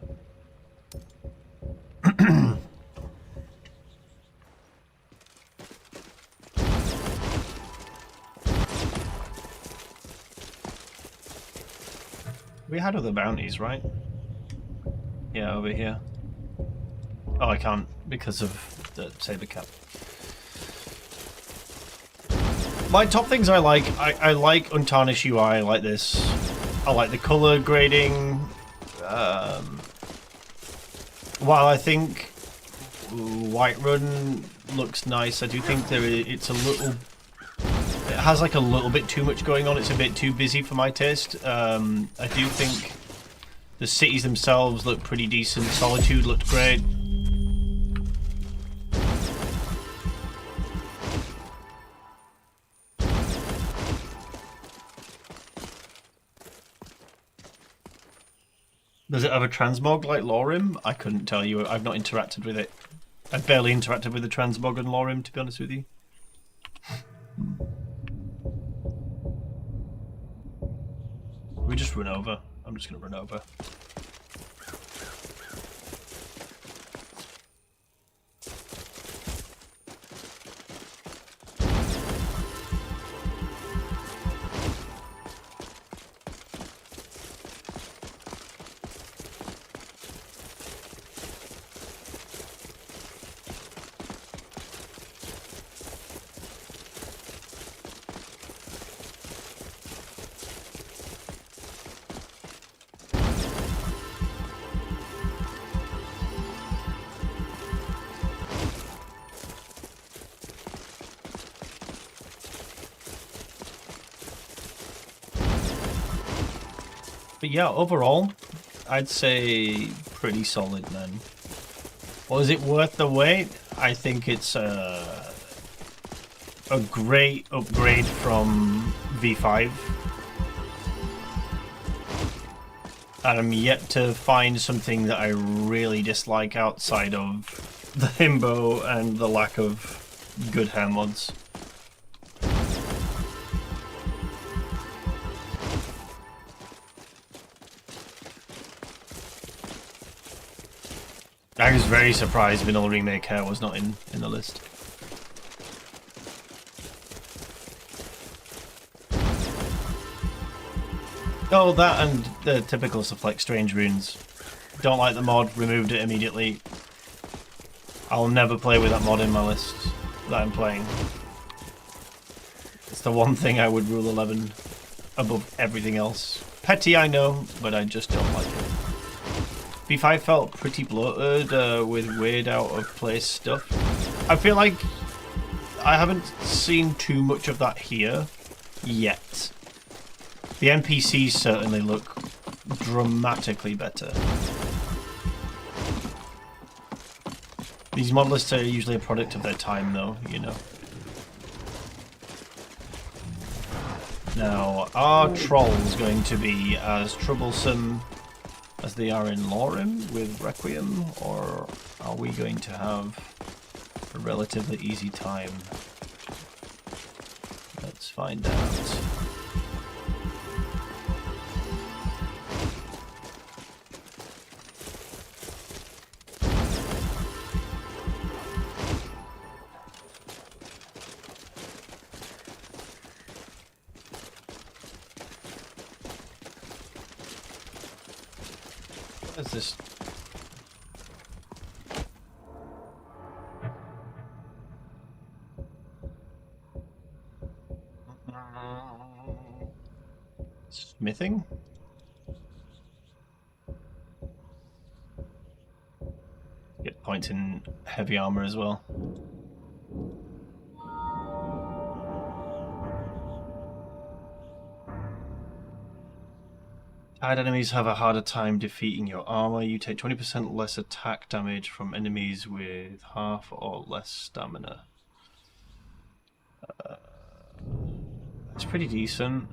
Speaker 1: We had other bounties, right? Yeah, over here. Oh, I can't because of the saber cap. My top things I like untarnished UI like this. I like the color grading. While I think Whiterun looks nice, I do think it's a little. It has like a little bit too much going on. It's a bit too busy for my taste. I do think the cities themselves look pretty decent. Solitude looked great. Does it have a transmog like Lorim? I couldn't tell you. I've not interacted with it. I've barely interacted with the transmog and Lorim, to be honest with you. We just run over. I'm just going to run over. But yeah, overall, I'd say pretty solid, man. Was it worth the wait? I think it's a great upgrade from V5. And I'm yet to find something that I really dislike outside of the himbo and the lack of good hair mods. I was very surprised Vanilla Remake hair was not in the list. Oh, that and the typical stuff like Strange Runes. Don't like the mod, removed it immediately. I'll never play with that mod in my list that I'm playing. It's the one thing I would rule 11 above everything else. Petty, I know, but I just don't like it. V5 felt pretty bloated with weird out of place stuff. I feel like I haven't seen too much of that here yet. The NPCs certainly look dramatically better. These modelists are usually a product of their time though, you know. Now, are trolls going to be as troublesome as they are in Lorem with Requiem, or are we going to have a relatively easy time? Let's find out. What's this? Smithing? Get points in heavy armor as well. Tired enemies have a harder time defeating your armor. You take 20% less attack damage from enemies with half or less stamina. That's pretty decent.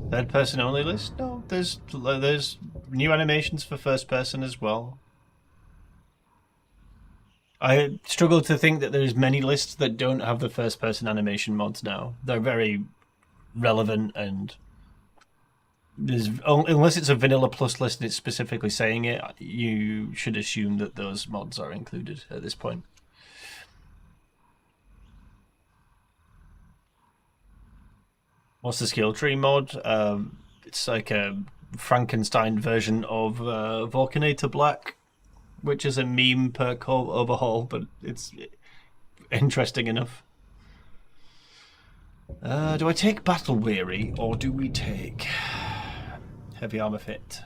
Speaker 1: Third person only list? No, there's new animations for first person as well. I struggle to think that there's many lists that don't have the first person animation mods now. They're very relevant, and there's unless it's a vanilla plus list and it's specifically saying it, you should assume that those mods are included at this point. What's the skill tree mod? It's like a Frankenstein version of Vulcanator Black, which is a meme perk overhaul, but it's interesting enough. Do I take Battle Weary or do we take Heavy Armor Fit?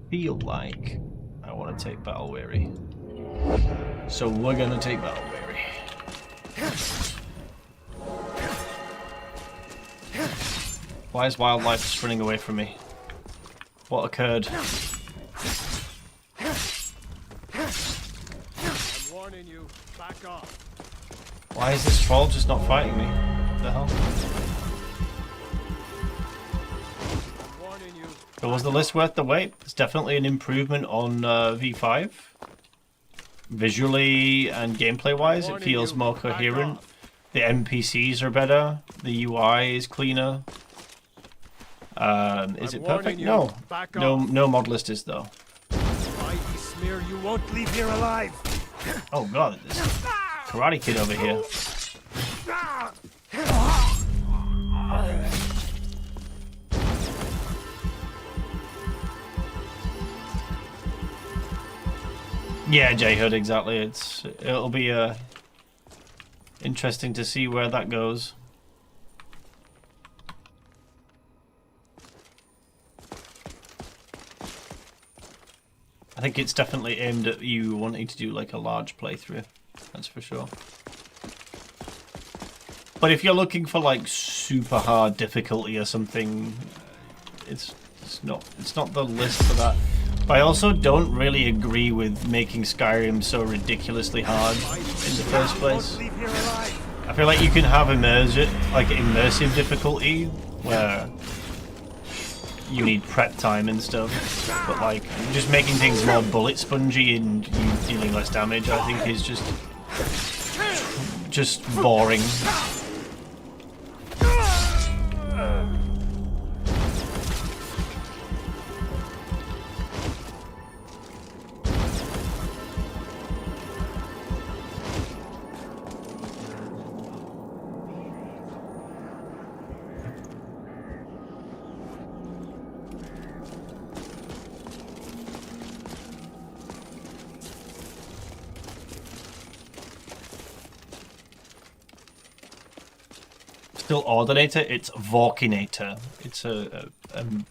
Speaker 1: Feel like I want to take Battle Weary. So we're gonna take Battle Weary. Why is wildlife just running away from me? What occurred?
Speaker 13: I'm warning you, back off.
Speaker 1: Why is this troll just not fighting me? What the hell? So was the list worth the wait? It's definitely an improvement on V5. Visually and gameplay-wise, it feels more coherent. The NPCs are better. The UI is cleaner. Is it perfect? No. No mod list is though.
Speaker 13: Mighty smear, you won't leave here alive.
Speaker 1: Oh god, this Karate Kid over here. Yeah, J-Hood, exactly. It'll be interesting to see where that goes. I think it's definitely aimed at you wanting to do like a large playthrough. That's for sure. But if you're looking for like super hard difficulty or something, it's not the list for that. But I also don't really agree with making Skyrim so ridiculously hard in the first place. I feel like you can have immersive difficulty where you need prep time and stuff, but like just making things more bullet spongy and you dealing less damage, I think is just boring. Still Ordinator, it's Vorkinator. It's a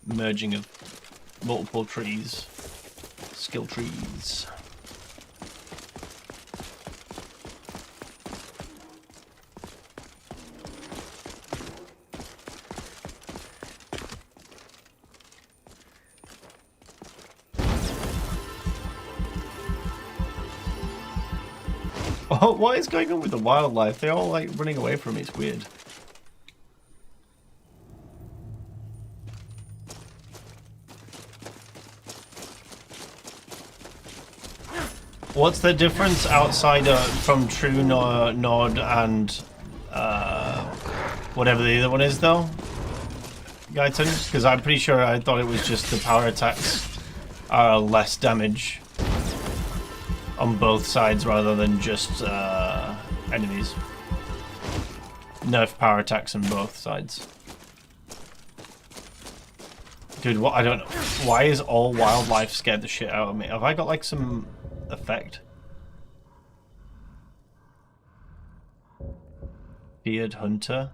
Speaker 1: merging of multiple trees, skill trees. Oh, what is going on with the wildlife? They're all like running away from me. It's weird. What's the difference outside from True Nord and whatever the other one is, though, Guyton? Because I'm pretty sure I thought it was just the power attacks are less damage on both sides rather than just enemies. Nerf power attacks on both sides. Dude, what? I don't know. Why is all wildlife scared the shit out of me? Have I got like some effect? Feared hunter.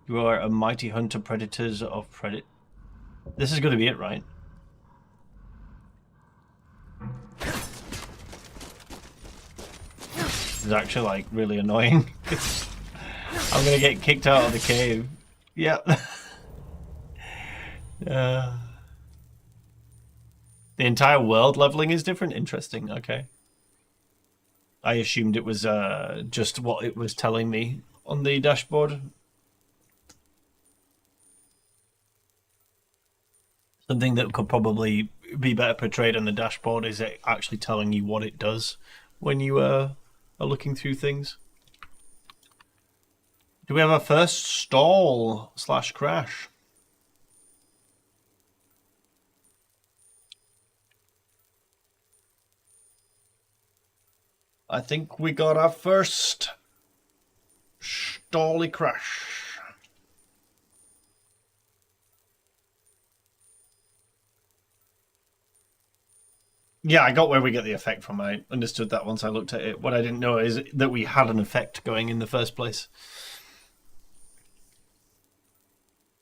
Speaker 1: You are a mighty hunter, predators of predat. This is going to be it, right? This is actually like really annoying. I'm going to get kicked out of the cave. Yep. The entire world leveling is different. Interesting. Okay. I assumed it was just what it was telling me on the dashboard. Something that could probably be better portrayed on the dashboard is it actually telling you what it does when you are looking through things. Do we have a first stall / crash? I think we got our first stally crash. Yeah, I got where we get the effect from. I understood that once I looked at it. What I didn't know is that we had an effect going in the first place.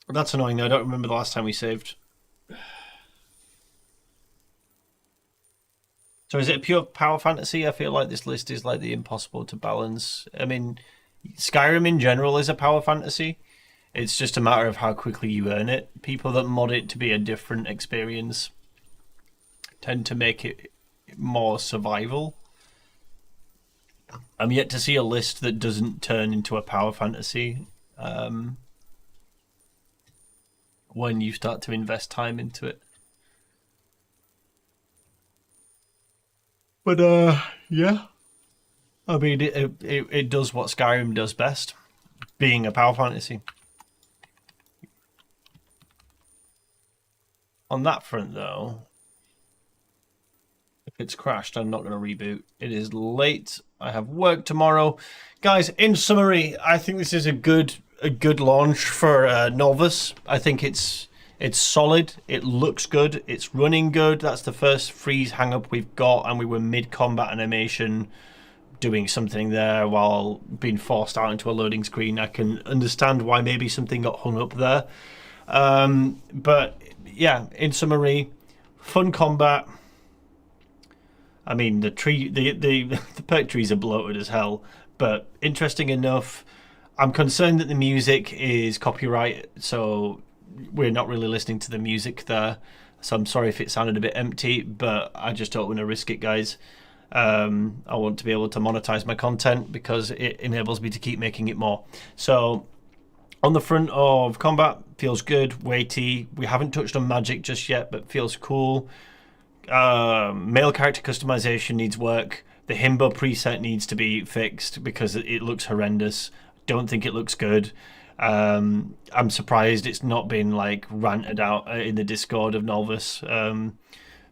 Speaker 1: That's annoying though. I don't remember the last time we saved. So is it a pure power fantasy? I feel like this list is like the impossible to balance. I mean, Skyrim in general is a power fantasy. It's just a matter of how quickly you earn it. People that mod it to be a different experience tend to make it more survival. I'm yet to see a list that doesn't turn into a power fantasy when you start to invest time into it. But yeah, I mean it does what Skyrim does best, being a power fantasy. On that front though, if it's crashed, I'm not going to reboot. It is late. I have work tomorrow, guys. In summary, I think this is a good launch for Novice. I think it's It's solid, it looks good, it's running good. That's the first freeze hang-up we've got, and we were mid-combat animation doing something there while being forced out into a loading screen. I can understand why maybe something got hung up there. But yeah, in summary, fun combat. I mean, the perk trees are bloated as hell, but interesting enough. I'm concerned that the music is copyright, so we're not really listening to the music there. So I'm sorry if it sounded a bit empty, but I just don't want to risk it, guys. I want to be able to monetize my content because it enables me to keep making it more. So on the front of combat, feels good, weighty. We haven't touched on magic just yet, but feels cool. Male character customization needs work. The himbo preset needs to be fixed because it looks horrendous. Don't think it looks good. I'm surprised it's not been like ranted out in the Discord of Nolvus,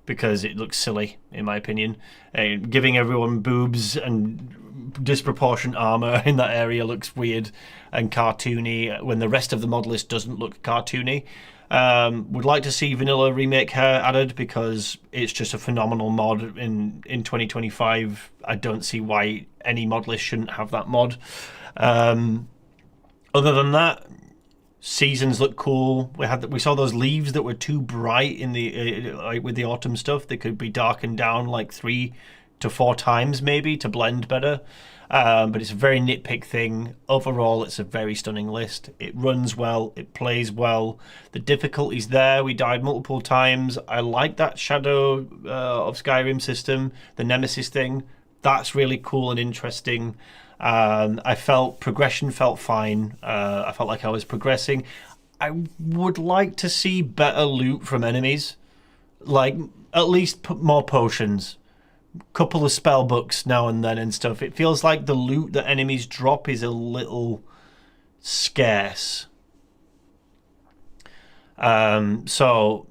Speaker 1: because it looks silly in my opinion. Giving everyone boobs and disproportionate armor in that area looks weird and cartoony when the rest of the mod list doesn't look cartoony. Would like to see vanilla remake hair added because it's just a phenomenal mod in 2025. I don't see why any mod list shouldn't have that mod. Other than that, seasons look cool. We saw those leaves that were too bright in the like with the autumn stuff. They could be darkened down like 3 to 4 times maybe to blend better. But it's a very nitpick thing. Overall, it's a very stunning list. It runs well. It plays well. The difficulty's there. We died multiple times. I like that Shadow of Skyrim system, the Nemesis thing. That's really cool and interesting. I felt progression felt fine. I felt like I was progressing. I would like to see better loot from enemies. Like, at least more potions. Couple of spell books now and then and stuff. It feels like the loot that enemies drop is a little scarce. So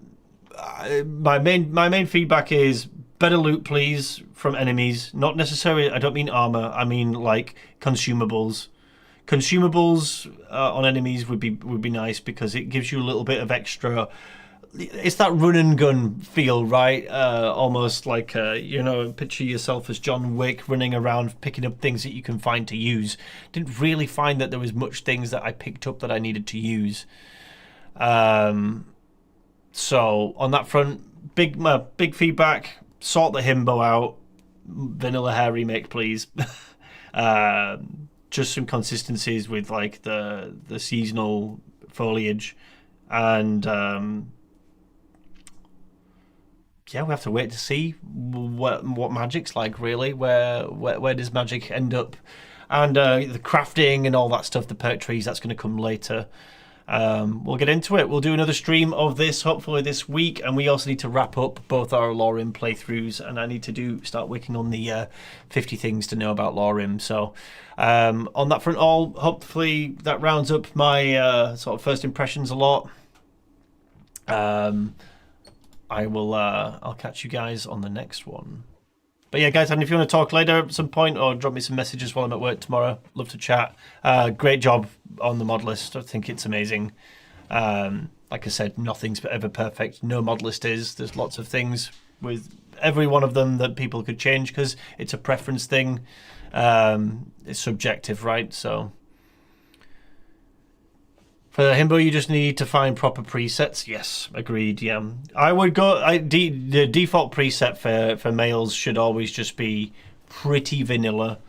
Speaker 1: my main feedback is better loot, please, from enemies. Not necessarily, I don't mean armor. I mean like consumables. Consumables on enemies would be nice because it gives you a little bit of extra. It's that run and gun feel, right? Almost like picture yourself as John Wick running around picking up things that you can find to use. Didn't really find that there was much things that I picked up that I needed to use. So on that front, big feedback. Sort the himbo out. Vanilla hair remake, please. Just some consistencies with like the seasonal foliage, and yeah, we have to wait to see what magic's like, really. Where does magic end up? And the crafting and all that stuff, the perk trees, that's going to come later. We'll get into it. We'll do another stream of this hopefully this week, and we also need to wrap up both our Lorim playthroughs, and I need to start working on the 50 things to know about Lorim. So on that front, hopefully that rounds up my sort of first impressions a lot. I'll catch you guys on the next one. But yeah, guys, and if you want to talk later at some point or drop me some messages while I'm at work tomorrow, love to chat. Great job on the mod list. I think it's amazing. Like I said, nothing's ever perfect. No mod list is. There's lots of things with every one of them that people could change because it's a preference thing. It's subjective, right? So for the himbo, you just need to find proper presets. Yes, agreed. Yeah, I would go. The default preset for males should always just be pretty vanilla,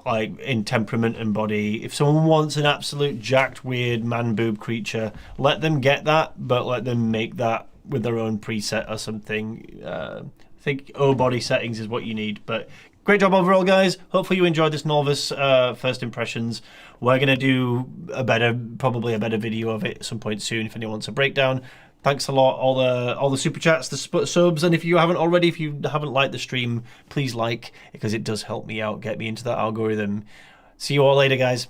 Speaker 1: like in temperament and body. If someone wants an absolute jacked, weird man boob creature, let them get that, but let them make that with their own preset or something. I think body settings is what you need. But great job overall, guys. Hopefully you enjoyed this Novice first impressions. We're going to do probably a better video of it at some point soon if anyone wants a breakdown. Thanks a lot, all the super chats, the subs, and if you haven't already, if you haven't liked the stream, please like, because it does help me out, get me into that algorithm. See you all later, guys.